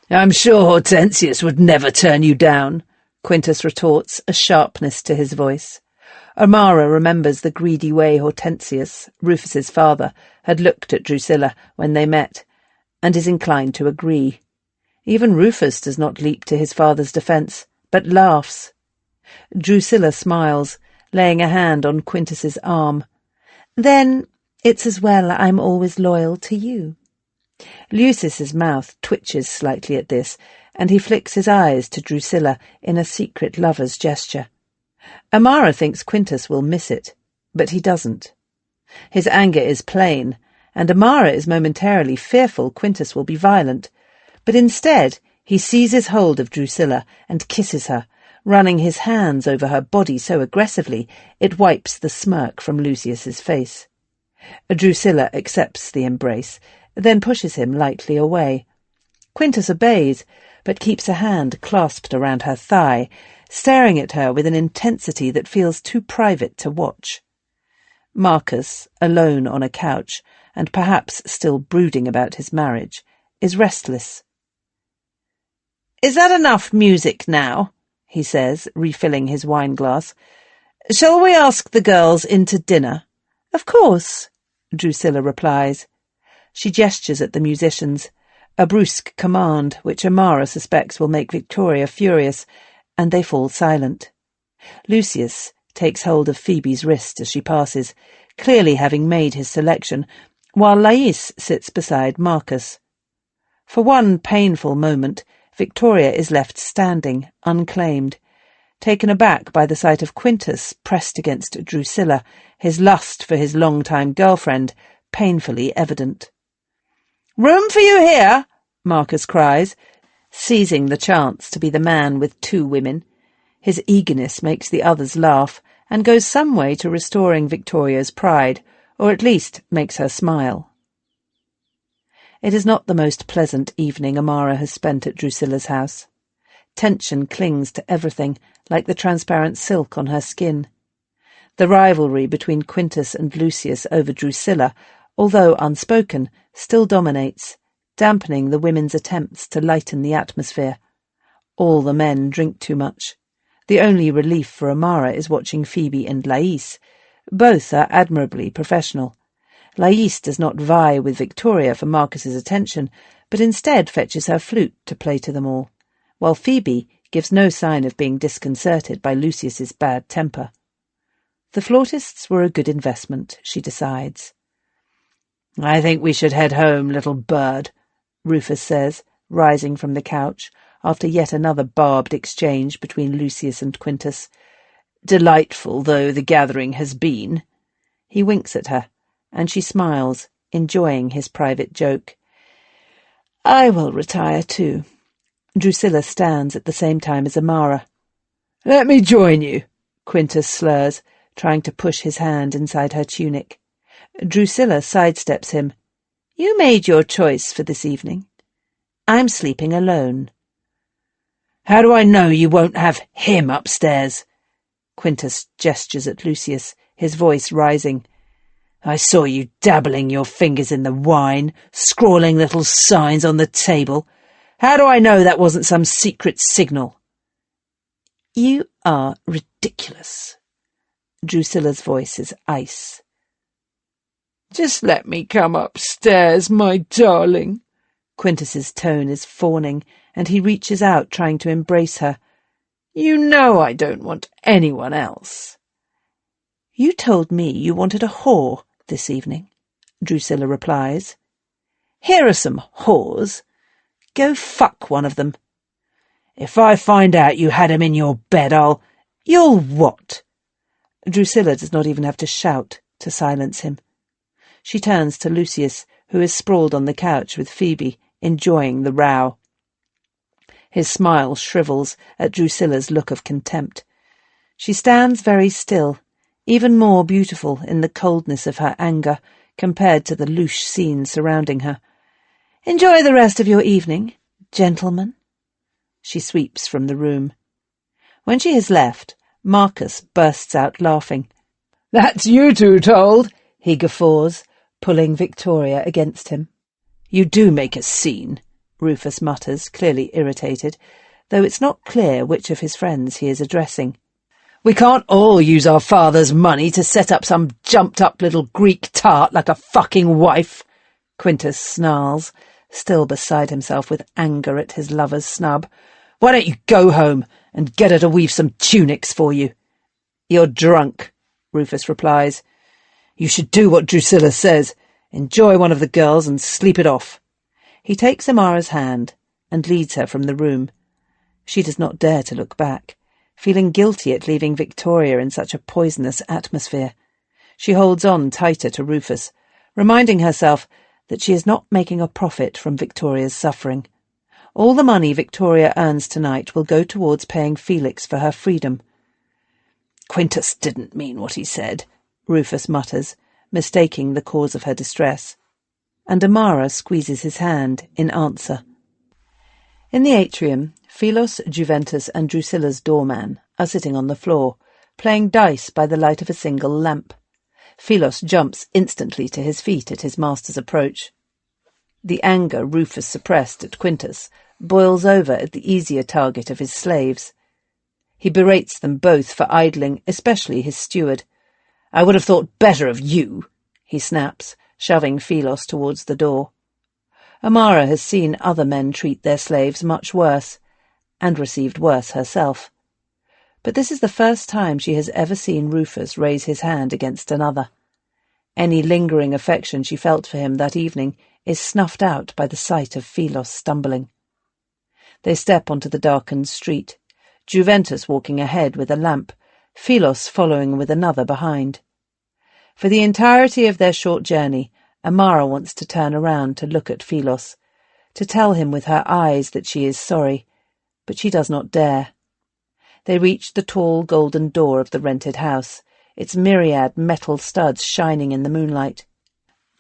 Speaker 2: "I'm sure Hortensius would never turn you down," Quintus retorts, a sharpness to his voice. Amara remembers the greedy way Hortensius, Rufus's father, had looked at Drusilla when they met, and is inclined to agree. Even Rufus does not leap to his father's defence, but laughs. Drusilla smiles, laying a hand on Quintus's arm. "Then it's as well I'm always loyal to you." Lucius's mouth twitches slightly at this, and he flicks his eyes to Drusilla in a secret lover's gesture. Amara thinks Quintus will miss it, but he doesn't. His anger is plain, and Amara is momentarily fearful Quintus will be violent, but instead he seizes hold of Drusilla and kisses her, running his hands over her body so aggressively it wipes the smirk from Lucius's face. Drusilla accepts the embrace, then pushes him lightly away. Quintus obeys, but keeps a hand clasped around her thigh, staring at her with an intensity that feels too private to watch. Marcus, alone on a couch, and perhaps still brooding about his marriage, is restless. "Is that enough music now?" he says, refilling his wineglass. "Shall we ask the girls into dinner?" "Of course," Drusilla replies. She gestures at the musicians, a brusque command which Amara suspects will make Victoria furious, and they fall silent. Lucius takes hold of Phoebe's wrist as she passes, clearly having made his selection, while Lais sits beside Marcus. For one painful moment, Victoria is left standing, unclaimed, taken aback by the sight of Quintus pressed against Drusilla, his lust for his long-time girlfriend painfully evident. "Room for you here," Marcus cries, seizing the chance to be the man with 2 women. His eagerness makes the others laugh and goes some way to restoring Victoria's pride, or at least makes her smile. It is not the most pleasant evening Amara has spent at Drusilla's house. Tension clings to everything, like the transparent silk on her skin. The rivalry between Quintus and Lucius over Drusilla, although unspoken, still dominates, dampening the women's attempts to lighten the atmosphere. All the men drink too much. The only relief for Amara is watching Phoebe and Lais. Both are admirably professional. Lais does not vie with Victoria for Marcus's attention, but instead fetches her flute to play to them all, while Phoebe gives no sign of being disconcerted by Lucius's bad temper. The flautists were a good investment, she decides. "I think we should head home, little bird," Rufus says, rising from the couch, after yet another barbed exchange between Lucius and Quintus. "Delightful though the gathering has been." He winks at her, and she smiles, enjoying his private joke. "I will retire too." Drusilla stands at the same time as Amara. "Let me join you," Quintus slurs, trying to push his hand inside her tunic. Drusilla sidesteps him. "You made your choice for this evening. I'm sleeping alone." "How do I know you won't have him upstairs?" Quintus gestures at Lucius, his voice rising. "I saw you dabbling your fingers in the wine, scrawling little signs on the table. How do I know that wasn't some secret signal?" "You are ridiculous." Drusilla's voice is ice. "Just let me come upstairs, my darling." Quintus's tone is fawning, and he reaches out, trying to embrace her. "You know I don't want anyone else." "You told me you wanted a whore this evening," Drusilla replies. "Here are some whores. Go fuck one of them." "If I find out you had him in your bed, I'll—" "You'll what?" Drusilla does not even have to shout to silence him. She turns to Lucius, who is sprawled on the couch with Phoebe, enjoying the row. His smile shrivels at Drusilla's look of contempt. She stands very still, even more beautiful in the coldness of her anger compared to the louche scene surrounding her. "Enjoy the rest of your evening, gentlemen." She sweeps from the room. When she has left, Marcus bursts out laughing. "That's you two told," he guffaws, pulling Victoria against him. "You do make a scene," Rufus mutters, clearly irritated, though it's not clear which of his friends he is addressing. "We can't all use our father's money to set up some jumped-up little Greek tart like a fucking wife," Quintus snarls, still beside himself with anger at his lover's snub. "Why don't you go home and get her to weave some tunics for you?" "You're drunk," Rufus replies. "You should do what Drusilla says. Enjoy one of the girls and sleep it off." He takes Amara's hand and leads her from the room. She does not dare to look back, feeling guilty at leaving Victoria in such a poisonous atmosphere. She holds on tighter to Rufus, reminding herself that she is not making a profit from Victoria's suffering. All the money Victoria earns tonight will go towards paying Felix for her freedom. "Quintus didn't mean what he said," Rufus mutters, mistaking the cause of her distress. And Amara squeezes his hand in answer. In the atrium, Philos, Juventus, and Drusilla's doorman are sitting on the floor, playing dice by the light of a single lamp. Philos jumps instantly to his feet at his master's approach. The anger Rufus suppressed at Quintus boils over at the easier target of his slaves. He berates them both for idling, especially his steward. "I would have thought better of you," he snaps, shoving Philos towards the door. Amara has seen other men treat their slaves much worse, and received worse herself. But this is the first time she has ever seen Rufus raise his hand against another. Any lingering affection she felt for him that evening is snuffed out by the sight of Philos stumbling. They step onto the darkened street, Juventus walking ahead with a lamp, Philos following with another behind. For the entirety of their short journey, Amara wants to turn around to look at Philos, to tell him with her eyes that she is sorry, but she does not dare. They reach the tall golden door of the rented house, its myriad metal studs shining in the moonlight.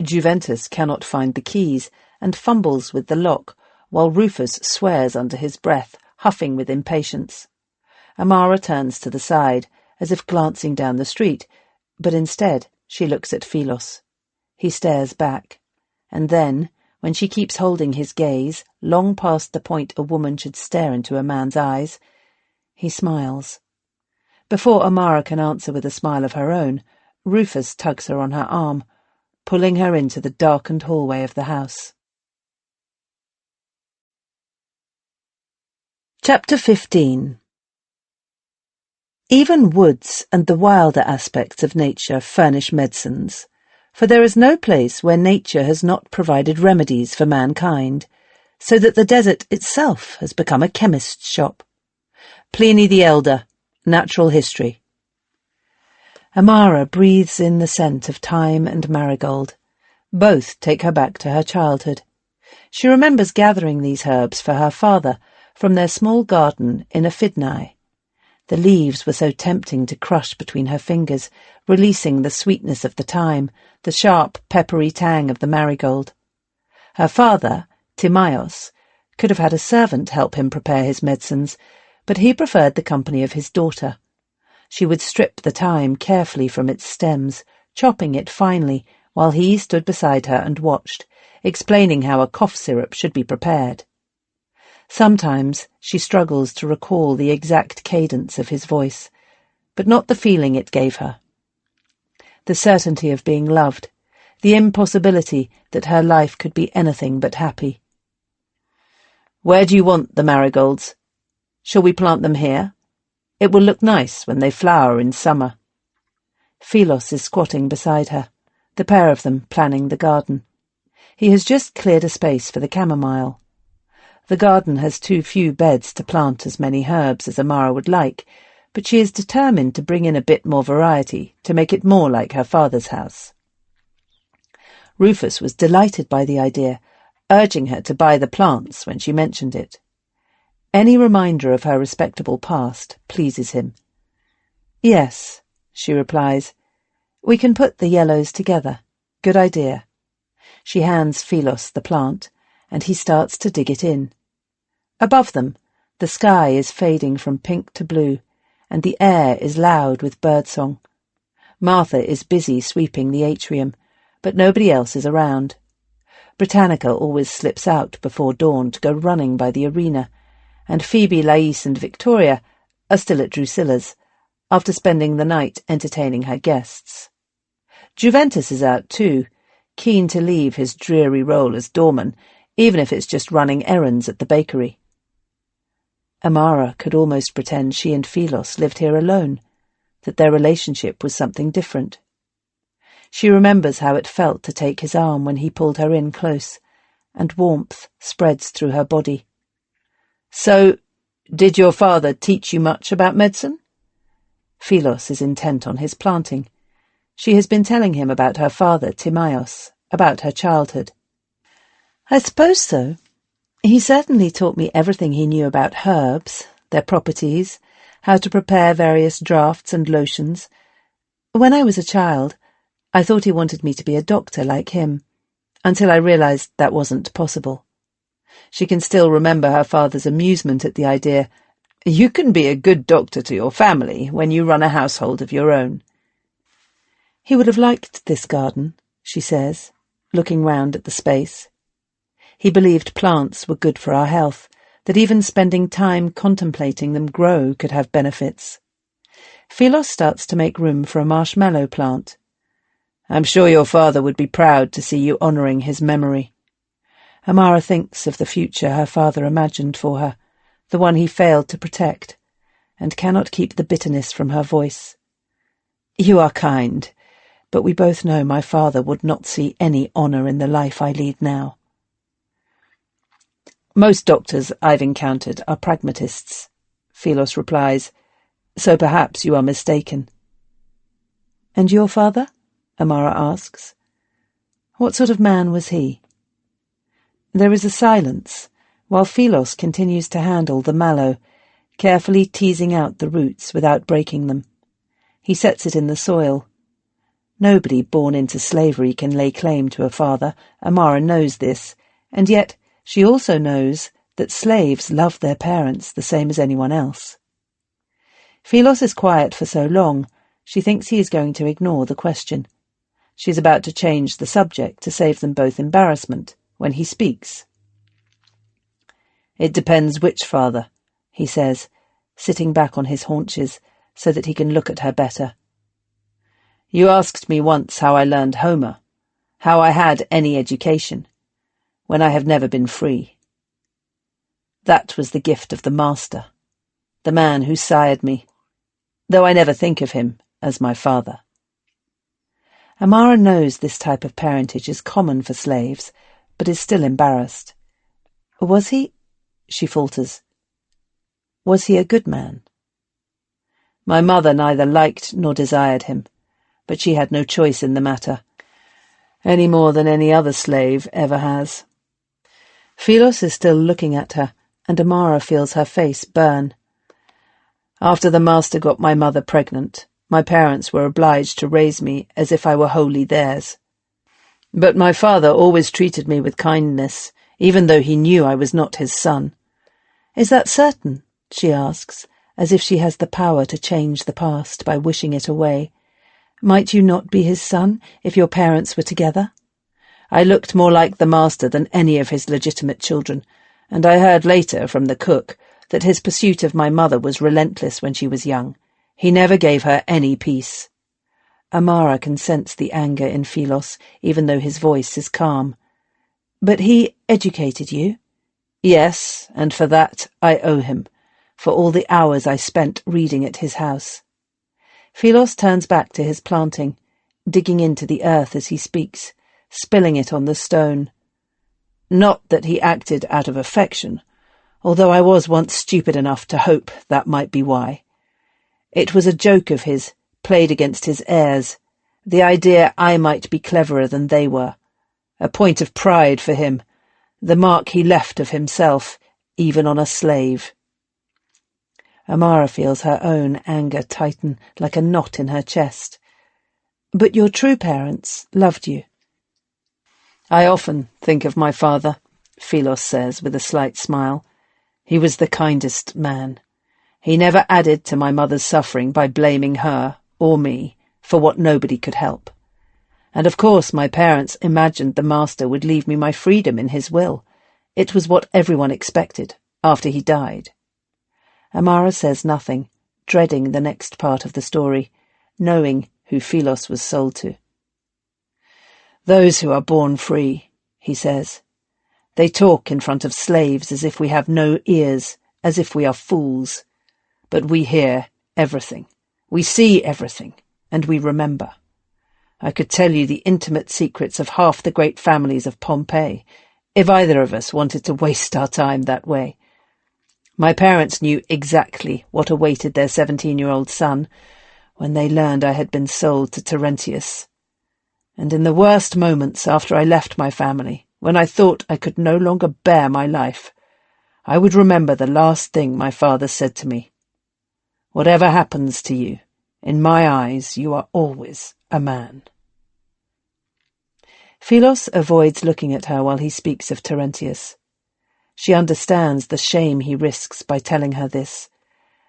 Speaker 2: Juventus cannot find the keys and fumbles with the lock, while Rufus swears under his breath, huffing with impatience. Amara turns to the side, as if glancing down the street, but instead she looks at Philos. He stares back, and then, when she keeps holding his gaze, long past the point a woman should stare into a man's eyes, he smiles. Before Amara can answer with a smile of her own, Rufus tugs her on her arm, pulling her into the darkened hallway of the house. Chapter 15. Even woods and the wilder aspects of nature furnish medicines, for there is no place where nature has not provided remedies for mankind, so that the desert itself has become a chemist's shop. Pliny the Elder, Natural History. Amara breathes in the scent of thyme and marigold. Both take her back to her childhood. She remembers gathering these herbs for her father from their small garden in Aphidnae. The leaves were so tempting to crush between her fingers, releasing the sweetness of the thyme, the sharp, peppery tang of the marigold. Her father, Timaeus, could have had a servant help him prepare his medicines, but he preferred the company of his daughter. She would strip the thyme carefully from its stems, chopping it finely, while he stood beside her and watched, explaining how a cough syrup should be prepared. Sometimes she struggles to recall the exact cadence of his voice, but not the feeling it gave her. The certainty of being loved, the impossibility that her life could be anything but happy. "Where do you want the marigolds? Shall we plant them here? It will look nice when they flower in summer." Philos is squatting beside her, the pair of them planning the garden. He has just cleared a space for the chamomile. The garden has too few beds to plant as many herbs as Amara would like, but she is determined to bring in a bit more variety to make it more like her father's house. Rufus was delighted by the idea, urging her to buy the plants when she mentioned it. Any reminder of her respectable past pleases him. "Yes," she replies. "We can put the yellows together. Good idea." She hands Philos the plant, and he starts to dig it in. Above them, the sky is fading from pink to blue, and the air is loud with birdsong. Martha is busy sweeping the atrium, but nobody else is around. Britannica always slips out before dawn to go running by the arena, and Phoebe, Lais, and Victoria are still at Drusilla's, after spending the night entertaining her guests. Juventus is out too, keen to leave his dreary role as doorman, even if it's just running errands at the bakery. Amara could almost pretend she and Philos lived here alone, that their relationship was something different. She remembers how it felt to take his arm when he pulled her in close, and warmth spreads through her body. "So, did your father teach you much about medicine?" Philos is intent on his planting. She has been telling him about her father, Timaeus, about her childhood. "I suppose so. He certainly taught me everything he knew about herbs, their properties, how to prepare various draughts and lotions. When I was a child, I thought he wanted me to be a doctor like him, until I realized that wasn't possible." She can still remember her father's amusement at the idea. "You can be a good doctor to your family when you run a household of your own." He would have liked this garden, she says, looking round at the space. He believed plants were good for our health, that even spending time contemplating them grow could have benefits. Philos starts to make room for a marshmallow plant. "I'm sure your father would be proud to see you honouring his memory." Amara thinks of the future her father imagined for her, the one he failed to protect, and cannot keep the bitterness from her voice. "You are kind, but we both know my father would not see any honour in the life I lead now." "Most doctors I've encountered are pragmatists," Philos replies, "so perhaps you are mistaken." "And your father?" Amara asks. "What sort of man was he?" There is a silence, while Philos continues to handle the mallow, carefully teasing out the roots without breaking them. He sets it in the soil. Nobody born into slavery can lay claim to a father. Amara knows this, and yet she also knows that slaves love their parents the same as anyone else. Philos is quiet for so long, she thinks he is going to ignore the question. She is about to change the subject to save them both embarrassment when he speaks. "It depends which father," he says, sitting back on his haunches so that he can look at her better. "You asked me once how I learned Homer, how I had any education, when I have never been free. That was the gift of the master, the man who sired me, though I never think of him as my father." Amara knows this type of parentage is common for slaves, but is still embarrassed. "Was he?" she falters. "Was he a good man?" "My mother neither liked nor desired him, but she had no choice in the matter, any more than any other slave ever has." Philos is still looking at her, and Amara feels her face burn. "After the master got my mother pregnant, my parents were obliged to raise me as if I were wholly theirs. But my father always treated me with kindness, even though he knew I was not his son." "Is that certain?" she asks, as if she has the power to change the past by wishing it away. "Might you not be his son if your parents were together?" "I looked more like the master than any of his legitimate children, and I heard later from the cook that his pursuit of my mother was relentless when she was young. He never gave her any peace." Amara can sense the anger in Philos, even though his voice is calm. "But he educated you?" "Yes, and for that I owe him, for all the hours I spent reading at his house." Philos turns back to his planting, digging into the earth as he speaks, spilling it on the stone. "Not that he acted out of affection, although I was once stupid enough to hope that might be why. It was a joke of his, played against his heirs, the idea I might be cleverer than they were. A point of pride for him, the mark he left of himself, even on a slave." Amara feels her own anger tighten like a knot in her chest. "But your true parents loved you." "I often think of my father," Philos says with a slight smile. "He was the kindest man. He never added to my mother's suffering by blaming her, or me, for what nobody could help. And of course my parents imagined the master would leave me my freedom in his will. It was what everyone expected, after he died." Amara says nothing, dreading the next part of the story, knowing who Philos was sold to. "Those who are born free," he says. "They talk in front of slaves as if we have no ears, as if we are fools. But we hear everything. We see everything, and we remember. I could tell you the intimate secrets of half the great families of Pompeii, if either of us wanted to waste our time that way. My parents knew exactly what awaited their 17-year-old son when they learned I had been sold to Terentius. And in the worst moments after I left my family, when I thought I could no longer bear my life, I would remember the last thing my father said to me. Whatever happens to you, in my eyes you are always a man." Philos avoids looking at her while he speaks of Terentius. She understands the shame he risks by telling her this,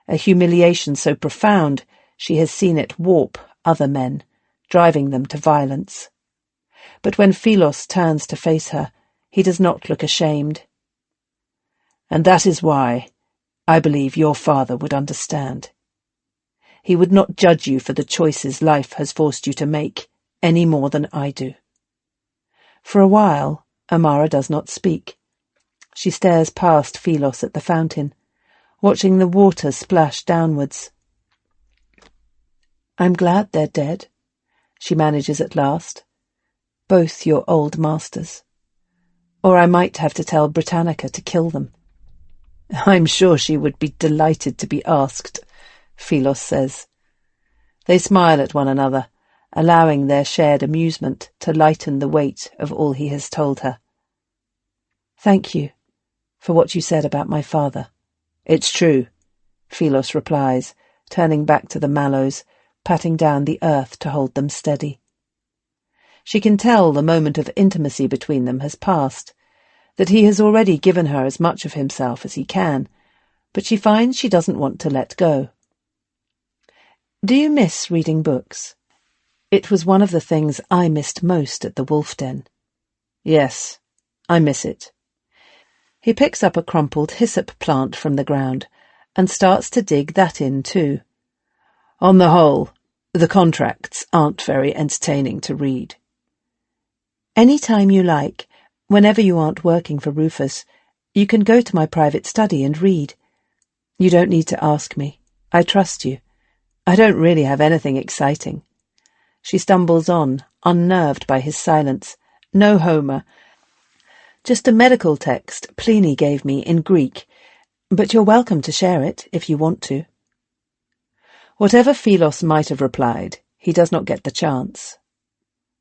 Speaker 2: a humiliation so profound she has seen it warp other men, driving them to violence. But when Philos turns to face her, he does not look ashamed. "And that is why I believe your father would understand. He would not judge you for the choices life has forced you to make, any more than I do." For a while, Amara does not speak. She stares past Philos at the fountain, watching the water splash downwards. "I'm glad they're dead," she manages at last. "Both your old masters. Or I might have to tell Britannica to kill them." "I'm sure she would be delighted to be asked," Philos says. They smile at one another, allowing their shared amusement to lighten the weight of all he has told her.
Speaker 3: Thank you for what you said about my father.
Speaker 4: It's true, Philos replies, turning back to the mallows, patting down the earth to hold them steady. She can tell the moment of intimacy between them has passed, that he has already given her as much of himself as he can, but she finds she doesn't want to let go. Do you miss reading books? It was one of the things I missed most at the Wolf Den.
Speaker 3: Yes, I miss it. He picks up a crumpled hyssop plant from the ground and starts to dig that in too. On the whole, the contracts aren't very entertaining to read. Any time you like, whenever you aren't working for Rufus, you can go to my private study and read. You don't need to ask me. I trust you. I don't really have anything exciting. She stumbles on, unnerved by his silence. No Homer. Just a medical text Pliny gave me in Greek, but you're welcome to share it if you want to. Whatever Philos might have replied, he does not get the chance.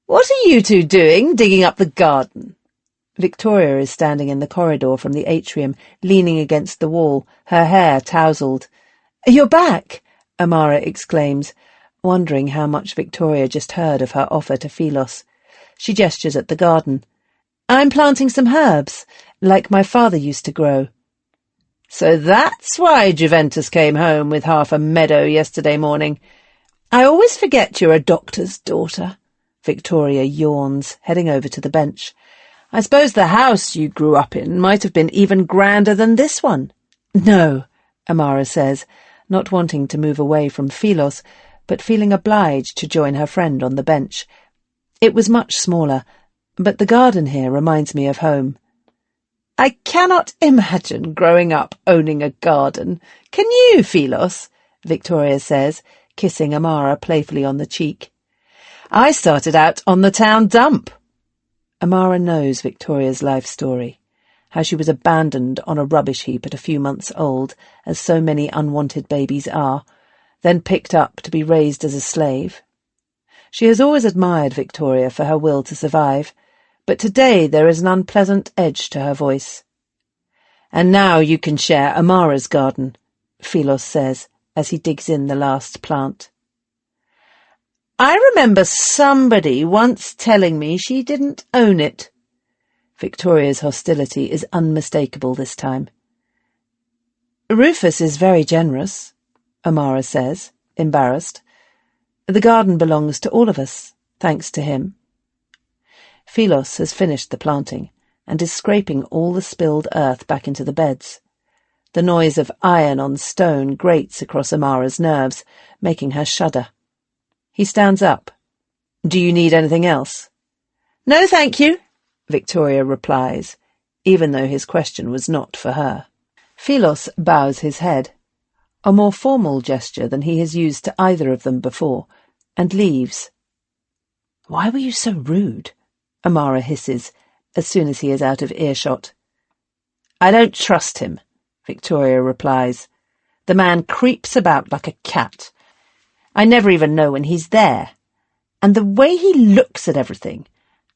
Speaker 4: What are you two doing, digging up the garden?
Speaker 3: Victoria is standing in the corridor from the atrium, leaning against the wall, her hair tousled.
Speaker 4: You're back,
Speaker 3: Amara exclaims, wondering how much Victoria just heard of her offer to Philos. She gestures at the garden.
Speaker 4: I'm planting some herbs,
Speaker 3: like my father used to grow.
Speaker 4: So that's why Juventus came home with half a meadow yesterday morning. I always forget you're a doctor's daughter.
Speaker 3: Victoria yawns, heading over to the bench.
Speaker 4: I suppose the house you grew up in might have been even grander than this one.
Speaker 3: No, Amara says, not wanting to move away from Philos, but feeling obliged to join her friend on the bench. It was much smaller, but the garden here reminds me of home.
Speaker 4: I cannot imagine growing up owning a garden. Can you, Philos?
Speaker 3: Victoria says, kissing Amara playfully on the cheek.
Speaker 4: I started out on the town dump.
Speaker 3: Amara knows Victoria's life story, how she was abandoned on a rubbish heap at a few months old, as so many unwanted babies are, then picked up to be raised as a slave. She has always admired Victoria for her will to survive, but today there is an unpleasant edge to her voice.
Speaker 4: And now you can share Amara's garden,
Speaker 3: Philos says, as he digs in the last plant.
Speaker 4: I remember somebody once telling me she didn't own it.
Speaker 3: Victoria's hostility is unmistakable this time. Rufus is very generous, Amara says, embarrassed. The garden belongs to all of us, thanks to him. Philos has finished the planting and is scraping all the spilled earth back into the beds. The noise of iron on stone grates across Amara's nerves, making her shudder. He stands up.
Speaker 4: Do you need anything else?
Speaker 3: No, thank you, Victoria replies, even though his question was not for her. Philos bows his head, a more formal gesture than he has used to either of them before, and leaves. Why were you so rude? Amara hisses, as soon as he is out of earshot.
Speaker 4: I don't trust him, Victoria replies. The man creeps about like a cat. I never even know when he's there. And the way he looks at everything,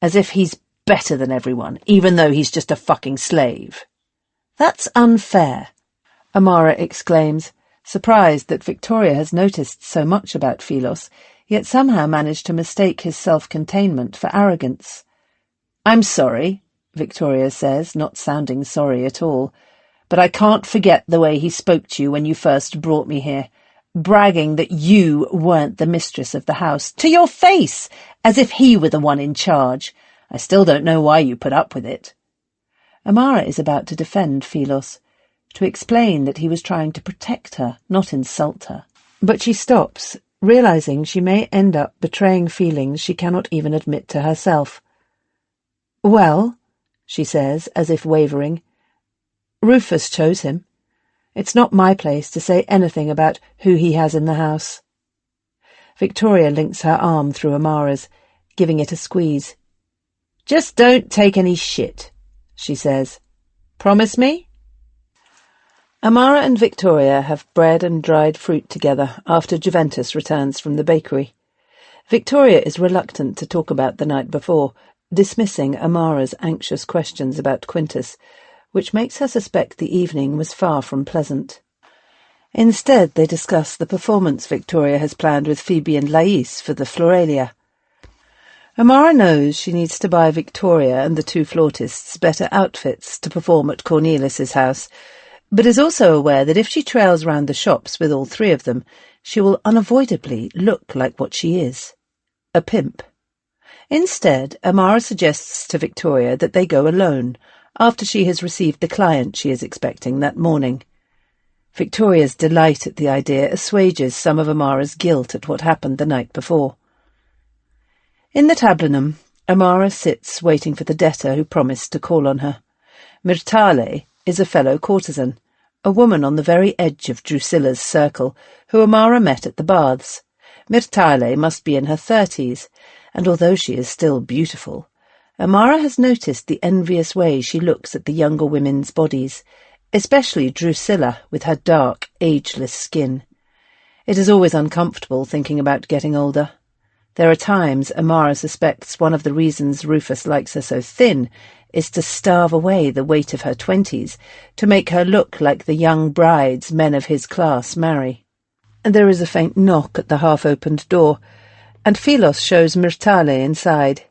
Speaker 4: as if he's better than everyone, even though he's just a fucking slave.
Speaker 3: That's unfair, Amara exclaims, surprised that Victoria has noticed so much about Philos, yet somehow managed to mistake his self-containment for arrogance.
Speaker 4: I'm sorry, Victoria says, not sounding sorry at all, but I can't forget the way he spoke to you when you first brought me here, bragging that you weren't the mistress of the house, to your face, as if he were the one in charge. I still don't know why you put up with it.
Speaker 3: Amara is about to defend Philos, to explain that he was trying to protect her, not insult her. But she stops, realizing she may end up betraying feelings she cannot even admit to herself. Well, she says, as if wavering, Rufus chose him. It's not my place to say anything about who he has in the house. Victoria links her arm through Amara's, giving it a squeeze.
Speaker 4: Just don't take any shit, she says. Promise me?
Speaker 3: Amara and Victoria have bread and dried fruit together after Juventus returns from the bakery. Victoria is reluctant to talk about the night before,
Speaker 2: dismissing Amara's anxious questions about Quintus, which makes her suspect the evening was far from pleasant. Instead, they discuss the performance Victoria has planned with Phoebe and Lais for the Floralia. Amara knows she needs to buy Victoria and the two flautists better outfits to perform at Cornelius's house, but is also aware that if she trails round the shops with all three of them, she will unavoidably look like what she is, a pimp. Instead, Amara suggests to Victoria that they go alone, after she has received the client she is expecting that morning. Victoria's delight at the idea assuages some of Amara's guilt at what happened the night before. In the tablinum, Amara sits waiting for the debtor who promised to call on her. Myrtale is a fellow courtesan, a woman on the very edge of Drusilla's circle, who Amara met at the baths. Myrtale must be in her 30s, and although she is still beautiful, Amara has noticed the envious way she looks at the younger women's bodies, especially Drusilla with her dark, ageless skin. It is always uncomfortable thinking about getting older. There are times Amara suspects one of the reasons Rufus likes her so thin is to starve away the weight of her 20s, to make her look like the young brides men of his class marry. And there is a faint knock at the half-opened door, and Philos shows Myrtale inside.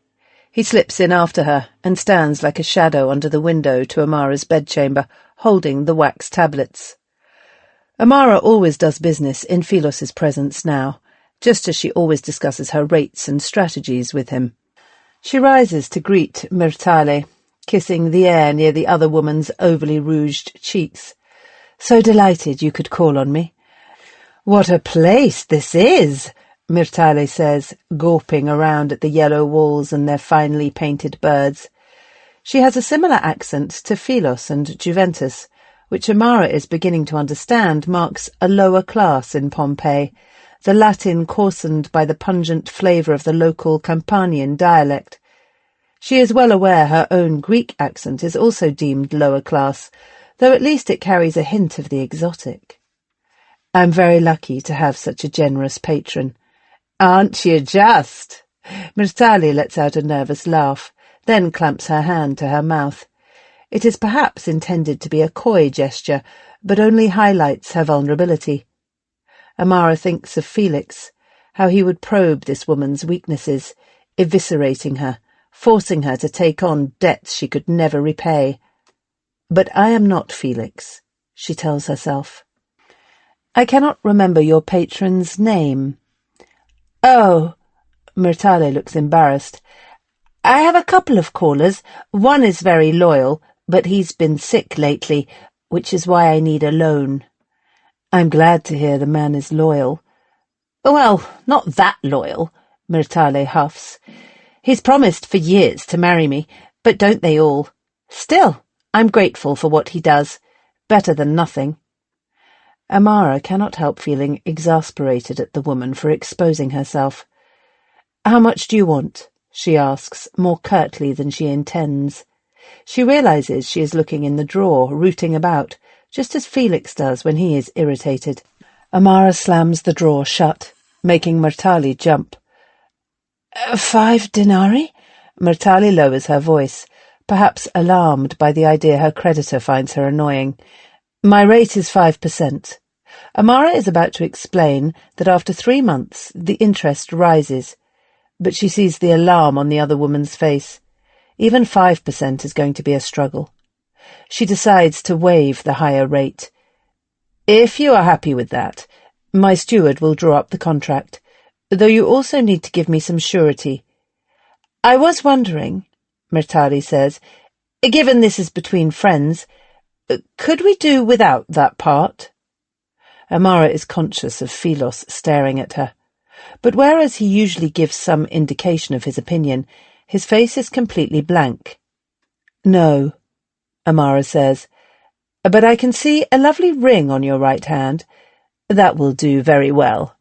Speaker 2: He slips in after her and stands like a shadow under the window to Amara's bedchamber, holding the wax tablets. Amara always does business in Philos's presence now, just as she always discusses her rates and strategies with him. She rises to greet Myrtale, kissing the air near the other woman's overly rouged cheeks. "So delighted you could call on me." "What a place this is!" Myrtale says, gawping around at the yellow walls and their finely painted birds. She has a similar accent to Philos and Juventus, which Amara is beginning to understand marks a lower class in Pompeii, the Latin coarsened by the pungent flavour of the local Campanian dialect. She is well aware her own Greek accent is also deemed lower class, though at least it carries a hint of the exotic. "I'm very lucky to have such a generous patron." "Aren't you just?" Myrtale lets out a nervous laugh, then clamps her hand to her mouth. It is perhaps intended to be a coy gesture, but only highlights her vulnerability. Amara thinks of Felix, how he would probe this woman's weaknesses, eviscerating her, forcing her to take on debts she could never repay. "But I am not Felix," she tells herself. "I cannot remember your patron's name." "Oh," Myrtale looks embarrassed. "I have a couple of callers. One is very loyal, but he's been sick lately, which is why I need a loan." "I'm glad to hear the man is loyal." "Well, not that loyal," Myrtale huffs. "He's promised for years to marry me, but don't they all? Still, I'm grateful for what he does. Better than nothing." Amara cannot help feeling exasperated at the woman for exposing herself. "How much do you want?" she asks, more curtly than she intends. She realizes she is looking in the drawer, rooting about, just as Felix does when he is irritated. Amara slams the drawer shut, making Myrtale jump. 5 denarii? Myrtale lowers her voice, perhaps alarmed by the idea her creditor finds her annoying. "My rate is 5%. Amara is about to explain that after 3 months the interest rises, but she sees the alarm on the other woman's face. Even 5% is going to be a struggle. She decides to waive the higher rate. "If you are happy with that, my steward will draw up the contract, though you also need to give me some surety." "I was wondering," Myrtale says, "given this is between friends, could we do without that part?" Amara is conscious of Philos staring at her, but whereas he usually gives some indication of his opinion, his face is completely blank. "No," Amara says, "but I can see a lovely ring on your right hand. That will do very well."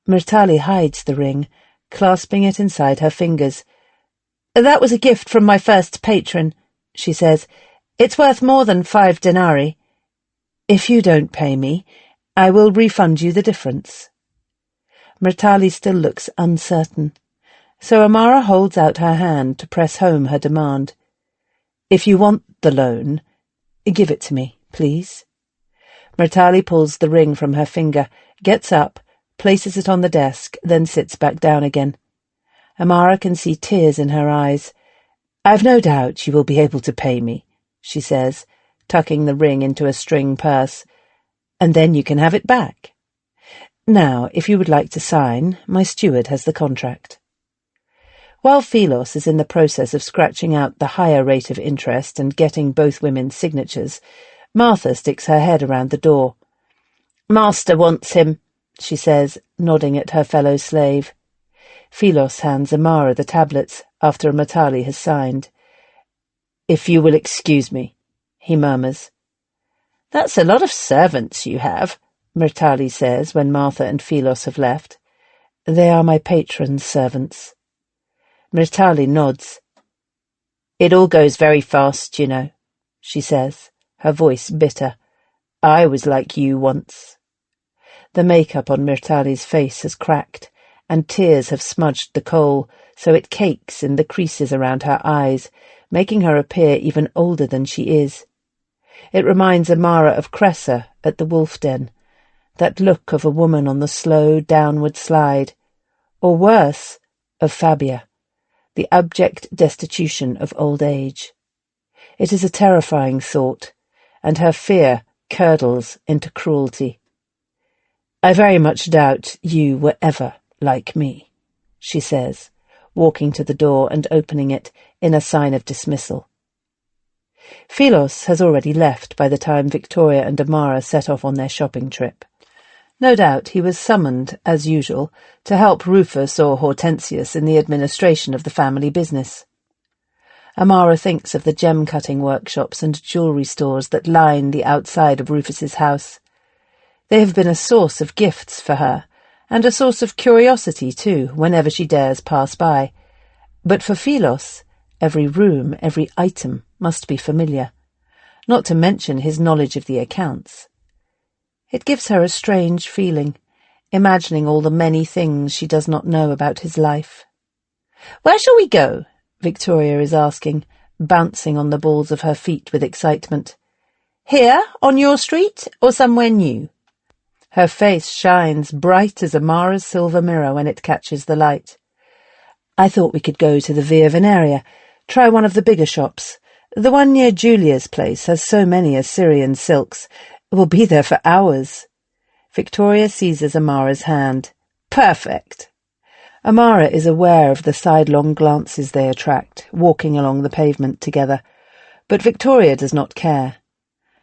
Speaker 2: Myrtale hides the ring, clasping it inside her fingers. "That was a gift from my first patron," she says. "It's worth more than 5 denarii. If you don't pay me, I will refund you the difference." Myrtale still looks uncertain.
Speaker 3: So Amara holds out her hand to press home her demand. "If you want the loan, give it to me, please." Murtali pulls the ring from her finger, gets up, places it on the desk, then sits back down again. Amara can see tears in her eyes. "I've no doubt you will be able to pay me," she says, tucking the ring into a string purse. "And then you can have it back. Now, if you would like to sign, my steward has the contract." While Philos is in the process of scratching out the higher rate of interest and getting both women's signatures, Martha sticks her head around the door. "Master wants him," she says, nodding at her fellow slave. Philos hands Amara the tablets after Murtali has signed. "If you will excuse me," he murmurs. "That's a lot of servants you have," Murtali says when Martha and Philos have left. "They are my patron's servants." Murtali nods. "It all goes very fast, you know," she says, her voice bitter. "I was like you once." The makeup on Murtali's face has cracked, and tears have smudged the kohl, so it cakes in the creases around her eyes, making her appear even older than she is. It reminds Amara of Cressa at the wolf den, that look of a woman on the slow downward slide, or worse, of Fabia, the abject destitution of old age. It is a terrifying thought, and her fear curdles into cruelty. "I very much doubt you were ever like me," she says, walking to the door and opening it in a sign of dismissal. Philos has already left by the time Victoria and Amara set off on their shopping trip. No doubt he was summoned, as usual, to help Rufus or Hortensius in the administration of the family business. Amara thinks of the gem-cutting workshops and jewellery stores that line the outside of Rufus's house. They have been a source of gifts for her, and a source of curiosity, too, whenever she dares pass by. But for Philos, every room, every item must be familiar, not to mention his knowledge of the accounts. It gives her a strange feeling, imagining all the many things she does not know about his life. "Where shall we go?" Victoria is asking, bouncing on the balls of her feet with excitement. "Here, on your street, or somewhere new?" Her face shines bright as Amara's silver mirror when it catches the light. "I thought we could go to the Via Veneria, try one of the bigger shops. The one near Julia's place has so many Assyrian silks. We'll be there for hours." Victoria seizes Amara's hand. "Perfect." Amara is aware of the sidelong glances they attract, walking along the pavement together, but Victoria does not care.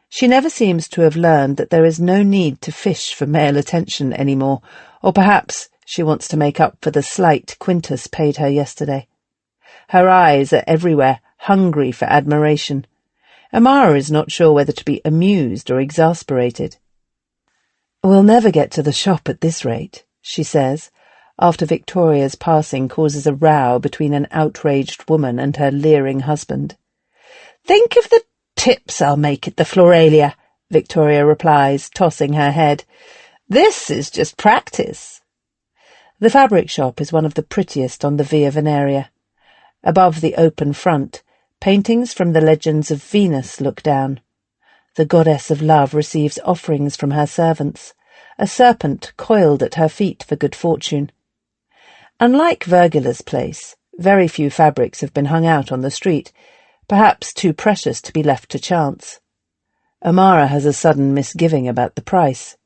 Speaker 3: She never seems to have learned that there is no need to fish for male attention anymore, or perhaps she wants to make up for the slight Quintus paid her yesterday. Her eyes are everywhere, hungry for admiration. Amara is not sure whether to be amused or exasperated. "We'll never get to the shop at this rate," she says, after Victoria's passing causes a row between an outraged woman and her leering husband. "Think of the tips I'll make at the Floralia," Victoria replies, tossing her head. "This is just practice." The fabric shop is one of the prettiest on the Via Veneria. Above the open front, paintings from the legends of Venus look down. The goddess of love receives offerings from her servants, a serpent coiled at her feet for good fortune. Unlike Virgila's place, very few fabrics have been hung out on the street, perhaps too precious to be left to chance. Amara has a sudden misgiving about the price.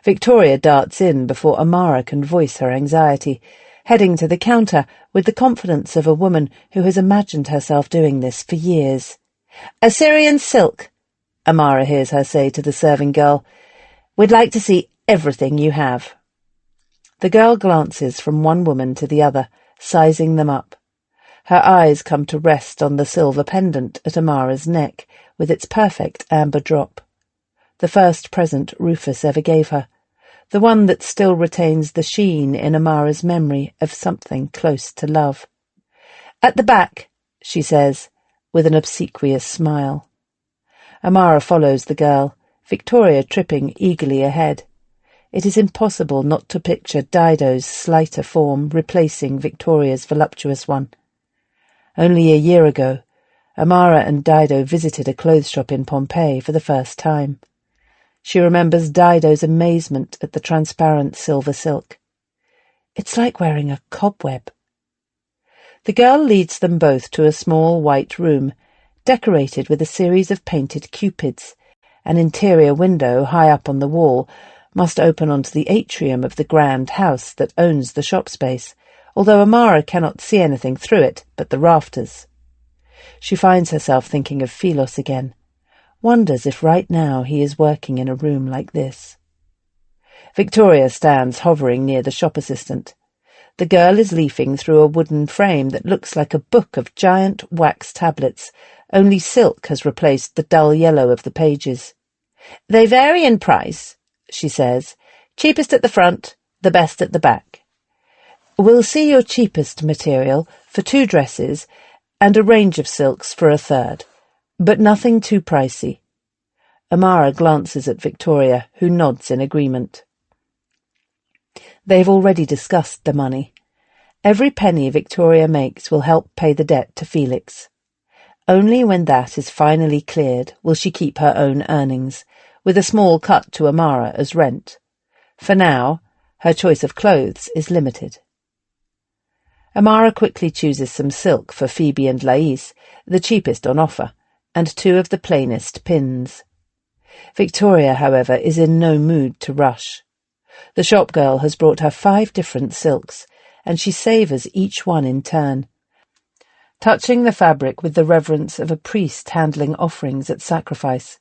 Speaker 3: Victoria darts in before Amara can voice her anxiety, heading to the counter with the confidence of a woman who has imagined herself doing this for years. "Assyrian silk," Amara hears her say to the serving girl. "We'd like to see everything you have." The girl glances from one woman to the other, sizing them up. Her eyes come to rest on the silver pendant at Amara's neck, with its perfect amber drop. The first present Rufus ever gave her, the one that still retains the sheen in Amara's memory of something close to love. "At the back," she says, with an obsequious smile. Amara follows the girl, Victoria tripping eagerly ahead. it is impossible not to picture Dido's slighter form replacing Victoria's voluptuous one. Only a year ago, Amara and Dido visited a clothes shop in Pompeii for the first time. She remembers Dido's amazement at the transparent silver silk. It's like wearing a cobweb. The girl leads them both to a small white room, decorated with a series of painted cupids. An interior window high up on the wall must open onto the atrium of the grand house that owns the shop space, although Amara cannot see anything through it but the rafters. She finds herself thinking of Philos again, wonders if right now he is working in a room like this. Victoria stands hovering near the shop assistant. The girl is leafing through a wooden frame that looks like a book of giant wax tablets, only silk has replaced the dull yellow of the pages. "They vary in price," she says. "Cheapest at the front, the best at the back. We'll see your cheapest material for 2 dresses and a range of silks for a third, but nothing too pricey." Amara glances at Victoria, who nods in agreement. They've already discussed the money. Every penny Victoria makes will help pay the debt to Felix. Only when that is finally cleared will she keep her own earnings, with a small cut to Amara as rent. For now, her choice of clothes is limited. Amara quickly chooses some silk for Phoebe and Lais, the cheapest on offer, and 2 of the plainest pins. Victoria, however, is in no mood to rush. The shop girl has brought her 5 different silks, and she savours each one in turn, touching the fabric with the reverence of a priest handling offerings at sacrifice.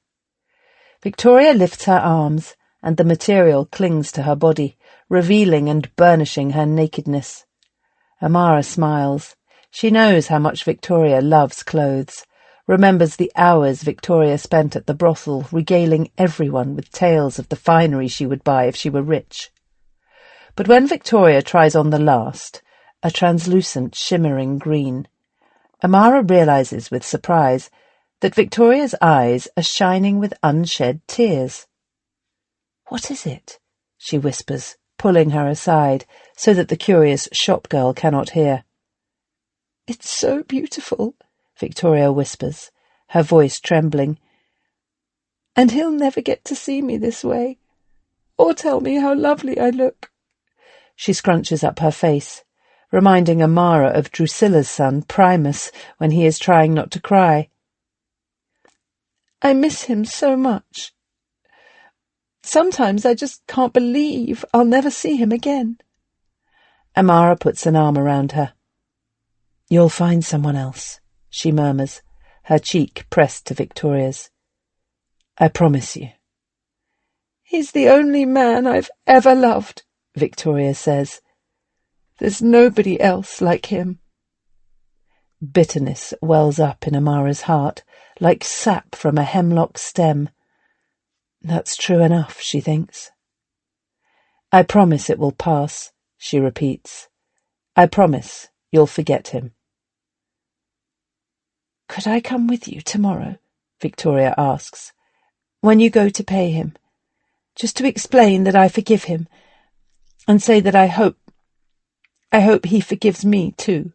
Speaker 3: Victoria lifts her arms, and the material clings to her body, revealing and burnishing her nakedness. Amara smiles. She knows how much Victoria loves clothes, remembers the hours Victoria spent at the brothel regaling everyone with tales of the finery she would buy if she were rich. But when Victoria tries on the last, a translucent, shimmering green, Amara realizes with surprise that Victoria's eyes are shining with unshed tears. "What is it?" she whispers, pulling her aside so that the curious shop girl cannot hear. "It's so beautiful," Victoria whispers, her voice trembling. "And he'll never get to see me this way, or tell me how lovely I look." She scrunches up her face, reminding Amara of Drusilla's son, Primus, when he is trying not to cry. "I miss him so much. Sometimes I just can't believe I'll never see him again." Amara puts an arm around her. "You'll find someone else," she murmurs, her cheek pressed to Victoria's. "I promise you." "He's the only man I've ever loved," Victoria says. "There's nobody else like him." Bitterness wells up in Amara's heart, like sap from a hemlock stem. That's true enough, she thinks. "I promise it will pass," she repeats. "I promise you'll forget him." "Could I come with you tomorrow?" Victoria asks. "When you go to pay him, just to explain that I forgive him, and say that I hope he forgives me too."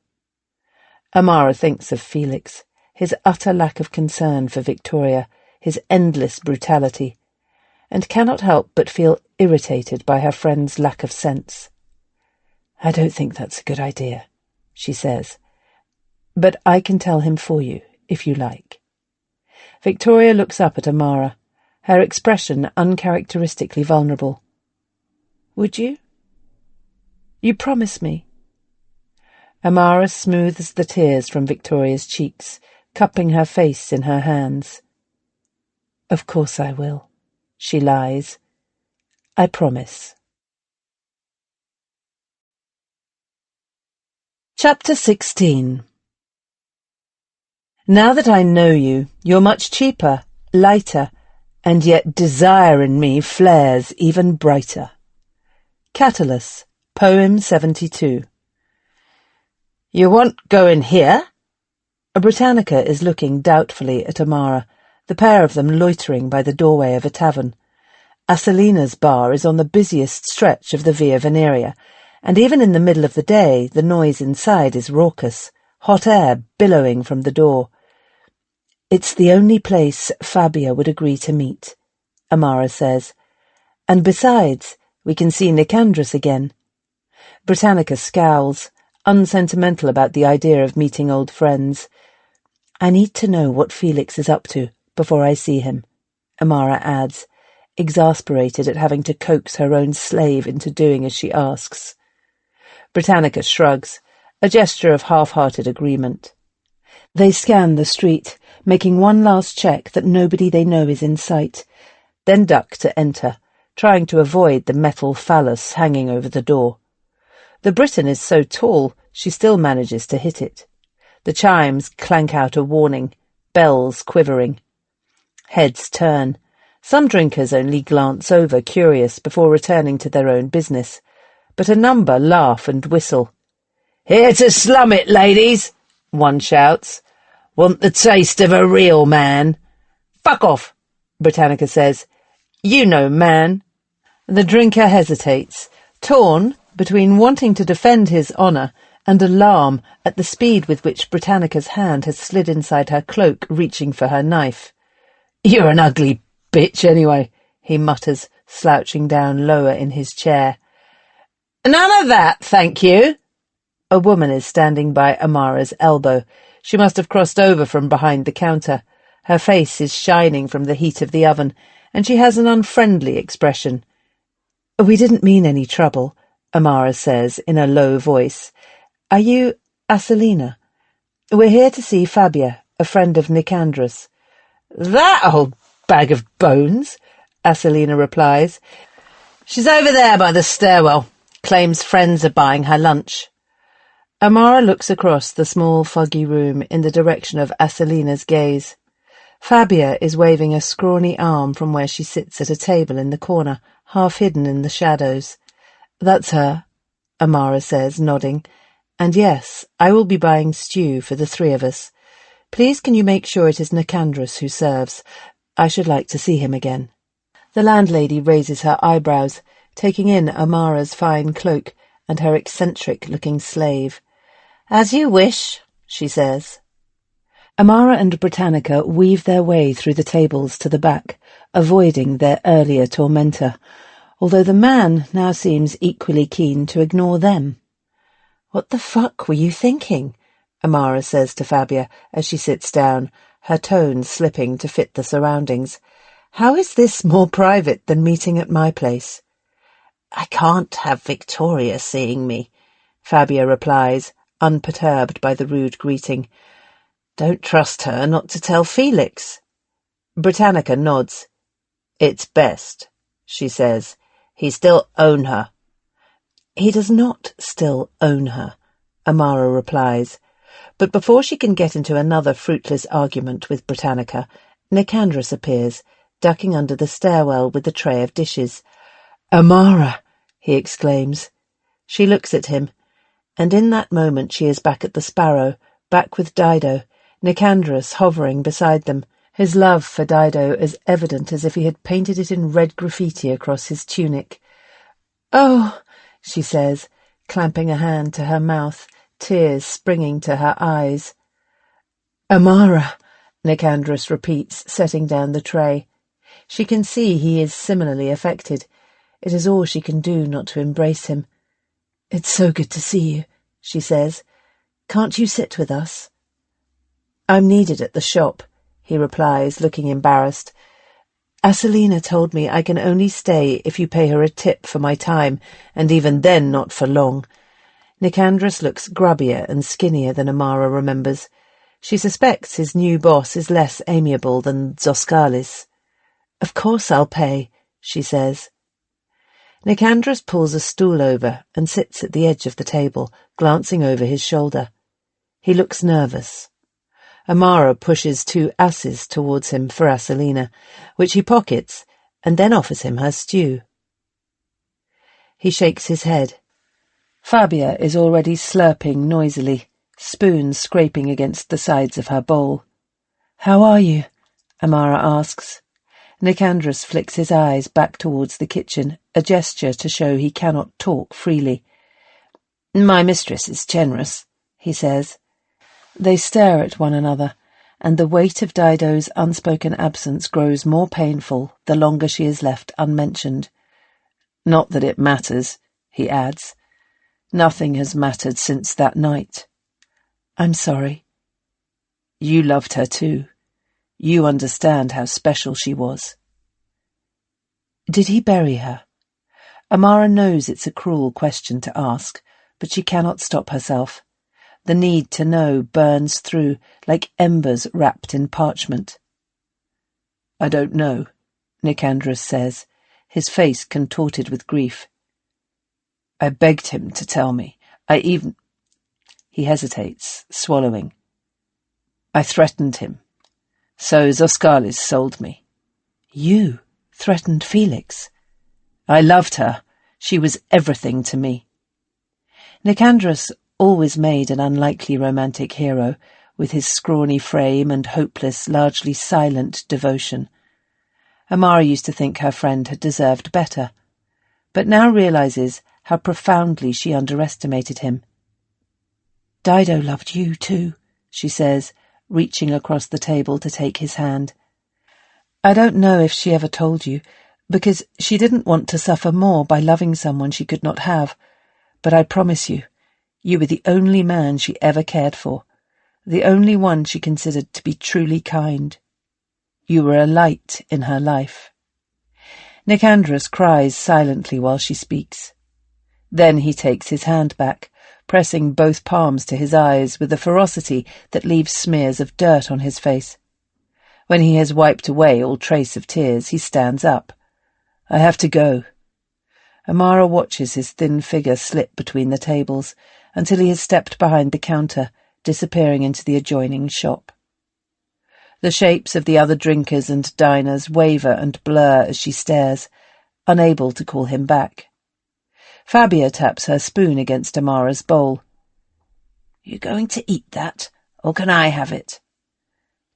Speaker 3: Amara thinks of Felix, his utter lack of concern for Victoria, his endless brutality, and cannot help but feel irritated by her friend's lack of sense. "I don't think that's a good idea," she says, "but I can tell him for you, if you like." Victoria looks up at Amara, her expression uncharacteristically vulnerable. "Would you? You promise me?" Amara smooths the tears from Victoria's cheeks, cupping her face in her hands. "Of course I will," she lies. "I promise." Chapter 16. Now that I know you, you're much cheaper, lighter, and yet desire in me flares even brighter. Catullus, Poem 72. "You want goin' here?" Britannica is looking doubtfully at Amara, the pair of them loitering by the doorway of a tavern.
Speaker 2: Asalina's bar is on the busiest stretch of the Via Veneria, and even in the middle of the day the noise inside is raucous, hot air billowing from the door. "It's the only place Fabia would agree to meet," Amara says. "And besides, we can see Nicandrus again." Britannica scowls, unsentimental about the idea of meeting old friends. "I need to know what Felix is up to before I see him," Amara adds, exasperated at having to coax her own slave into doing as she asks. Britannica shrugs, a gesture of half-hearted agreement. They scan the street, making one last check that nobody they know is in sight, then duck to enter, trying to avoid the metal phallus hanging over the door. The Briton is so tall, she still manages to hit it. The chimes clank out a warning, bells quivering. Heads turn. Some drinkers only glance over, curious, before returning to their own business, but a number laugh and whistle. "Here to slum it, ladies," one shouts. "Want the taste of a real man?" "Fuck off," Britannica says. "You know man." The drinker hesitates, torn between wanting to defend his honour and alarm at the speed with which Britannica's hand has slid inside her cloak, reaching for her knife. "You're an ugly bitch, anyway," he mutters, slouching down lower in his chair. "None of that, thank you." A woman is standing by Amara's elbow. She must have crossed over from behind the counter. Her face is shining from the heat of the oven, and she has an unfriendly expression. "We didn't mean any trouble," Amara says in a low voice. "Are you Asalina? We're here to see Fabia, a friend of Nicandrus." "That old bag of bones," Asalina replies. "She's over there by the stairwell. Claims friends are buying her lunch." Amara looks across the small foggy room in the direction of Asalina's gaze. Fabia is waving a scrawny arm from where she sits at a table in the corner, half hidden in the shadows. "That's her," Amara says, nodding. "And yes, I will be buying stew for the three of us. Please can you make sure it is Nicandrus who serves? I should like to see him again." The landlady raises her eyebrows, taking in Amara's fine cloak and her eccentric-looking slave. "As you wish," she says. Amara and Britannica weave their way through the tables to the back, avoiding their earlier tormentor, although the man now seems equally keen to ignore them. "What the fuck were you thinking?" Amara says to Fabia as she sits down, her tone slipping to fit the surroundings. "How is this more private than meeting at my place?" "I can't have Victoria seeing me," Fabia replies, unperturbed by the rude greeting. "Don't trust her not to tell Felix." Britannica nods. "It's best," she says. "He still own her." "He does not still own her," Amara replies. But before she can get into another fruitless argument with Britannica, Nicandrus appears, ducking under the stairwell with the tray of dishes. "Amara!" he exclaims. She looks at him, and in that moment she is back at the Sparrow, back with Dido, Nicandrus hovering beside them, his love for Dido as evident as if he had painted it in red graffiti across his tunic. "Oh," she says, clamping a hand to her mouth, tears springing to her eyes. "Amara," Nicandrus repeats, setting down the tray. She can see he is similarly affected. It is all she can do not to embrace him. "It's so good to see you," she says. "Can't you sit with us?" "I'm needed at the shop," he replies, looking embarrassed. "Asalina told me I can only stay if you pay her a tip for my time, and even then not for long." Nicandrus looks grubbier and skinnier than Amara remembers. She suspects his new boss is less amiable than Zoskalis. "Of course I'll pay," she says. Nicandrus pulls a stool over and sits at the edge of the table, glancing over his shoulder. He looks nervous. Amara pushes 2 asses towards him for Asalina, which he pockets, and then offers him her stew. He shakes his head. Fabia is already slurping noisily, spoons scraping against the sides of her bowl. "How are you?" Amara asks. Nicandrus flicks his eyes back towards the kitchen, a gesture to show he cannot talk freely. "My mistress is generous," he says. They stare at one another, and the weight of Dido's unspoken absence grows more painful the longer she is left unmentioned. "Not that it matters," he adds. "Nothing has mattered since that night." "I'm sorry." "You loved her too. You understand how special she was." Did he bury her? Amara knows it's a cruel question to ask, but she cannot stop herself. The need to know burns through like embers wrapped in parchment. "I don't know," Nicandrus says, his face contorted with grief. "I begged him to tell me. He hesitates, swallowing. "I threatened him. So Zoskalis sold me." "You threatened Felix?" "I loved her. She was everything to me." Nicandrus always made an unlikely romantic hero, with his scrawny frame and hopeless, largely silent devotion. Amara used to think her friend had deserved better, but now realizes how profoundly she underestimated him. "Dido loved you too," she says, reaching across the table to take his hand. "I don't know if she ever told you, because she didn't want to suffer more by loving someone she could not have, but I promise you, you were the only man she ever cared for, the only one she considered to be truly kind. You were a light in her life." Nicandrus cries silently while she speaks. Then he takes his hand back, pressing both palms to his eyes with a ferocity that leaves smears of dirt on his face. When he has wiped away all trace of tears, he stands up. "I have to go." Amara watches his thin figure slip between the tables until he has stepped behind the counter, disappearing into the adjoining shop. The shapes of the other drinkers and diners waver and blur as she stares, unable to call him back. Fabia taps her spoon against Amara's bowl. "You going to eat that, or can I have it?"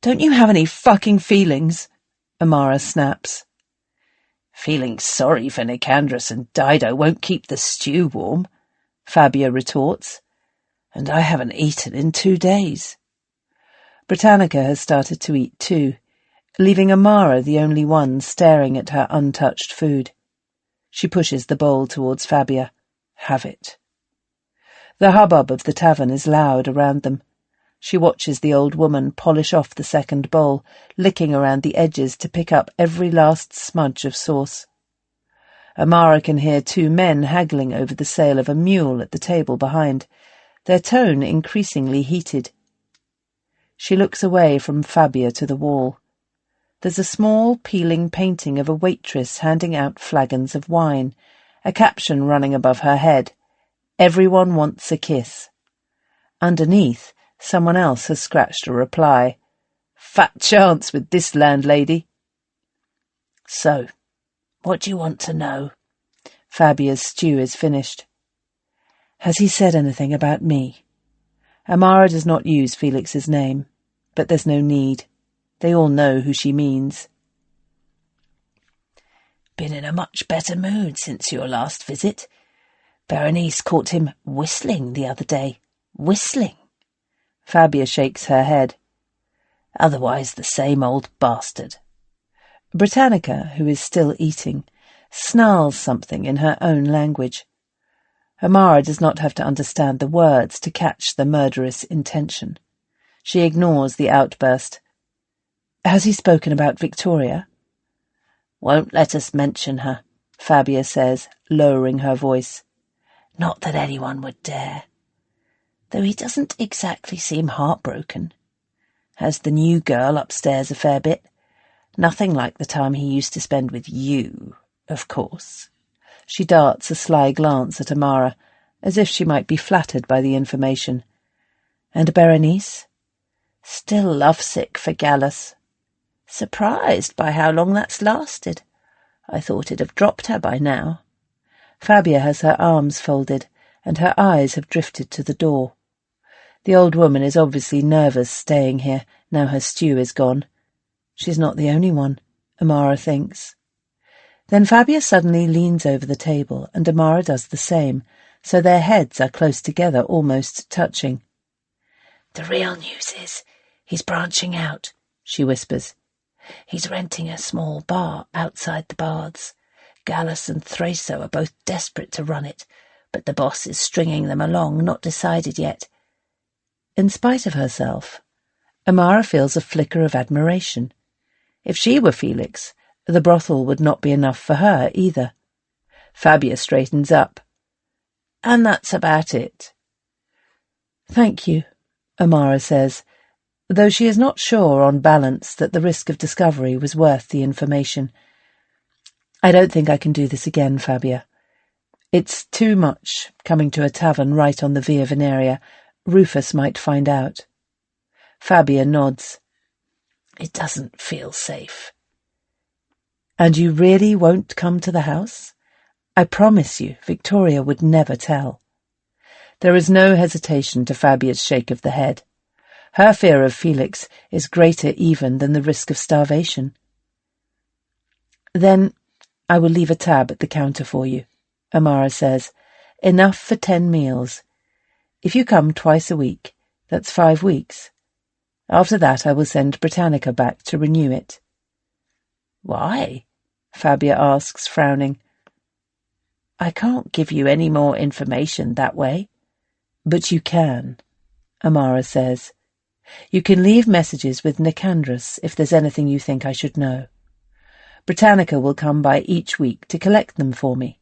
Speaker 2: "Don't you have any fucking feelings?" Amara snaps. "Feeling sorry for Nicandrus and Dido won't keep the stew warm," Fabia retorts. "And I haven't eaten in 2 days." Britannica has started to eat too, leaving Amara the only one staring at her untouched food. She pushes the bowl towards Fabia. "Have it." The hubbub of the tavern is loud around them. She watches the old woman polish off the second bowl, licking around the edges to pick up every last smudge of sauce. Amara can hear 2 men haggling over the sale of a mule at the table behind, their tone increasingly heated. She looks away from Fabia to the wall. There's a small, peeling painting of a waitress handing out flagons of wine, a caption running above her head, "Everyone wants a kiss." Underneath, someone else has scratched a reply, "Fat chance with this landlady." "So, what do you want to know?" Fabia's stew is finished. "Has he said anything about me?" Amara does not use Felix's name, but there's no need. They all know who she means. "Been in a much better mood since your last visit. Berenice caught him whistling the other day. Whistling." Fabia shakes her head. "Otherwise the same old bastard." Britannica, who is still eating, snarls something in her own language. Amara does not have to understand the words to catch the murderous intention. She ignores the outburst. "Has he spoken about Victoria?" "Won't let us mention her," Fabia says, lowering her voice. "Not that anyone would dare. Though he doesn't exactly seem heartbroken. Has the new girl upstairs a fair bit. Nothing like the time he used to spend with you, of course." She darts a sly glance at Amara, as if she might be flattered by the information. "And Berenice?" "Still lovesick for Gallus. Surprised by how long that's lasted. I thought it'd have dropped her by now." Fabia has her arms folded, and her eyes have drifted to the door. The old woman is obviously nervous staying here, now her stew is gone. She's not the only one. Amara thinks. Then Fabia suddenly leans over the table, and Amara does the same, so their heads are close together, almost touching.
Speaker 3: "The real news is he's branching out," she whispers. "He's renting a small bar outside the baths. Gallus and Thraso are both desperate to run it, but the boss is stringing them along, not decided yet."
Speaker 2: In spite of herself, Amara feels a flicker of admiration. If she were Felix, the brothel would not be enough for her either. Fabia straightens up.
Speaker 3: "And that's about it."
Speaker 2: "Thank you," Amara says, though she is not sure on balance that the risk of discovery was worth the information. "I don't think I can do this again, Fabia. It's too much, coming to a tavern right on the Via Veneria. Rufus might find out." Fabia nods.
Speaker 3: "It doesn't feel safe."
Speaker 2: "And you really won't come to the house? I promise you, Victoria would never tell." There is no hesitation to Fabia's shake of the head. Her fear of Felix is greater even than the risk of starvation. "Then I will leave a tab at the counter for you," Amara says. "Enough for 10 meals. If you come twice a week, that's 5 weeks. After that I will send Britannica back to renew it."
Speaker 3: "Why?"
Speaker 2: Fabia asks, frowning.
Speaker 3: "I can't give you any more information that way."
Speaker 2: "But you can," Amara says. "You can leave messages with Nicandrus if there's anything you think I should know. Britannica will come by each week to collect them for me.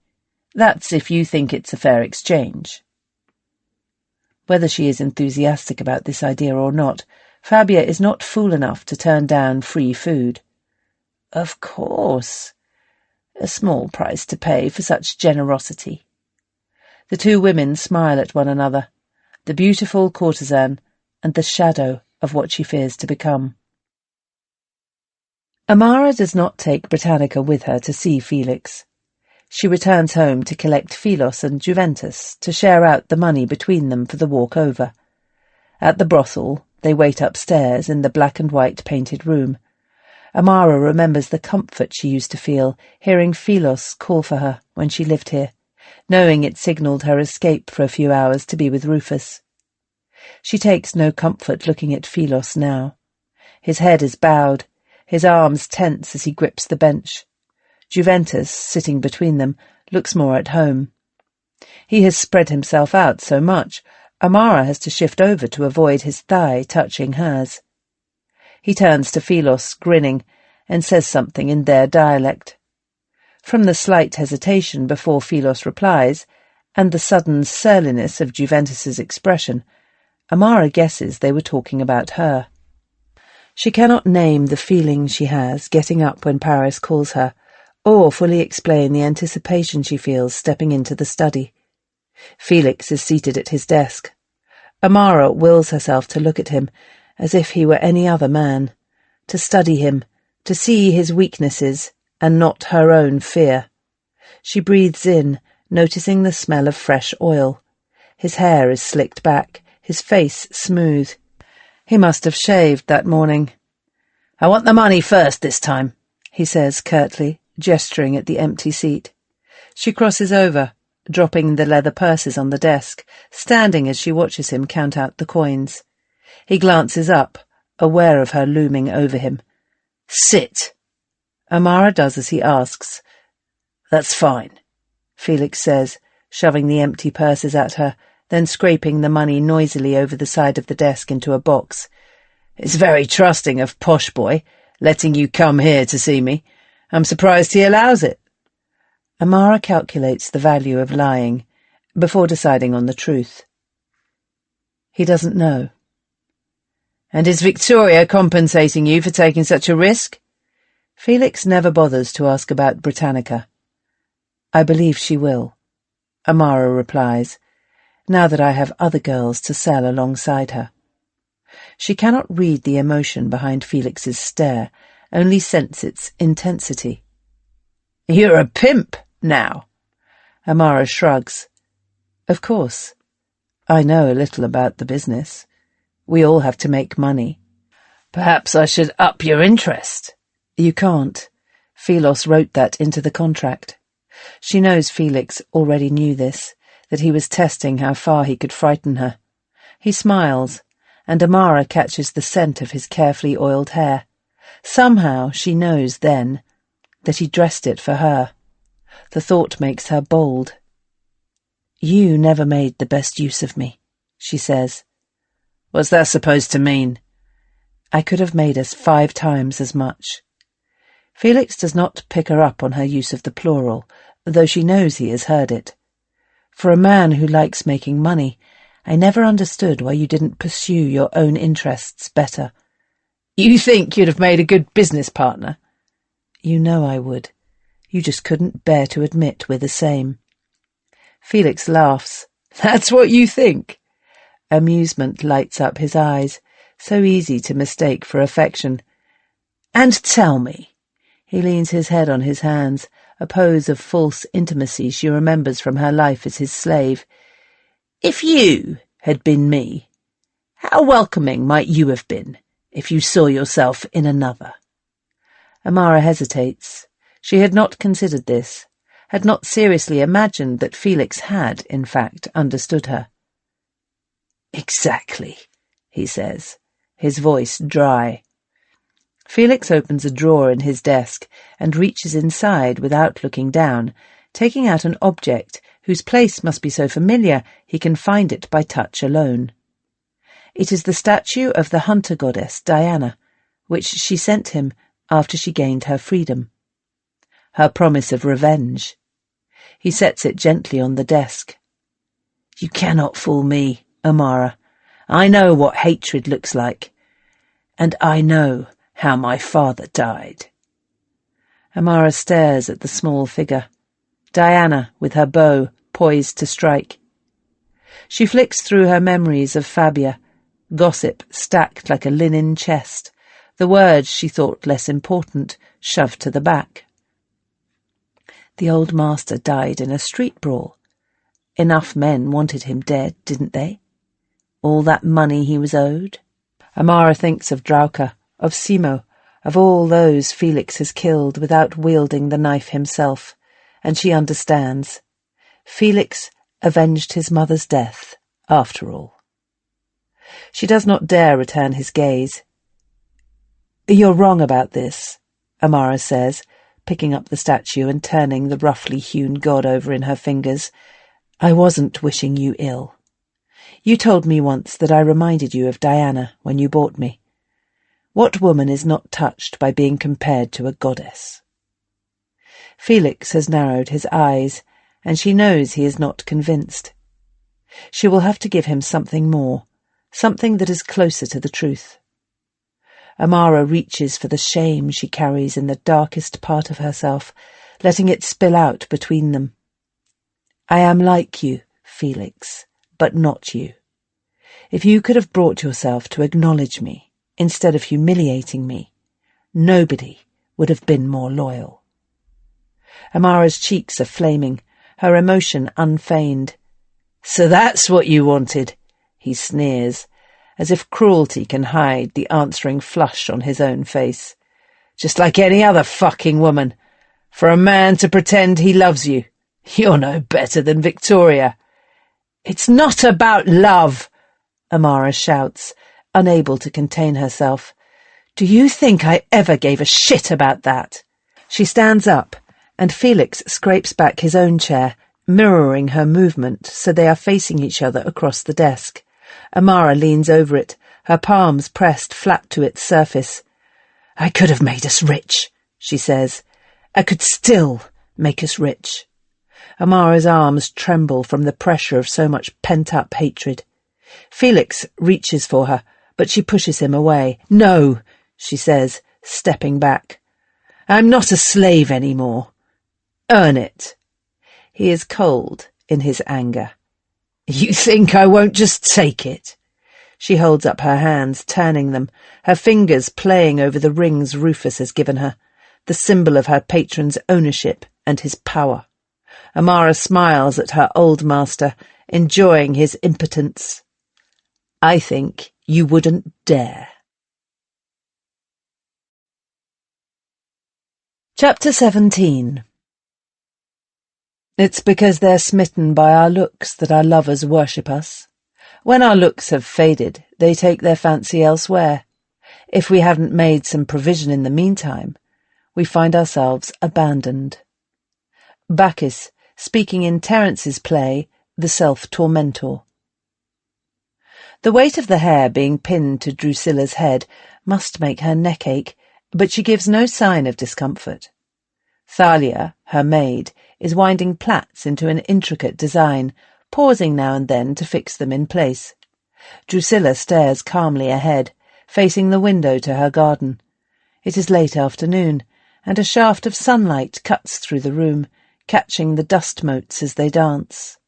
Speaker 2: That's if you think it's a fair exchange." Whether she is enthusiastic about this idea or not, Fabia is not fool enough to turn down free food.
Speaker 3: "Of course. A small price to pay for such generosity."
Speaker 2: The two women smile at one another, the beautiful courtesan and the shadow of what she fears to become. Amara does not take Britannica with her to see Felix. She returns home to collect Philos and Juventus to share out the money between them for the walk over. At the brothel, they wait upstairs in the black and white painted room. Amara remembers the comfort she used to feel hearing Philos call for her when she lived here, knowing it signalled her escape for a few hours to be with Rufus. She takes no comfort looking at Philos now. His head is bowed, his arms tense as he grips the bench. Juventus, sitting between them, looks more at home. He has spread himself out so much, Amara has to shift over to avoid his thigh touching hers. He turns to Philos, grinning, and says something in their dialect. From the slight hesitation before Philos replies, and the sudden surliness of Juventus's expression, Amara guesses they were talking about her. She cannot name the feeling she has getting up when Paris calls her, or fully explain the anticipation she feels stepping into the study. Felix is seated at his desk. Amara wills herself to look at him as if he were any other man, to study him, to see his weaknesses and not her own fear. She breathes in, noticing the smell of fresh oil. His hair is slicked back, his face smooth. He must have shaved that morning.
Speaker 3: "I want the money first this time,"
Speaker 2: he says curtly, gesturing at the empty seat. She crosses over, dropping the leather purses on the desk, standing as she watches him count out the coins. He glances up, aware of her looming over him.
Speaker 3: "Sit."
Speaker 2: Amara does as he asks.
Speaker 3: "That's fine,"
Speaker 2: Felix says, shoving the empty purses at her, then scraping the money noisily over the side of the desk into a box.
Speaker 3: "It's very trusting of Posh Boy, letting you come here to see me. I'm surprised he allows it."
Speaker 2: Amara calculates the value of lying, before deciding on the truth. He doesn't know.
Speaker 3: "And is Victoria compensating you for taking such a risk?"
Speaker 2: Felix never bothers to ask about Britannica. "I believe she will," Amara replies, "now that I have other girls to sell alongside her." She cannot read the emotion behind Felix's stare, only sense its intensity.
Speaker 3: "You're a pimp now."
Speaker 2: Amara shrugs. "Of course. I know a little about the business. We all have to make money."
Speaker 3: "Perhaps I should up your interest."
Speaker 2: "You can't. Philos wrote that into the contract. She knows Felix already knew this, that he was testing how far he could frighten her. He smiles, and Amara catches the scent of his carefully oiled hair. Somehow she knows then that he dressed it for her. The thought makes her bold. "You never made the best use of me," she says.
Speaker 4: "What's that supposed to mean?"
Speaker 2: "I could have made us 5 times as much." Felix does not pick her up on her use of the plural, though she knows he has heard it. "For a man who likes making money, I never understood why you didn't pursue your own interests better."
Speaker 4: "You think you'd have made a good business partner?"
Speaker 2: "You know I would. You just couldn't bear to admit we're the same." Felix laughs.
Speaker 4: "That's what you think?"
Speaker 2: Amusement lights up his eyes, so easy to mistake for affection.
Speaker 4: "And tell me,"
Speaker 2: he leans his head on his hands, a pose of false intimacy she remembers from her life as his slave,
Speaker 4: "if you had been me, how welcoming might you have been if you saw yourself in another?"
Speaker 2: Amara hesitates. She had not considered this, had not seriously imagined that Felix had, in fact, understood her.
Speaker 4: "Exactly," he says,
Speaker 2: his voice dry. Felix opens a drawer in his desk and reaches inside without looking down, taking out an object whose place must be so familiar he can find it by touch alone. It is the statue of the hunter goddess Diana, which she sent him after she gained her freedom. Her promise of revenge. He sets it gently on the desk.
Speaker 4: "You cannot fool me, Amara. I know what hatred looks like, and I know how my father died."
Speaker 2: Amara stares at the small figure, Diana with her bow poised to strike. She flicks through her memories of Fabia, gossip stacked like a linen chest, the words she thought less important shoved to the back. The old master died in a street brawl. Enough men wanted him dead, didn't they? All that money he was owed. Amara thinks of Drauka, of Simo, of all those Felix has killed without wielding the knife himself, and she understands. Felix avenged his mother's death, after all. She does not dare return his gaze. "You're wrong about this," Amara says, picking up the statue and turning the roughly hewn god over in her fingers. "I wasn't wishing you ill. You told me once that I reminded you of Diana when you bought me. What woman is not touched by being compared to a goddess?" Felix has narrowed his eyes, and she knows he is not convinced. She will have to give him something more, something that is closer to the truth. Amara reaches for the shame she carries in the darkest part of herself, letting it spill out between them. "I am like you, Felix, but not you. If you could have brought yourself to acknowledge me, instead of humiliating me, nobody would have been more loyal." Amara's cheeks are flaming, her emotion unfeigned.
Speaker 4: "So that's what you wanted,"
Speaker 2: he sneers, as if cruelty can hide the answering flush on his own face.
Speaker 4: "Just like any other fucking woman. For a man to pretend he loves you. You're no better than Victoria." "It's not about love,"
Speaker 2: Amara shouts, unable to contain herself. "Do you think I ever gave a shit about that?" She stands up, and Felix scrapes back his own chair, mirroring her movement so they are facing each other across the desk. Amara leans over it, her palms pressed flat to its surface.
Speaker 4: "I could have made us rich," she says. "I could still make us rich."
Speaker 2: Amara's arms tremble from the pressure of so much pent-up hatred. Felix reaches for her, but she pushes him away.
Speaker 4: "No,"
Speaker 2: she says, stepping back.
Speaker 4: "I'm not a slave anymore. Earn it."
Speaker 2: He is cold in his anger.
Speaker 4: "You think I won't just take it?"
Speaker 2: She holds up her hands, turning them, her fingers playing over the rings Rufus has given her, the symbol of her patron's ownership and his power. Amara smiles at her old master, enjoying his impotence.
Speaker 4: "I think you wouldn't dare."
Speaker 2: Chapter 17. It's because they're smitten by our looks that our lovers worship us. When our looks have faded, they take their fancy elsewhere. If we haven't made some provision in the meantime, we find ourselves abandoned. Bacchus, speaking in Terence's play, The Self-Tormentor. The weight of the hair being pinned to Drusilla's head must make her neck ache, but she gives no sign of discomfort. Thalia, her maid, is winding plaits into an intricate design, pausing now and then to fix them in place. Drusilla stares calmly ahead, facing the window to her garden. It is late afternoon, and a shaft of sunlight cuts through the room, catching the dust motes as they dance.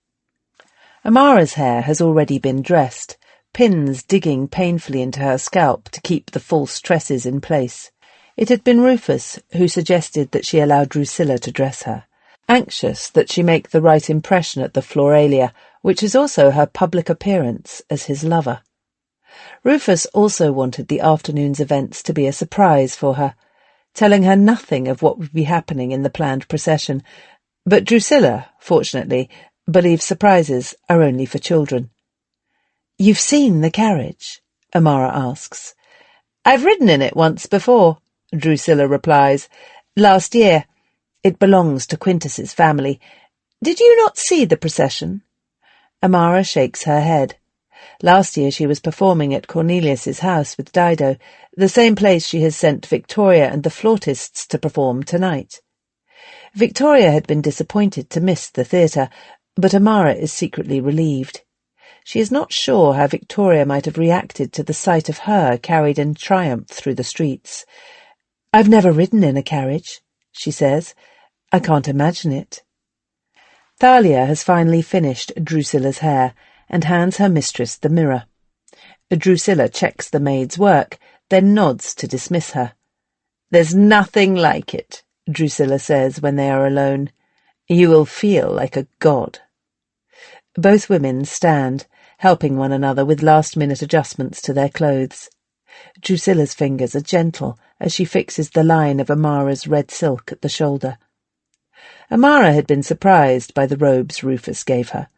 Speaker 2: Amara's hair has already been dressed, pins digging painfully into her scalp to keep the false tresses in place. It had been Rufus who suggested that she allow Drusilla to dress her, anxious that she make the right impression at the Floralia, which is also her public appearance as his lover. Rufus also wanted the afternoon's events to be a surprise for her, telling her nothing of what would be happening in the planned procession, but Drusilla, fortunately, believes surprises are only for children. "You've seen the carriage?" Amara asks. "I've ridden in it once before," Drusilla replies. "Last year. It belongs to Quintus's family. Did you not see the procession?" Amara shakes her head. Last year she was performing at Cornelius's house with Dido, the same place she has sent Victoria and the flautists to perform tonight. Victoria had been disappointed to miss the theatre, but Amara is secretly relieved. She is not sure how Victoria might have reacted to the sight of her carried in triumph through the streets. "I've never ridden in a carriage," she says. "I can't imagine it." Thalia has finally finished Drusilla's hair and hands her mistress the mirror. Drusilla checks the maid's work, then nods to dismiss her. "There's nothing like it," Drusilla says when they are alone. "You will feel like a god." Both women stand, helping one another with last-minute adjustments to their clothes. Drusilla's fingers are gentle as she fixes the line of Amara's red silk at the shoulder. Amara had been surprised by the robes Rufus gave her.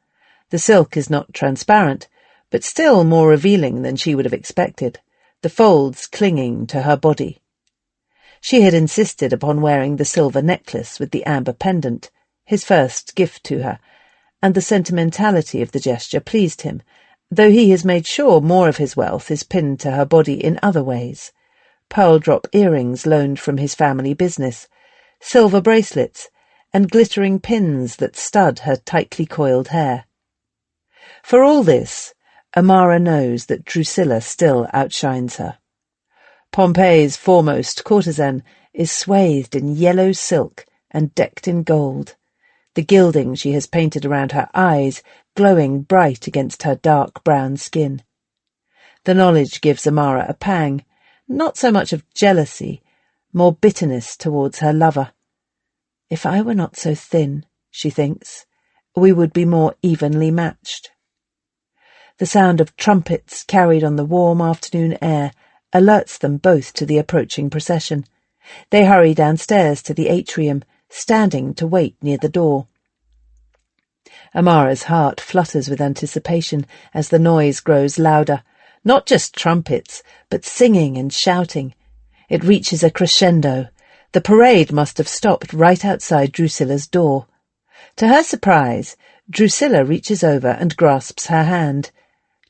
Speaker 2: The silk is not transparent, but still more revealing than she would have expected, the folds clinging to her body. She had insisted upon wearing the silver necklace with the amber pendant, his first gift to her, and the sentimentality of the gesture pleased him, though he has made sure more of his wealth is pinned to her body in other ways. Pearl-drop earrings loaned from his family business, silver bracelets, and glittering pins that stud her tightly coiled hair. For all this, Amara knows that Drusilla still outshines her. Pompeii's foremost courtesan is swathed in yellow silk and decked in gold, the gilding she has painted around her eyes glowing bright against her dark brown skin. The knowledge gives Amara a pang, not so much of jealousy, more bitterness towards her lover. "If I were not so thin," she thinks, "we would be more evenly matched." The sound of trumpets carried on the warm afternoon air alerts them both to the approaching procession. They hurry downstairs to the atrium, standing to wait near the door. Amara's heart flutters with anticipation as the noise grows louder, not just trumpets, but singing and shouting. It reaches a crescendo. The parade must have stopped right outside Drusilla's door. To her surprise, Drusilla reaches over and grasps her hand.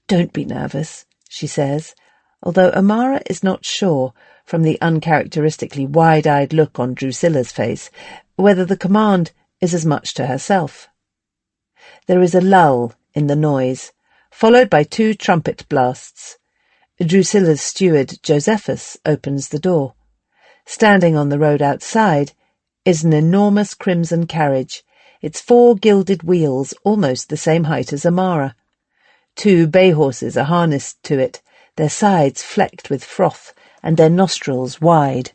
Speaker 2: "Don't be nervous," she says, although Amara is not sure, from the uncharacteristically wide-eyed look on Drusilla's face, whether the command is as much to herself. There is a lull in the noise, followed by 2 trumpet blasts. Drusilla's steward, Josephus, opens the door. Standing on the road outside is an enormous crimson carriage, its 4 gilded wheels almost the same height as Amara. 2 bay horses are harnessed to it, their sides flecked with froth and their nostrils wide.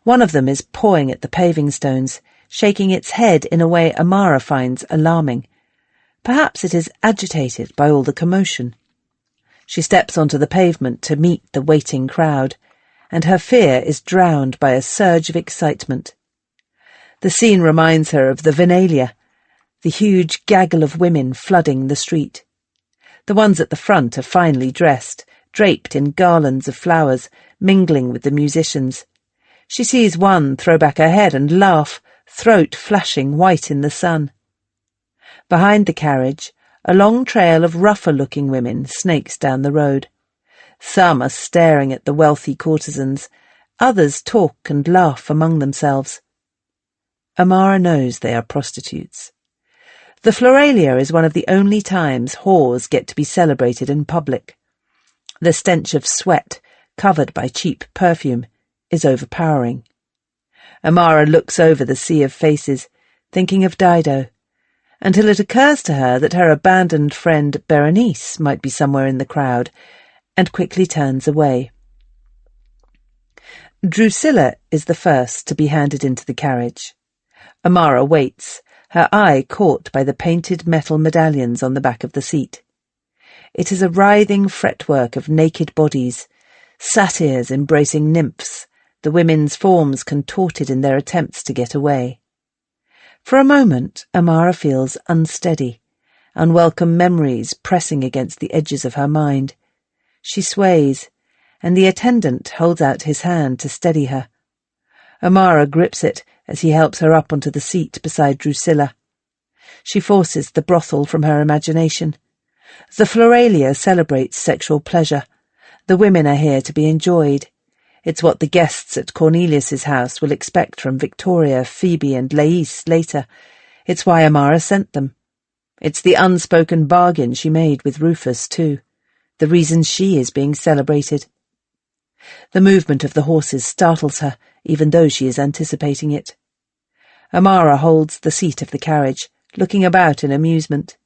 Speaker 2: One of them is pawing at the paving stones, shaking its head in a way Amara finds alarming. Perhaps it is agitated by all the commotion. She steps onto the pavement to meet the waiting crowd, and her fear is drowned by a surge of excitement. The scene reminds her of the Venalia, the huge gaggle of women flooding the street. The ones at the front are finely dressed, draped in garlands of flowers, mingling with the musicians. She sees one throw back her head and laugh, throat flashing white in the sun. Behind the carriage, a long trail of rougher-looking women snakes down the road. Some are staring at the wealthy courtesans, others talk and laugh among themselves. Amara knows they are prostitutes. The Floralia is one of the only times whores get to be celebrated in public. The stench of sweat, covered by cheap perfume, is overpowering. Amara looks over the sea of faces, thinking of Dido, until it occurs to her that her abandoned friend Berenice might be somewhere in the crowd, and quickly turns away. Drusilla is the first to be handed into the carriage. Amara waits, her eye caught by the painted metal medallions on the back of the seat. It is a writhing fretwork of naked bodies, satyrs embracing nymphs, the women's forms contorted in their attempts to get away. For a moment, Amara feels unsteady, unwelcome memories pressing against the edges of her mind. She sways, and the attendant holds out his hand to steady her. Amara grips it as he helps her up onto the seat beside Drusilla. She forces the brothel from her imagination. The Floralia celebrates sexual pleasure. The women are here to be enjoyed. It's what the guests at Cornelius's house will expect from Victoria, Phoebe, and Lais later. It's why Amara sent them. It's the unspoken bargain she made with Rufus, too. The reason she is being celebrated. The movement of the horses startles her, even though she is anticipating it. Amara holds the seat of the carriage, looking about in amusement.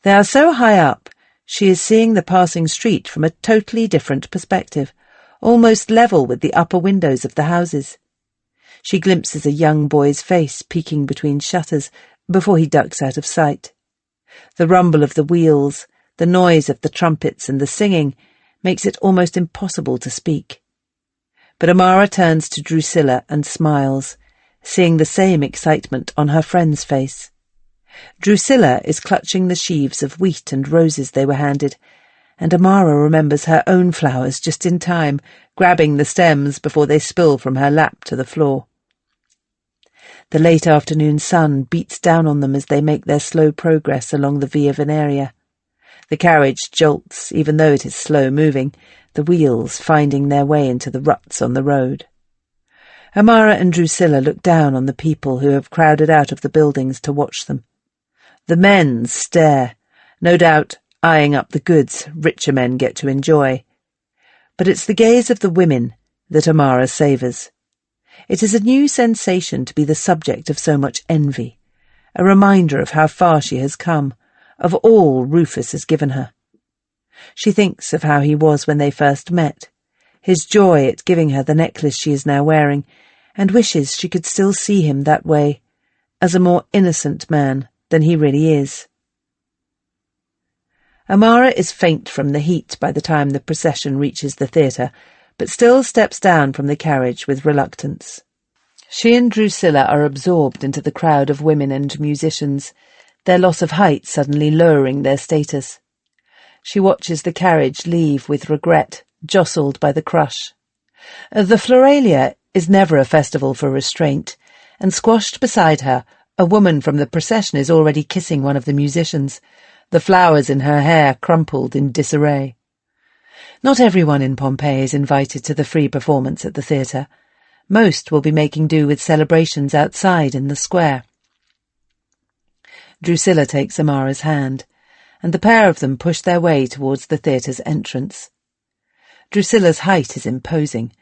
Speaker 2: They are so high up, she is seeing the passing street from a totally different perspective, almost level with the upper windows of the houses. She glimpses a young boy's face peeking between shutters before he ducks out of sight. The rumble of the wheels, the noise of the trumpets and the singing makes it almost impossible to speak. But Amara turns to Drusilla and smiles, seeing the same excitement on her friend's face. Drusilla is clutching the sheaves of wheat and roses they were handed, and Amara remembers her own flowers just in time, grabbing the stems before they spill from her lap to the floor. The late afternoon sun beats down on them as they make their slow progress along the Via Veneria. The carriage jolts, even though it is slow-moving, the wheels finding their way into the ruts on the road. Amara and Drusilla look down on the people who have crowded out of the buildings to watch them. The men stare, no doubt eyeing up the goods richer men get to enjoy. But it's the gaze of the women that Amara savours. It is a new sensation to be the subject of so much envy, a reminder of how far she has come, of all Rufus has given her. She thinks of how he was when they first met, his joy at giving her the necklace she is now wearing, and wishes she could still see him that way, as a more innocent man than he really is. Amara is faint from the heat by the time the procession reaches the theatre, but still steps down from the carriage with reluctance. She and Drusilla are absorbed into the crowd of women and musicians, their loss of height suddenly lowering their status. She watches the carriage leave with regret, jostled by the crush. The Floralia is never a festival for restraint, and squashed beside her, a woman from the procession is already kissing one of the musicians, the flowers in her hair crumpled in disarray. Not everyone in Pompeii is invited to the free performance at the theatre. Most will be making do with celebrations outside in the square. Drusilla takes Amara's hand, and the pair of them push their way towards the theatre's entrance. Drusilla's height is imposing,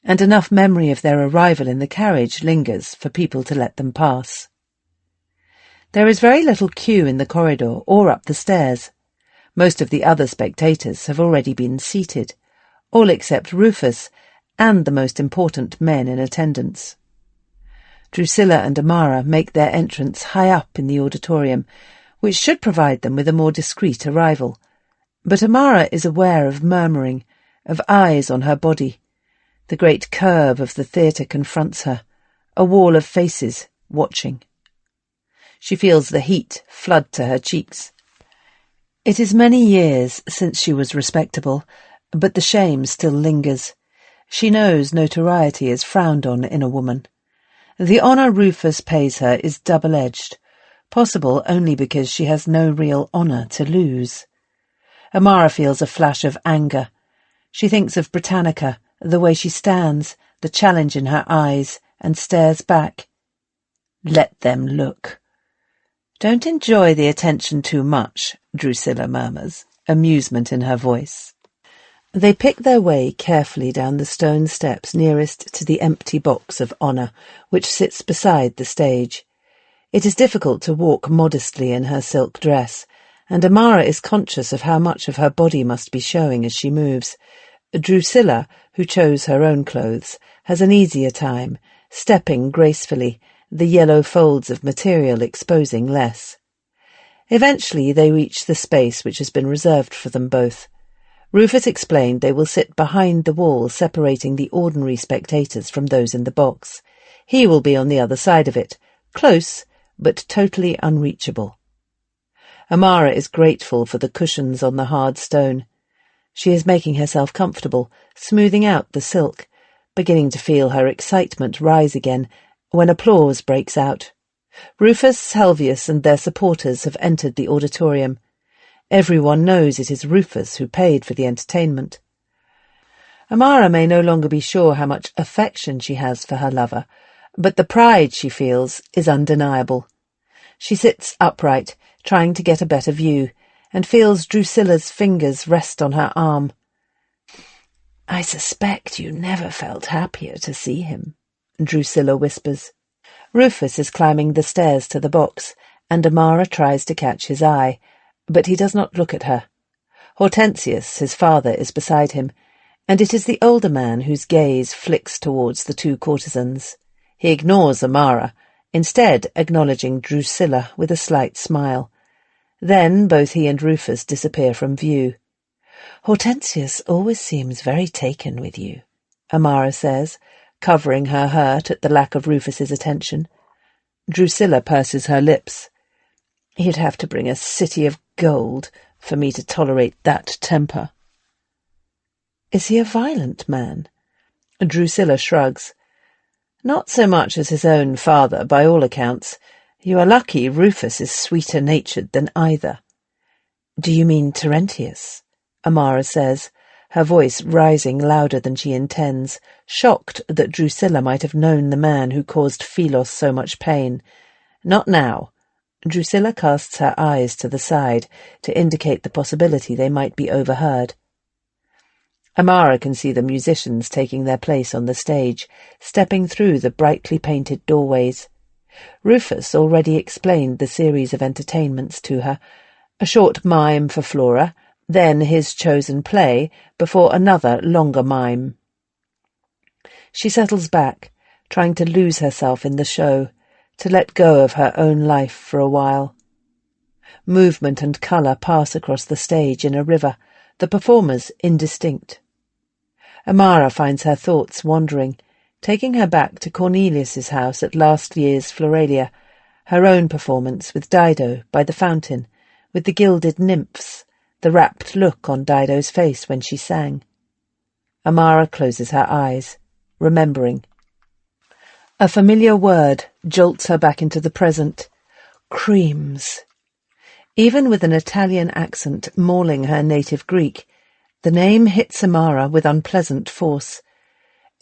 Speaker 2: and enough memory of their arrival in the carriage lingers for people to let them pass. There is very little queue in the corridor or up the stairs. Most of the other spectators have already been seated, all except Rufus and the most important men in attendance. Drusilla and Amara make their entrance high up in the auditorium, which should provide them with a more discreet arrival. But Amara is aware of murmuring, of eyes on her body. The great curve of the theatre confronts her, a wall of faces watching. She feels the heat flood to her cheeks. It is many years since she was respectable, but the shame still lingers. She knows notoriety is frowned on in a woman. The honour Rufus pays her is double-edged, possible only because she has no real honour to lose. Amara feels a flash of anger. She thinks of Britannica, the way she stands, the challenge in her eyes, and stares back. Let them look. Don't enjoy the attention too much, Drusilla murmurs, amusement in her voice. They pick their way carefully down the stone steps nearest to the empty box of honour, which sits beside the stage. It is difficult to walk modestly in her silk dress, and Amara is conscious of how much of her body must be showing as she moves. Drusilla, who chose her own clothes, has an easier time, stepping gracefully, the yellow folds of material exposing less. Eventually they reach the space which has been reserved for them both. Rufus explained they will sit behind the wall separating the ordinary spectators from those in the box. He will be on the other side of it, close, but totally unreachable. Amara is grateful for the cushions on the hard stone. She is making herself comfortable, smoothing out the silk, beginning to feel her excitement rise again, when applause breaks out. Rufus, Helvius, and their supporters have entered the auditorium. Everyone knows it is Rufus who paid for the entertainment. Amara may no longer be sure how much affection she has for her lover, but the pride she feels is undeniable. She sits upright, trying to get a better view, and feels Drusilla's fingers rest on her arm. "I suspect you never felt happier to see him," Drusilla whispers. Rufus is climbing the stairs to the box, and Amara tries to catch his eye, but he does not look at her. Hortensius, his father, is beside him, and it is the older man whose gaze flicks towards the two courtesans. He ignores Amara, instead acknowledging Drusilla with a slight smile. Then both he and Rufus disappear from view. "Hortensius always seems very taken with you," Amara says, covering her hurt at the lack of Rufus's attention. Drusilla purses her lips. "You'd have to bring a city of gold for me to tolerate that temper." "Is he a violent man?" Drusilla shrugs. "Not so much as his own father, by all accounts. You are lucky Rufus is sweeter-natured than either." "Do you mean Terentius?" Amara says, her voice rising louder than she intends, shocked that Drusilla might have known the man who caused Philos so much pain. "Not now." Drusilla casts her eyes to the side to indicate the possibility they might be overheard. Amara can see the musicians taking their place on the stage, stepping through the brightly painted doorways. Rufus already explained the series of entertainments to her, a short mime for Flora, then his chosen play, before another longer mime. She settles back, trying to lose herself in the show, to let go of her own life for a while. Movement and colour pass across the stage in a river, the performers indistinct. Amara finds her thoughts wandering, taking her back to Cornelius's house at last year's Floralia, her own performance with Dido by the fountain, with the gilded nymphs, the rapt look on Dido's face when she sang. Amara closes her eyes, remembering. A familiar word jolts her back into the present. Creams. Even with an Italian accent mauling her native Greek, the name hits Amara with unpleasant force.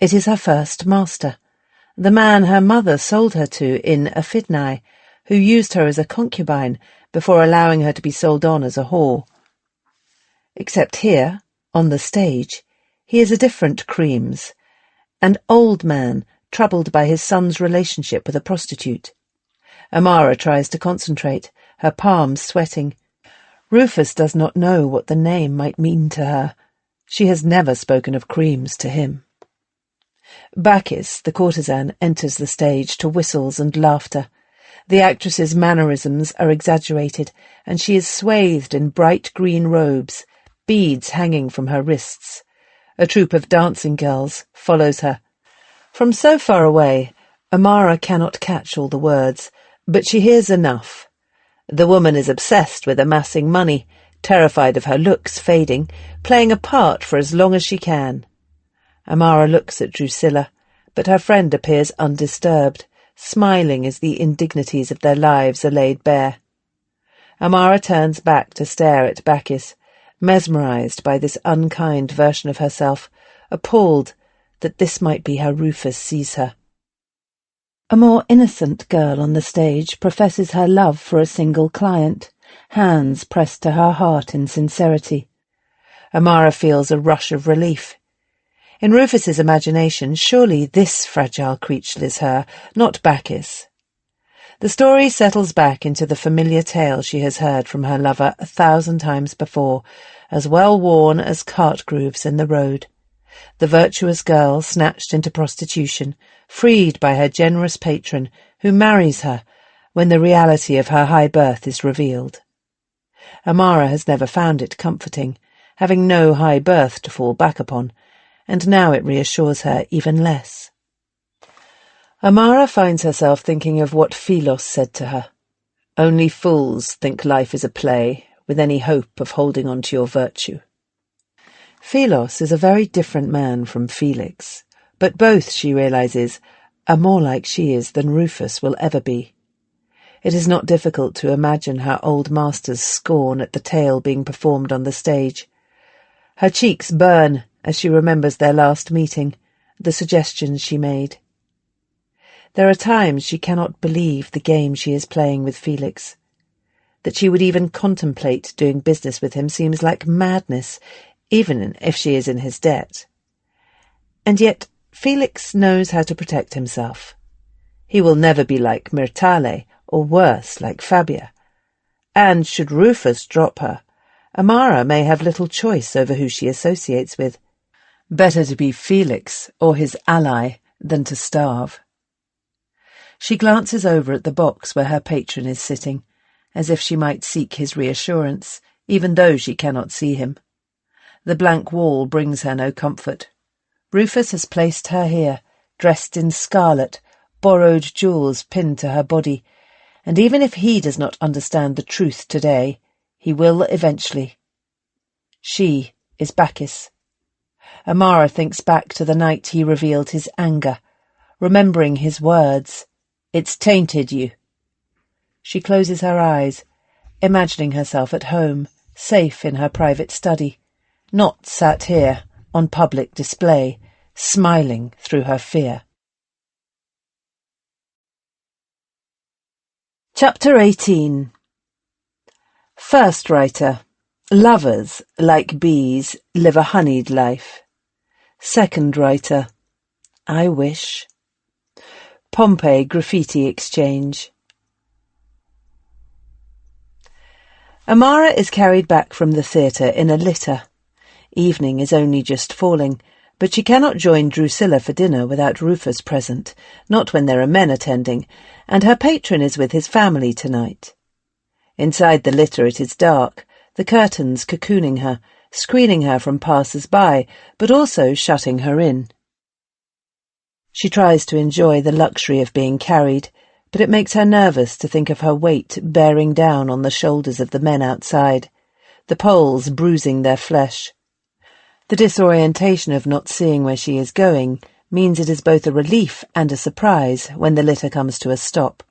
Speaker 2: It is her first master, the man her mother sold her to in Aphidnae, who used her as a concubine before allowing her to be sold on as a whore. Except here, on the stage, he is a different Creams, an old man troubled by his son's relationship with a prostitute. Amara tries to concentrate, her palms sweating. Rufus does not know what the name might mean to her. She has never spoken of Creams to him. Bacchis, the courtesan, enters the stage to whistles and laughter. The actress's mannerisms are exaggerated, and she is swathed in bright green robes, beads hanging from her wrists. A troop of dancing girls follows her. From so far away,
Speaker 3: Amara cannot catch all the words, but she hears enough. The woman is obsessed with amassing money, terrified of her looks fading, playing a part for as long as she can. Amara looks at Drusilla, but her friend appears undisturbed, smiling as the indignities of their lives are laid bare. Amara turns back to stare at Bacchus, mesmerized by this unkind version of herself, appalled that this might be how Rufus sees her. A more innocent girl on the stage professes her love for a single client, hands pressed to her heart in sincerity. Amara feels a rush of relief. In Rufus's imagination, surely this fragile creature is her, not Bacchus. The story settles back into the familiar tale she has heard from her lover 1,000 times before, as well worn as cart grooves in the road. The virtuous girl snatched into prostitution, freed by her generous patron, who marries her when the reality of her high birth is revealed. Amara has never found it comforting, having no high birth to fall back upon, and now it reassures her even less. Amara finds herself thinking of what Philos said to her. Only fools think life is a play, with any hope of holding on to your virtue. Philos is a very different man from Felix, but both, she realizes, are more like she is than Rufus will ever be. It is not difficult to imagine her old master's scorn at the tale being performed on the stage. Her cheeks burn as she remembers their last meeting, the suggestions she made. There are times she cannot believe the game she is playing with Felix. That she would even contemplate doing business with him seems like madness, even if she is in his debt. And yet Felix knows how to protect himself. He will never be like Myrtale, or worse, like Fabia. And should Rufus drop her, Amara may have little choice over who she associates with. Better to be Felix, or his ally, than to starve. She glances over at the box where her patron is sitting, as if she might seek his reassurance, even though she cannot see him. The blank wall brings her no comfort. Rufus has placed her here, dressed in scarlet, borrowed jewels pinned to her body, and even if he does not understand the truth today, he will eventually. She is Bacchus. Amara thinks back to the night he revealed his anger, remembering his words. "It's tainted you." She closes her eyes, imagining herself at home, safe in her private study, not sat here on public display, smiling through her fear. Chapter 18. First writer. Lovers, like bees, live a honeyed life. Second writer. I wish. Pompeii graffiti exchange. Amara is carried back from the theatre in a litter. Evening is only just falling, but she cannot join Drusilla for dinner without Rufus present, not when there are men attending, and her patron is with his family tonight. Inside the litter it is dark, the curtains cocooning her, screening her from passers-by, but also shutting her in. She tries to enjoy the luxury of being carried, but it makes her nervous to think of her weight bearing down on the shoulders of the men outside, the poles bruising their flesh. The disorientation of not seeing where she is going means it is both a relief and a surprise when the litter comes to a stop.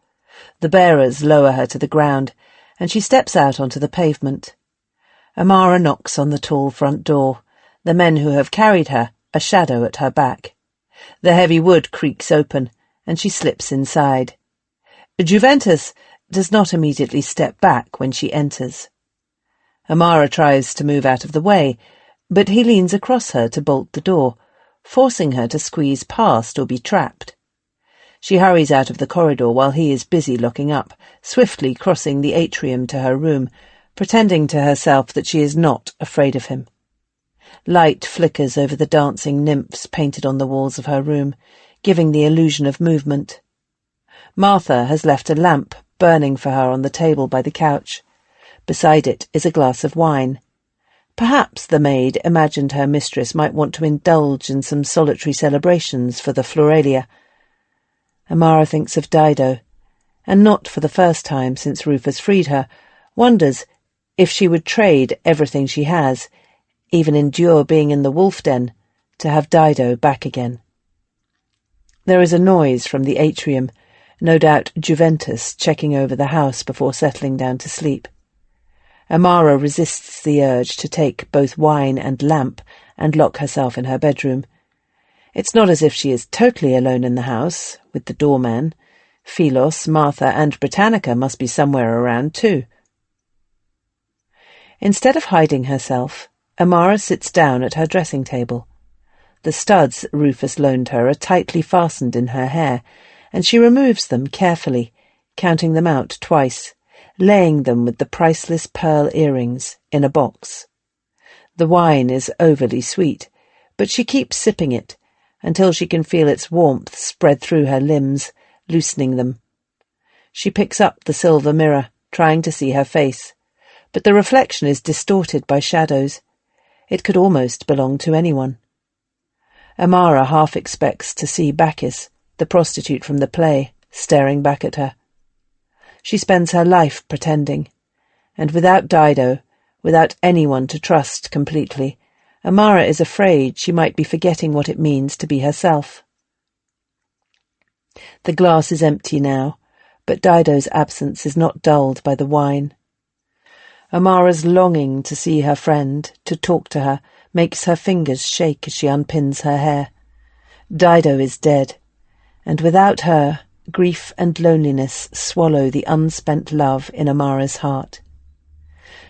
Speaker 3: The bearers lower her to the ground, and she steps out onto the pavement. Amara knocks on the tall front door, the men who have carried her a shadow at her back. The heavy wood creaks open, and she slips inside. Juventus does not immediately step back when she enters. Amara tries to move out of the way, but he leans across her to bolt the door, forcing her to squeeze past or be trapped. She hurries out of the corridor while he is busy locking up, swiftly crossing the atrium to her room, pretending to herself that she is not afraid of him. Light flickers over the dancing nymphs painted on the walls of her room, giving the illusion of movement. Martha has left a lamp burning for her on the table by the couch. Beside it is a glass of wine. Perhaps the maid imagined her mistress might want to indulge in some solitary celebrations for the Floralia.
Speaker 2: Amara thinks of Dido, and not for the first time since Rufus freed her, wonders if she would trade everything she has, even endure being in the wolf den, to have Dido back again. There is a noise from the atrium, no doubt Juventus checking over the house before settling down to sleep. Amara resists the urge to take both wine and lamp and lock herself in her bedroom. It's not as if she is totally alone in the house, with the doorman. Philos, Martha, and Britannica must be somewhere around too. Instead of hiding herself, Amara sits down at her dressing table. The studs Rufus loaned her are tightly fastened in her hair, and she removes them carefully, counting them out twice, laying them with the priceless pearl earrings in a box. The wine is overly sweet, but she keeps sipping it until she can feel its warmth spread through her limbs, loosening them. She picks up the silver mirror, trying to see her face, but the reflection is distorted by shadows. It could almost belong to anyone. Amara half expects to see Bacchus, the prostitute from the play, staring back at her. She spends her life pretending, and without Dido, without anyone to trust completely, Amara is afraid she might be forgetting what it means to be herself. The glass is empty now, but Dido's absence is not dulled by the wine. Amara's longing to see her friend, to talk to her, makes her fingers shake as she unpins her hair. Dido is dead, and without her, grief and loneliness swallow the unspent love in Amara's heart.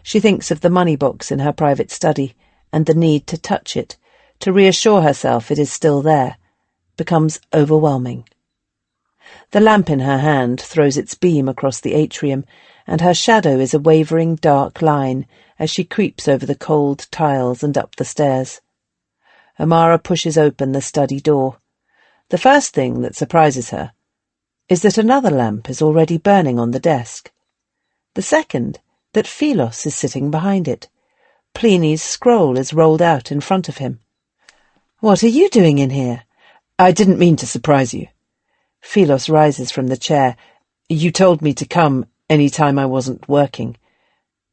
Speaker 2: She thinks of the money box in her private study, and the need to touch it, to reassure herself it is still there, becomes overwhelming. The lamp in her hand throws its beam across the atrium, and her shadow is a wavering dark line as she creeps over the cold tiles and up the stairs. Amara pushes open the study door. The first thing that surprises her is that another lamp is already burning on the desk. The second, that Philos is sitting behind it. Pliny's scroll is rolled out in front of him. "What are you doing in here?" "I didn't mean to surprise you." Philos rises from the chair. "You told me to come any time I wasn't working.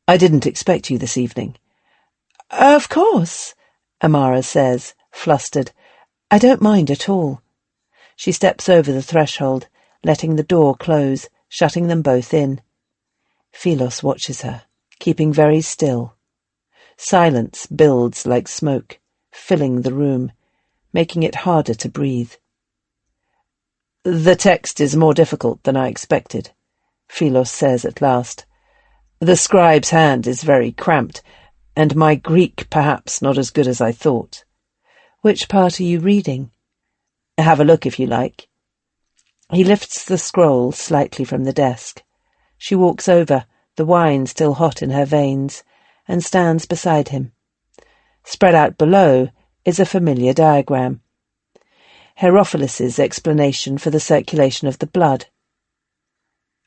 Speaker 2: I didn't expect you this evening." "Of course," Amara says, flustered. "I don't mind at all." She steps over the threshold, letting the door close, shutting them both in. Philos watches her, keeping very still. Silence builds like smoke, filling the room, making it harder to breathe. "The text is more difficult than I expected," Philos says at last. "The scribe's hand is very cramped, and my Greek perhaps not as good as I thought." "Which part are you reading?" "Have a look if you like." He lifts the scroll slightly from the desk. She walks over, the wine still hot in her veins, and stands beside him. Spread out below is a familiar diagram. Herophilus's explanation for the circulation of the blood.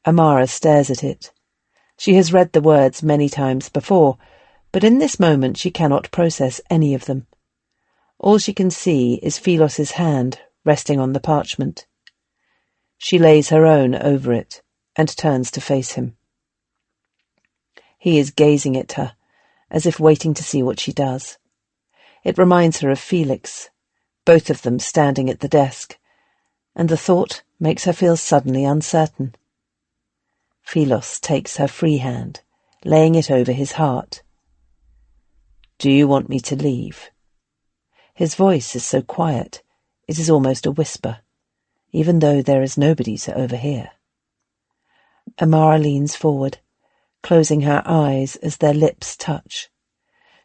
Speaker 2: Amara stares at it. She has read the words many times before, but in this moment she cannot process any of them. All she can see is Philos's hand resting on the parchment. She lays her own over it and turns to face him. He is gazing at her, as if waiting to see what she does. It reminds her of Felix, both of them standing at the desk, and the thought makes her feel suddenly uncertain. Philos takes her free hand, laying it over his heart. "Do you want me to leave?" His voice is so quiet, it is almost a whisper, even though there is nobody to overhear. Amara leans forward, closing her eyes as their lips touch.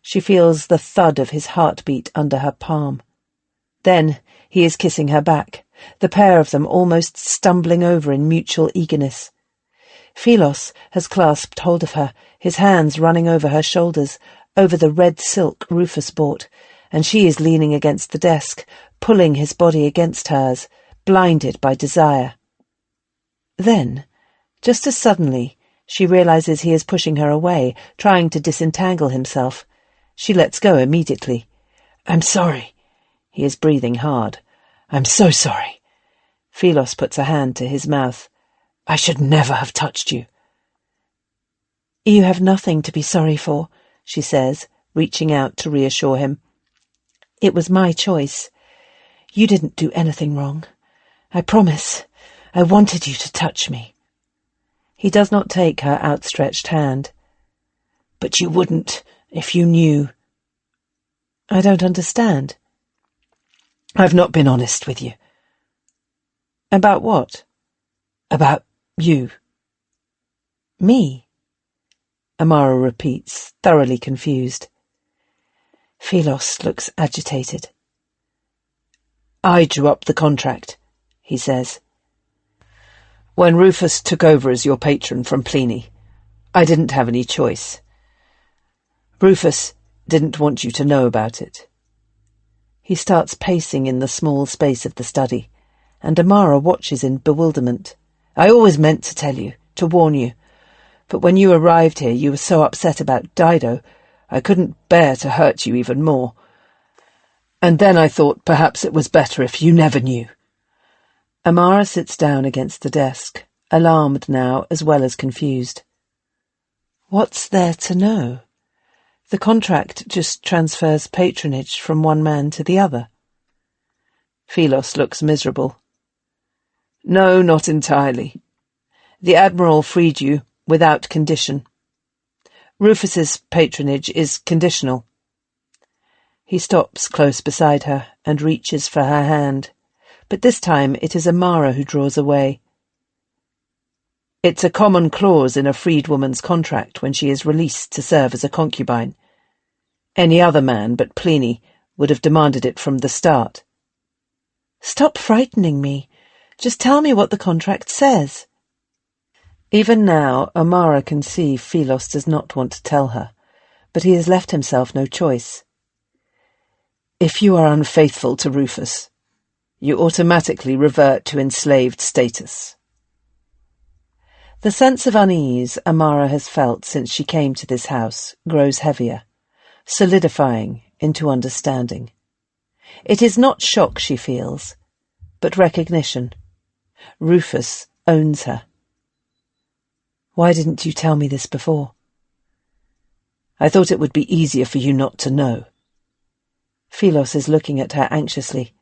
Speaker 2: She feels the thud of his heartbeat under her palm. Then he is kissing her back, the pair of them almost stumbling over in mutual eagerness. Philos has clasped hold of her, his hands running over her shoulders, over the red silk Rufus bought, and she is leaning against the desk, pulling his body against hers, blinded by desire. Then, just as suddenly, she realizes he is pushing her away, trying to disentangle himself. She lets go immediately. "I'm sorry." He is breathing hard. "I'm so sorry."
Speaker 4: Philos puts a hand to his mouth. I should never have touched you.
Speaker 2: You have nothing to be sorry for, she says, reaching out to reassure him. It was my choice. You didn't do anything wrong. I promise. I wanted you to touch me. He does not take her outstretched hand. But you wouldn't, if you knew. I don't understand. I've not been honest with you. About what? About you. Me? Amara repeats, thoroughly confused. Philos looks agitated. I drew up the contract, he says. When Rufus took over as your patron from Pliny, I didn't have any choice. Rufus didn't want you to know about it. He starts pacing in the small space of the study, and Amara watches in bewilderment. I always meant to tell you, to warn you, but when you arrived here you were so upset about Dido, I couldn't bear to hurt you even more. And then I thought perhaps it was better if you never knew. Amara sits down against the desk, alarmed now as well as confused. What's there to know? The contract just transfers patronage from one man to the other. Philos looks miserable. No, not entirely. The Admiral freed you without condition. Rufus's patronage is conditional. He stops close beside her and reaches for her hand, but this time it is Amara who draws away. It's a common clause in a freed woman's contract when she is released to serve as a concubine. Any other man but Pliny would have demanded it from the start. Stop frightening me. Just tell me what the contract says. Even now, Amara can see Philos does not want to tell her, but he has left himself no choice. If you are unfaithful to Rufus, you automatically revert to enslaved status. The sense of unease Amara has felt since she came to this house grows heavier, solidifying into understanding. It is not shock she feels, but recognition. Rufus owns her. Why didn't you tell me this before? I thought it would be easier for you not to know. Philos is looking at her anxiously.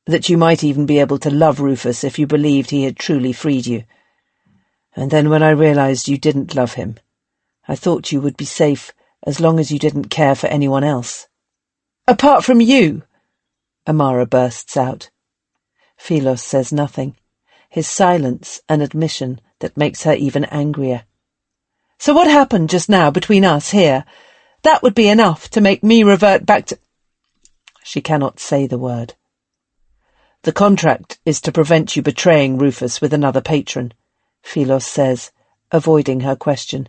Speaker 2: That you might even be able to love Rufus if you believed he had truly freed you. And then when I realized you didn't love him, I thought you would be safe as long as you didn't care for anyone else. Apart from you! Amara bursts out. Philos says nothing, his silence an admission that makes her even angrier. So what happened just now between us here? That would be enough to make me revert back to... She cannot say the word. The contract is to prevent you betraying Rufus with another patron, Philos says, avoiding her question.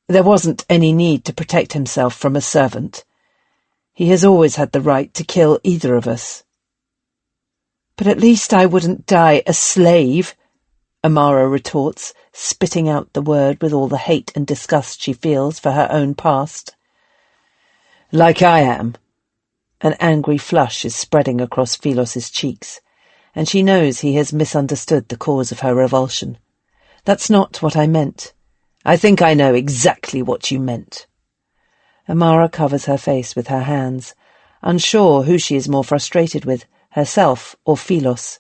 Speaker 2: There wasn't any need to protect himself from a servant. He has always had the right to kill either of us. But at least I wouldn't die a slave, Amara retorts, spitting out the word with all the hate and disgust she feels for her own past. Like I am. An angry flush is spreading across Philos's cheeks, and she knows he has misunderstood the cause of her revulsion. That's not what I meant. I think I know exactly what you meant. Amara covers her face with her hands, unsure who she is more frustrated with, herself or Philos.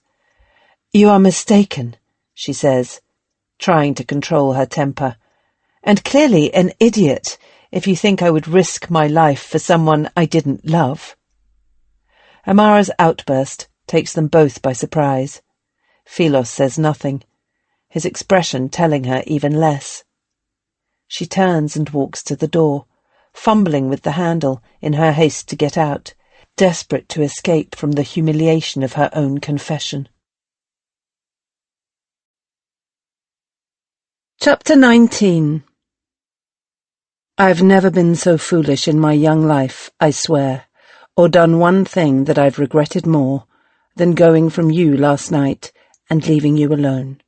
Speaker 2: You are mistaken, she says, trying to control her temper, and clearly an idiot if you think I would risk my life for someone I didn't love. Amara's outburst takes them both by surprise. Philos says nothing, his expression telling her even less. She turns and walks to the door, fumbling with the handle in her haste to get out, desperate to escape from the humiliation of her own confession. Chapter 19. I've never been so foolish in my young life, I swear, or done one thing that I've regretted more than going from you last night and leaving you alone,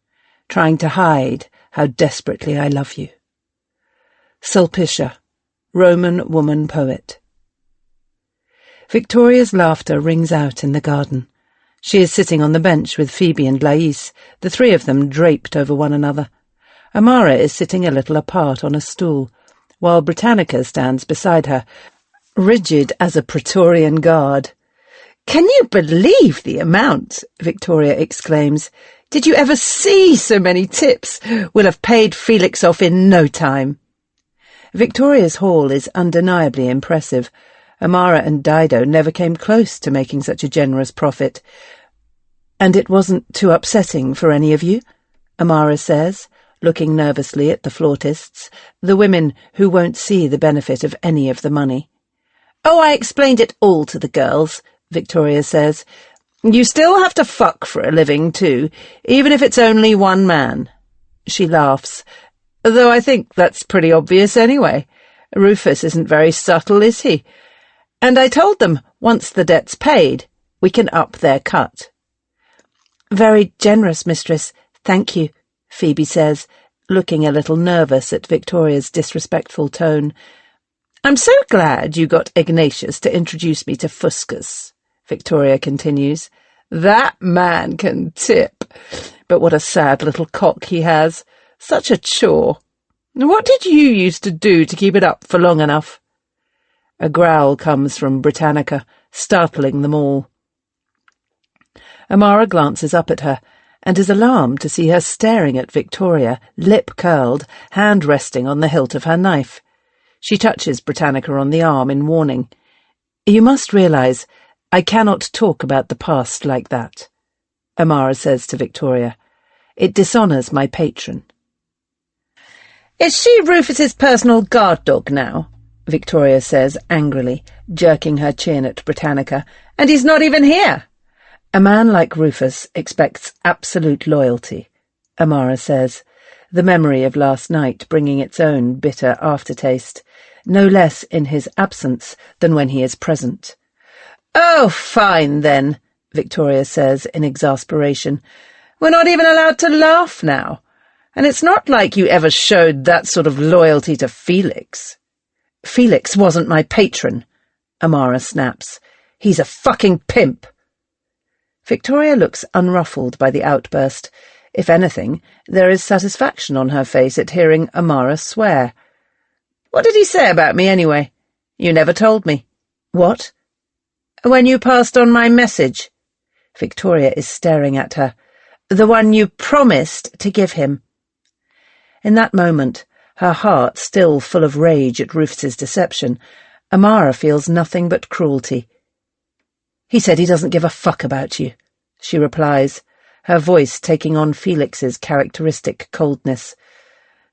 Speaker 2: trying to hide how desperately I love you. Sulpicia, Roman woman poet. Victoria's laughter rings out in the garden. She is sitting on the bench with Phoebe and Lais, the three of them draped over one another. Amara is sitting a little apart on a stool, while Britannica stands beside her, rigid as a Praetorian guard.
Speaker 4: "Can you believe the amount?" Victoria exclaims. "Did you ever see so many tips? We'll have paid Felix off in no time."
Speaker 2: Victoria's haul is undeniably impressive. Amara and Dido never came close to making such a generous profit. "And it wasn't too upsetting for any of you?" Amara says, looking nervously at the flautists, the women who won't see the benefit of any of the money.
Speaker 4: "Oh, I explained it all to the girls," Victoria says. "You still have to fuck for a living, too, even if it's only one man." She laughs. "Though I think that's pretty obvious anyway. Rufus isn't very subtle, is he? And I told them, once the debt's paid, we can up their cut."
Speaker 2: "Very generous, mistress. Thank you," Phoebe says, looking a little nervous at Victoria's disrespectful tone.
Speaker 4: "I'm so glad you got Ignatius to introduce me to Fuscus," Victoria continues. "That man can tip. But what a sad little cock he has. Such a chore. What did you used to do to keep it up for long enough?"
Speaker 2: A growl comes from Britannica, startling them all. Amara glances up at her, and is alarmed to see her staring at Victoria, lip curled, hand resting on the hilt of her knife. She touches Britannica on the arm in warning. "You must realize, I cannot talk about the past like that," Amara says to Victoria. "It dishonours my patron."
Speaker 4: "Is she Rufus's personal guard dog now?" Victoria says angrily, jerking her chin at Britannica. "And he's not even here."
Speaker 2: "A man like Rufus expects absolute loyalty," Amara says, the memory of last night bringing its own bitter aftertaste, no less in his absence than when he is present.
Speaker 4: "Oh, fine, then," Victoria says in exasperation. "We're not even allowed to laugh now. And it's not like you ever showed that sort of loyalty to Felix."
Speaker 2: "Felix wasn't my patron," Amara snaps. "He's a fucking pimp." Victoria looks unruffled by the outburst. If anything, there is satisfaction on her face at hearing Amara swear.
Speaker 4: "What did he say about me, anyway? You never told me."
Speaker 2: "What?"
Speaker 4: "When you passed on my message."
Speaker 2: Victoria is staring at her.
Speaker 4: "The one you promised to give him."
Speaker 2: In that moment, her heart still full of rage at Rufus's deception, Amara feels nothing but cruelty. "He said he doesn't give a fuck about you," she replies, her voice taking on Felix's characteristic coldness.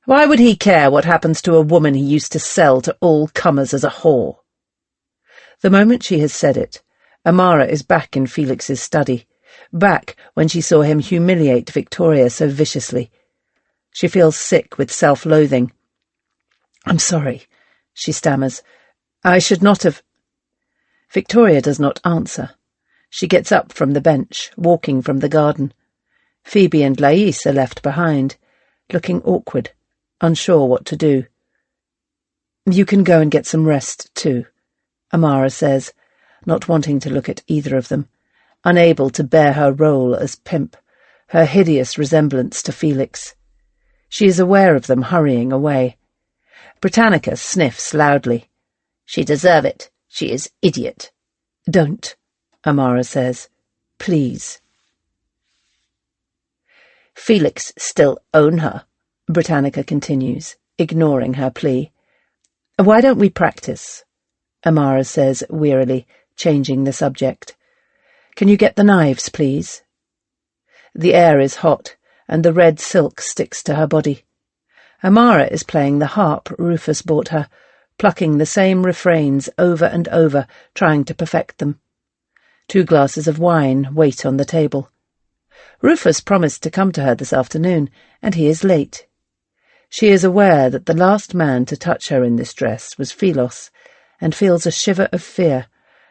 Speaker 4: "Why would he care what happens to a woman he used to sell to all comers as a whore?"
Speaker 2: The moment she has said it, Amara is back in Felix's study, back when she saw him humiliate Victoria so viciously. She feels sick with self-loathing. "I'm sorry," she stammers. "I should not have—" Victoria does not answer. She gets up from the bench, walking from the garden. Phoebe and Lais are left behind, looking awkward, unsure what to do. "You can go and get some rest, too," Amara says, not wanting to look at either of them, unable to bear her role as pimp, her hideous resemblance to Felix. She is aware of them hurrying away. Britannica sniffs loudly.
Speaker 4: "She deserve it. She is idiot."
Speaker 2: "Don't," Amara says. "Please."
Speaker 4: "Felix still own her," Britannica continues, ignoring her plea.
Speaker 2: "Why don't we practice?" Amara says wearily, changing the subject. "Can you get the knives, please?" The air is hot, and the red silk sticks to her body. Amara is playing the harp Rufus bought her, plucking the same refrains over and over, trying to perfect them. 2 glasses of wine wait on the table. Rufus promised to come to her this afternoon, and he is late. She is aware that the last man to touch her in this dress was Philos, and feels a shiver of fear,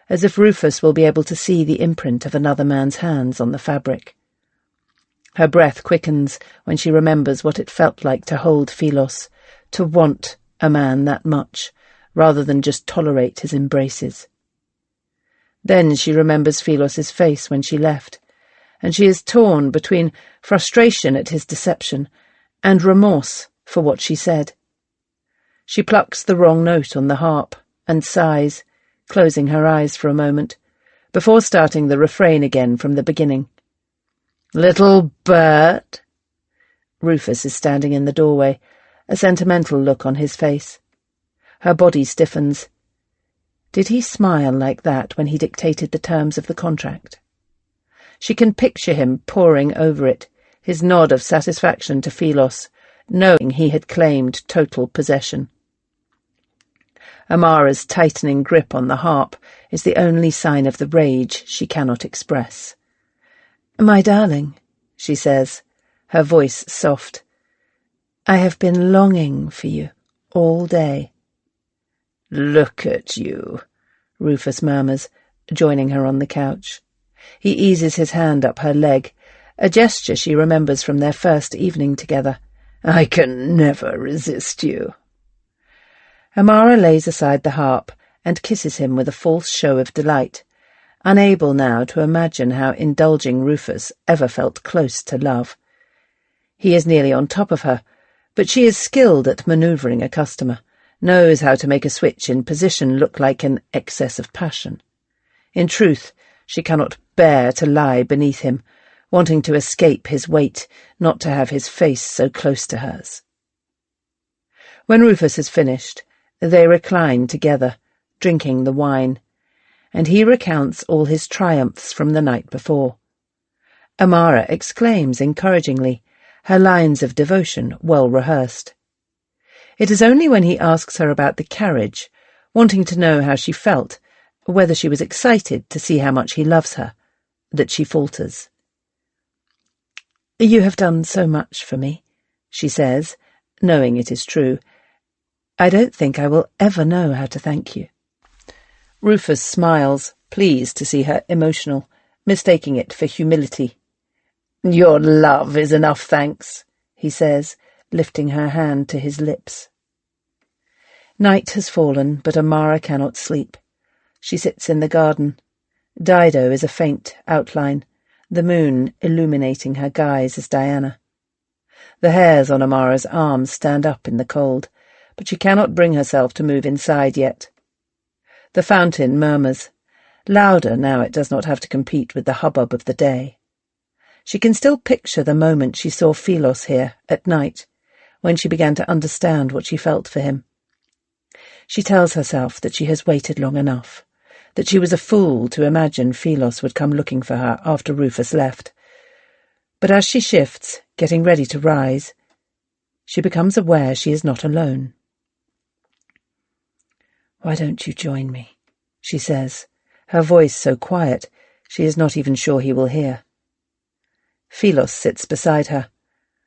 Speaker 2: as if Rufus will be able to see the imprint of another man's hands on the fabric. Her breath quickens when she remembers what it felt like to hold Philos, to want a man that much, rather than just tolerate his embraces. Then she remembers Philos's face when she left, and she is torn between frustration at his deception and remorse for what she said. She plucks the wrong note on the harp and sighs, closing her eyes for a moment, before starting the refrain again from the beginning. "Little bird." Rufus is standing in the doorway, a sentimental look on his face. Her body stiffens. Did he smile like that when he dictated the terms of the contract? She can picture him poring over it, his nod of satisfaction to Philos, knowing he had claimed total possession. Amara's tightening grip on the harp is the only sign of the rage she cannot express. "My darling," she says, her voice soft, "I have been longing for you all day." "Look at you," Rufus murmurs, joining her on the couch. He eases his hand up her leg, a gesture she remembers from their first evening together. "I can never resist you." Amara lays aside the harp and kisses him with a false show of delight, unable now to imagine how indulging Rufus ever felt close to love. He is nearly on top of her, but she is skilled at manoeuvring a customer, knows how to make a switch in position look like an excess of passion. In truth, she cannot bear to lie beneath him, wanting to escape his weight, not to have his face so close to hers. When Rufus has finished, they recline together, drinking the wine, and he recounts all his triumphs from the night before. Amara exclaims encouragingly, her lines of devotion well rehearsed. It is only when he asks her about the carriage, wanting to know how she felt, whether she was excited to see how much he loves her, that she falters. "You have done so much for me," she says, knowing it is true. "I don't think I will ever know how to thank you." Rufus smiles, pleased to see her emotional, mistaking it for humility. "Your love is enough, thanks," he says, lifting her hand to his lips. Night has fallen, but Amara cannot sleep. She sits in the garden. Dido is a faint outline, the moon illuminating her guise as Diana. The hairs on Amara's arms stand up in the cold, but she cannot bring herself to move inside yet. The fountain murmurs, louder now it does not have to compete with the hubbub of the day. She can still picture the moment she saw Philos here at night, when she began to understand what she felt for him. She tells herself that she has waited long enough, that she was a fool to imagine Philos would come looking for her after Rufus left. But as she shifts, getting ready to rise, she becomes aware she is not alone. "Why don't you join me?" she says, her voice so quiet she is not even sure he will hear. Philos sits beside her.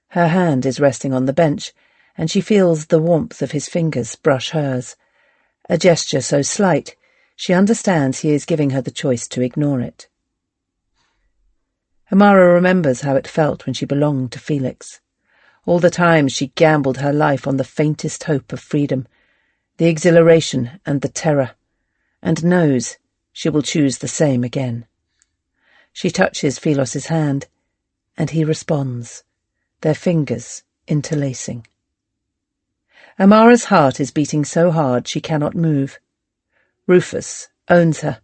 Speaker 2: Her hand is resting on the bench, and she feels the warmth of his fingers brush hers, a gesture so slight she understands he is giving her the choice to ignore it. Amara remembers how it felt when she belonged to Felix. All the time she gambled her life on the faintest hope of freedom, the exhilaration and the terror, and knows she will choose the same again. She touches Philos's hand, and he responds, their fingers interlacing. Amara's heart is beating so hard she cannot move. Rufus owns her,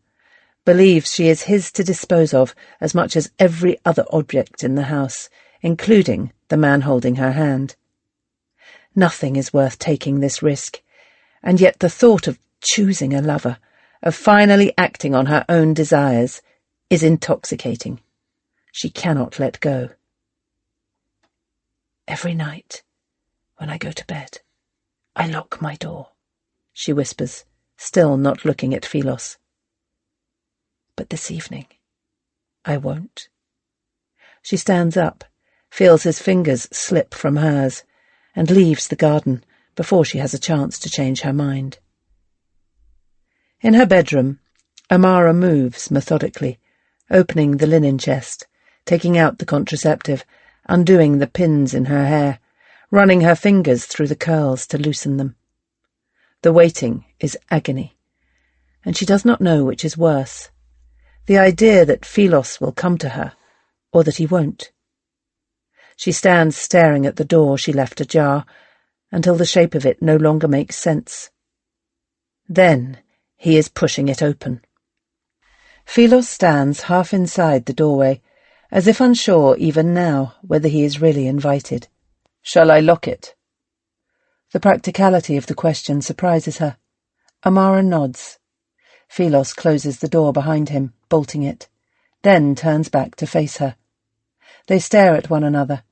Speaker 2: believes she is his to dispose of as much as every other object in the house, including the man holding her hand. Nothing is worth taking this risk, and yet the thought of choosing a lover, of finally acting on her own desires, is intoxicating. She cannot let go. "Every night, when I go to bed, I lock my door," she whispers, still not looking at Philos. "But this evening, I won't." She stands up, feels his fingers slip from hers, and leaves the garden before she has a chance to change her mind. In her bedroom, Amara moves methodically, opening the linen chest, taking out the contraceptive, undoing the pins in her hair, running her fingers through the curls to loosen them. The waiting is agony, and she does not know which is worse. The idea that Philos will come to her, or that he won't. She stands staring at the door she left ajar, until the shape of it no longer makes sense. Then he is pushing it open. Philos stands half inside the doorway, as if unsure even now whether he is really invited. "Shall I lock it?" The practicality of the question surprises her. Amara nods. Philos closes the door behind him, bolting it, then turns back to face her. They stare at one another,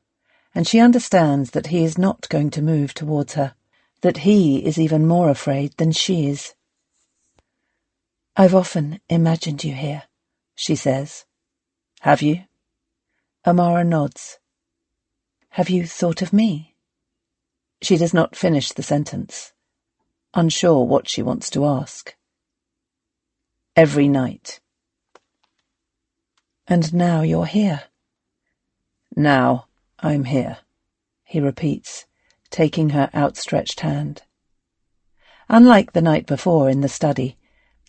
Speaker 2: and she understands that he is not going to move towards her, that he is even more afraid than she is. "I've often imagined you here," she says. "Have you?" Amara nods. "Have you thought of me?" She does not finish the sentence, unsure what she wants to ask. "Every night." "And now you're here." "Now I'm here," he repeats, taking her outstretched hand. Unlike the night before in the study,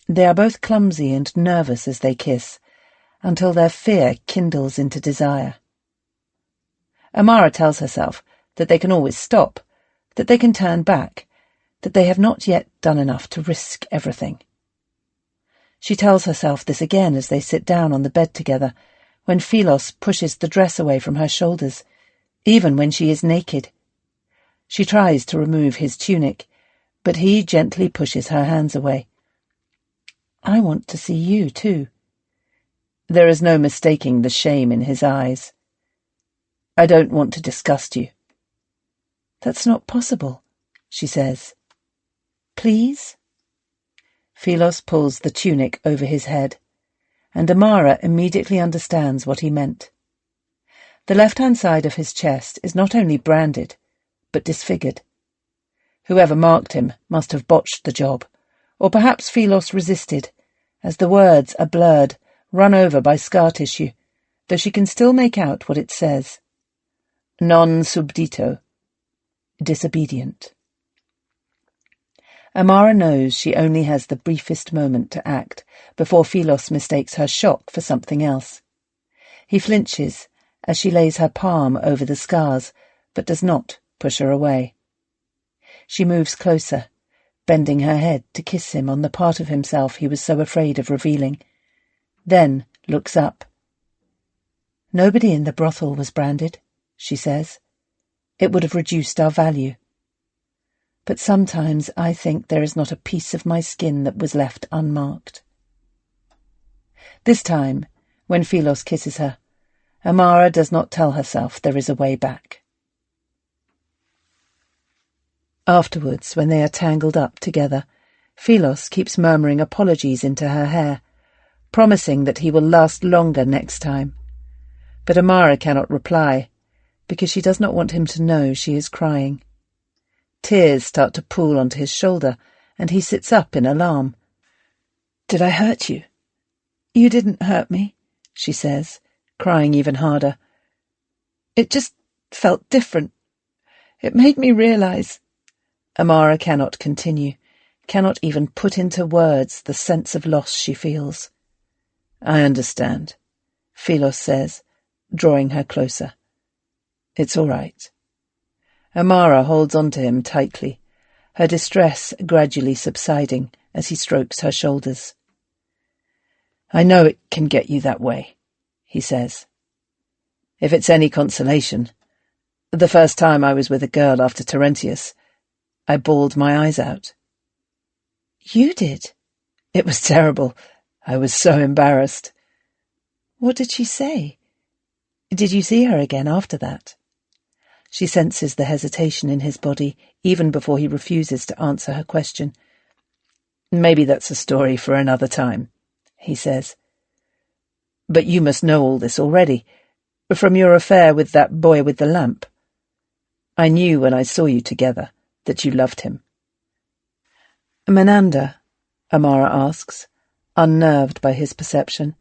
Speaker 2: they are both clumsy and nervous as they kiss, until their fear kindles into desire. Amara tells herself that they can always stop, that they can turn back, that they have not yet done enough to risk everything. She tells herself this again as they sit down on the bed together, when Philos pushes the dress away from her shoulders, even when she is naked. She tries to remove his tunic, but he gently pushes her hands away. "I want to see you, too." There is no mistaking the shame in his eyes. "I don't want to disgust you." "That's not possible," she says. "Please?" Philos pulls the tunic over his head, and Amara immediately understands what he meant. The left-hand side of his chest is not only branded, but disfigured. Whoever marked him must have botched the job, or perhaps Philos resisted, as the words are blurred, run over by scar tissue, though she can still make out what it says. Non subdito. Disobedient. Amara knows she only has the briefest moment to act before Philos mistakes her shock for something else. He flinches as she lays her palm over the scars, but does not push her away. She moves closer, bending her head to kiss him on the part of himself he was so afraid of revealing, then looks up. "Nobody in the brothel was branded," she says. "It would have reduced our value. But sometimes I think there is not a piece of my skin that was left unmarked." This time, when Philos kisses her, Amara does not tell herself there is a way back. Afterwards, when they are tangled up together, Philos keeps murmuring apologies into her hair, promising that he will last longer next time. But Amara cannot reply, because she does not want him to know she is crying. Tears start to pool onto his shoulder, and he sits up in alarm. "Did I hurt you?" "You didn't hurt me," she says, crying even harder. "It just felt different. It made me realize—" Amara cannot continue, cannot even put into words the sense of loss she feels. "I understand," Philos says, drawing her closer. "It's all right." Amara holds on to him tightly, her distress gradually subsiding as he strokes her shoulders. "I know it can get you that way," he says. "If it's any consolation, the first time I was with a girl after Terentius, I bawled my eyes out." "You did?" "It was terrible. I was so embarrassed." "What did she say? Did you see her again after that?" She senses the hesitation in his body even before he refuses to answer her question. "Maybe that's a story for another time," he says. "But you must know all this already, from your affair with that boy with the lamp. I knew when I saw you together that you loved him." "Menander?" Amara asks, unnerved by his perception.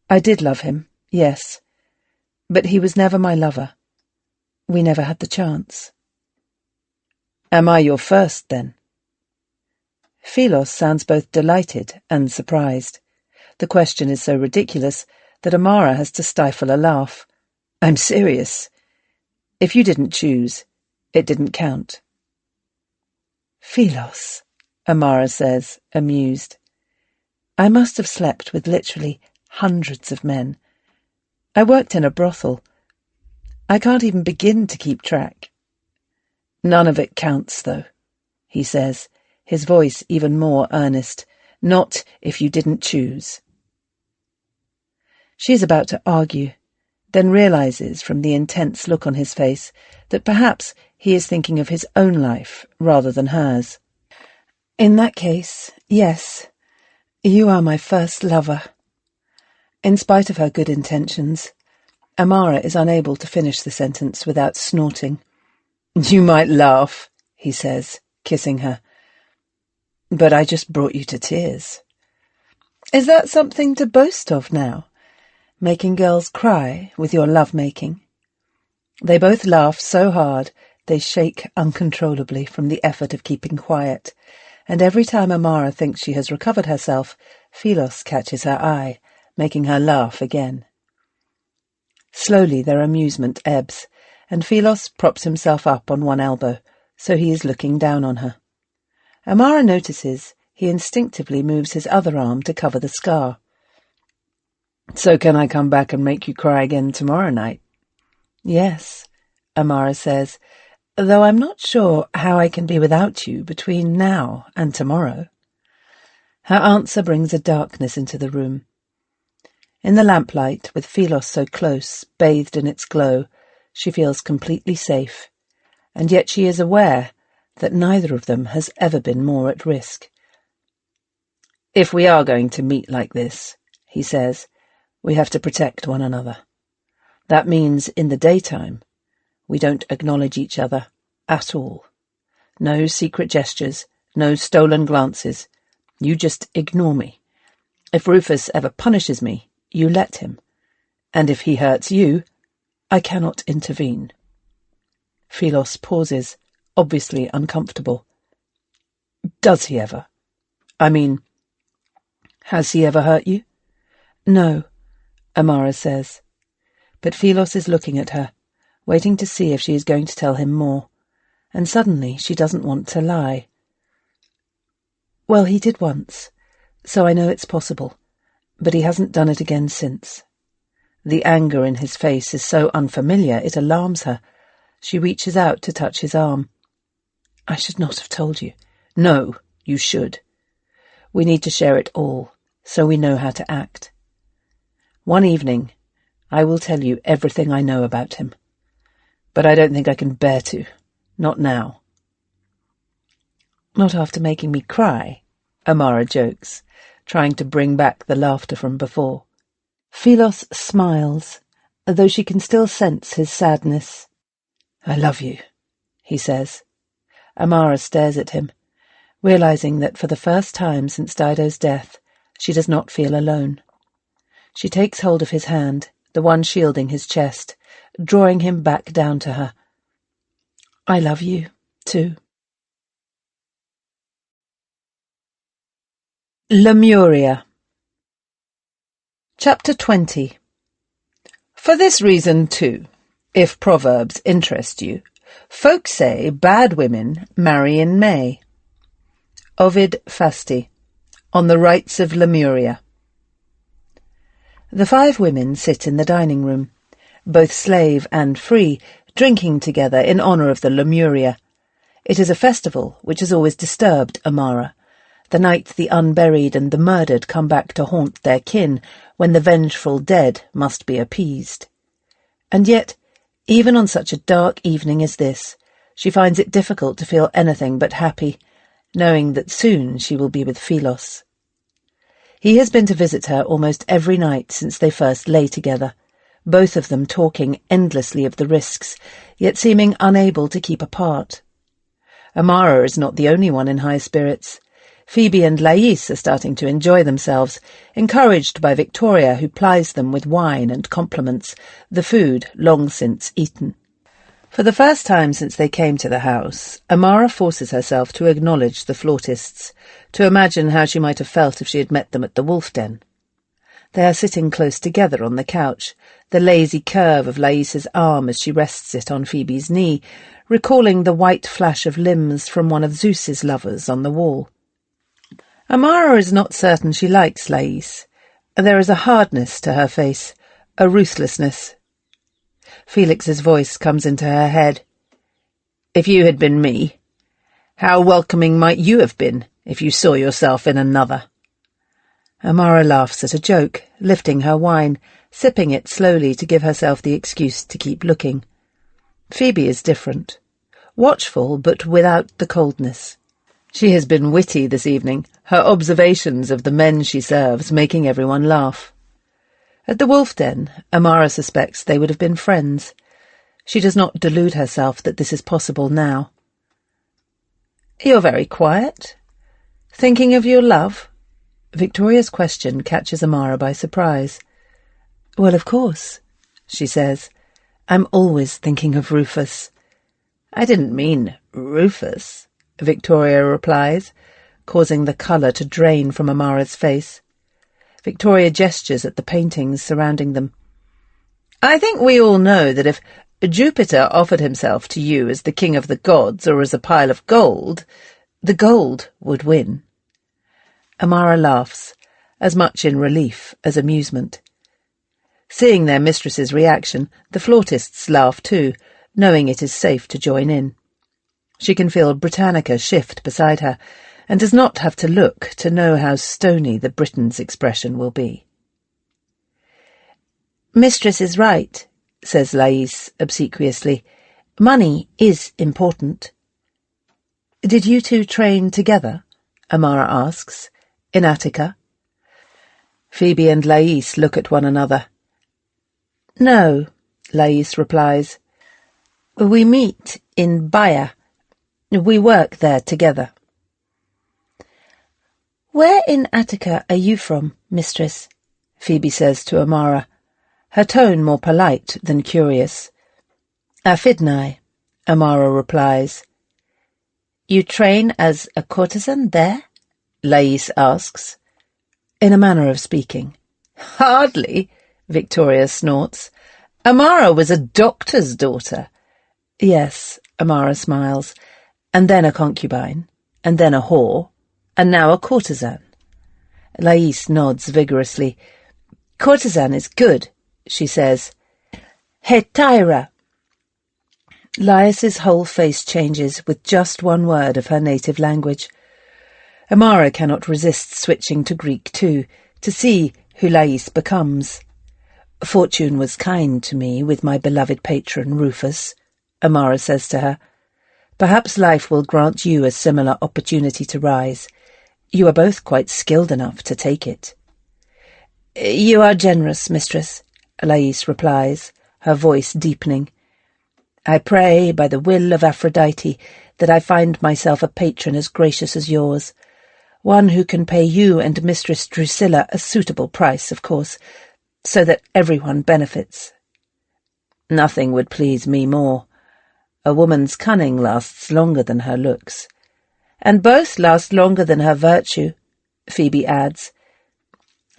Speaker 2: "I did love him, yes, but he was never my lover. We never had the chance." "Am I your first, then?" Philos sounds both delighted and surprised. The question is so ridiculous that Amara has to stifle a laugh. "I'm serious. If you didn't choose, it didn't count." "Philos," Amara says, amused. "I must have slept with literally hundreds of men. I worked in a brothel. I can't even begin to keep track." "None of it counts, though," he says, his voice even more earnest. "Not if you didn't choose." She's about to argue, then realizes from the intense look on his face that perhaps he is thinking of his own life rather than hers. "In that case, yes, you are my first lover." In spite of her good intentions, Amara is unable to finish the sentence without snorting. "You might laugh," he says, kissing her, "but I just brought you to tears." "Is that something to boast of now? Making girls cry with your love-making?" They both laugh so hard they shake uncontrollably from the effort of keeping quiet, and every time Amara thinks she has recovered herself, Philos catches her eye, making her laugh again. Slowly their amusement ebbs, and Philos props himself up on one elbow, so he is looking down on her. Amara notices he instinctively moves his other arm to cover the scar. "So can I come back and make you cry again tomorrow night?" "Yes," Amara says, "though I'm not sure how I can be without you between now and tomorrow." Her answer brings a darkness into the room. In the lamplight, with Philos so close, bathed in its glow, she feels completely safe, and yet she is aware that neither of them has ever been more at risk. "If we are going to meet like this," he says, "we have to protect one another. That means in the daytime, we don't acknowledge each other at all. No secret gestures, no stolen glances. You just ignore me. If Rufus ever punishes me, you let him. And if he hurts you, I cannot intervene." Philos pauses, obviously uncomfortable. "Does he ever? I mean, has he ever hurt you?" "No," Amara says. But Philos is looking at her, waiting to see if she is going to tell him more, and suddenly she doesn't want to lie. "Well, he did once, so I know it's possible, but he hasn't done it again since." The anger in his face is so unfamiliar it alarms her. She reaches out to touch his arm. "I should not have told you." "No, you should. We need to share it all, so we know how to act. One evening, I will tell you everything I know about him. But I don't think I can bear to. Not now." "Not after making me cry," Amara jokes, trying to bring back the laughter from before. Philos smiles, though she can still sense his sadness. "I love you," he says. Amara stares at him, realizing that for the first time since Dido's death, she does not feel alone. She takes hold of his hand, the one shielding his chest, drawing him back down to her. "I love you, too." Lemuria. Chapter 20. For this reason, too, if proverbs interest you, folk say bad women marry in May. Ovid Fasti, On the Rights of Lemuria. The 5 women sit in the dining room, both slave and free, drinking together in honour of the Lemuria. It is a festival which has always disturbed Amara, the night the unburied and the murdered come back to haunt their kin, when the vengeful dead must be appeased. And yet, even on such a dark evening as this, she finds it difficult to feel anything but happy, knowing that soon she will be with Philos. He has been to visit her almost every night since they first lay together, both of them talking endlessly of the risks, yet seeming unable to keep apart. Amara is not the only one in high spirits. Phoebe and Lais are starting to enjoy themselves, encouraged by Victoria, who plies them with wine and compliments, the food long since eaten. For the first time since they came to the house, Amara forces herself to acknowledge the flautists, to imagine how she might have felt if she had met them at the wolf den. They are sitting close together on the couch, the lazy curve of Laïs's arm as she rests it on Phoebe's knee, recalling the white flash of limbs from one of Zeus's lovers on the wall. Amara is not certain she likes Laïs. There is a hardness to her face, a ruthlessness. Felix's voice comes into her head. If you had been me, how welcoming might you have been if you saw yourself in another? Amara laughs at a joke, lifting her wine, sipping it slowly to give herself the excuse to keep looking. Phoebe is different. Watchful, but without the coldness. She has been witty this evening, her observations of the men she serves making everyone laugh. At the Wolf Den, Amara suspects they would have been friends. She does not delude herself that this is possible now. "You're very quiet. Thinking of your love?" Victoria's question catches Amara by surprise. "Well, of course," she says. "I'm always thinking of Rufus." "I didn't mean Rufus," Victoria replies, causing the colour to drain from Amara's face. Victoria gestures at the paintings surrounding them. "I think we all know that if Jupiter offered himself to you as the king of the gods or as a pile of gold, the gold would win." Amara laughs, as much in relief as amusement. Seeing their mistress's reaction, the flautists laugh too, knowing it is safe to join in. She can feel Britannica shift beside her, and does not have to look to know how stony the Briton's expression will be. "Mistress is right," says Laïs obsequiously. "Money is important." "Did you two train together?" Amara asks. "In Attica?" Phoebe and Laïs look at one another. "No," Laïs replies. "We meet in Baia. We work there together." "Where in Attica are you from, mistress?" Phoebe says to Amara, her tone more polite than curious. "Aphidnae," Amara replies. "You train as a courtesan there?" Laïs asks. "In a manner of speaking." "Hardly," Victoria snorts. "Amara was a doctor's daughter." "Yes," Amara smiles, "and then a concubine, and then a whore, and now a courtesan." Laïs nods vigorously. "Courtesan is good," she says. "Hetaira." Laïs's whole face changes with just one word of her native language. Amara cannot resist switching to Greek too, to see who Laïs becomes. "Fortune was kind to me with my beloved patron Rufus," Amara says to her. "Perhaps life will grant you a similar opportunity to rise. You are both quite skilled enough to take it." "You are generous, mistress," Laïs replies, her voice deepening. "I pray by the will of Aphrodite that I find myself a patron as gracious as yours, one who can pay you and Mistress Drusilla a suitable price, of course, so that everyone benefits." "Nothing would please me more. A woman's cunning lasts longer than her looks." "And both last longer than her virtue," Phoebe adds.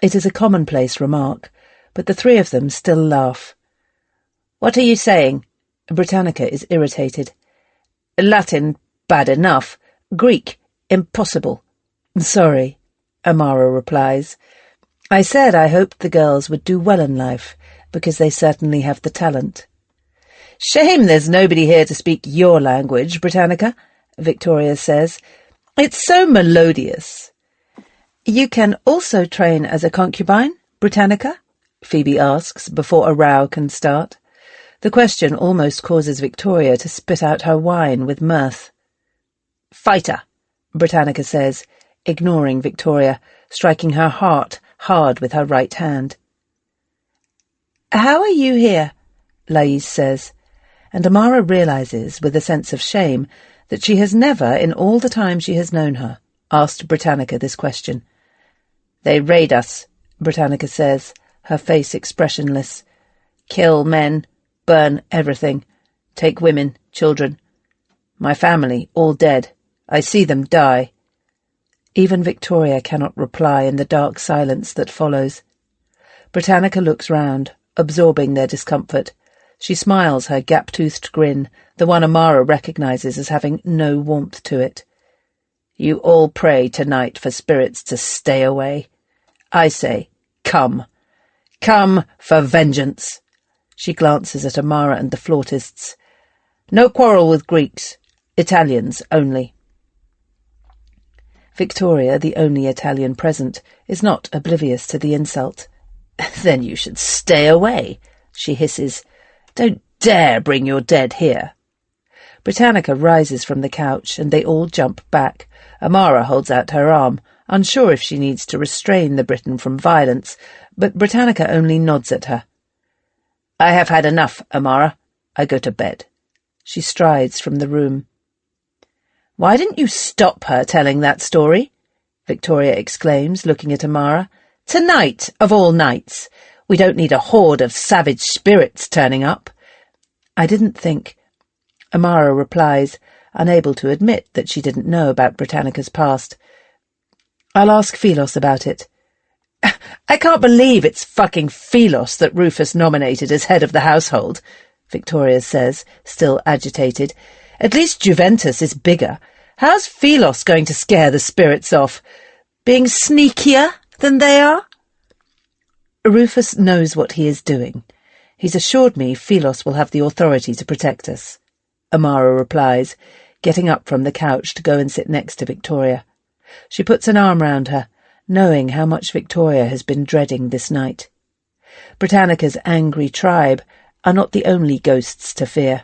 Speaker 2: It is a commonplace remark, but the three of them still laugh. "What are you saying?" Britannica is irritated. "Latin, bad enough. Greek, impossible." "Sorry," Amara replies. "I said I hoped the girls would do well in life, because they certainly have the talent." "Shame there's nobody here to speak your language, Britannica," Victoria says. "It's so melodious." "You can also train as a concubine, Britannica?" Phoebe asks before a row can start. The question almost causes Victoria to spit out her wine with mirth. "Fighter," Britannica says, ignoring Victoria, striking her heart hard with her right hand. "How are you here?" Laïs says, and Amara realizes, with a sense of shame, that she has never, in all the time she has known her, asked Britannica this question. "They raid us," Britannica says, her face expressionless. "Kill men, burn everything, take women, children. My family, all dead. I see them die." Even Victoria cannot reply in the dark silence that follows.
Speaker 4: Britannica looks round, absorbing their discomfort. She smiles her gap-toothed grin, the one Amara recognises as having no warmth to it. You all pray tonight for spirits to stay away. I say, come. Come for vengeance. She glances at Amara and the flautists. No quarrel with Greeks. Italians only. Victoria, the only Italian present, is not oblivious to the insult. Then you should stay away, she hisses. Don't dare bring your dead here. Britannica rises from the couch, and they all jump back. Amara holds out her arm, unsure if she needs to restrain the Briton from violence, but Britannica only nods at her. I have had enough, Amara. I go to bed. She strides from the room. Why didn't you stop her telling that story? Victoria exclaims, looking at Amara. Tonight, of all nights. We don't need a horde of savage spirits turning up. I didn't think. Amara replies, unable to admit that she didn't know about Britannica's past. I'll ask Philos about it. I can't believe it's fucking Philos that Rufus nominated as head of the household, Victoria says, still agitated. At least Juventus is bigger. How's Philos going to scare the spirits off? Being sneakier than they are? Rufus knows what he is doing. He's assured me Philos will have the authority to protect us. Amara replies, getting up from the couch to go and sit next to Victoria. She puts an arm round her, knowing how much Victoria has been dreading this night. Britannica's angry tribe are not the only ghosts to fear.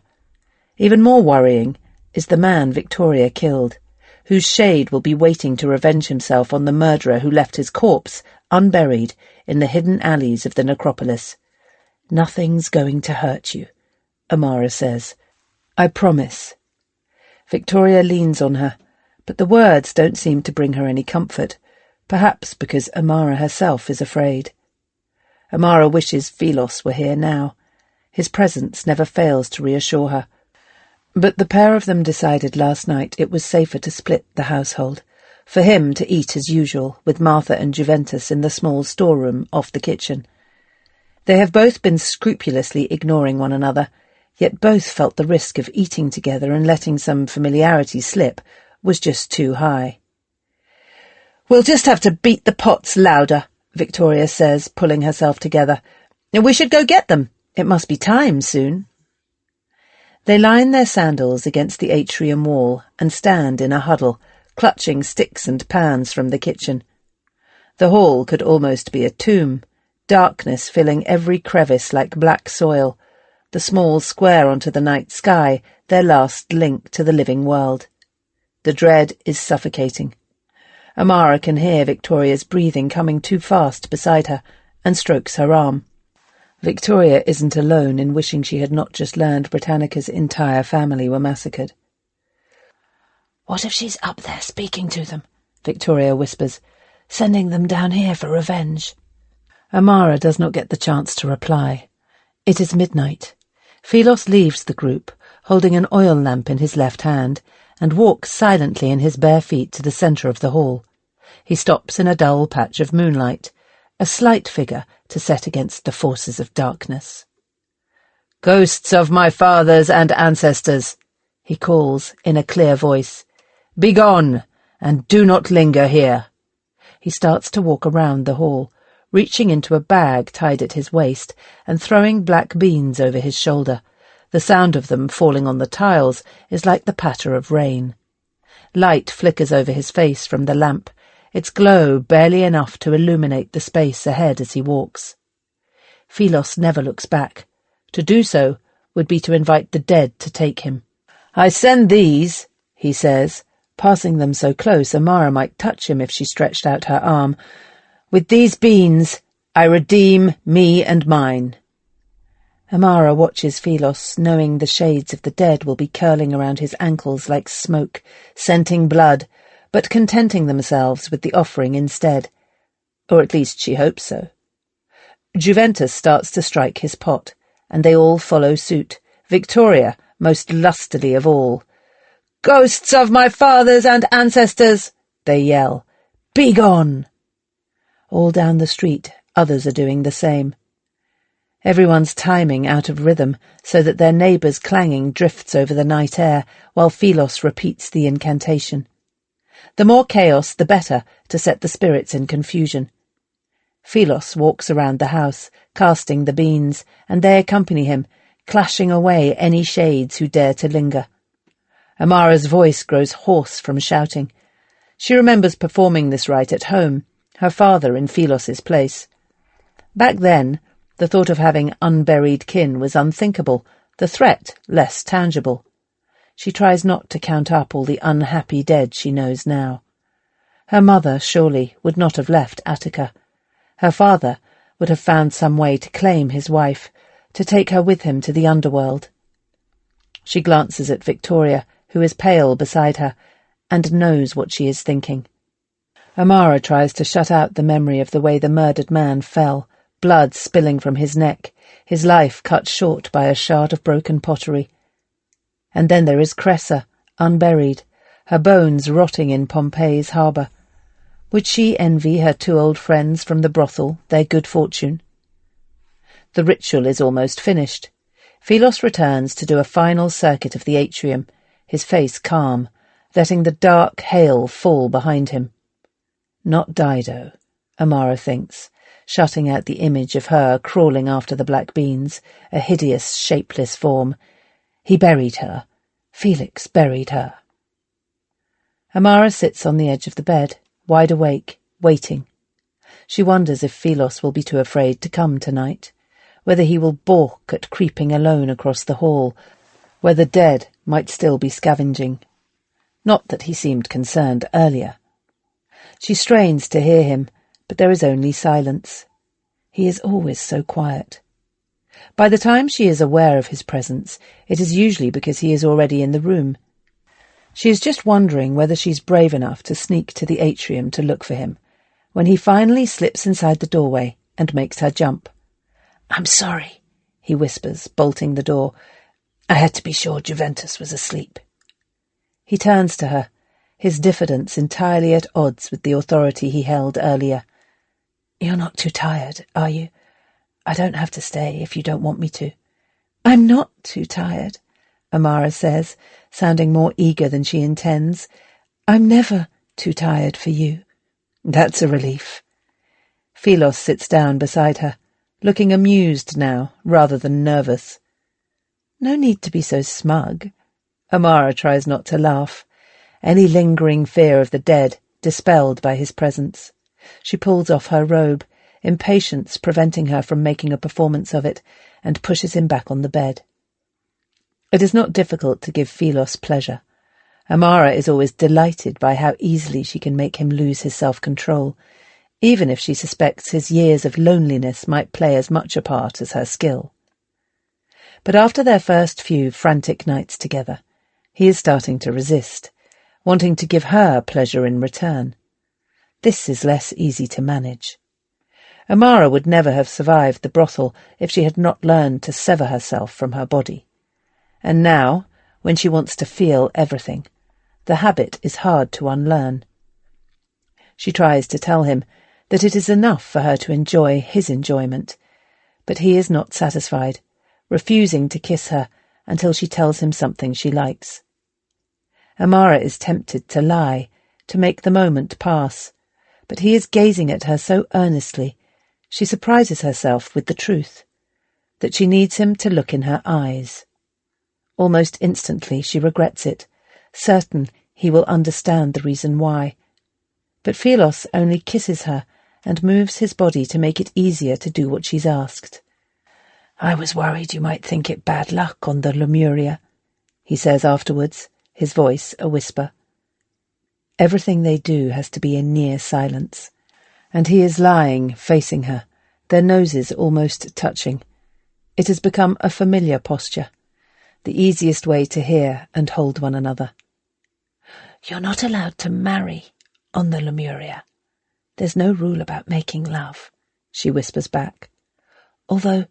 Speaker 4: Even more worrying is the man Victoria killed, whose shade will be waiting to revenge himself on the murderer who left his corpse unburied in the hidden alleys of the necropolis. Nothing's going to hurt you, Amara says. I promise. Victoria leans on her, but the words don't seem to bring her any comfort, perhaps because Amara herself is afraid. Amara wishes Philos were here now. His presence never fails to reassure her. But the pair of them decided last night it was safer to split the household, for him to eat as usual, with Martha and Juventus in the small storeroom off the kitchen. They have both been scrupulously ignoring one another, yet both felt the risk of eating together and letting some familiarity slip was just too high. We'll just have to beat the pots louder, Victoria says, pulling herself together. We should go get them. It must be time soon. They line their sandals against the atrium wall and stand in a huddle, clutching sticks and pans from the kitchen. The hall could almost be a tomb, darkness filling every crevice like black soil, the small square onto the night sky, their last link to the living world. The dread is suffocating. Amara can hear Victoria's breathing coming too fast beside her, and strokes her arm. Victoria isn't alone in wishing she had not just learned Britannica's entire family were massacred. What if she's up there speaking to them? Victoria whispers, sending them down here for revenge. Amara does not get the chance to reply. It is midnight. Philos leaves the group, holding an oil lamp in his left hand, and walks silently in his bare feet to the centre of the hall. He stops in a dull patch of moonlight, a slight figure to set against the forces of darkness. "Ghosts of my fathers and ancestors," he calls in a clear voice, "begone, and do not linger here." He starts to walk around the hall, reaching into a bag tied at his waist and throwing black beans over his shoulder. The sound of them falling on the tiles is like the patter of rain. Light flickers over his face from the lamp, its glow barely enough to illuminate the space ahead as he walks. Philos never looks back. To do so would be to invite the dead to take him. "I send these," he says, passing them so close Amara might touch him if she stretched out her arm. "With these beans I redeem me and mine." Amara watches Philos, knowing the shades of the dead will be curling around his ankles like smoke, scenting blood, but contenting themselves with the offering instead. Or at least she hopes so. Juventus starts to strike his pot, and they all follow suit, Victoria most lustily of all. "Ghosts of my fathers and ancestors!" they yell. "Begone!" All down the street,
Speaker 2: others are doing the same. Everyone's timing out of rhythm so that their neighbour's clanging drifts over the night air while Philos repeats the incantation. The more chaos, the better, to set the spirits in confusion. Philos walks around the house, casting the beans, and they accompany him, clashing away any shades who dare to linger. Amara's voice grows hoarse from shouting. She remembers performing this rite at home, her father in Philos's place. Back then, the thought of having unburied kin was unthinkable, the threat less tangible. She tries not to count up all the unhappy dead she knows now. Her mother, surely, would not have left Attica. Her father would have found some way to claim his wife, to take her with him to the underworld. She glances at Victoria, who is pale beside her, and knows what she is thinking. Amara tries to shut out the memory of the way the murdered man fell, blood spilling from his neck, his life cut short by a shard of broken pottery. And then there is Cressa, unburied, her bones rotting in Pompeii's harbour. Would she envy her two old friends from the brothel their good fortune? The ritual is almost finished. Philos returns to do a final circuit of the atrium, his face calm, letting the dark hail fall behind him. Not Dido, Amara thinks, shutting out the image of her crawling after the black beans, a hideous, shapeless form. He buried her. Felix buried her. Amara sits on the edge of the bed, wide awake, waiting. She wonders if Philos will be too afraid to come tonight, whether he will balk at creeping alone across the hall, where the dead might still be scavenging. Not that he seemed concerned earlier. She strains to hear him, but there is only silence. He is always so quiet. By the time she is aware of his presence, it is usually because he is already in the room. She is just wondering whether she's brave enough to sneak to the atrium to look for him, when he finally slips inside the doorway and makes her jump. "I'm sorry," he whispers, bolting the door. "I had to be sure Juventus was asleep." He turns to her, his diffidence entirely at odds with the authority he held earlier. "You're not too tired, are you? I don't have to stay if you don't want me to." "I'm not too tired," Amara says, sounding more eager than she intends. "I'm never too tired for you." That's a relief. Philos sits down beside her, looking amused now, rather than nervous. "No need to be so smug." Amara tries not to laugh, any lingering fear of the dead dispelled by his presence. She pulls off her robe, impatience preventing her from making a performance of it, and pushes him back on the bed. It is not difficult to give Philos pleasure. Amara is always delighted by how easily she can make him lose his self-control, even if she suspects his years of loneliness might play as much a part as her skill. But after their first few frantic nights together, he is starting to resist, wanting to give her pleasure in return. This is less easy to manage. Amara would never have survived the brothel if she had not learned to sever herself from her body. And now, when she wants to feel everything, the habit is hard to unlearn. She tries to tell him that it is enough for her to enjoy his enjoyment, but he is not satisfied, refusing to kiss her until she tells him something she likes. Amara is tempted to lie, to make the moment pass, but he is gazing at her so earnestly, she surprises herself with the truth, that she needs him to look in her eyes. Almost instantly she regrets it, certain he will understand the reason why. But Philos only kisses her and moves his body to make it easier to do what she's asked. "I was worried you might think it bad luck on the Lemuria," he says afterwards, his voice a whisper. Everything they do has to be in near silence, and he is lying, facing her, their noses almost touching. It has become a familiar posture, the easiest way to hear and hold one another. "You're not allowed to marry on the Lemuria. There's no rule about making love," she whispers back. "Although,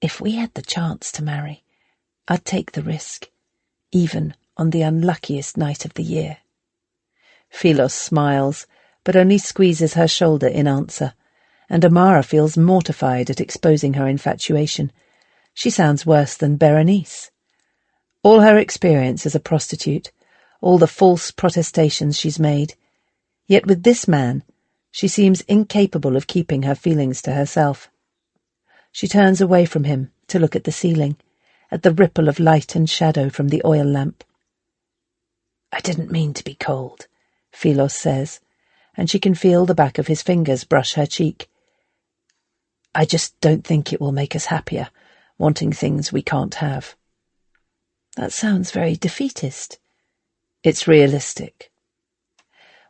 Speaker 2: if we had the chance to marry, I'd take the risk, even on the unluckiest night of the year." Philos smiles, but only squeezes her shoulder in answer, and Amara feels mortified at exposing her infatuation. She sounds worse than Berenice. All her experience as a prostitute, all the false protestations she's made. Yet with this man, she seems incapable of keeping her feelings to herself. She turns away from him to look at the ceiling, at the ripple of light and shadow from the oil lamp. "I didn't mean to be cold," Philos says, and she can feel the back of his fingers brush her cheek. "I just don't think it will make us happier, wanting things we can't have." That sounds very defeatist. It's realistic.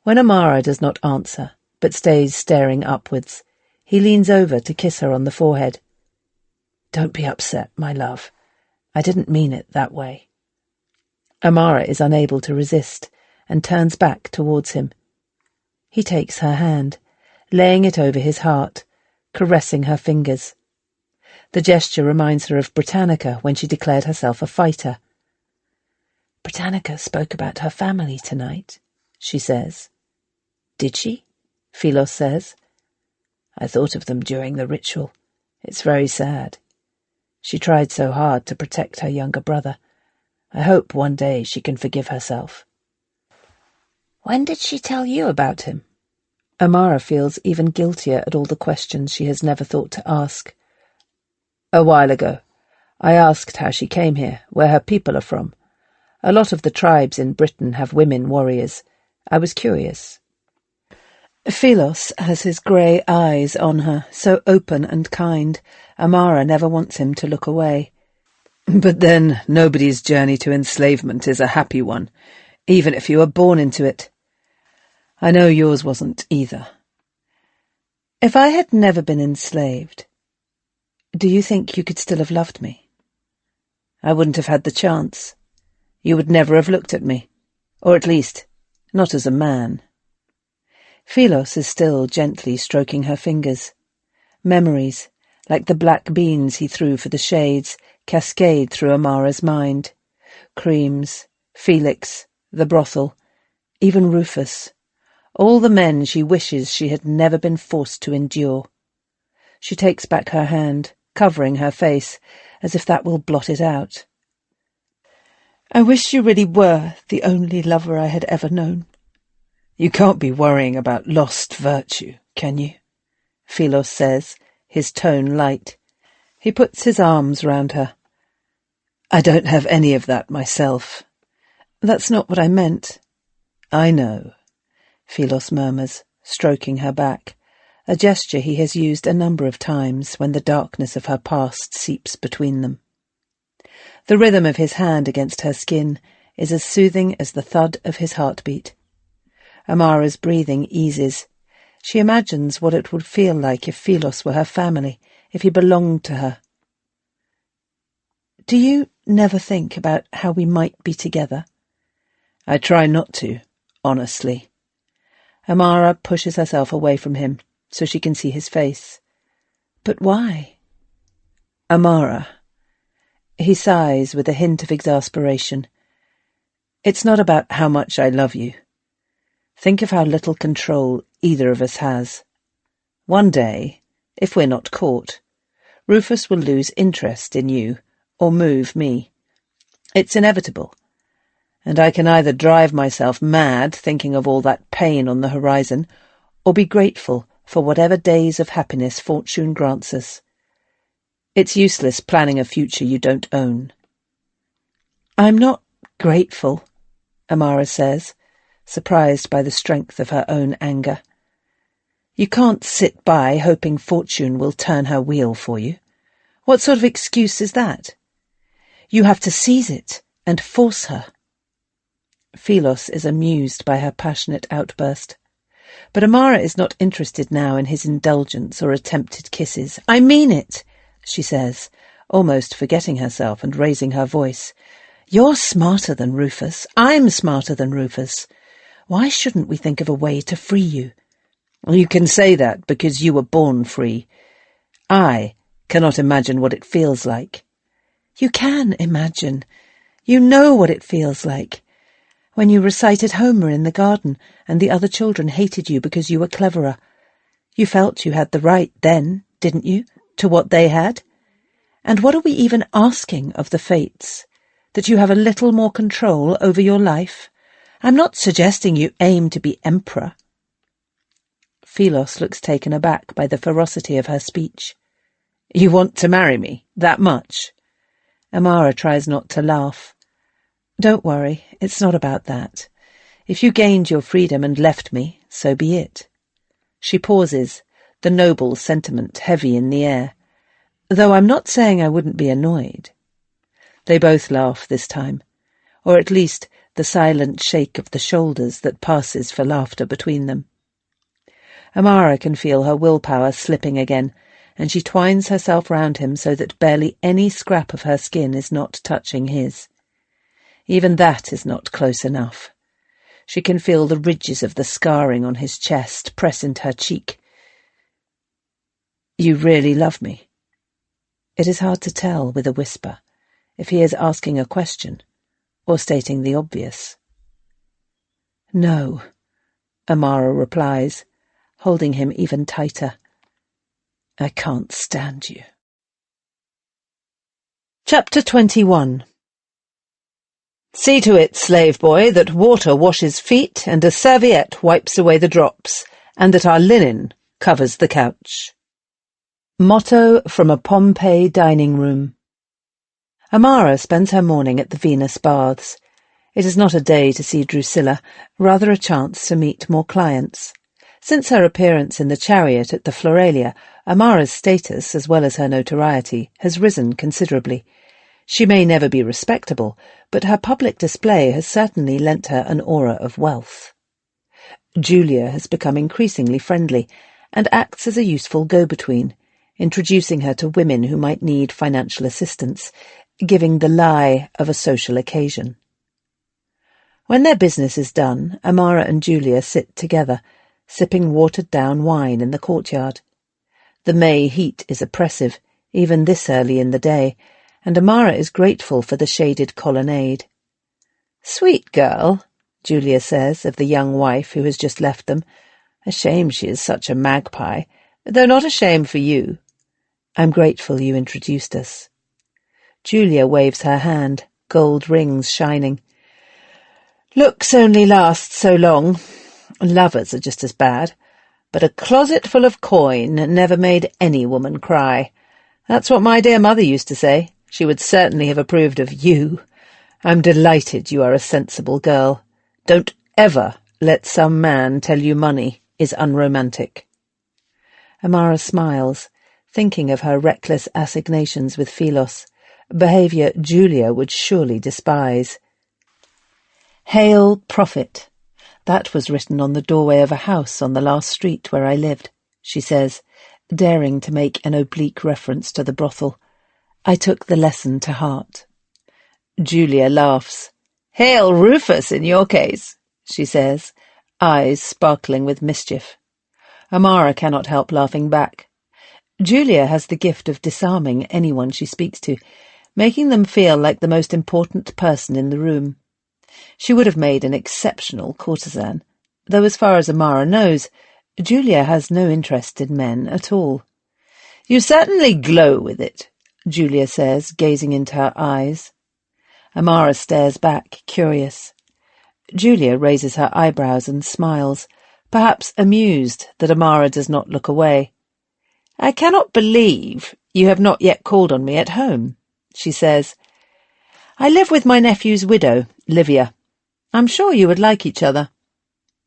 Speaker 2: When Amara does not answer, but stays staring upwards, he leans over to kiss her on the forehead. "Don't be upset, my love. I didn't mean it that way." Amara is unable to resist and turns back towards him. He takes her hand, laying it over his heart, caressing her fingers. The gesture reminds her of Britannica when she declared herself a fighter. "Britannica spoke about her family tonight," she says. "Did she?" Philos says. "I thought of them during the ritual. It's very sad. She tried so hard to protect her younger brother. I hope one day she can forgive herself." "When did she tell you about him?" Amara feels even guiltier at all the questions she has never thought to ask. "A while ago. I asked how she came here, where her people are from. A lot of the tribes in Britain have women warriors. I was curious." Philos has his grey eyes on her, so open and kind. Amara never wants him to look away. "But then, nobody's journey to enslavement is a happy one, even if you were born into it. I know yours wasn't either." "If I had never been enslaved, do you think you could still have loved me?" "I wouldn't have had the chance. You would never have looked at me, or at least, not as a man." Philos is still gently stroking her fingers. Memories, like the black beans he threw for the shades, cascade through Amara's mind. Creams, Felix, the brothel, even Rufus. All the men she wishes she had never been forced to endure. She takes back her hand, covering her face, as if that will blot it out. "I wish you really were the only lover I had ever known." "You can't be worrying about lost virtue, can you?" Philos says, his tone light. He puts his arms round her. "I don't have any of that myself." "That's not what I meant." "I know," Philos murmurs, stroking her back, a gesture he has used a number of times when the darkness of her past seeps between them. The rhythm of his hand against her skin is as soothing as the thud of his heartbeat. Amara's breathing eases. She imagines what it would feel like if Philos were her family, if he belonged to her. "Do you never think about how we might be together?" "I try not to, honestly." Amara pushes herself away from him so she can see his face. "But why?" "Amara." He sighs with a hint of exasperation. "It's not about how much I love you. Think of how little control either of us has. One day, if we're not caught, Rufus will lose interest in you or move me. It's inevitable. And I can either drive myself mad thinking of all that pain on the horizon, or be grateful for whatever days of happiness fortune grants us. It's useless planning a future you don't own." "I'm not grateful," Amara says, surprised by the strength of her own anger. "You can't sit by hoping fortune will turn her wheel for you. What sort of excuse is that? You have to seize it and force her." Philos is amused by her passionate outburst. But Amara is not interested now in his indulgence or attempted kisses. "I mean it," she says, almost forgetting herself and raising her voice. "You're smarter than Rufus. I'm smarter than Rufus. Why shouldn't we think of a way to free you?" "You can say that because you were born free. I cannot imagine what it feels like." "You can imagine. You know what it feels like. When you recited Homer in the garden and the other children hated you because you were cleverer. You felt you had the right then, didn't you, to what they had? And what are we even asking of the fates? That you have a little more control over your life? I'm not suggesting you aim to be emperor." Philos looks taken aback by the ferocity of her speech. "You want to marry me, that much?" Amara tries not to laugh. "Don't worry, it's not about that. If you gained your freedom and left me, so be it." She pauses, the noble sentiment heavy in the air. "Though I'm not saying I wouldn't be annoyed." They both laugh this time, or at least the silent shake of the shoulders that passes for laughter between them. Amara can feel her willpower slipping again, and she twines herself round him so that barely any scrap of her skin is not touching his. Even that is not close enough. She can feel the ridges of the scarring on his chest press into her cheek. "You really love me?" It is hard to tell with a whisper if he is asking a question or stating the obvious. "No," Amara replies, holding him even tighter. "I can't stand you." Chapter 21. "See to it, slave boy, that water washes feet and a serviette wipes away the drops, and that our linen covers the couch." Motto from a Pompeii dining room. Amara spends her morning at the Venus Baths. It is not a day to see Drusilla, rather a chance to meet more clients. Since her appearance in the chariot at the Floralia, Amara's status, as well as her notoriety, has risen considerably. She may never be respectable, but her public display has certainly lent her an aura of wealth. Julia has become increasingly friendly, and acts as a useful go-between, introducing her to women who might need financial assistance, giving the lie of a social occasion. When their business is done, Amara and Julia sit together, sipping watered-down wine in the courtyard. The May heat is oppressive, even this early in the day, and Amara is grateful for the shaded colonnade. "Sweet girl," Julia says of the young wife who has just left them. "A shame she is such a magpie, though not a shame for you." "I'm grateful you introduced us." Julia waves her hand, gold rings shining. "Looks only last so long. Lovers are just as bad. But a closet full of coin never made any woman cry. That's what my dear mother used to say. She would certainly have approved of you. I'm delighted you are a sensible girl. Don't ever let some man tell you money is unromantic." Amara smiles, thinking of her reckless assignations with Philos, behaviour Julia would surely despise. "Hail, Prophet. That was written on the doorway of a house on the last street where I lived," she says, daring to make an oblique reference to the brothel. "I took the lesson to heart." Julia laughs. "Hail, Rufus, in your case," she says, eyes sparkling with mischief. Amara cannot help laughing back. Julia has the gift of disarming anyone she speaks to, making them feel like the most important person in the room. She would have made an exceptional courtesan, though as far as Amara knows, Julia has no interest in men at all. "You certainly glow with it," Julia says, gazing into her eyes. Amara stares back, curious. Julia raises her eyebrows and smiles, perhaps amused that Amara does not look away. "I cannot believe you have not yet called on me at home," she says. "I live with my nephew's widow, Livia. I'm sure you would like each other."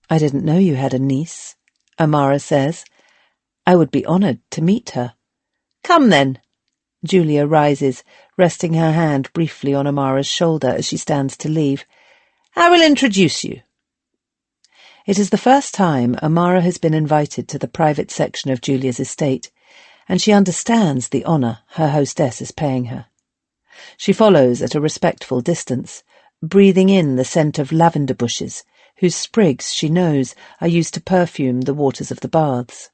Speaker 2: "I didn't know you had a niece," Amara says. "I would be honoured to meet her." "Come then." Julia rises, resting her hand briefly on Amara's shoulder as she stands to leave. "I will introduce you." It is the first time Amara has been invited to the private section of Julia's estate, and she understands the honour her hostess is paying her. She follows at a respectful distance, breathing in the scent of lavender bushes, whose sprigs, she knows, are used to perfume the waters of the baths.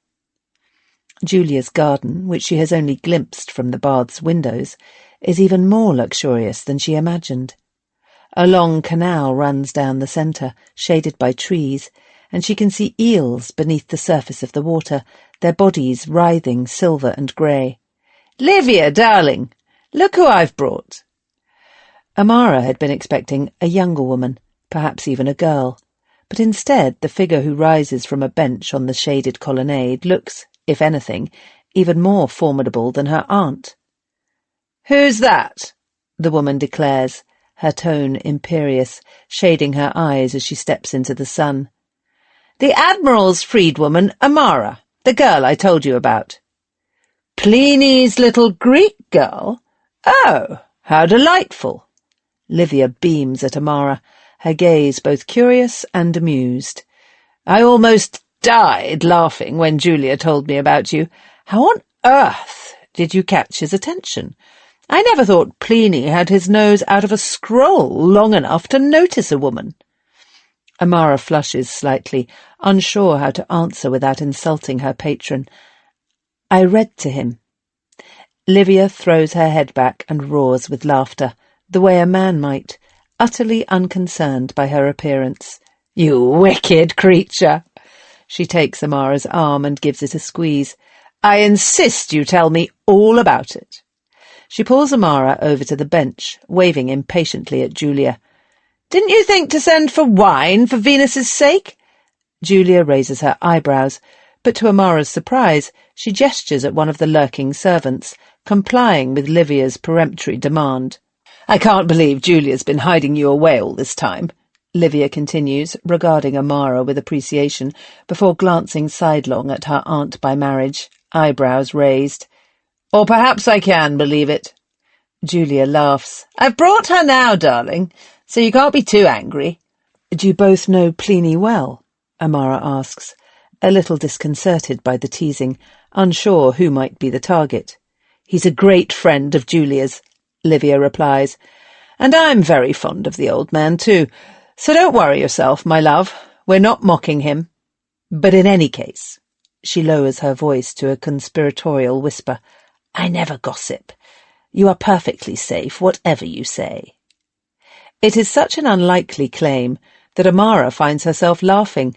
Speaker 2: Julia's garden, which she has only glimpsed from the bath's windows, is even more luxurious than she imagined. A long canal runs down the centre, shaded by trees, and she can see eels beneath the surface of the water, their bodies writhing silver and grey.
Speaker 4: "Livia, darling, look who I've brought."
Speaker 2: Amara had been expecting a younger woman, perhaps even a girl, but instead the figure who rises from a bench on the shaded colonnade looks, if anything, even more formidable than her aunt.
Speaker 4: "Who's that?"
Speaker 2: the woman declares, her tone imperious, shading her eyes as she steps into the sun.
Speaker 4: "The Admiral's freedwoman, Amara, the girl I told you about." "Pliny's little Greek girl? Oh, how delightful."
Speaker 2: Livia beams at Amara, her gaze both curious and amused.
Speaker 4: "I almost died laughing when Julia told me about you. How on earth did you catch his attention? I never thought Pliny had his nose out of a scroll long enough to notice a woman."
Speaker 2: Amara flushes slightly, unsure how to answer without insulting her patron. "I read to him." Livia throws her head back and roars with laughter, the way a man might, utterly unconcerned by her appearance.
Speaker 4: "You wicked creature!"
Speaker 2: She takes Amara's arm and gives it a squeeze.
Speaker 4: "I insist you tell me all about it."
Speaker 2: She pulls Amara over to the bench, waving impatiently at Julia.
Speaker 4: "Didn't you think to send for wine for Venus's sake?"
Speaker 2: Julia raises her eyebrows, but to Amara's surprise, she gestures at one of the lurking servants, complying with Livia's peremptory demand.
Speaker 4: "I can't believe Julia's been hiding you away all this time,"
Speaker 2: Livia continues, regarding Amara with appreciation, before glancing sidelong at her aunt by marriage, eyebrows raised.
Speaker 4: "Or perhaps I can believe it."
Speaker 2: Julia laughs.
Speaker 4: "I've brought her now, darling, so you can't be too angry."
Speaker 2: "Do you both know Pliny well?" Amara asks, a little disconcerted by the teasing, unsure who might be the target.
Speaker 4: "He's a great friend of Julia's," Livia replies, "and I'm very fond of the old man too, so don't worry yourself, my love. We're not mocking him. But in any case," she lowers her voice to a conspiratorial whisper, "I never gossip. You are perfectly safe, whatever you say."
Speaker 2: It is such an unlikely claim that Amara finds herself laughing.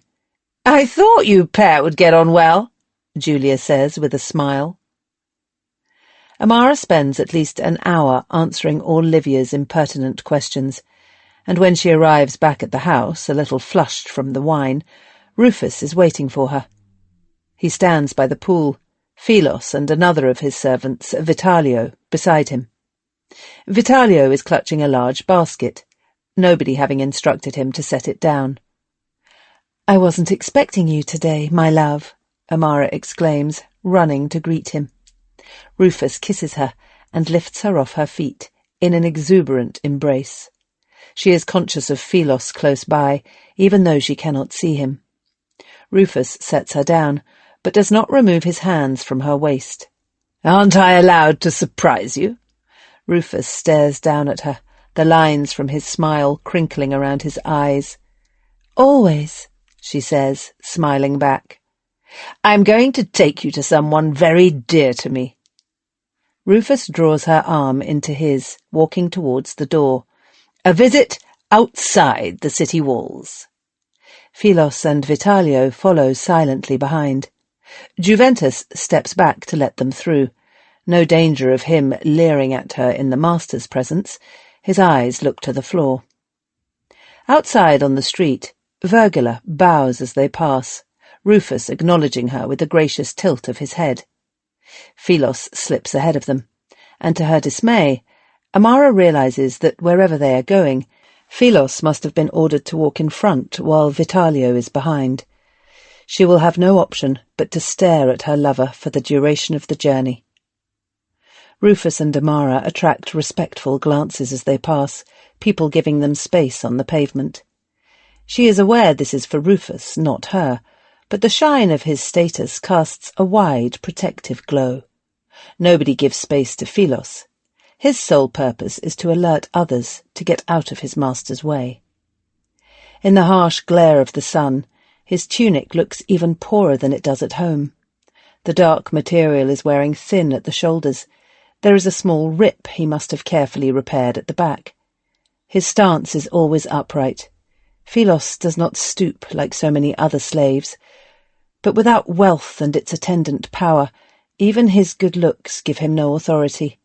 Speaker 4: "I thought you pair would get on well," Julia says with a smile.
Speaker 2: Amara spends at least an hour answering all Livia's impertinent questions, and when she arrives back at the house, a little flushed from the wine, Rufus is waiting for her. He stands by the pool, Philos and another of his servants, Vitalio, beside him. Vitalio is clutching a large basket, nobody having instructed him to set it down. "I wasn't expecting you today, my love," Amara exclaims, running to greet him. Rufus kisses her and lifts her off her feet in an exuberant embrace. She is conscious of Philos close by, even though she cannot see him. Rufus sets her down, but does not remove his hands from her waist.
Speaker 4: "Aren't I allowed to surprise you?"
Speaker 2: Rufus stares down at her, the lines from his smile crinkling around his eyes.
Speaker 4: "Always," she says, smiling back. "I'm going to take you to someone very dear to me."
Speaker 2: Rufus draws her arm into his, walking towards the door.
Speaker 4: "A visit outside the city walls."
Speaker 2: Philos and Vitalio follow silently behind. Juventus steps back to let them through. No danger of him leering at her in the master's presence. His eyes look to the floor. Outside on the street, Virgula bows as they pass, Rufus acknowledging her with a gracious tilt of his head. Philos slips ahead of them, and to her dismay, Amara realizes that wherever they are going, Philos must have been ordered to walk in front while Vitalio is behind. She will have no option but to stare at her lover for the duration of the journey. Rufus and Amara attract respectful glances as they pass, people giving them space on the pavement. She is aware this is for Rufus, not her, but the shine of his status casts a wide, protective glow. Nobody gives space to Philos. His sole purpose is to alert others to get out of his master's way. In the harsh glare of the sun, his tunic looks even poorer than it does at home. The dark material is wearing thin at the shoulders. There is a small rip he must have carefully repaired at the back. His stance is always upright. Philos does not stoop like so many other slaves, but without wealth and its attendant power, even his good looks give him no authority.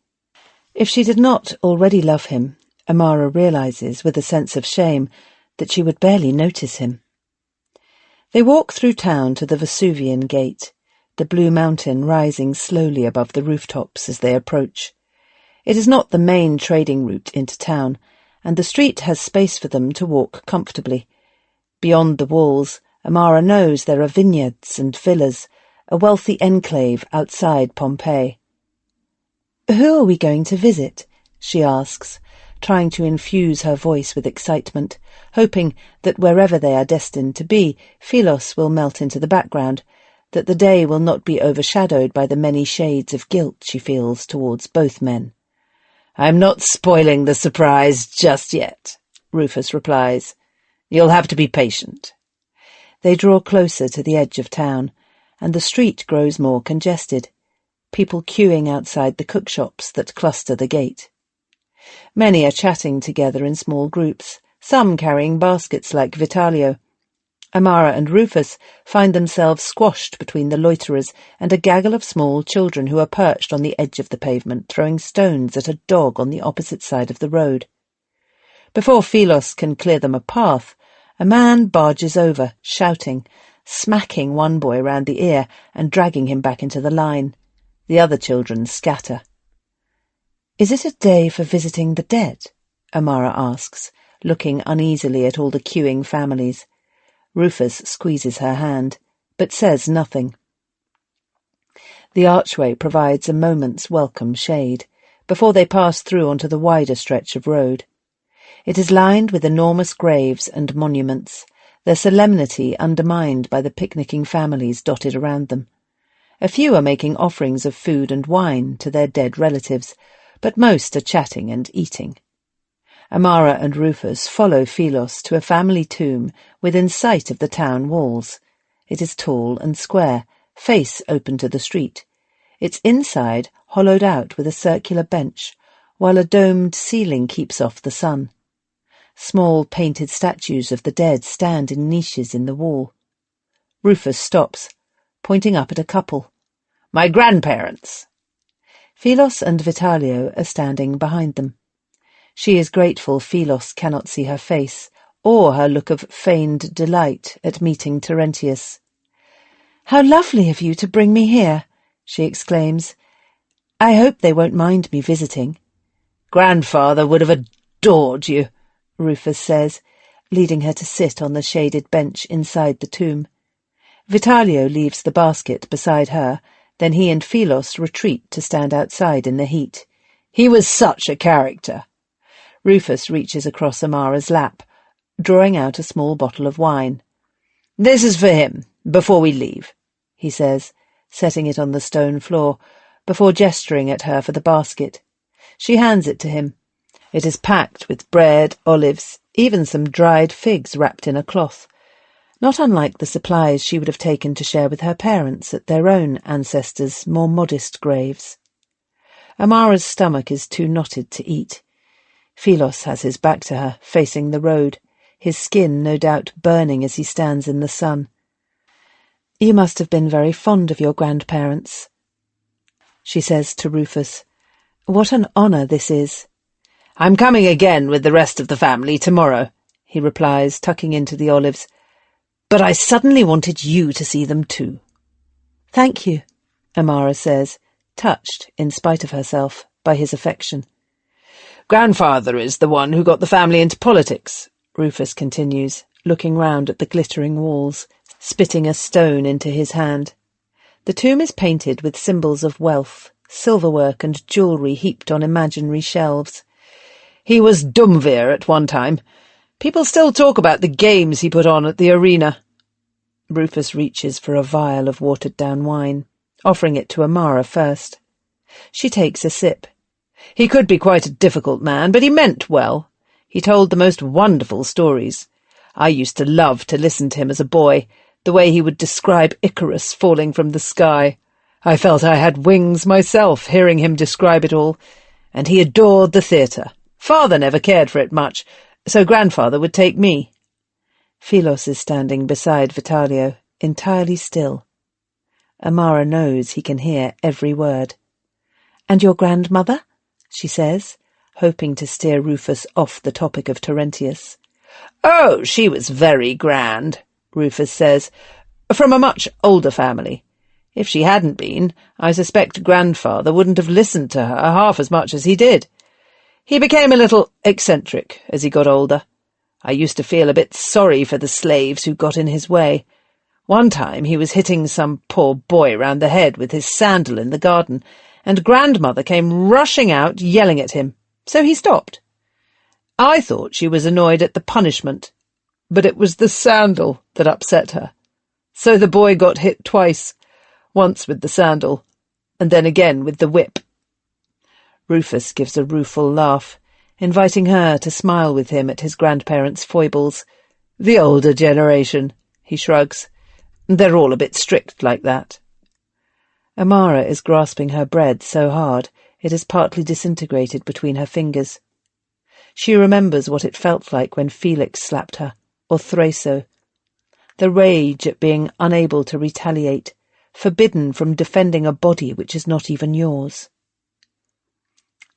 Speaker 2: If she did not already love him, Amara realizes with a sense of shame that she would barely notice him. They walk through town to the Vesuvian Gate, the blue mountain rising slowly above the rooftops as they approach. It is not the main trading route into town, and the street has space for them to walk comfortably. Beyond the walls, Amara knows there are vineyards and villas, a wealthy enclave outside Pompeii. "Who are we going to visit?" she asks, trying to infuse her voice with excitement, hoping that wherever they are destined to be, Philos will melt into the background, that the day will not be overshadowed by the many shades of guilt she feels towards both men. "I'm not spoiling the surprise just yet," Rufus replies. "You'll have to be patient." They draw closer to the edge of town, and the street grows more congested, people queuing outside the cookshops that cluster the gate. Many are chatting together in small groups, some carrying baskets like Vitalio. Amara and Rufus find themselves squashed between the loiterers and a gaggle of small children who are perched on the edge of the pavement, throwing stones at a dog on the opposite side of the road. Before Philos can clear them a path, a man barges over, shouting, smacking one boy round the ear and dragging him back into the line. The other children scatter. "Is it a day for visiting the dead?" Amara asks, looking uneasily at all the queuing families. Rufus squeezes her hand, but says nothing. The archway provides a moment's welcome shade, before they pass through onto the wider stretch of road. It is lined with enormous graves and monuments, their solemnity undermined by the picnicking families dotted around them. A few are making offerings of food and wine to their dead relatives, but most are chatting and eating. Amara and Rufus follow Philos to a family tomb within sight of the town walls. It is tall and square, face open to the street, its inside hollowed out with a circular bench, while a domed ceiling keeps off the sun. Small painted statues of the dead stand in niches in the wall. Rufus stops, pointing up at a couple. "My grandparents." Philos and Vitalio are standing behind them. She is grateful Philos cannot see her face, or her look of feigned delight at meeting Terentius. "How lovely of you to bring me here," she exclaims. "I hope they won't mind me visiting." "Grandfather would have adored you," Rufus says, leading her to sit on the shaded bench inside the tomb. Vitalio leaves the basket beside her, then he and Philos retreat to stand outside in the heat. "He was such a character." Rufus reaches across Amara's lap, drawing out a small bottle of wine. "This is for him, before we leave," he says, setting it on the stone floor, before gesturing at her for the basket. She hands it to him. It is packed with bread, olives, even some dried figs wrapped in a cloth, not unlike the supplies she would have taken to share with her parents at their own ancestors' more modest graves. Amara's stomach is too knotted to eat. Philos has his back to her, facing the road, his skin no doubt burning as he stands in the sun. "You must have been very fond of your grandparents," she says to Rufus. "What an honour this is." "I'm coming again with the rest of the family tomorrow," he replies, tucking into the olives. "But I suddenly wanted you to see them too." "Thank you," Amara says, touched, in spite of herself, by his affection. "Grandfather is the one who got the family into politics," Rufus continues, looking round at the glittering walls, spitting a stone into his hand. The tomb is painted with symbols of wealth, silverwork and jewellery heaped on imaginary shelves. "He was Dumvir at one time. People still talk about the games he put on at the arena." Rufus reaches for a vial of watered-down wine, offering it to Amara first. She takes a sip. "He could be quite a difficult man, but he meant well. He told the most wonderful stories. I used to love to listen to him as a boy, the way he would describe Icarus falling from the sky. I felt I had wings myself, hearing him describe it all. And he adored the theatre. Father never cared for it much, so grandfather would take me."
Speaker 3: Philos is standing beside Vitalio, entirely still. Amara knows he can hear every word. "And your grandmother?" she says, hoping to steer Rufus off the topic of Terentius.
Speaker 4: "Oh, she was very grand," Rufus says, "from a much older family. If she hadn't been, I suspect grandfather wouldn't have listened to her half as much as he did. He became a little eccentric as he got older. I used to feel a bit sorry for the slaves who got in his way. One time he was hitting some poor boy round the head with his sandal in the garden, and grandmother came rushing out yelling at him, so he stopped. I thought she was annoyed at the punishment, but it was the sandal that upset her. So the boy got hit twice, once with the sandal, and then again with the whip."
Speaker 3: Rufus gives a rueful laugh, inviting her to smile with him at his grandparents' foibles.
Speaker 4: "The older generation," he shrugs. "They're all a bit strict like that."
Speaker 3: Amara is grasping her bread so hard it is partly disintegrated between her fingers. She remembers what it felt like when Felix slapped her, or Thraso. The rage at being unable to retaliate, forbidden from defending a body which is not even yours.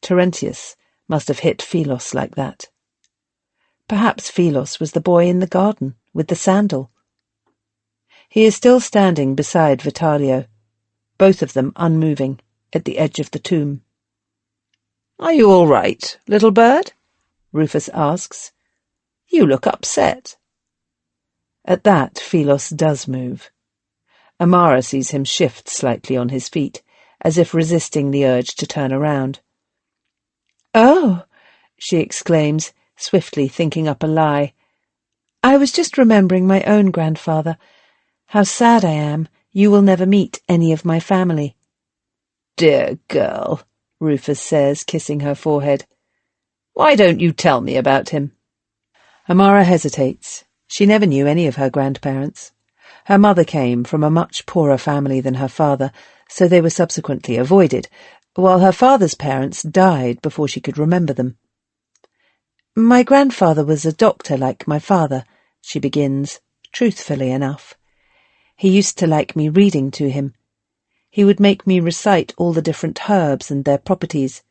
Speaker 3: Terentius must have hit Philos like that. Perhaps Philos was the boy in the garden with the sandal. He is still standing beside Vitalio, both of them unmoving, at the edge of the tomb.
Speaker 4: "Are you all right, little bird?" Rufus asks. "You look upset."
Speaker 3: At that, Philos does move. Amara sees him shift slightly on his feet, as if resisting the urge to turn around. "Oh," she exclaims, swiftly thinking up a lie. "I was just remembering my own grandfather. How sad I am you will never meet any of my family."
Speaker 4: "Dear girl," Rufus says, kissing her forehead. "Why don't you tell me about him?"
Speaker 3: Amara hesitates. She never knew any of her grandparents. Her mother came from a much poorer family than her father, so they were subsequently avoided, while her father's parents died before she could remember them. "My grandfather was a doctor like my father," she begins, truthfully enough. "He used to like me reading to him. He would make me recite all the different herbs and their properties.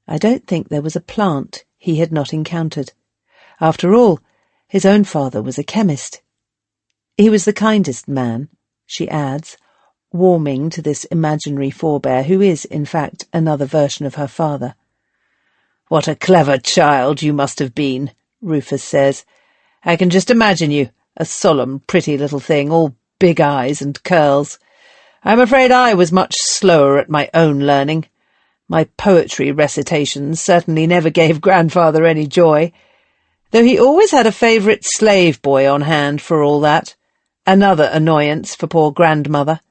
Speaker 3: I don't think there was a plant he had not encountered. After all, his own father was a chemist. He was the kindest man," she adds, warming to this imaginary forebear who is, in fact, another version of her father.
Speaker 4: "What a clever child you must have been," Rufus says. "I can just imagine you, a solemn, pretty little thing, all big eyes and curls. I'm afraid I was much slower at my own learning. My poetry recitations certainly never gave grandfather any joy, though he always had a favourite slave boy on hand for all that. Another annoyance for poor grandmother."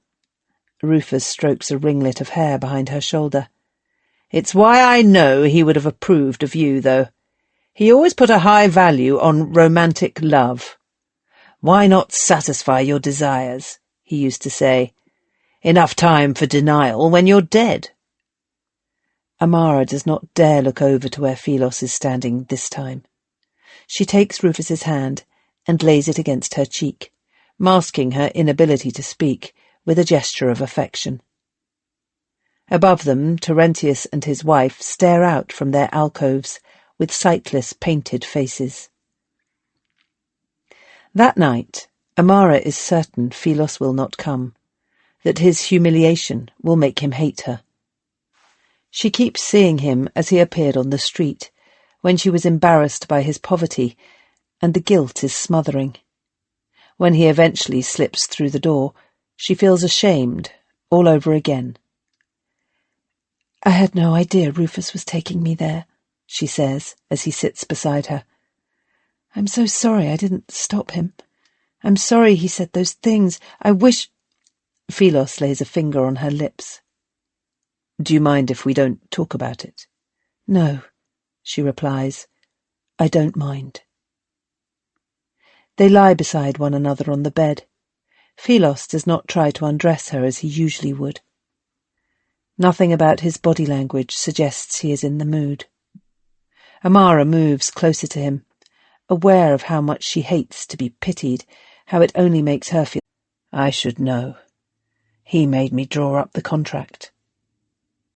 Speaker 3: Rufus strokes a ringlet of hair behind her shoulder.
Speaker 4: "It's why I know he would have approved of you, though. He always put a high value on romantic love. 'Why not satisfy your desires?' he used to say. 'Enough time for denial when you're dead.'"
Speaker 3: Amara does not dare look over to where Philos is standing this time. She takes Rufus's hand and lays it against her cheek, masking her inability to speak with a gesture of affection. Above them, Terentius and his wife stare out from their alcoves with sightless, painted faces. That night, Amara is certain Philos will not come, that his humiliation will make him hate her. She keeps seeing him as he appeared on the street, when she was embarrassed by his poverty, and the guilt is smothering. When he eventually slips through the door, she feels ashamed all over again. "I had no idea Rufus was taking me there," she says, as he sits beside her. "I'm so sorry I didn't stop him. I'm sorry he said those things. I wish—" Philos lays a finger on her lips. "Do you mind if we don't talk about it?" "No," she replies. "I don't mind." They lie beside one another on the bed. Philos does not try to undress her as he usually would. Nothing about his body language suggests he is in the mood. Amara moves closer to him,
Speaker 2: aware of how much she hates to be pitied, how it only makes her feel. I should know. He made me draw up the contract.